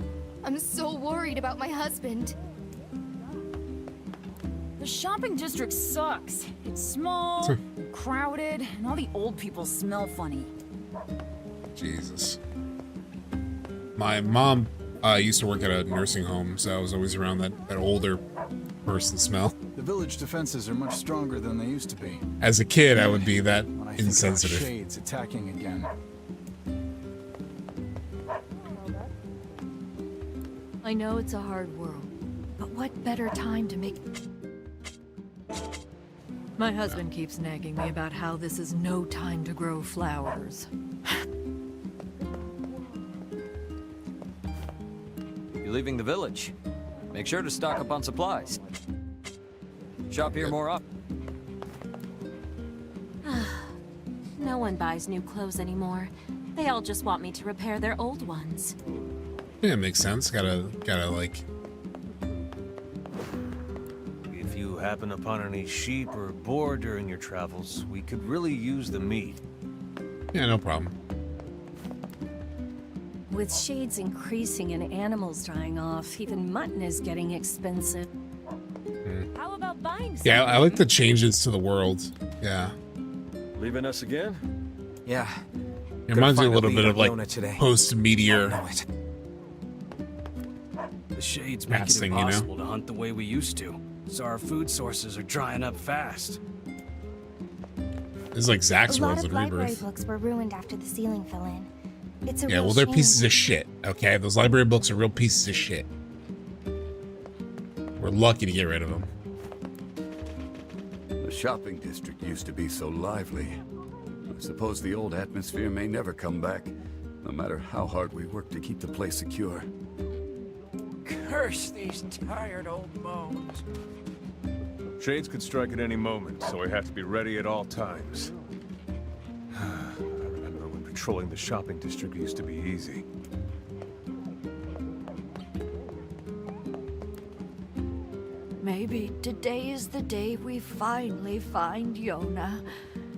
S26: I'm so worried about my husband.
S27: The shopping district sucks. It's small, and crowded, and all the old people smell funny.
S1: Jesus. My mom used to work at a nursing home, so I was always around that older person smell.
S3: The village defenses are much stronger than they used to be.
S1: As a kid, I would be that
S3: When I think about
S1: insensitive.
S3: shades attacking again.
S25: I know it's a hard world, but what better time to make... My husband keeps nagging me about how this is no time to grow flowers.
S10: You're leaving the village. Make sure to stock up on supplies. Shop here more often.
S9: No one buys new clothes anymore. They all just want me to repair their old ones.
S1: Yeah, it makes sense. Gotta like.
S5: If you happen upon any sheep or boar during your travels, we could really use the meat.
S1: Yeah, no problem.
S25: With shades increasing and animals dying off, even mutton is getting expensive.
S9: How about buying some?
S1: Yeah, I like the changes to the world. Yeah.
S10: Leaving us again?
S2: Yeah.
S1: It reminds me a little
S2: Gonna
S1: bit of
S2: find a
S1: like
S2: lead on Yona today.
S1: post-meteor.
S6: The shades make it
S1: Passing, you know?
S6: impossible to hunt the way we used to, so our food sources are drying up fast.
S1: This is like Zach's
S4: A lot
S1: worlds
S4: of
S1: in
S4: library
S1: Rebirth.
S4: books were ruined after the ceiling fell in. It's a
S1: Yeah,
S4: real
S1: well, they're
S4: shame.
S1: pieces of shit. Okay, those library books are real pieces of shit. We're lucky to get rid of them.
S23: The shopping district used to be so lively. I suppose the old atmosphere may never come back, no matter how hard we work to keep the place secure.
S24: Curse these tired old bones.
S5: Shades could strike at any moment, so we have to be ready at all times. I remember when patrolling the shopping district used to be easy.
S25: Maybe today is the day we finally find Yona.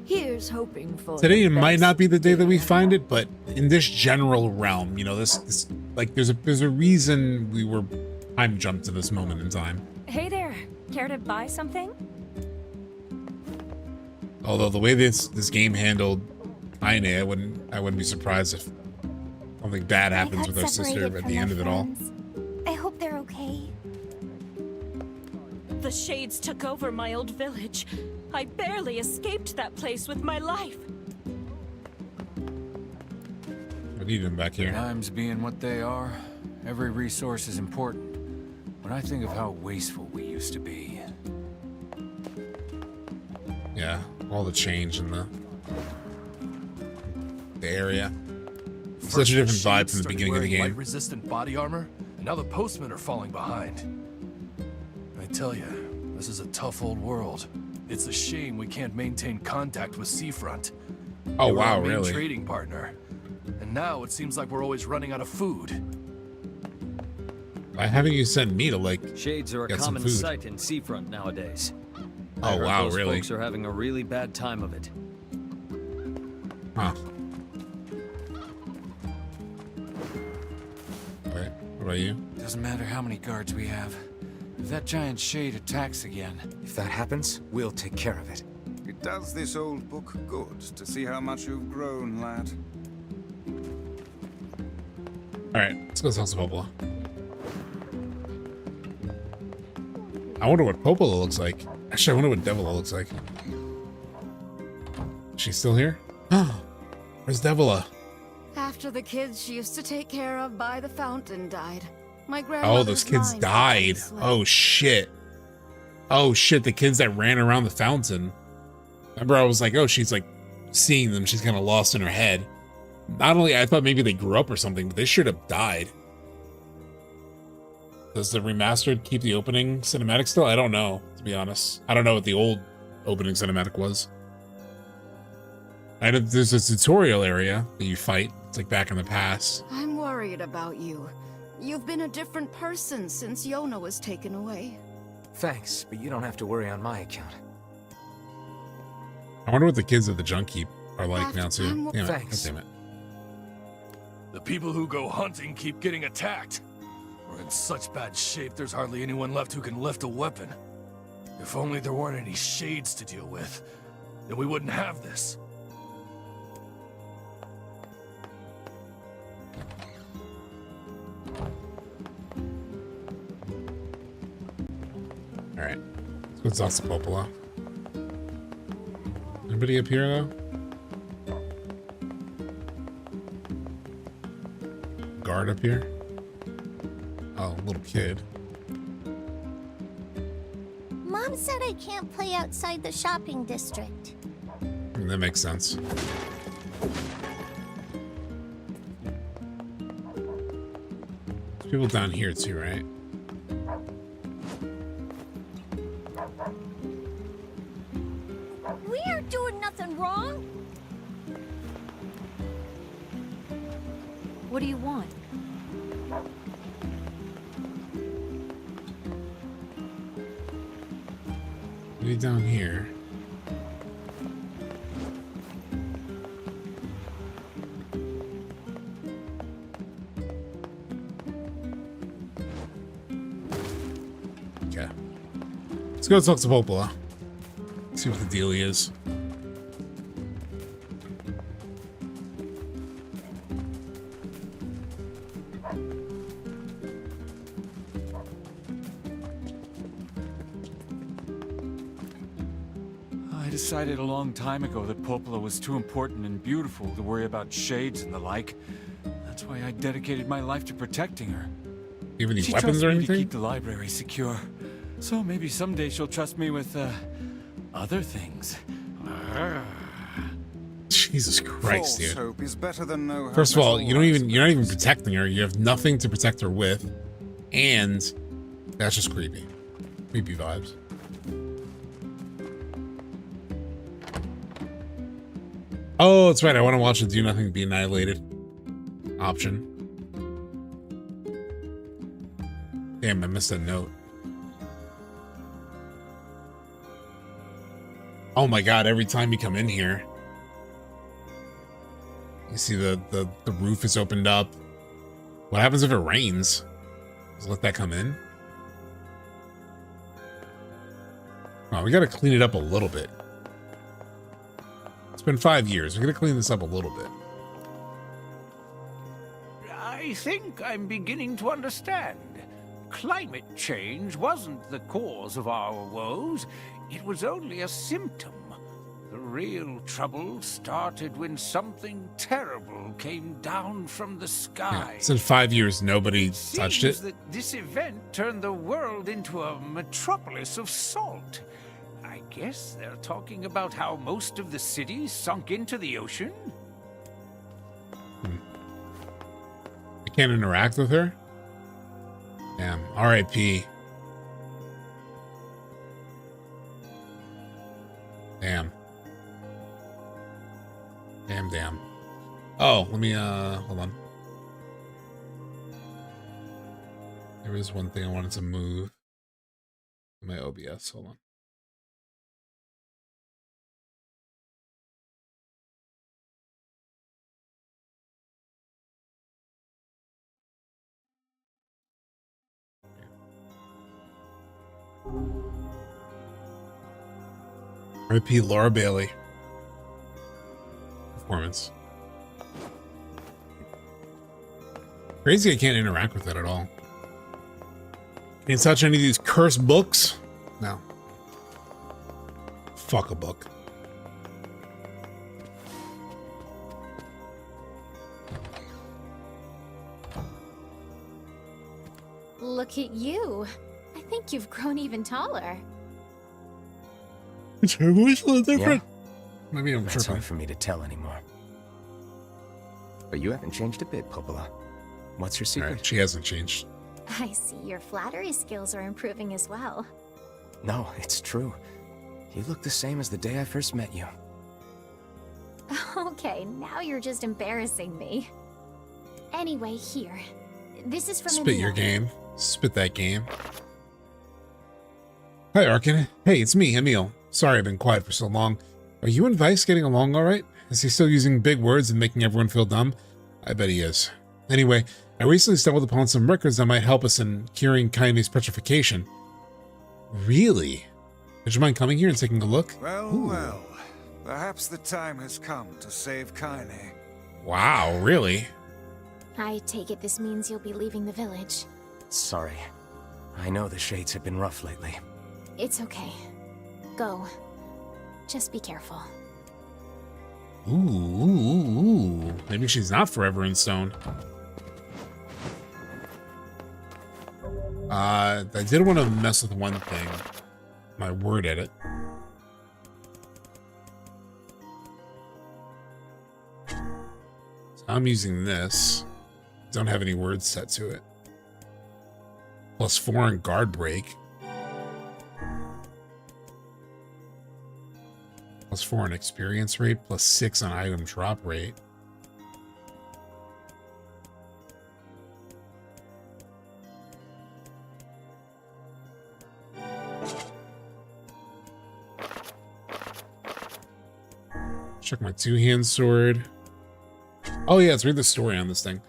S25: Here's hoping for
S1: Today
S25: the
S1: might
S25: best.
S1: not be the day that we find it, but in this general realm, you know, this like there's a reason we were time jumped to this moment in time.
S9: Hey there, care to buy something?
S1: Although the way this game handled Kaine, I wouldn't be surprised if something bad happens with her sister at the end of it all.
S4: I hope they're okay.
S9: The shades took over my old village. I barely escaped that place with my life.
S1: What are you doing back here?
S8: Times being what they are, every resource is important. When I think of how wasteful we used to be.
S1: Yeah, all the change in the area. Such a different vibe from the beginning of the game.
S7: Light-resistant body armor, and now the postmen are falling behind. I tell you, this is a tough old world. It's a shame we can't maintain contact with Seafront.
S1: Oh,
S7: They were
S1: wow,
S7: our main
S1: really?
S7: trading partner. And now it seems like we're always running out of food.
S1: Why haven't you sent me to like
S10: Shades are a
S1: get some
S10: common
S1: food?
S10: sight in Seafront nowadays.
S1: Oh,
S10: I heard
S1: wow,
S10: those
S1: really?
S10: folks are having a really bad time of it.
S1: Huh. Alright, what about you?
S8: Doesn't matter how many guards we have. If that giant shade attacks again.
S2: If that happens, we'll take care of it.
S3: It does this old book good to see how much you've grown, lad.
S1: Alright, let's go talk to Popola. I wonder what Popola looks like. Actually, I wonder what Devila looks like. She's still here? Oh, where's Devila?
S22: After the kids she used to take care of by the fountain died, my
S1: Oh,
S22: grandmother's
S1: those kids
S22: mind
S1: died.
S22: slipped.
S1: Oh, shit. Oh, shit, the kids that ran around the fountain. Remember, I was like, oh, she's like seeing them. She's kind of lost in her head. Not only, I thought maybe they grew up or something, but they should have died. Does the remastered keep the opening cinematic still? I don't know, to be honest. I don't know what the old opening cinematic was. I know there's a tutorial area that you fight. It's like back in the past.
S22: I'm worried about you. You've been a different person since Yona was taken away.
S2: Thanks, but you don't have to worry on my account.
S1: I wonder what the kids at the junk heap are like now, too.
S22: I'm-
S1: Damn it.
S2: Thanks.
S1: God damn it.
S7: The people who go hunting keep getting attacked. We're in such bad shape, there's hardly anyone left who can lift a weapon. If only there weren't any shades to deal with, then we wouldn't have this.
S1: All Alright. Let's go talk to Popola. Anybody up here, though? Guard up here? Oh, little kid.
S9: Mom said I can't play outside the shopping district.
S1: That makes sense. There's people down here too, right?
S9: We aren't doing nothing wrong.
S25: What do you want?
S1: Way down here. Okay. Let's go talk to Popola. See what the deal is.
S8: I decided a long time ago that Popola was too important and beautiful to worry about shades and the like. That's why I dedicated my life to protecting her.
S1: You have any
S8: She
S1: weapons
S8: trusts
S1: or
S8: me
S1: anything?
S8: to keep the library secure. So maybe someday she'll trust me with, other things.
S1: Jesus Christ,
S3: False
S1: dude.
S3: hope is better than no hope
S1: First of
S3: at
S1: all, you're not even protecting her. You have nothing to protect her with. And that's just creepy. Creepy vibes. Oh, that's right. I want to watch the Do Nothing Be Annihilated option. Damn, I missed a note. Oh my god, every time you come in here, you see the roof is opened up. What happens if it rains? Just let that come in? Oh, we gotta clean it up a little bit. It's been 5 years. We gotta clean this up a little bit.
S24: I think I'm beginning to understand. Climate change wasn't the cause of our woes. It was only a symptom. The real trouble started when something terrible came down from the sky.
S1: It's in 5 years, nobody touched it.
S24: Seems that this event turned the world into a metropolis of salt. I guess they're talking about how most of the city sunk into the ocean.
S1: I can't interact with her? Damn, R.I.P. Damn. Damn. Oh, let me, hold on. There is one thing I wanted to move. My OBS, hold on. R.I.P. Laura Bailey. Performance. Crazy I can't interact with it at all. Can't touch any of these cursed books? No. Fuck a book.
S4: Look at you. I think you've grown even taller.
S1: Is her voice a little different?
S2: Yeah.
S1: Maybe I'm
S2: That's
S1: tripping.
S2: hard for me to tell anymore. But you haven't changed a bit, Popola. What's your secret?
S1: Right, she hasn't changed.
S4: I see your flattery skills are improving as well.
S2: No, it's true. You look the same as the day I first met you.
S4: Okay, now you're just embarrassing me. Anyway, here. This is from
S1: Spit your
S4: Emil.
S1: game. Spit that game. Hi, Arkin. Hey, it's me, Emil. Sorry I've been quiet for so long. Are you and Vice getting along alright? Is he still using big words and making everyone feel dumb? I bet he is. Anyway, I recently stumbled upon some records that might help us in curing Kaine's petrification. Really? Would you mind coming here and taking a look?
S3: Well. Perhaps the time has come to save Kaine.
S1: Wow, really?
S4: I take it this means you'll be leaving the village.
S2: Sorry. I know the shades have been rough lately.
S4: It's okay. Go. Just be careful.
S1: Ooh. Maybe she's not forever in stone. I did want to mess with one thing. My word edit. So I'm using this. Don't have any words set to it. +4 on guard break. +4 on experience rate. +6 on item drop rate. Check my two-hand sword. Oh yeah, let's read the story on this thing.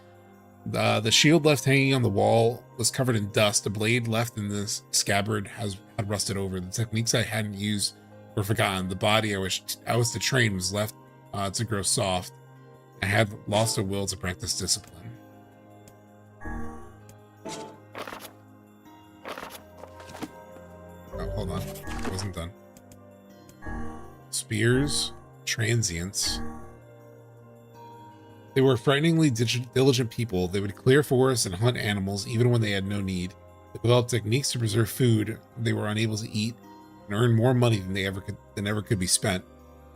S1: The shield left hanging on the wall was covered in dust. The blade left in the scabbard had rusted over. The techniques I hadn't used were forgotten. The body I was to train was left to grow soft. I had lost the will to practice discipline. Oh, hold on. I wasn't done. Spears. Transients. They were frighteningly diligent people. They would clear forests and hunt animals even when they had no need. They developed techniques to preserve food they were unable to eat and earn more money than ever could be spent.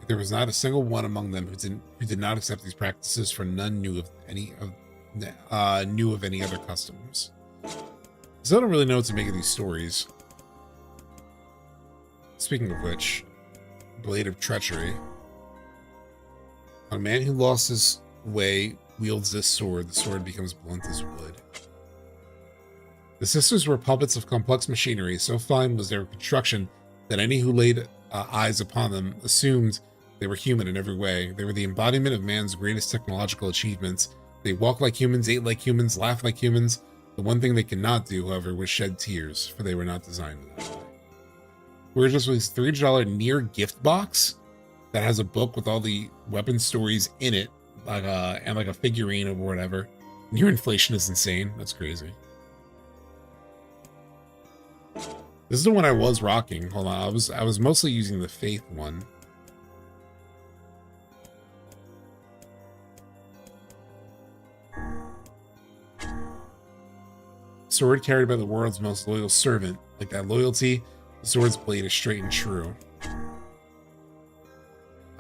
S1: There was not a single one among them who did not accept these practices, for none knew of any other customs. So I don't really know what to make of these stories. Speaking of which, Blade of Treachery. A man who lost his way wields this sword. The sword becomes blunt as wood. The sisters were puppets of complex machinery. So fine was their construction that any who laid eyes upon them assumed they were human in every way. They were the embodiment of man's greatest technological achievements. They walked like humans, ate like humans, laughed like humans. The one thing they could not do, however, was shed tears, for they were not designed that way. We're just released $3 NieR gift box that has a book with all the weapon stories in it, and like a figurine or whatever. NieR inflation is insane. That's crazy. This is the one I was rocking. Hold on, I was mostly using the Faith one. Sword carried by the world's most loyal servant. Like that loyalty, the sword's blade is straight and true.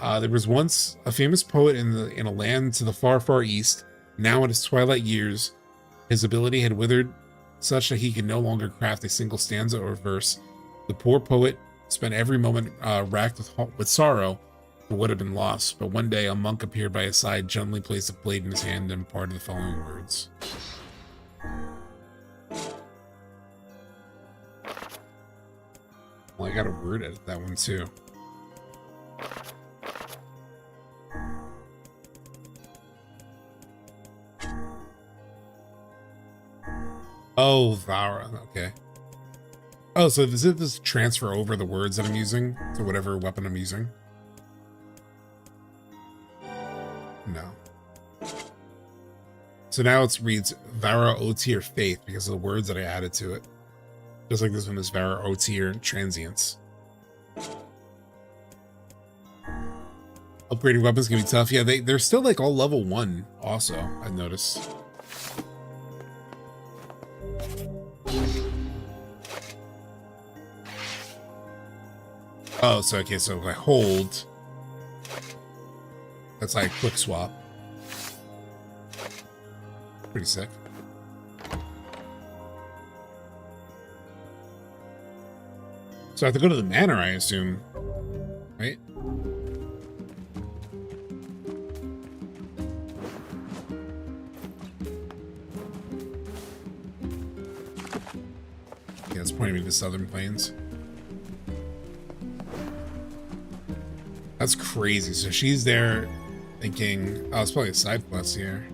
S1: There was once a famous poet in a land to the far, far east. Now in his twilight years, his ability had withered such that he could no longer craft a single stanza or verse. The poor poet spent every moment racked with sorrow for what had been lost. But one day a monk appeared by his side, gently placed a blade in his hand, and imparted the following words. Well, I got a word edit that one too. Oh, Vara. Okay. Oh, so does it just transfer over the words that I'm using to whatever weapon I'm using? No. So now it reads Vara O-tier Faith because of the words that I added to it. Just like this one is Vara O-tier Transients. Upgrading weapons can be tough. Yeah, they're still like all level 1 also, I've noticed. Oh, so okay, so if I hold, that's like quick swap. Pretty sick. So I have to go to the Manor, I assume, right? Yeah, it's pointing me to Southern Plains. That's crazy. So she's there thinking, oh, it's probably a side quest here.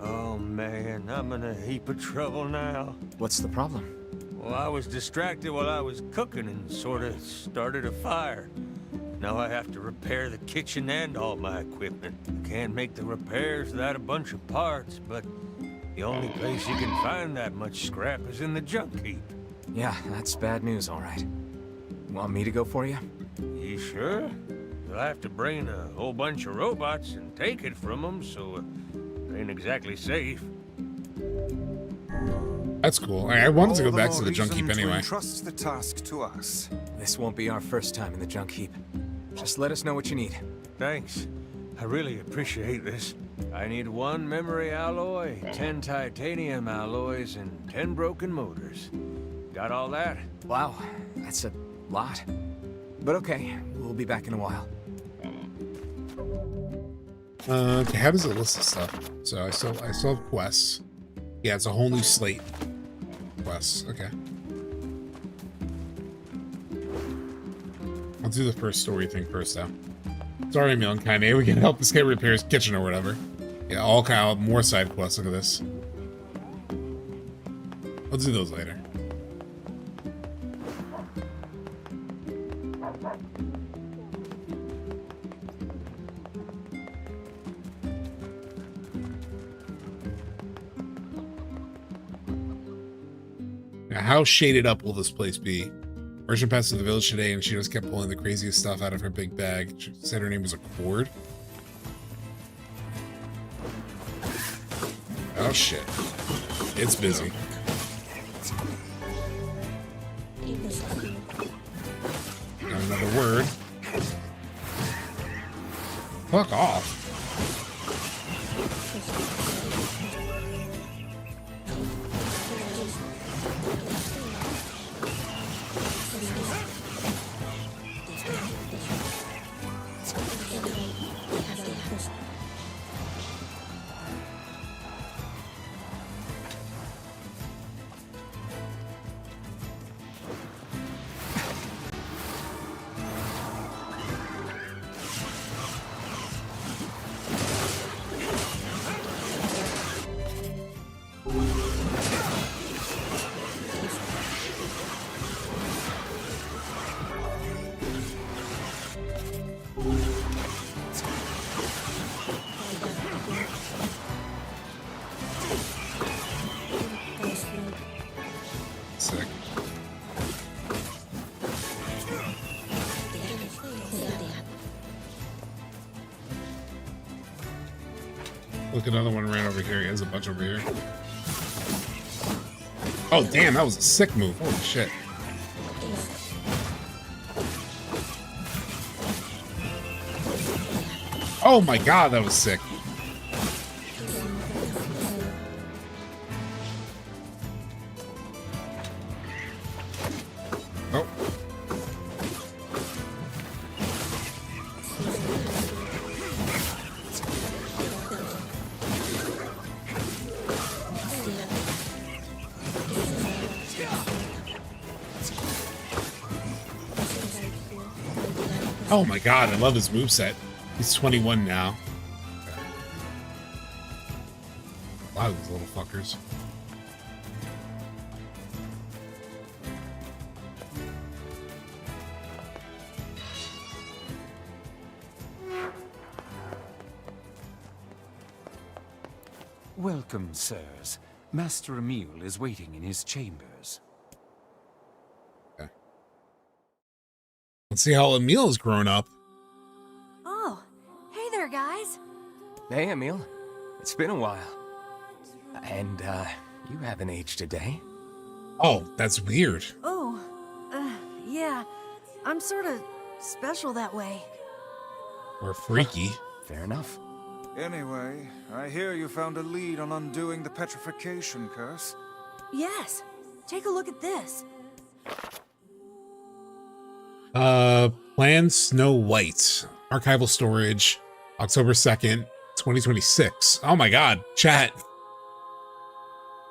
S12: Oh man, I'm in a heap of trouble now.
S2: What's the problem?
S12: Well, I was distracted while I was cooking and sort of started a fire. Now I have to repair the kitchen and all my equipment. I can't make the repairs without a bunch of parts, but the only place you can find that much scrap is in the junk heap.
S2: Yeah, that's bad news, all right. Want me to go for you?
S12: You sure? You'll have to bring a whole bunch of robots and take it from them, so it ain't exactly safe.
S1: That's cool. I wanted to go back to the junk heap anyway.
S3: Trust the task to us.
S2: This won't be our first time in the junk heap. Just let us know what you need.
S12: Thanks. I really appreciate this. I need 1 memory alloy, 10 titanium alloys, and 10 broken motors. Got all that?
S2: Wow, that's a lot. But okay, we'll be back in a while.
S1: Okay, how does it list the stuff? So I still have quests. Yeah, it's a whole new slate. Quests, okay. I'll do the first story thing first, though. Sorry, Emil and Kaine, we can help this guy repair his kitchen or whatever. Yeah, all kind of more side quests. Look at this. I'll do those later. Now, how shaded up will this place be? Merchant passed to the village today and she just kept pulling the craziest stuff out of her big bag. She said her name was a cord. Oh shit. It's busy. Got another word. Fuck off. Look, another one ran over here. He has a bunch over here. Oh, damn, that was a sick move. Holy shit. Oh my god, that was sick. Oh. Oh my god, I love his moveset. He's 21 now. A lot of these little fuckers.
S8: Welcome, sirs. Master Emil is waiting in his chambers.
S1: Okay. Let's see how Emil has grown up.
S21: Oh, hey there, guys.
S2: Hey, Emil. It's been a while. And, you haven't aged a day.
S1: Oh, that's weird.
S21: Oh, yeah. I'm sort of special that way.
S1: Or freaky.
S2: Fair enough.
S3: Anyway, I hear you found a lead on undoing the petrification curse.
S21: Yes. Take a look at this.
S1: Plan Snow White. Archival storage. October 2nd, 2026. Oh my god, chat.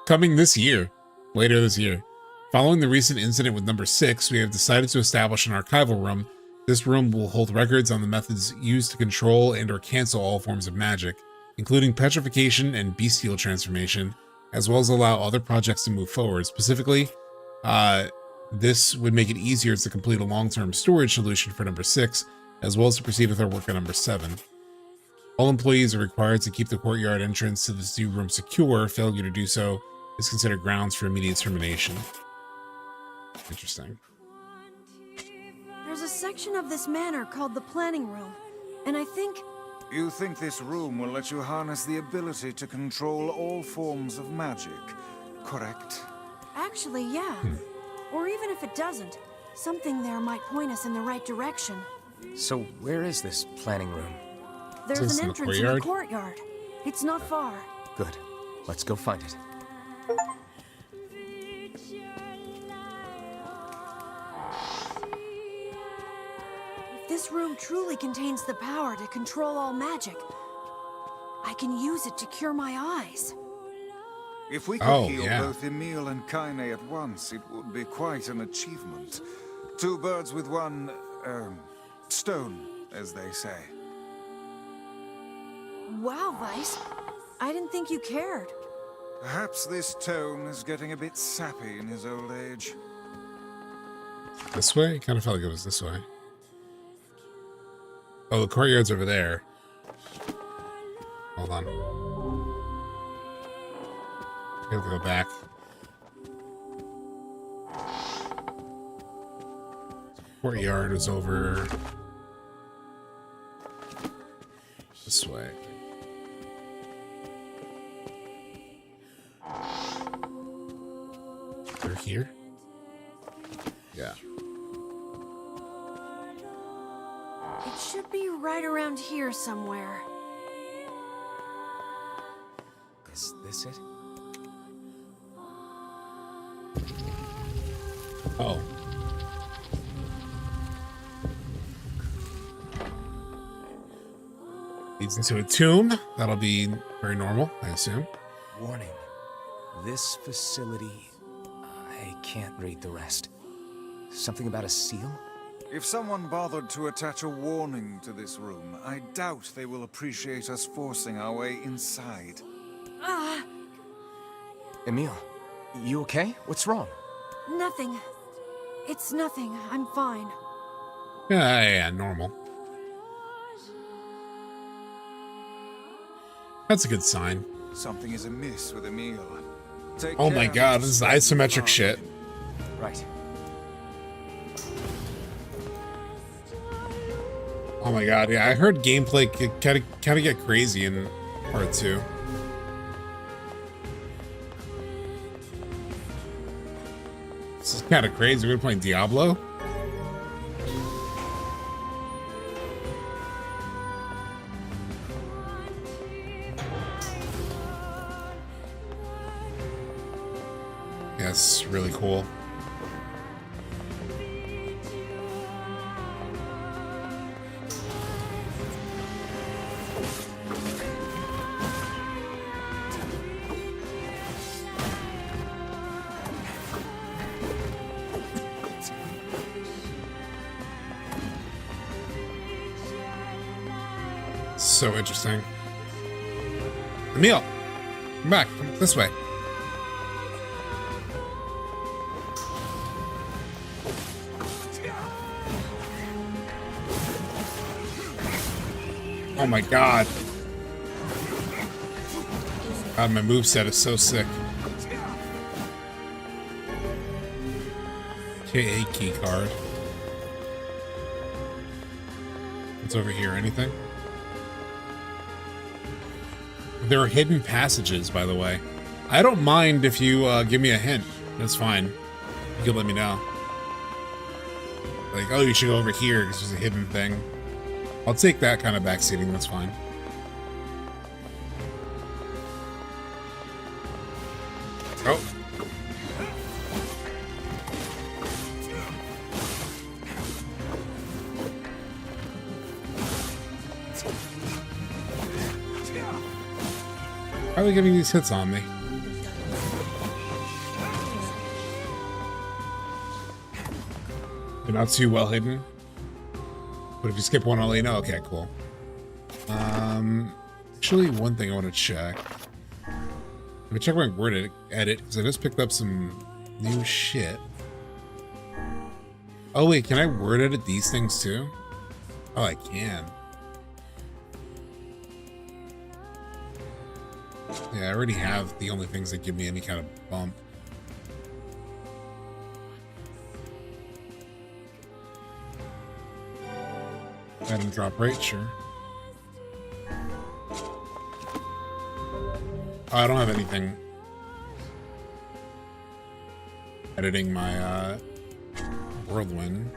S1: Coming this year. Later this year. Following the recent incident with number 6, we have decided to establish an archival room. This room will hold records on the methods used to control and or cancel all forms of magic, including petrification and bestial transformation, as well as allow other projects to move forward. Specifically, this would make it easier to complete a long-term storage solution for number 6, as well as to proceed with our work on number 7. All employees are required to keep the courtyard entrance to this new room secure. Failure to do so is considered grounds for immediate termination. Interesting.
S21: There's a section of this manor called the planning room, and I think...
S3: You think this room will let you harness the ability to control all forms of magic, correct?
S21: Actually, yeah. Or even if it doesn't, something there might point us in the right direction.
S2: So where is this planning room?
S21: There's an entrance in the courtyard. It's not far.
S2: Good. Let's go find it.
S21: If this room truly contains the power to control all magic, I can use it to cure my eyes.
S3: If we could heal both Emil and Kaine at once, it would be quite an achievement. Two birds with one, stone, as they say.
S21: Wow, Vice. I didn't think you cared.
S3: Perhaps this tone is getting a bit sappy in his old age.
S1: This way? It kind of felt like it was this way. Oh, the courtyard's over there. Hold on. I have to go back. Courtyard is over this way. They're here? Yeah.
S21: It should be right around here somewhere.
S2: Is this it?
S1: Oh. Leads into a tomb. That'll be very normal, I assume.
S2: Warning. This facility... I can't read the rest. Something about a seal?
S3: If someone bothered to attach a warning to this room, I doubt they will appreciate us forcing our way inside.
S2: Emil, you okay? What's wrong?
S21: Nothing. It's nothing. I'm fine.
S1: Yeah, normal. That's a good sign.
S3: Something is amiss with Emil.
S1: Oh my god, this is isometric shit.
S2: Right.
S1: Oh my god, yeah, I heard gameplay kind of get crazy in part 2. This is kind of crazy. We're playing Diablo. Yeah, it's really cool. So interesting. Emil, come back. Come this way. Oh my god. God, my moveset is so sick. KA key card. What's over here? Anything? There are hidden passages, by the way. I don't mind if you give me a hint. That's fine. You can let me know. Like, oh, you should go over here because there's a hidden thing. I'll take that kind of backseating. That's fine. Oh. How are they getting these hits on me? They're not too well hidden. But if you skip one, I'll let you know. Okay, cool. Actually, one thing I want to check. Let me check my word edit, because I just picked up some new shit. Oh wait, can I word edit these things too? Oh, I can. Yeah, I already have the only things that give me any kind of bump. Item drop rate, sure. Oh, I don't have anything. Editing my whirlwind.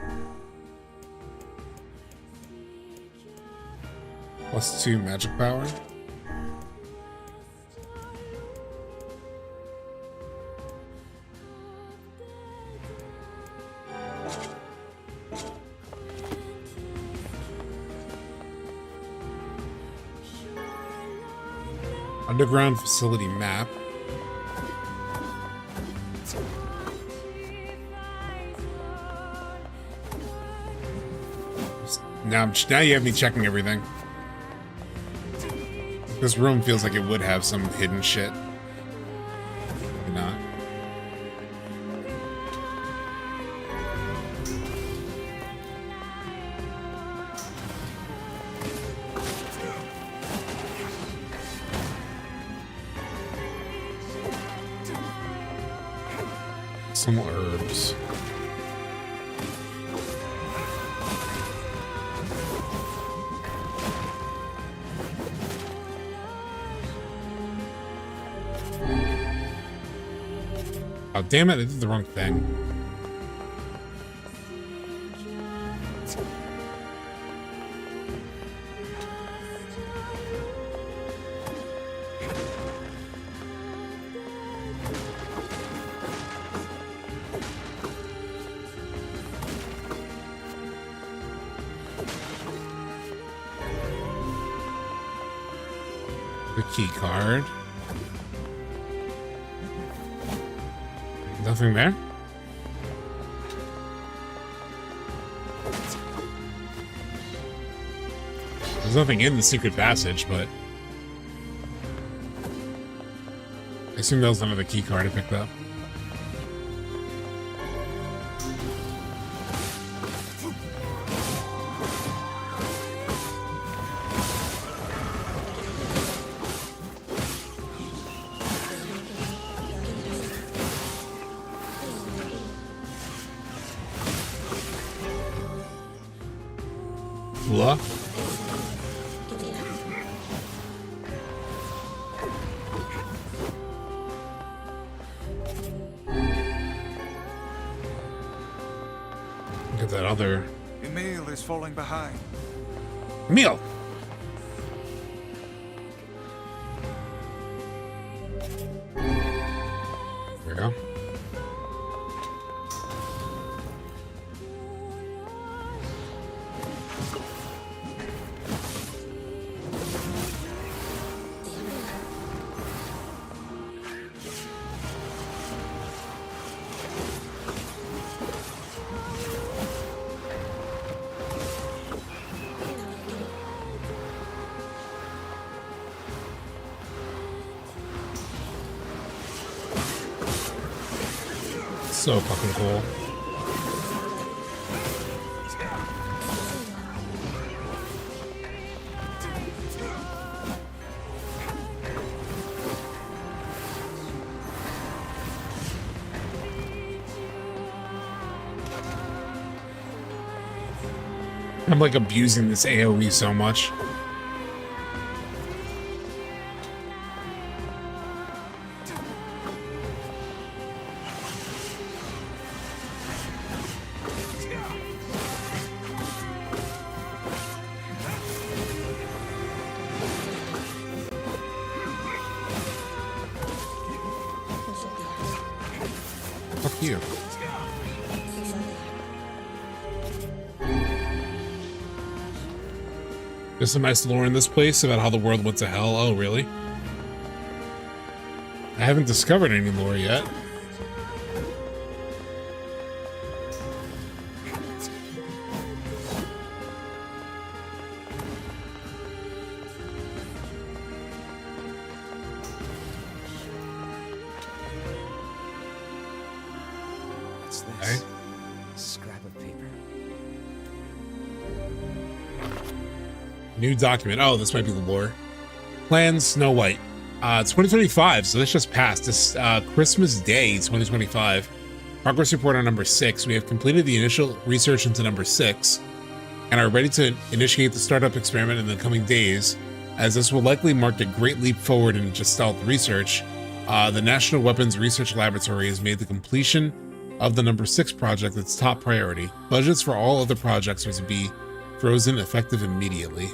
S1: +2 magic power. Underground facility map. Now you have me checking everything. This room feels like it would have some hidden shit. Maybe not. Some herbs. Oh, damn it, I did the wrong thing. The key card. Nothing there? There's nothing in the secret passage, but I assume that was another key card I picked up. Look at that other...
S3: Emil is falling behind.
S1: Emil! There we go. So fucking cool. I'm like abusing this AoE so much. Fuck you. There's some nice lore in this place about how the world went to hell. Oh, really? I haven't discovered any lore yet.
S2: What's this? Scrap of paper.
S1: New document. Oh, this might be the lore. Plans Snow White. It's 2025, so this just passed. This Christmas Day 2025. Progress report on number 6. We have completed the initial research into number 6. and are ready to initiate the startup experiment in the coming days, as this will likely mark a great leap forward in Gestalt research. The National Weapons Research Laboratory has made the completion of the number 6 project its top priority. Budgets for all other projects are to be frozen effective immediately.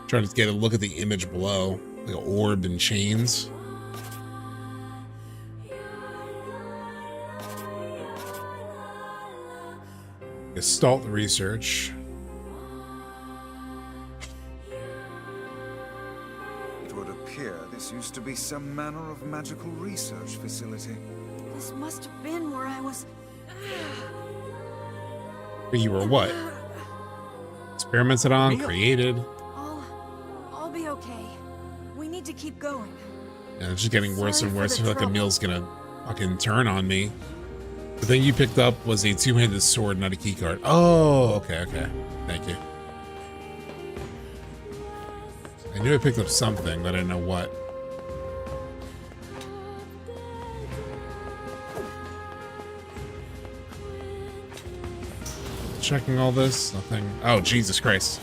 S1: Trying to get a look at the image below, like an orb and chains. Gestalt research.
S3: It would appear this used to be some manner of magical research facility.
S21: This must have been where I was...
S1: Where you were what? Experimented on, created.
S21: I'll be okay. We need to keep going.
S1: And it's just getting worse and worse. I feel like Emil's gonna fucking turn on me. The thing you picked up was a 2-handed sword, not a keycard. Oh, okay. Thank you. I knew I picked up something, but I didn't know what. Checking all this, nothing. Oh, Jesus Christ.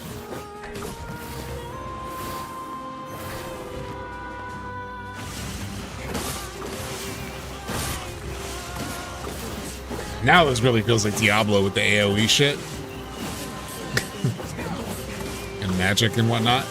S1: Now this really feels like Diablo with the AoE shit. And magic and whatnot.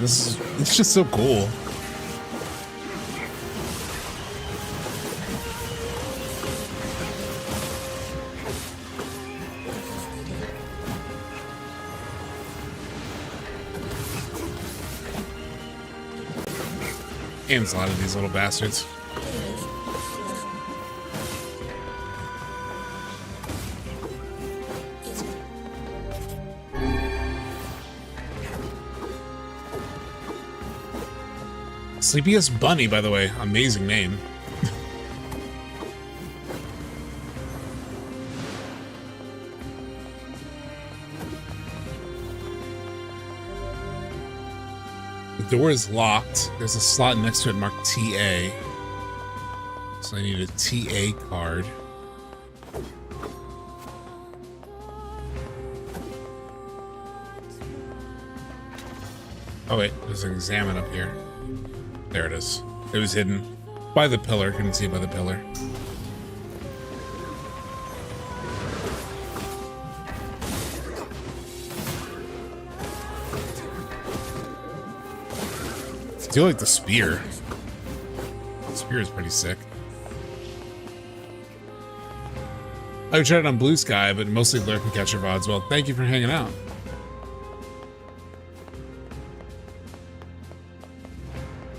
S1: It's just so cool. Aims a lot of these little bastards. Sleepiest Bunny, by the way. Amazing name. The door is locked. There's a slot next to it marked TA. So I need a TA card. Oh wait, there's an examine up here. There it is. It was hidden by the pillar. Couldn't see it by the pillar. I do like the spear. The spear is pretty sick. I tried it on Blue Sky, but mostly Lurk and Catcher VODs. Well, thank you for hanging out.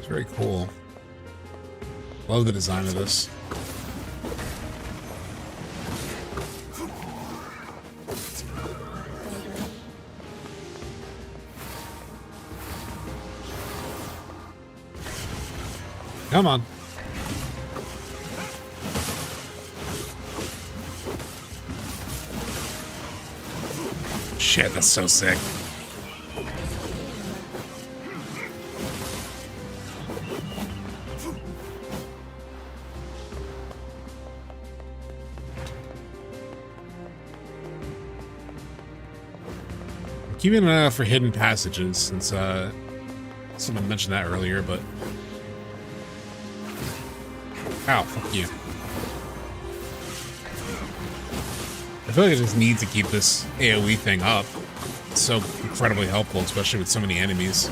S1: Very cool. Love the design of this. Come on. Shit, that's so sick. Keeping an eye out for hidden passages, since someone mentioned that earlier, but... Ow, fuck you. I feel like I just need to keep this AoE thing up. It's so incredibly helpful, especially with so many enemies.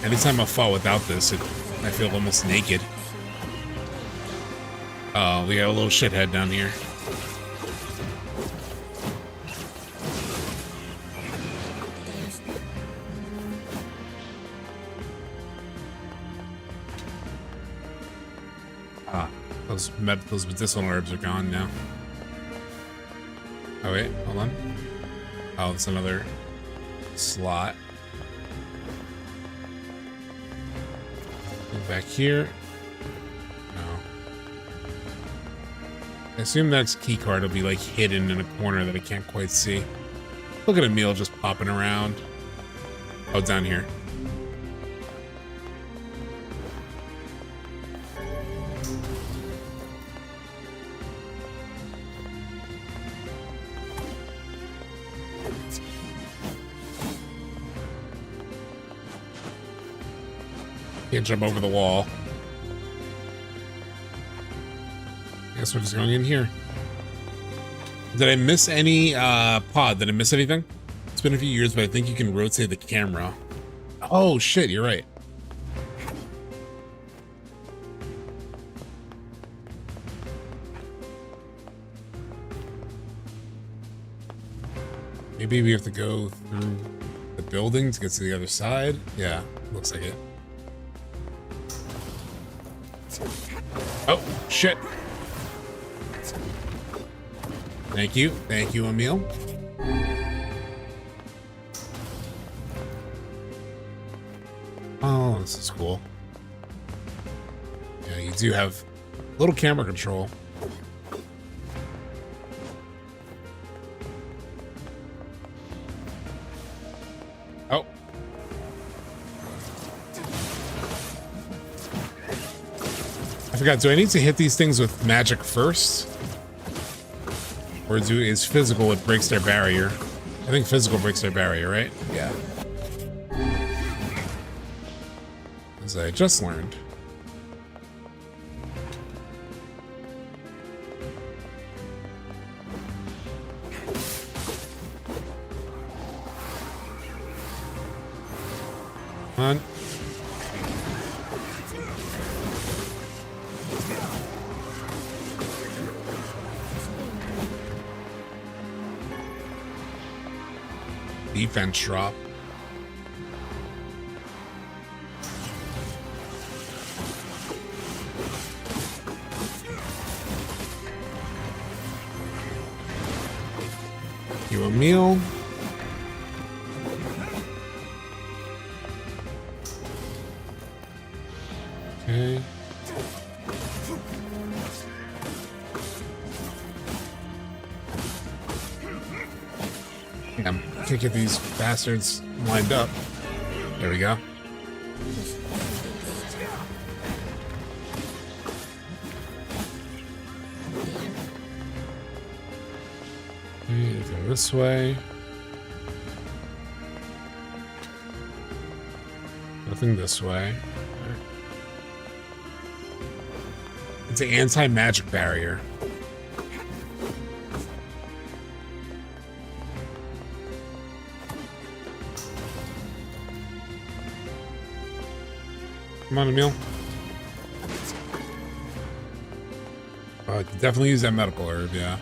S1: Anytime I fall without this, I feel almost naked. Oh, we got a little shithead down here. Ah, Those medicinal herbs are gone now. Oh wait, hold on. Oh, it's another slot. Go back here. No. I assume that key card will be like hidden in a corner that I can't quite see. Look at Emil just popping around. Oh, down here. Can't jump over the wall. Guess we're just going in here. Did I miss any pod? Did I miss anything? It's been a few years, but I think you can rotate the camera. Oh shit, you're right. Maybe we have to go through the building to get to the other side. Yeah, looks like it. Oh, shit. Thank you, Emil. Oh, this is cool. Yeah, you do have a little camera control. Oh. I forgot, do I need to hit these things with magic first? Or is physical what breaks their barrier? I think physical breaks their barrier, right? Yeah. As I just learned. Come on. Defense drop. You Emil. Okay. Damn, can't get these bastards lined up. There we go. Okay, go this way. Nothing this way. It's an anti-magic barrier. Come on, Emil. Definitely use that medical herb, yeah.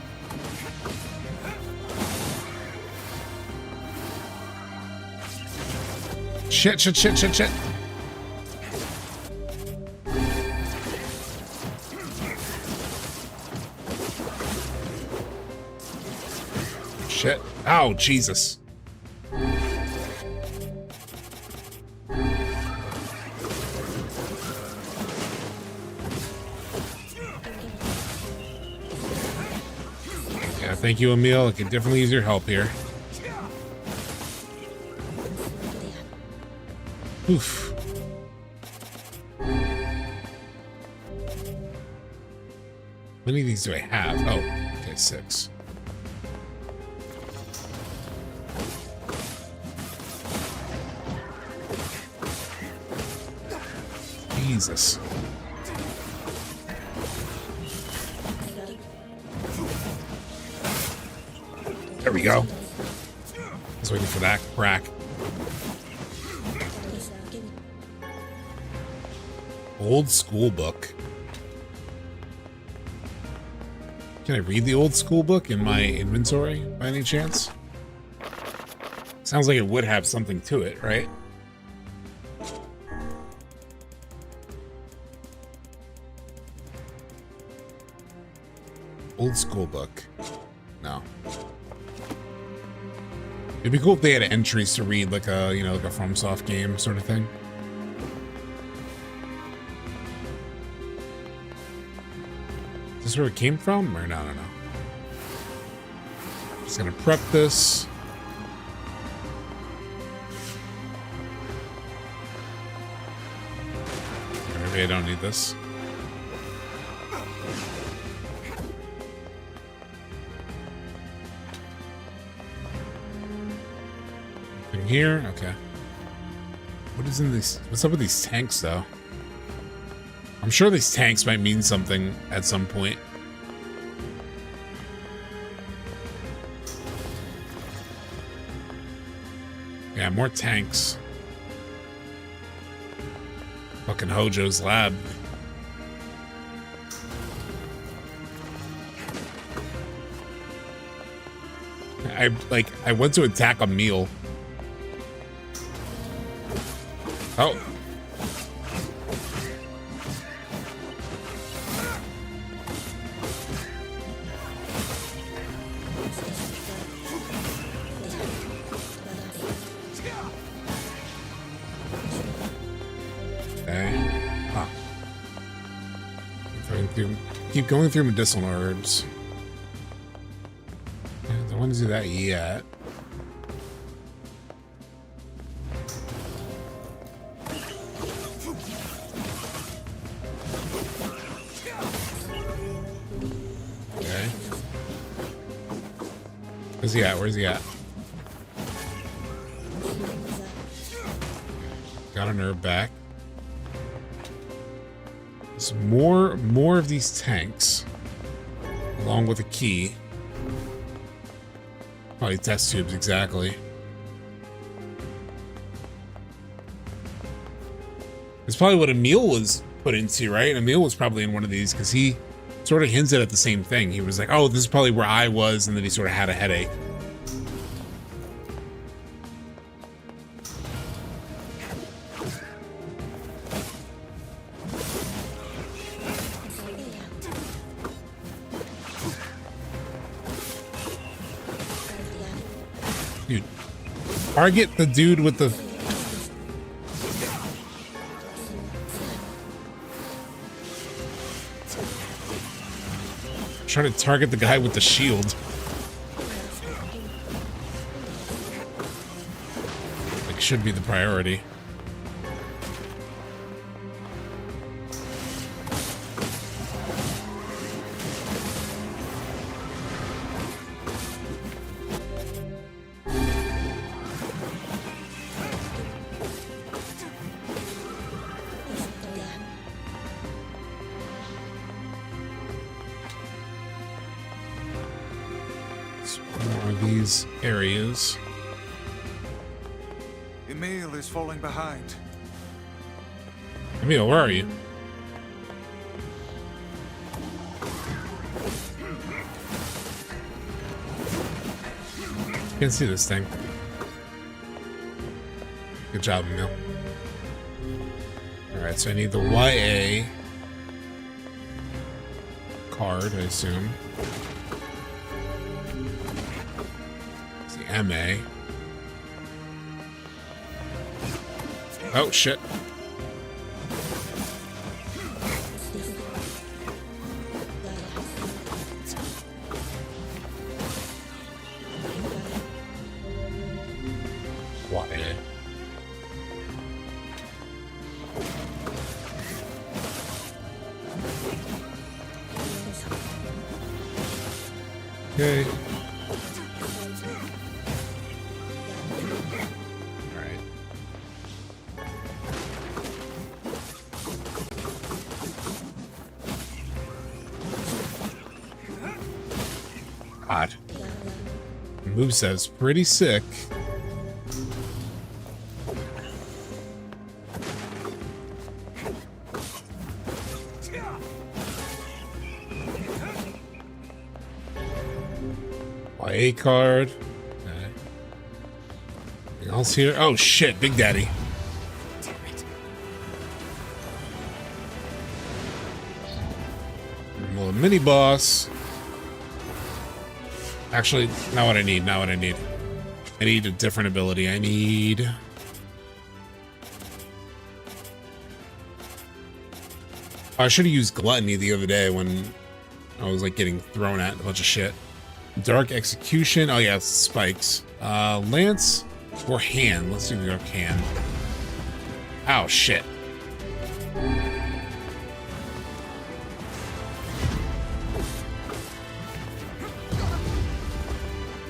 S1: Shit. Shit. Ow, Jesus. Yeah, thank you, Emil. I can definitely use your help here. Oof. How many of these do I have? Oh, okay, 6. Jesus. There we go. I was waiting for that crack. Old school book. Can I read the old school book in my inventory by any chance? Sounds like it would have something to it, right? Old school book. No. It'd be cool if they had entries to read, like a, you know, like a FromSoft game sort of thing. Is this where it came from? Or no. Just gonna prep this. Maybe I don't need this. In here? Okay. What is in these? What's up with these tanks, though? I'm sure these tanks might mean something at some point. Yeah, more tanks. Fucking Hojo's lab. I went to attack Emil. Oh. Keep going through medicinal herbs. I don't want to do that yet. Okay. Where's he at? Where's he at? Got an herb back. There's more of these tanks, along with a key. Probably test tubes, exactly. It's probably what Emil was put into, right? Emil was probably in one of these because he sort of hinted at the same thing. He was like, "Oh, this is probably where I was," and then he sort of had a headache. Target the dude with the... Try to target the guy with the shield. Like, should be the priority. Areas.
S3: Emil is falling behind.
S1: Emil, where are you? Can't see this thing. Good job, Emil. Alright, so I need the YA card, I assume. MA. Oh shit. What? Okay. God. Moveset's pretty sick. YA card. Okay. Anything else here? Oh shit, Big Daddy. Damn it. A little mini boss. Actually, not what I need, not what I need. I need a different ability. I need... I should have used Gluttony the other day when I was like getting thrown at a bunch of shit. Dark Execution. Oh yeah, spikes. Lance or Hand. Let's do Dark Hand. Oh shit.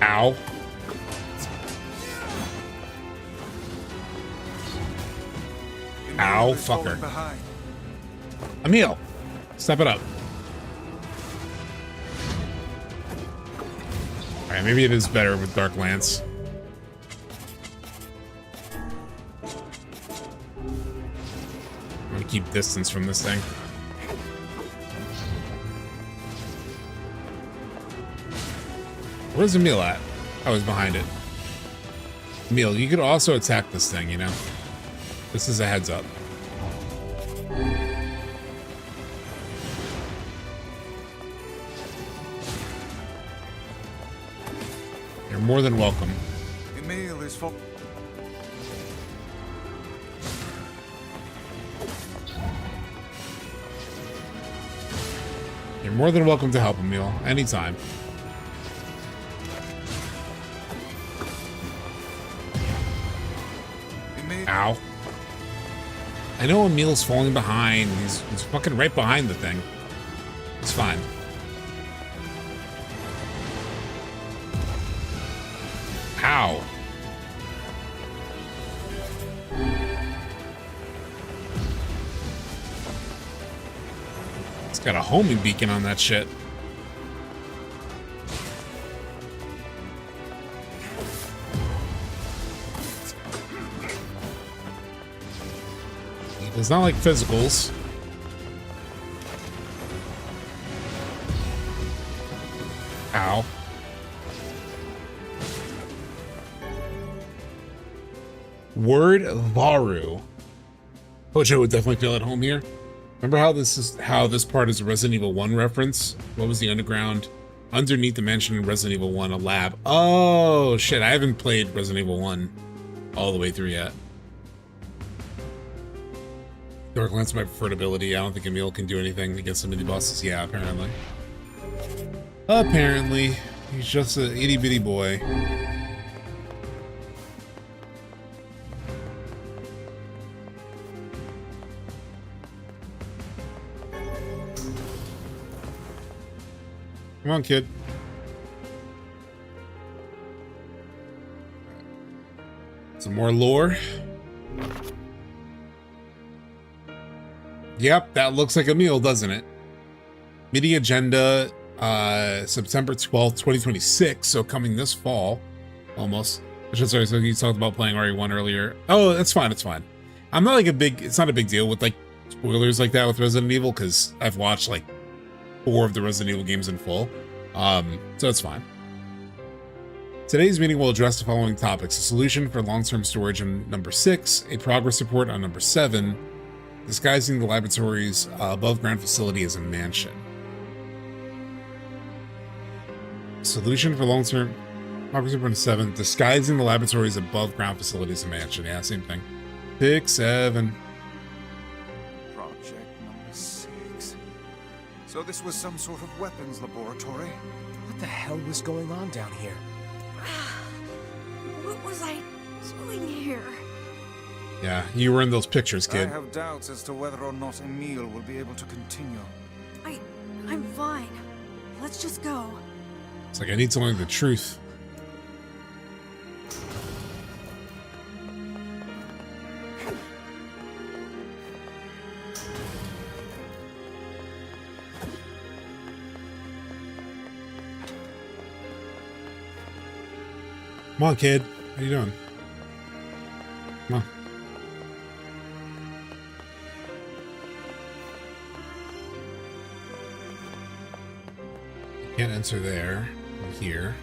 S1: Ow. Ow, fucker. Emil, step it up. Alright, maybe it is better with Dark Lance. I'm gonna keep distance from this thing. Where's Emil at? Oh, he's behind it. Emil, you could also attack this thing, you know? This is a heads up. You're more than welcome.
S3: Emil is for...
S1: You're more than welcome to help, Emil, anytime. Ow. I know Emil's falling behind. He's fucking right behind the thing. It's fine. Ow. It's got a homing beacon on that shit. It's not like physicals. Ow. Word Varu. Hojo would definitely feel at home here. Remember how this part is a Resident Evil 1 reference? What was the underground? Underneath the mansion in Resident Evil 1, a lab. Oh shit, I haven't played Resident Evil 1 all the way through yet. Dark Lance is my preferred ability. I don't think Emil can do anything against the mini bosses. Yeah, apparently. Apparently. He's just an itty bitty boy. Come on, kid. Some more lore. Yep, that looks like Emil, doesn't it? MIDI agenda, September 12th, 2026, so coming this fall, almost. Sorry, so you talked about playing RE1 earlier. Oh, that's fine, it's fine. I'm not like it's not a big deal with like spoilers like that with Resident Evil, because I've watched like 4 of the Resident Evil games in full, so it's fine. Today's meeting will address the following topics: a solution for long-term storage on number 6, a progress report on number 7, disguising the laboratory's above-ground facility as a mansion. Solution for long-term progress report on 7, disguising the laboratory's above-ground facility as a mansion. Yeah, same thing. 6, 7.
S3: Project number 6. So this was some sort of weapons laboratory?
S11: What the hell was going on down here?
S21: What was I doing here?
S1: Yeah, you were in those pictures, kid.
S3: I have doubts as to whether or not Emil will be able to continue.
S21: I'm fine. Let's just go.
S1: It's like I need to learn the truth. Come on, kid. How you doing? Come on. Can't enter there. Here.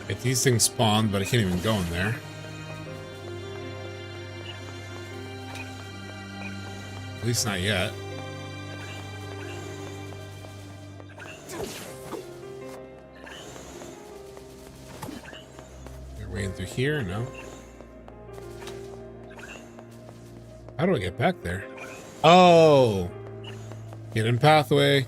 S1: If these things spawn, but I can't even go in there. At least not yet. They're way in through here? No. How do I get back there? Oh! Hidden pathway.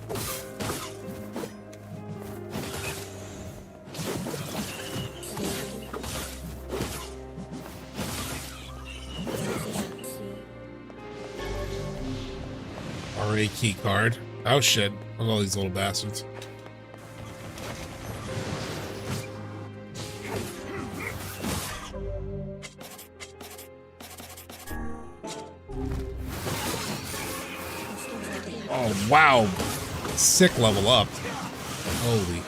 S1: RA key card. Oh shit. Look at all these little bastards. Oh wow. Sick level up. Holy.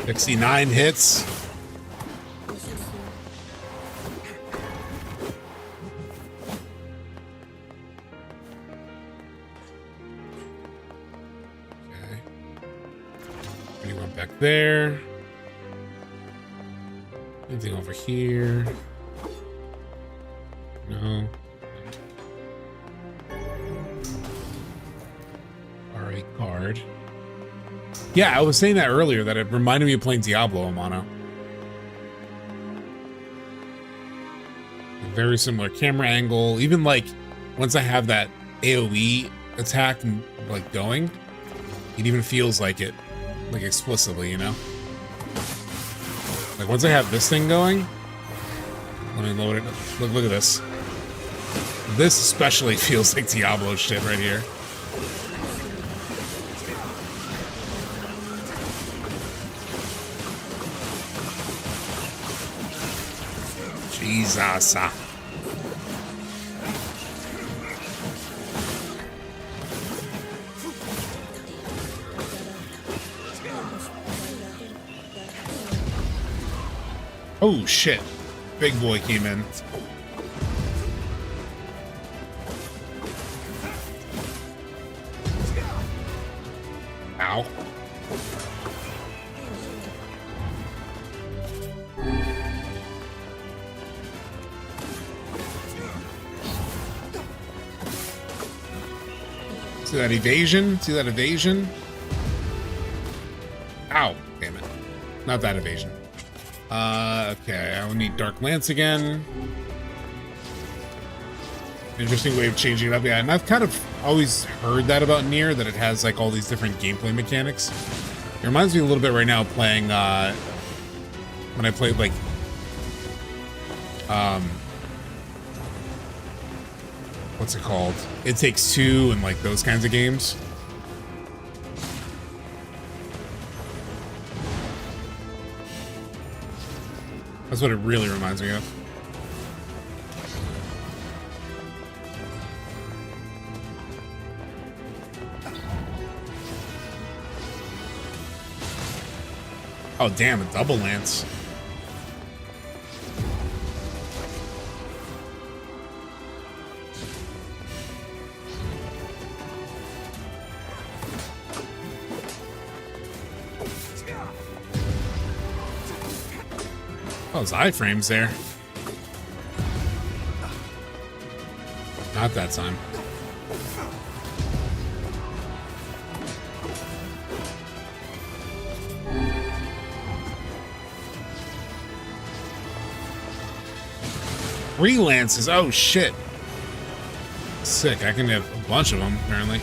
S1: $69 hits. There. Anything over here? No. RA card. Yeah, I was saying that earlier, that it reminded me of playing Diablo in Mono. Very similar camera angle. Even like once I have that AoE attack like going, it even feels like it. Like explicitly, you know? Like once I have this thing going, let me load it. Look at this. This especially feels like Diablo shit right here. Jesus. Oh shit. Big boy came in. Ow. See that evasion? See that evasion? Ow. Damn it. Not that evasion. Okay, I will need Dark Lance again. Interesting way of changing it up. Yeah, and I've kind of always heard that about NieR, that it has like all these different gameplay mechanics. It reminds me a little bit right now playing, when I played like, what's it called? It Takes Two and like those kinds of games. That's what it really reminds me of. Oh damn, a double lance. Oh, those iframes there. Not that time. Three lances. Oh shit. Sick. I can have a bunch of them apparently.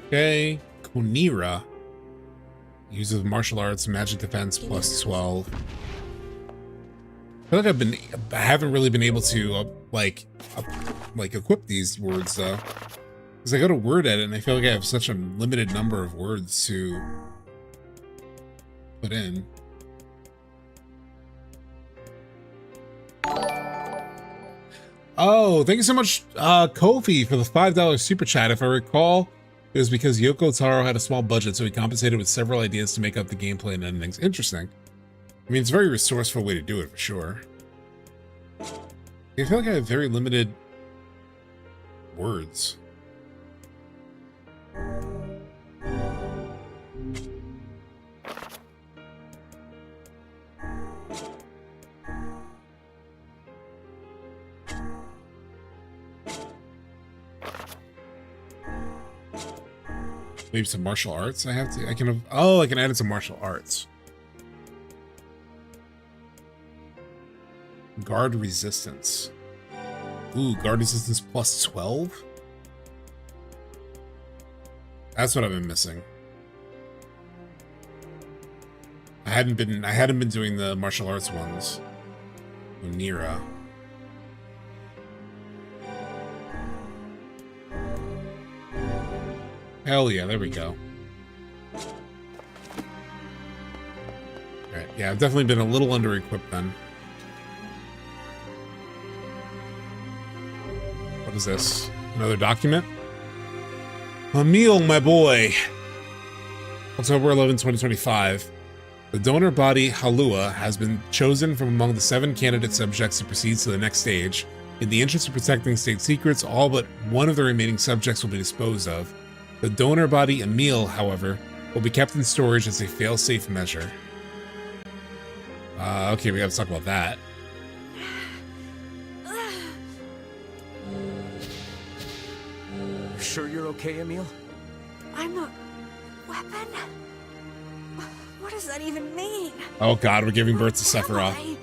S1: Okay, Konira uses martial arts, magic defense plus 12. I feel like I haven't really been able to like equip these words though, because I go to word edit and I feel like I have such a limited number of words to put in. Oh, thank you so much, Kofi, for the $5 super chat. If I recall, it was because Yoko Taro had a small budget, so he compensated with several ideas to make up the gameplay and endings. Interesting. I mean, it's a very resourceful way to do it, for sure. I feel like I have very limited words. Maybe some martial arts. I can add in some martial arts. Guard resistance. Ooh, guard resistance plus 12? That's what I've been missing. I hadn't been doing the martial arts ones. NieR. Hell yeah, there we go. Alright, yeah, I've definitely been a little under-equipped then. What is this? Another document? Emil, my boy. October 11, 2025. The donor body, Halua, has been chosen from among the 7 candidate subjects to proceed to the next stage. In the interest of protecting state secrets, all but one of the remaining subjects will be disposed of. The donor body, Emil, however, will be kept in storage as a fail-safe measure. Okay, we gotta talk about that.
S2: You sure you're okay, Emil?
S21: I'm a weapon? What does that even mean?
S1: Oh god, we're giving birth to Sephiroth.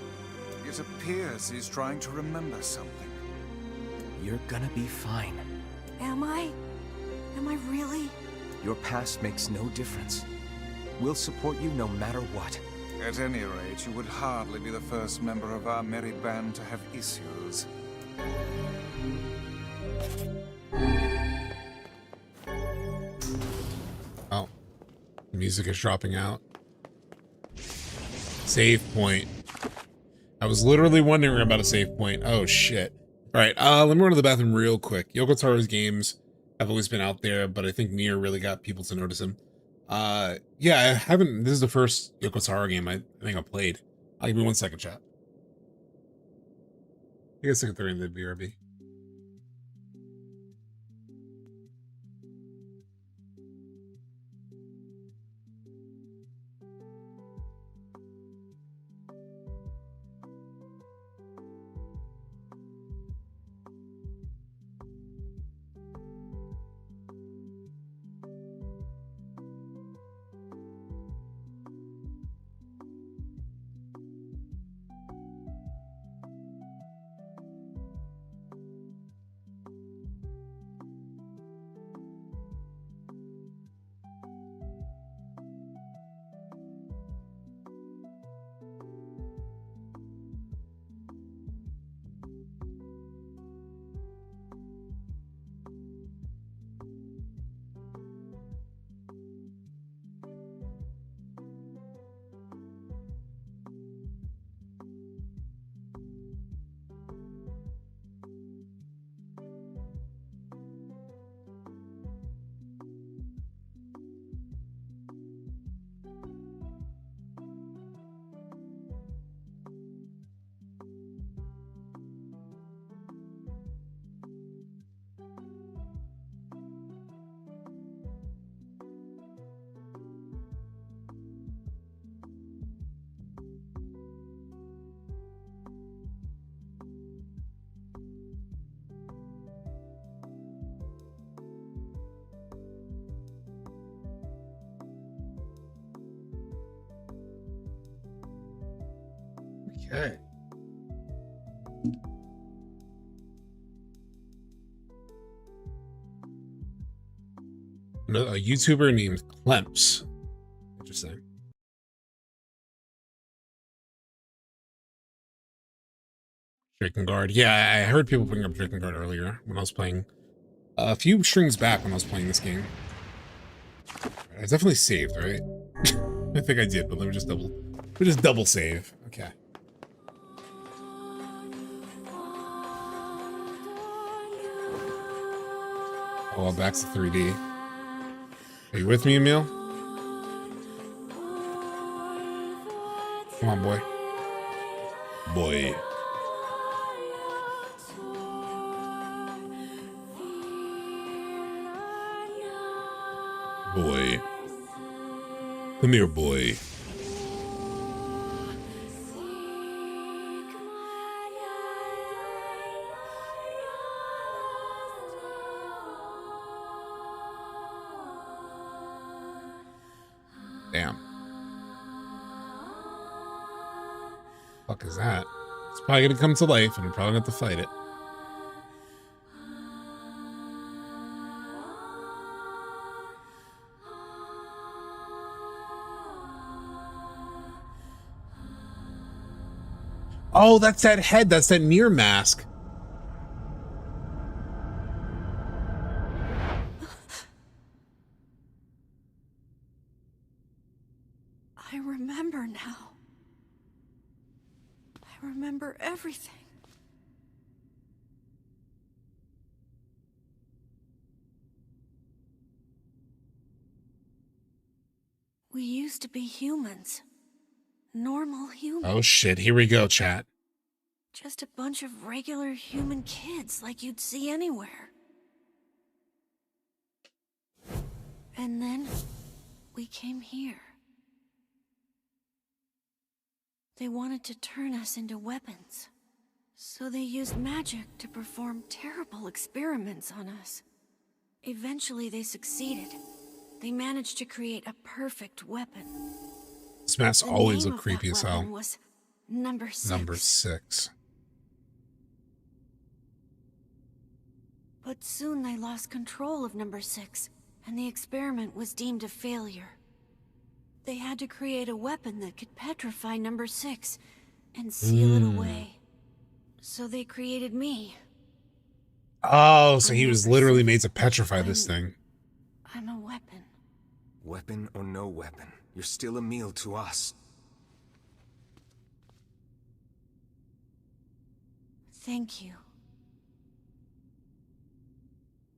S3: It appears he's trying to remember something.
S2: You're gonna be fine.
S21: Am I? Am I really?
S2: Your past makes no difference. We'll support you no matter what.
S3: At any rate, you would hardly be the first member of our merry band to have issues.
S1: Oh. The music is dropping out. Save point. I was literally wondering about a save point. Oh shit. Alright, let me run to the bathroom real quick. Yoko Taro's games have always been out there, but I think NieR really got people to notice him. Yeah, I haven't. This is the first Yoko Taro game I think I played. I'll give me 1 second, chat. I guess I can throw in the BRB. Okay. A YouTuber named Clemps. Interesting. Drakengard. Yeah, I heard people bring up Drakengard earlier when I was playing. A few strings back when I was playing this game. I definitely saved, right? I think I did, but let me just double save. Okay. Oh, back to 3D. Are you with me, Emil? Come on, boy. Boy. Come here, boy. Damn. Fuck is that? It's probably gonna come to life, and I'm probably gonna have to fight it. Oh, that's that head. That's that NieR mask.
S21: I remember now. I remember everything. We used to be humans. Normal humans.
S1: Oh shit, here we go, chat.
S21: Just a bunch of regular human kids like you'd see anywhere. And then we came here. They wanted to turn us into weapons. So they used magic to perform terrible experiments on us. Eventually they succeeded. They managed to create a perfect weapon.
S1: This mask always looked creepy as hell.
S21: Was number 6.
S1: Number 6.
S21: But soon they lost control of number 6, and the experiment was deemed a failure. They had to create a weapon that could petrify number 6 and seal it away. So they created me.
S1: Oh, so he was literally made to petrify this thing.
S21: I'm a weapon.
S2: Weapon or no weapon, you're still Emil to us.
S21: Thank you.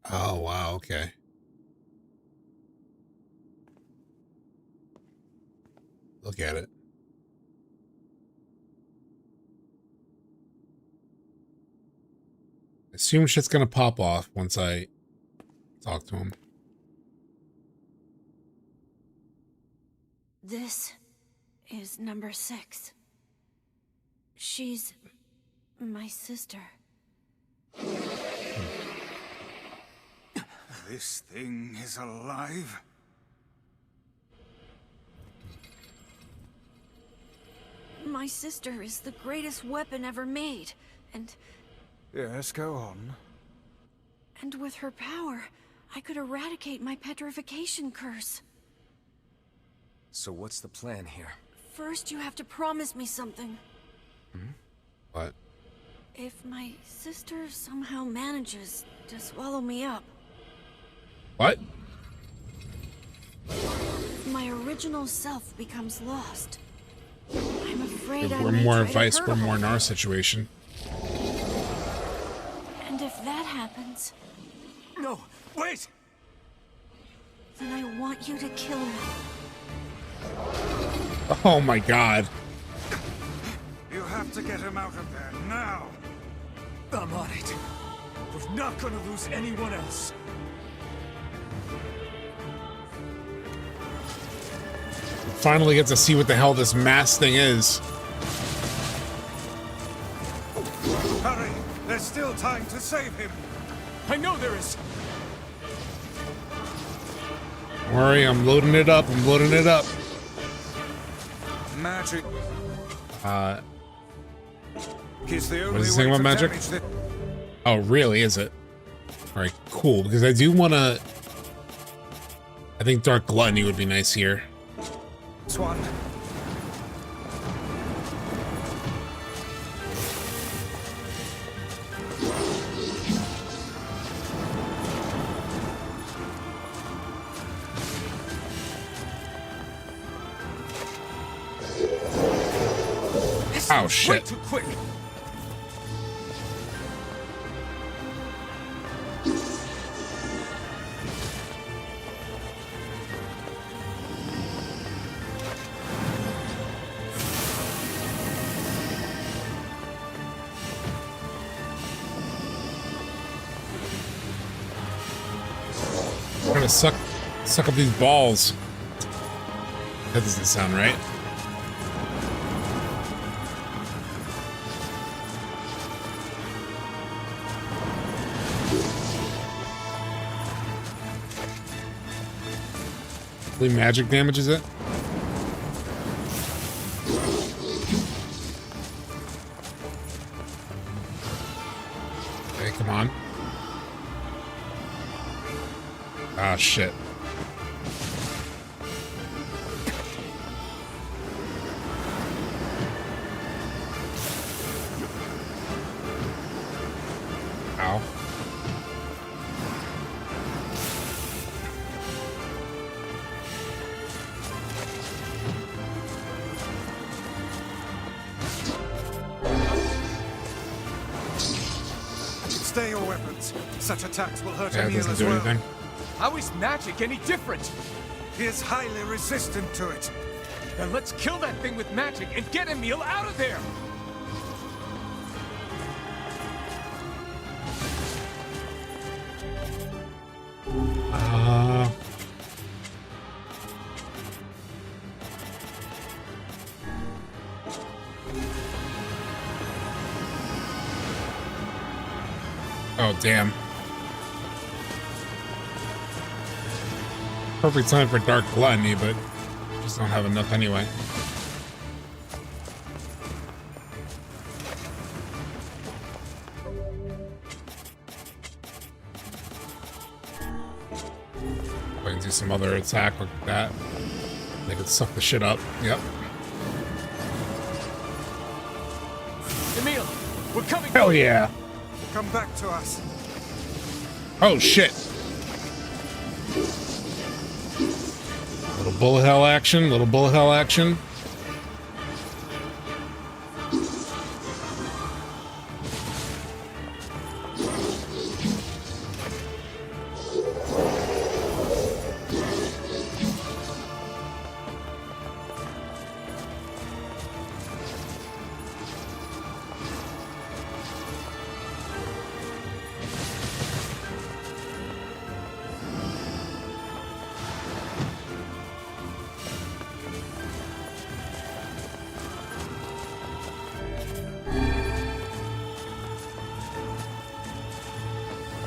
S1: Oh, wow, okay. Look at it. I assume shit's gonna pop off once I talk to him.
S21: This is number 6. She's my sister.
S3: This thing is alive?
S21: My sister is the greatest weapon ever made, and...
S3: Yes, go on.
S21: And with her power, I could eradicate my petrification curse.
S2: So what's the plan here?
S21: First, you have to promise me something.
S1: What?
S21: If my sister somehow manages to swallow me up...
S1: What?
S21: If my original self becomes lost, I'm afraid I
S1: We're
S21: may
S1: more
S21: try to
S1: advice,
S21: hurt
S1: we're
S21: her.
S1: more in our situation.
S21: And if that happens...
S12: No, wait!
S21: Then I want you to kill me.
S1: Oh my god.
S3: You have to get him out of there now.
S12: I'm on it. We're not gonna lose anyone else.
S1: Finally get to see what the hell this mask thing is.
S3: Hurry! There's still time to save him.
S12: I know there is.
S1: Don't worry, I'm loading it up. I'm loading it up.
S3: Magic.
S1: What is this thing about magic? Oh, really? Is it? All right, cool. Because I do want to. I think Dark Gluttony would be nice here.
S3: Swan.
S1: Oh shit.
S12: Too quick.
S1: I'm gonna suck up these balls. That doesn't sound right. Only magic damages it? Okay, come on. Ah, shit. Ow.
S3: Stay your weapons. Such attacks will hurt
S1: Yeah, it
S3: Emil
S1: doesn't
S3: as
S1: do
S3: well.
S1: anything.
S12: How is magic any different?
S3: He is highly resistant to it.
S12: Then let's kill that thing with magic and get Emil out of there!
S1: Oh, damn. Perfect time for Dark Gluttony, but just don't have enough anyway. I can do some other attack like that. They could suck the shit up. Yep.
S12: Emil, we're coming!
S1: Hell yeah!
S3: Come back to us.
S1: Oh shit! Little bullet hell action, little bullet hell action.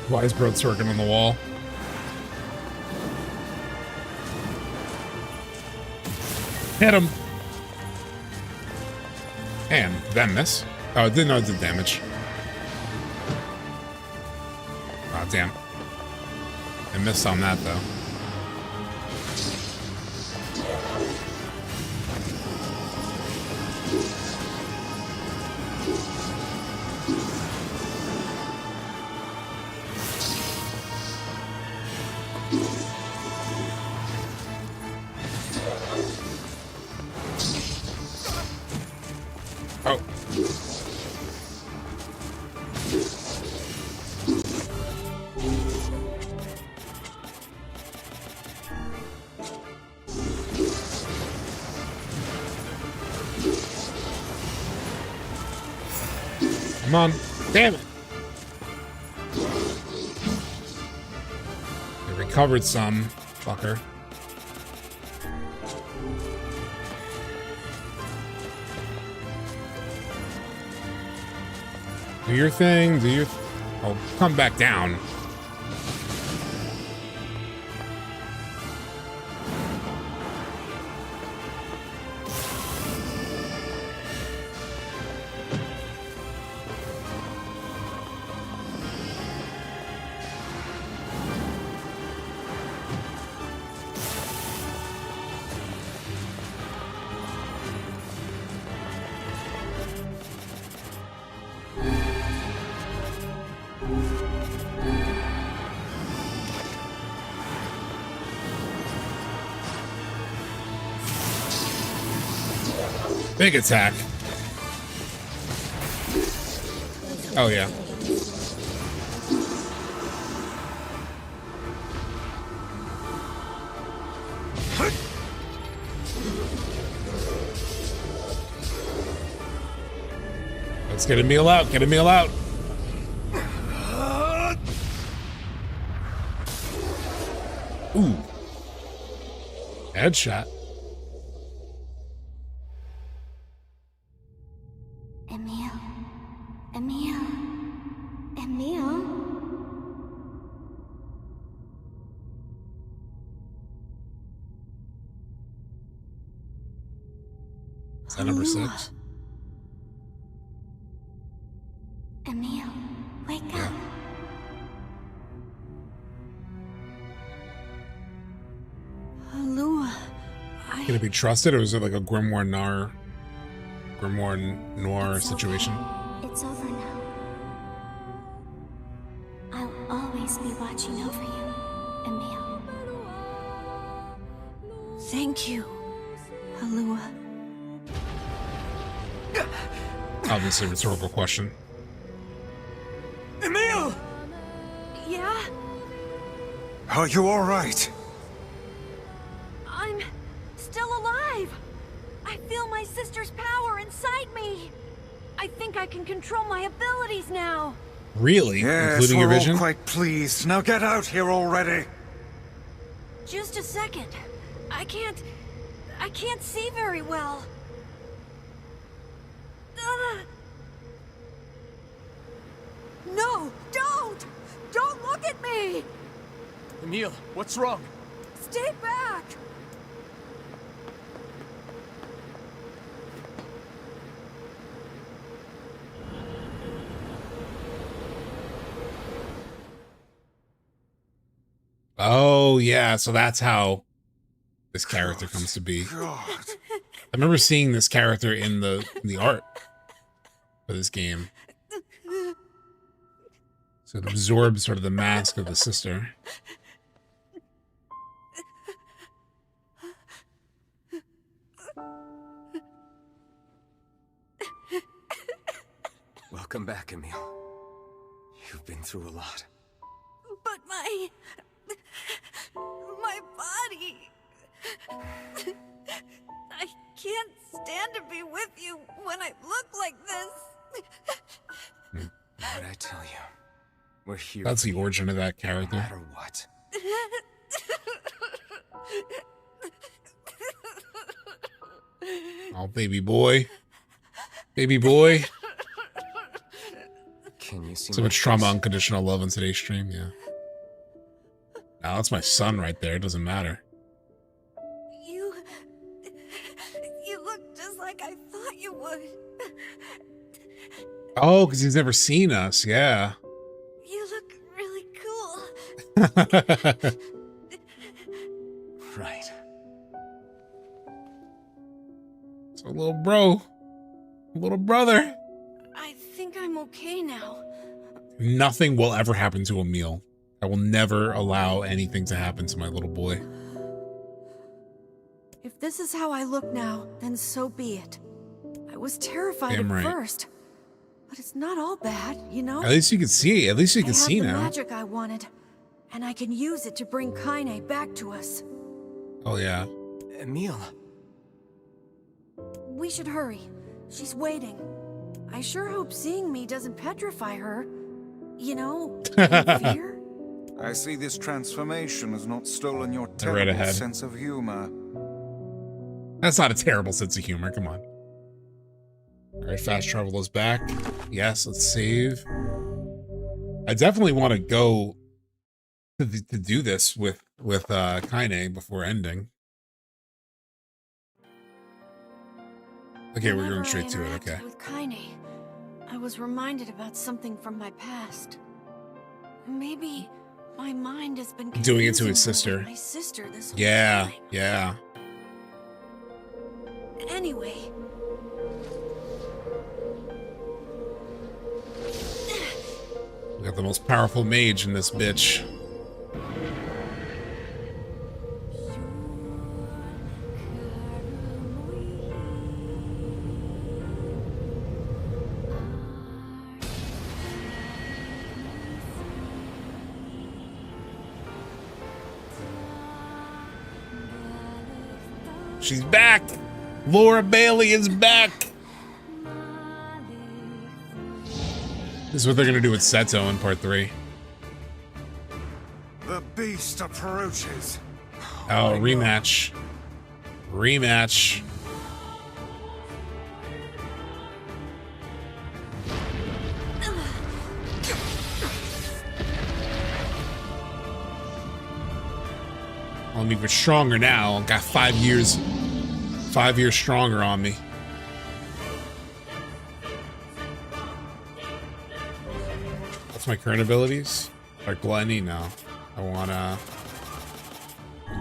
S1: Why is Broad Sorkin on the wall? Hit him! And then miss. Oh, it didn't know it did damage. Oh, damn. I missed on that, though. Oh. Come on. Damn it. I recovered some, fucker. Do your thing, do your... Oh, come back down. Big attack. Oh, yeah. Let's get Emil out. Get Emil out. Ooh. Headshot.
S9: Emil. Emil?
S1: Is that number 6?
S9: Emil, wake up.
S21: Alua,
S1: Can it be trusted, or is it like a Grimoire Noir situation?
S9: It's over now. I'll always be watching over you, Emil.
S21: Thank you, Alua.
S1: Obviously, a rhetorical question.
S3: Emil!
S21: Yeah?
S3: Are you all right?
S21: I'm still alive. I feel my sister's power inside me. I think I can control my abilities now.
S1: Really?
S3: Yes,
S1: Including your
S3: we're
S1: vision?
S3: all quite pleased. Now get out here already.
S21: Just a second. I can't see very well. No, don't! Don't look at me!
S7: Emil, what's wrong?
S21: Stay back!
S1: Oh, yeah, so that's how this character comes to be. I remember seeing this character in the art for this game. So it absorbs sort of the mask of the sister.
S2: Welcome back, Emil. You've been through a lot.
S21: But my body... I can't stand to be with you when I look like this.
S2: What'd I tell you? We're here.
S1: That's the origin of that character.
S2: No matter what.
S1: Oh, baby boy. Baby boy.
S2: Can you see
S1: So much trauma, unconditional love on today's stream, yeah. Now that's my son right there. It doesn't matter.
S21: You look just like I thought you would.
S1: Oh, because he's never seen us, yeah.
S21: You look really cool.
S2: Right.
S1: So little bro. Little brother.
S21: I think I'm okay now.
S1: Nothing will ever happen to Emil. I will never allow anything to happen to my little boy.
S21: If this is how I look now, then so be it. I was terrified
S1: Damn
S21: at
S1: right.
S21: first, but it's not all bad, you know?
S1: At least you can see. At least you can see
S21: I have the
S1: now.
S21: magic I wanted, and I can use it to bring Kaine back to us.
S1: Oh, yeah.
S2: Emil.
S21: We should hurry. She's waiting. I sure hope seeing me doesn't petrify her. You know, in fear?
S3: I see this transformation has not stolen your
S1: read
S3: terrible
S1: ahead.
S3: sense of humor.
S1: That's not a terrible sense of humor. Come on. All right, fast travel is back. Yes, let's save. I definitely want to go to do this with Kaine before ending. Okay, we're going straight to it. Okay.
S21: With Kaine, I was reminded about something from my past. Maybe my mind has been
S1: Doing it to his
S21: confusing
S1: sister.
S21: my sister this whole
S1: Yeah,
S21: time.
S1: yeah.
S21: Anyway.
S1: We got the most powerful mage in this bitch. She's back! Laura Bailey is back! This is what they're gonna do with Seto in part 3.
S3: The beast approaches.
S1: Oh, rematch. Rematch. I'm even stronger now. I've got 5 years stronger on me. What's my current abilities? Dark Blinding? No. I wanna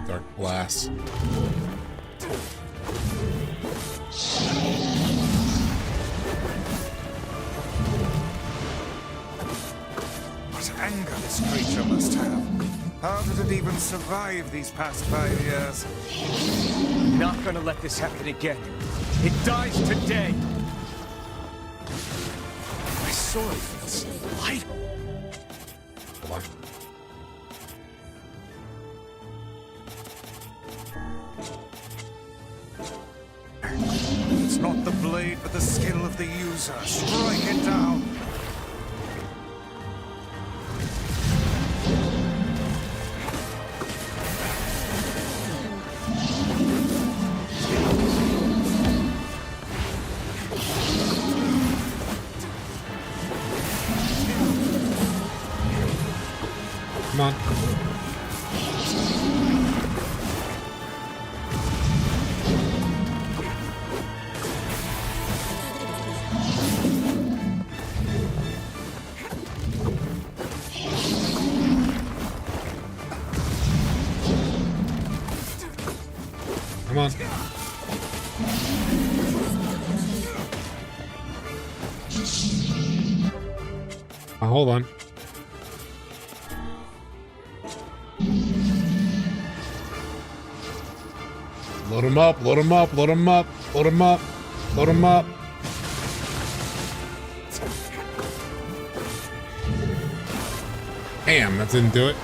S1: Dark Blast.
S3: What anger this creature must have. How did it even survive these past 5 years?
S11: I'm not gonna let this happen again. It dies today. My sword feels light.
S1: Hold on.
S3: It's not the blade, but the skill of the user. Strike it down.
S1: Come on. Come on. Hold on. Load him up, load him up, load him up, load him up, load him up. Damn, that didn't do it.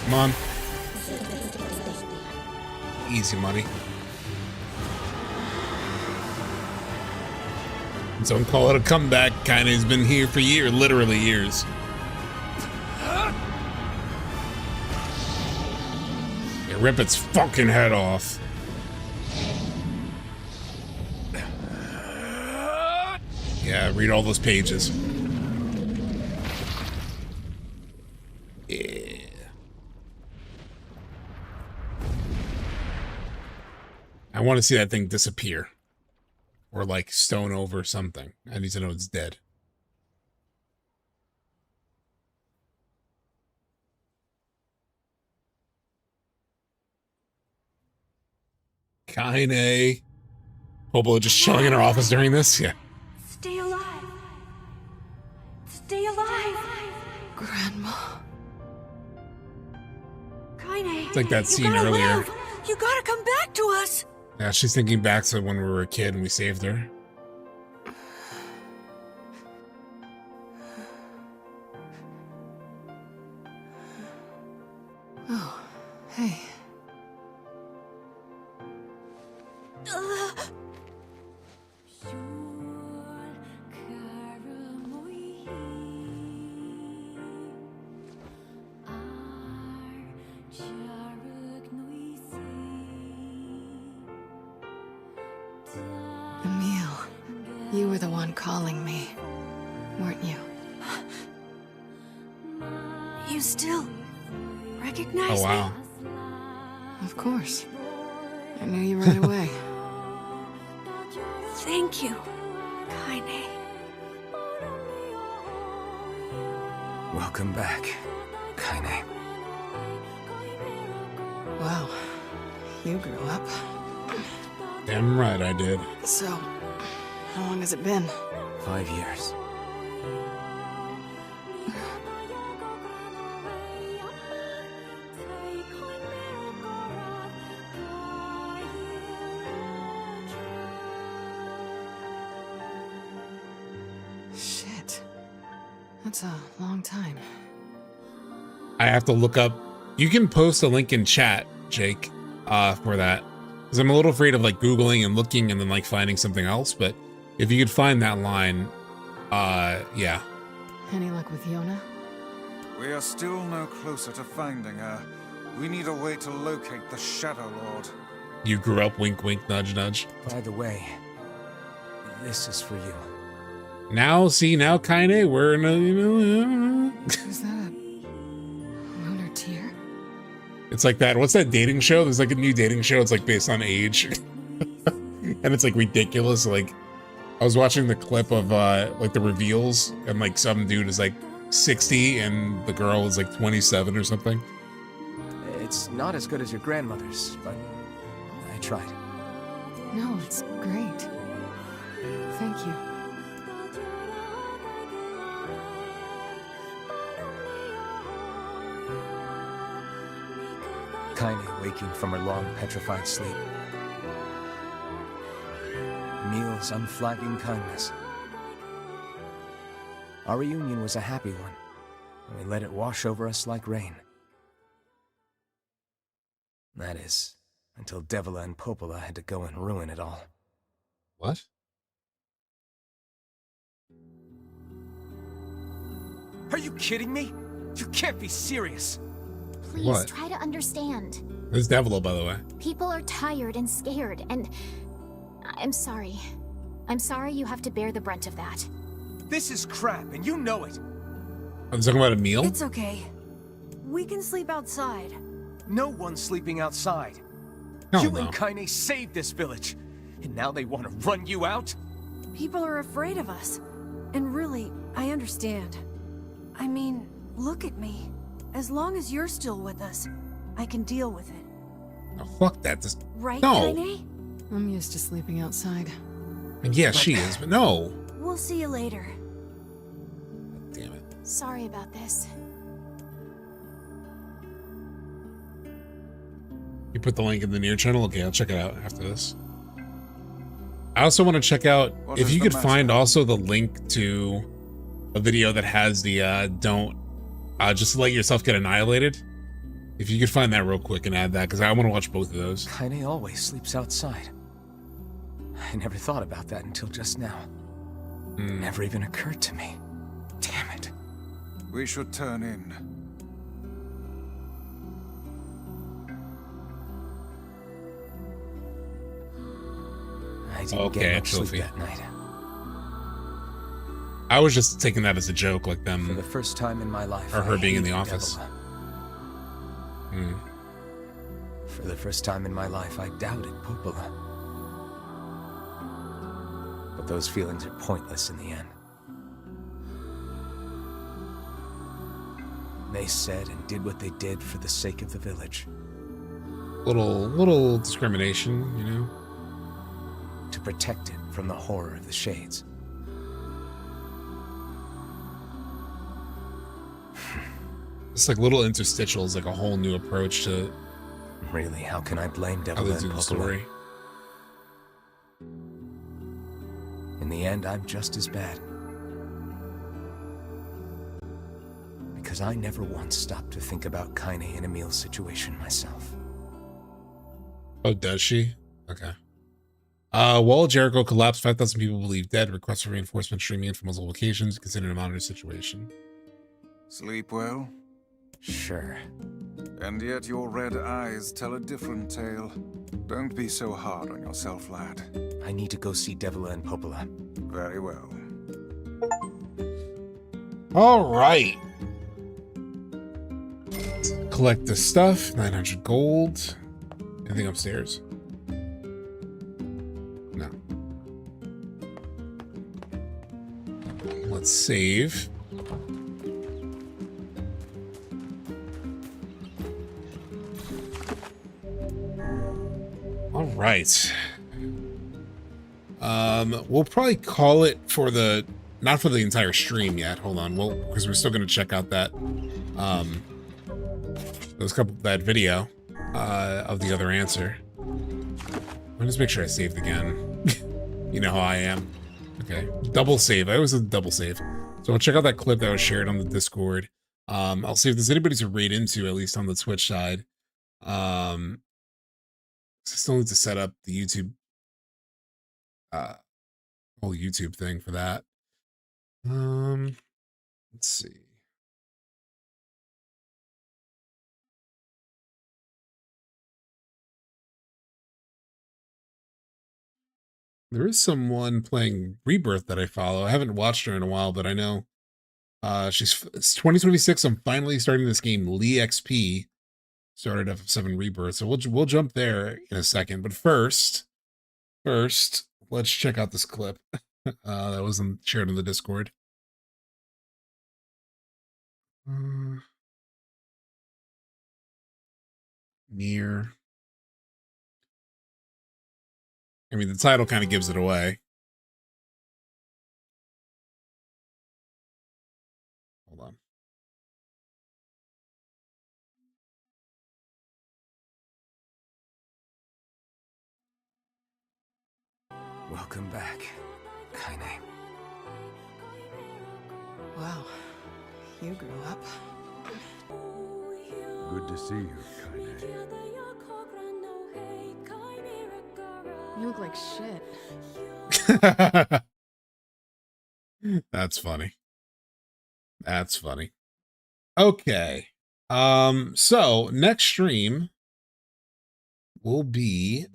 S1: Come on. Easy money. Don't call it a comeback. Kaine's been here for years, literally years. Yeah, rip its fucking head off. Yeah, read all those pages. Yeah. I want to see that thing disappear. Or like stone over something. I need to know it's dead. Kaine. Hobo just chilling in her office during this? Yeah.
S21: Stay alive. Stay alive. Grandma. Kaine.
S1: It's like that scene earlier.
S21: Live. You gotta come back to us.
S1: Yeah, she's thinking back to when we were a kid and we saved her.
S21: Oh, hey.
S26: Emil, you were the one calling me, weren't you?
S21: You still recognize
S1: Oh, wow.
S21: me?
S26: Of course. I knew you right away.
S21: Thank you, Kaine.
S2: Welcome back, Kaine.
S26: Wow. You grew up.
S1: Damn right I did.
S26: So, how long has it been?
S2: 5 years.
S26: Shit. That's a long time.
S1: I have to look up. You can post a link in chat, Jake, for that. Because I'm a little afraid of like Googling and looking and then like finding something else. But if you could find that line, yeah.
S20: Any luck with Yona?
S3: We are still no closer to finding her. We need a way to locate the Shadowlord.
S1: You grew up, wink, wink, nudge, nudge.
S2: By the way, this is for you.
S1: Now, see, now, Kaine, we're in a,
S20: Is that a lunar tear?
S1: It's like that. What's that dating show? There's like a new dating show. It's like based on age. And it's like ridiculous. Like, I was watching the clip of like the reveals, and like some dude is like 60 and the girl is like 27 or something.
S2: It's not as good as your grandmother's, but I tried.
S20: No, it's great. Thank you.
S2: Kaine waking from her long, petrified sleep. Emil's unflagging kindness. Our reunion was a happy one, and we let it wash over us like rain. That is, until Devila and Popola had to go and ruin it all.
S1: What?
S11: Are you kidding me? You can't be serious.
S4: Please
S1: What?
S4: try to understand.
S1: It's Devila, by the way.
S4: People are tired and scared, and I'm sorry. I'm sorry you have to bear the brunt of that.
S11: This is crap, and you know it.
S1: I'm talking about a meal?
S21: It's okay. We can sleep outside.
S11: No one's sleeping outside.
S1: Hell
S11: You
S1: no.
S11: and Kaine saved this village, and now they want to run you out?
S21: People are afraid of us. And really, I understand. I mean, look at me. As long as you're still with us, I can deal with it.
S1: Oh, fuck that. Just,
S21: Right,
S1: no.
S21: Kaine?
S20: I'm used to sleeping outside.
S1: And yeah, she is, but no.
S21: We'll see you later.
S1: Damn it.
S4: Sorry about this.
S1: You put the link in the NieR channel? Okay, I'll check it out after this. I also want to check out,
S3: What
S1: if
S3: is
S1: you
S3: the
S1: could
S3: matter?
S1: find also the link to a video that has the don't just let yourself get annihilated. If you could find that real quick and add that, because I want to watch both of those.
S2: Kaine always sleeps outside. I never thought about that until just now. It never even occurred to me. Damn it.
S3: We should turn in.
S2: I didn't
S1: Okay,
S2: get much sleep
S1: Yuffie.
S2: that night.
S1: I was just taking that as a joke, like them.
S2: For the first time in my life,
S1: Or her
S2: I
S1: being in the
S2: hated
S1: office.
S2: Devila. For the first time in my life, I doubted Popola. But those feelings are pointless in the end. They said and did what they did for the sake of the village.
S1: Little discrimination, you know?
S2: To protect it from the horror of the Shades.
S1: It's like little interstitials, like a whole new approach to
S2: Really, how can I blame
S1: how
S2: Devila
S1: they
S2: and
S1: do the
S2: Popola?
S1: story.
S2: In the end, I'm just as bad. Because I never once stopped to think about Kaine and Emil's situation myself.
S1: Oh, does she? Okay. Wall of Jericho collapsed. 5,000 people believed dead. Requests for reinforcement streaming in from multiple locations. Considered a monitor situation.
S3: Sleep well?
S2: Sure.
S3: And yet your red eyes tell a different tale. Don't be so hard on yourself, lad.
S2: I need to go see Devila and Popola.
S3: Very well.
S1: All right. Collect the stuff. 900 gold. Anything upstairs? No. Let's save. All right. We'll probably call it for the, not for the entire stream yet. Hold on. Well, because we're still going to check out that, that video, of the other answer. Let me just make sure I saved again. You know how I am. Okay. Double save. I always do double save. So I'll check out that clip that was shared on the Discord. I'll see if there's anybody to raid into, at least on the Twitch side. I still need to set up the YouTube, whole YouTube thing for that. Let's see. There is someone playing Rebirth that I follow. I haven't watched her in a while, but I know it's 2026. I'm finally starting this game. NieR started FF7 Rebirth, so we'll jump there in a second. But first, let's check out this clip that was shared in the Discord. NieR. I mean, the title kind of gives it away. Hold on.
S2: Welcome back, Kaine.
S13: Wow, you grew up.
S5: Good to see you, Kaine.
S13: You look like shit.
S1: That's funny. That's funny. Okay. So next stream will be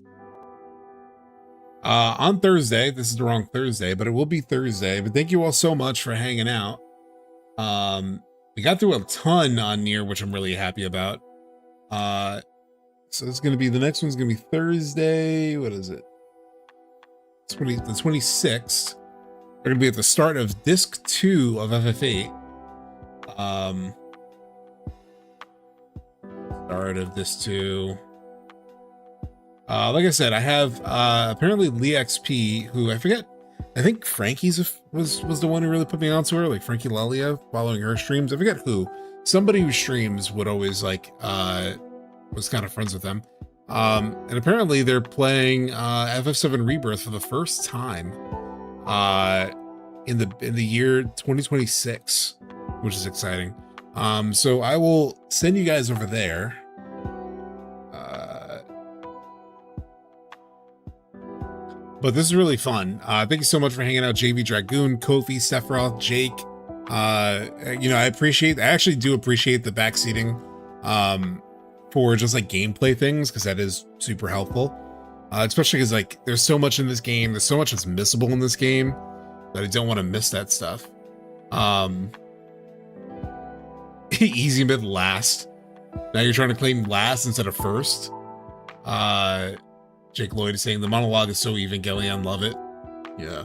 S1: on Thursday. This is the wrong Thursday, but it will be Thursday. But thank you all so much for hanging out. We got through a ton on NieR, which I'm really happy about. So it's gonna be, the next one's gonna be Thursday. What is it? The 26th. We're gonna be at the start of disc 2 of FF8. Start of disc 2. Like I said, I have apparently NieR, who I forget. I think Frankie's was the one who really put me onto her, like Frankie Lelia, following her streams. I forget who. Somebody who streams would always like was kind of friends with them. And apparently they're playing FF7 Rebirth for the first time in the year 2026, which is exciting. So I will send you guys over there. But this is really fun. Thank you so much for hanging out, JV Dragoon, Kofi, Sephiroth, Jake. You know, I actually do appreciate the backseating for just like gameplay things, because that is super helpful. Especially because like there's so much in this game, there's so much that's missable in this game that I don't want to miss that stuff. Easy mid last. Now you're trying to claim last instead of first. Jake Lloyd is saying the monologue is so Evangelion, love it. Yeah.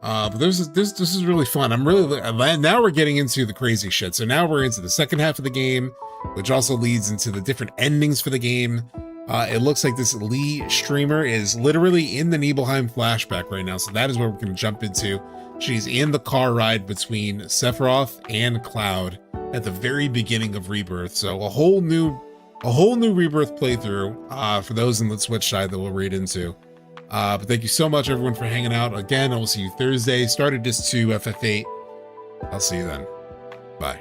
S1: But this is really fun. I'm really, now we're getting into the crazy shit. So now we're into the second half of the game, which also leads into the different endings for the game. It looks like this Lee streamer is literally in the Nibelheim flashback right now. So that is what we're going to jump into. She's in the car ride between Sephiroth and Cloud at the very beginning of Rebirth. So a whole new Rebirth playthrough for those in the Switch side that we'll read into. But thank you so much, everyone, for hanging out. Again, I will see you Thursday. Started Disc 2 FF8. I'll see you then. Bye.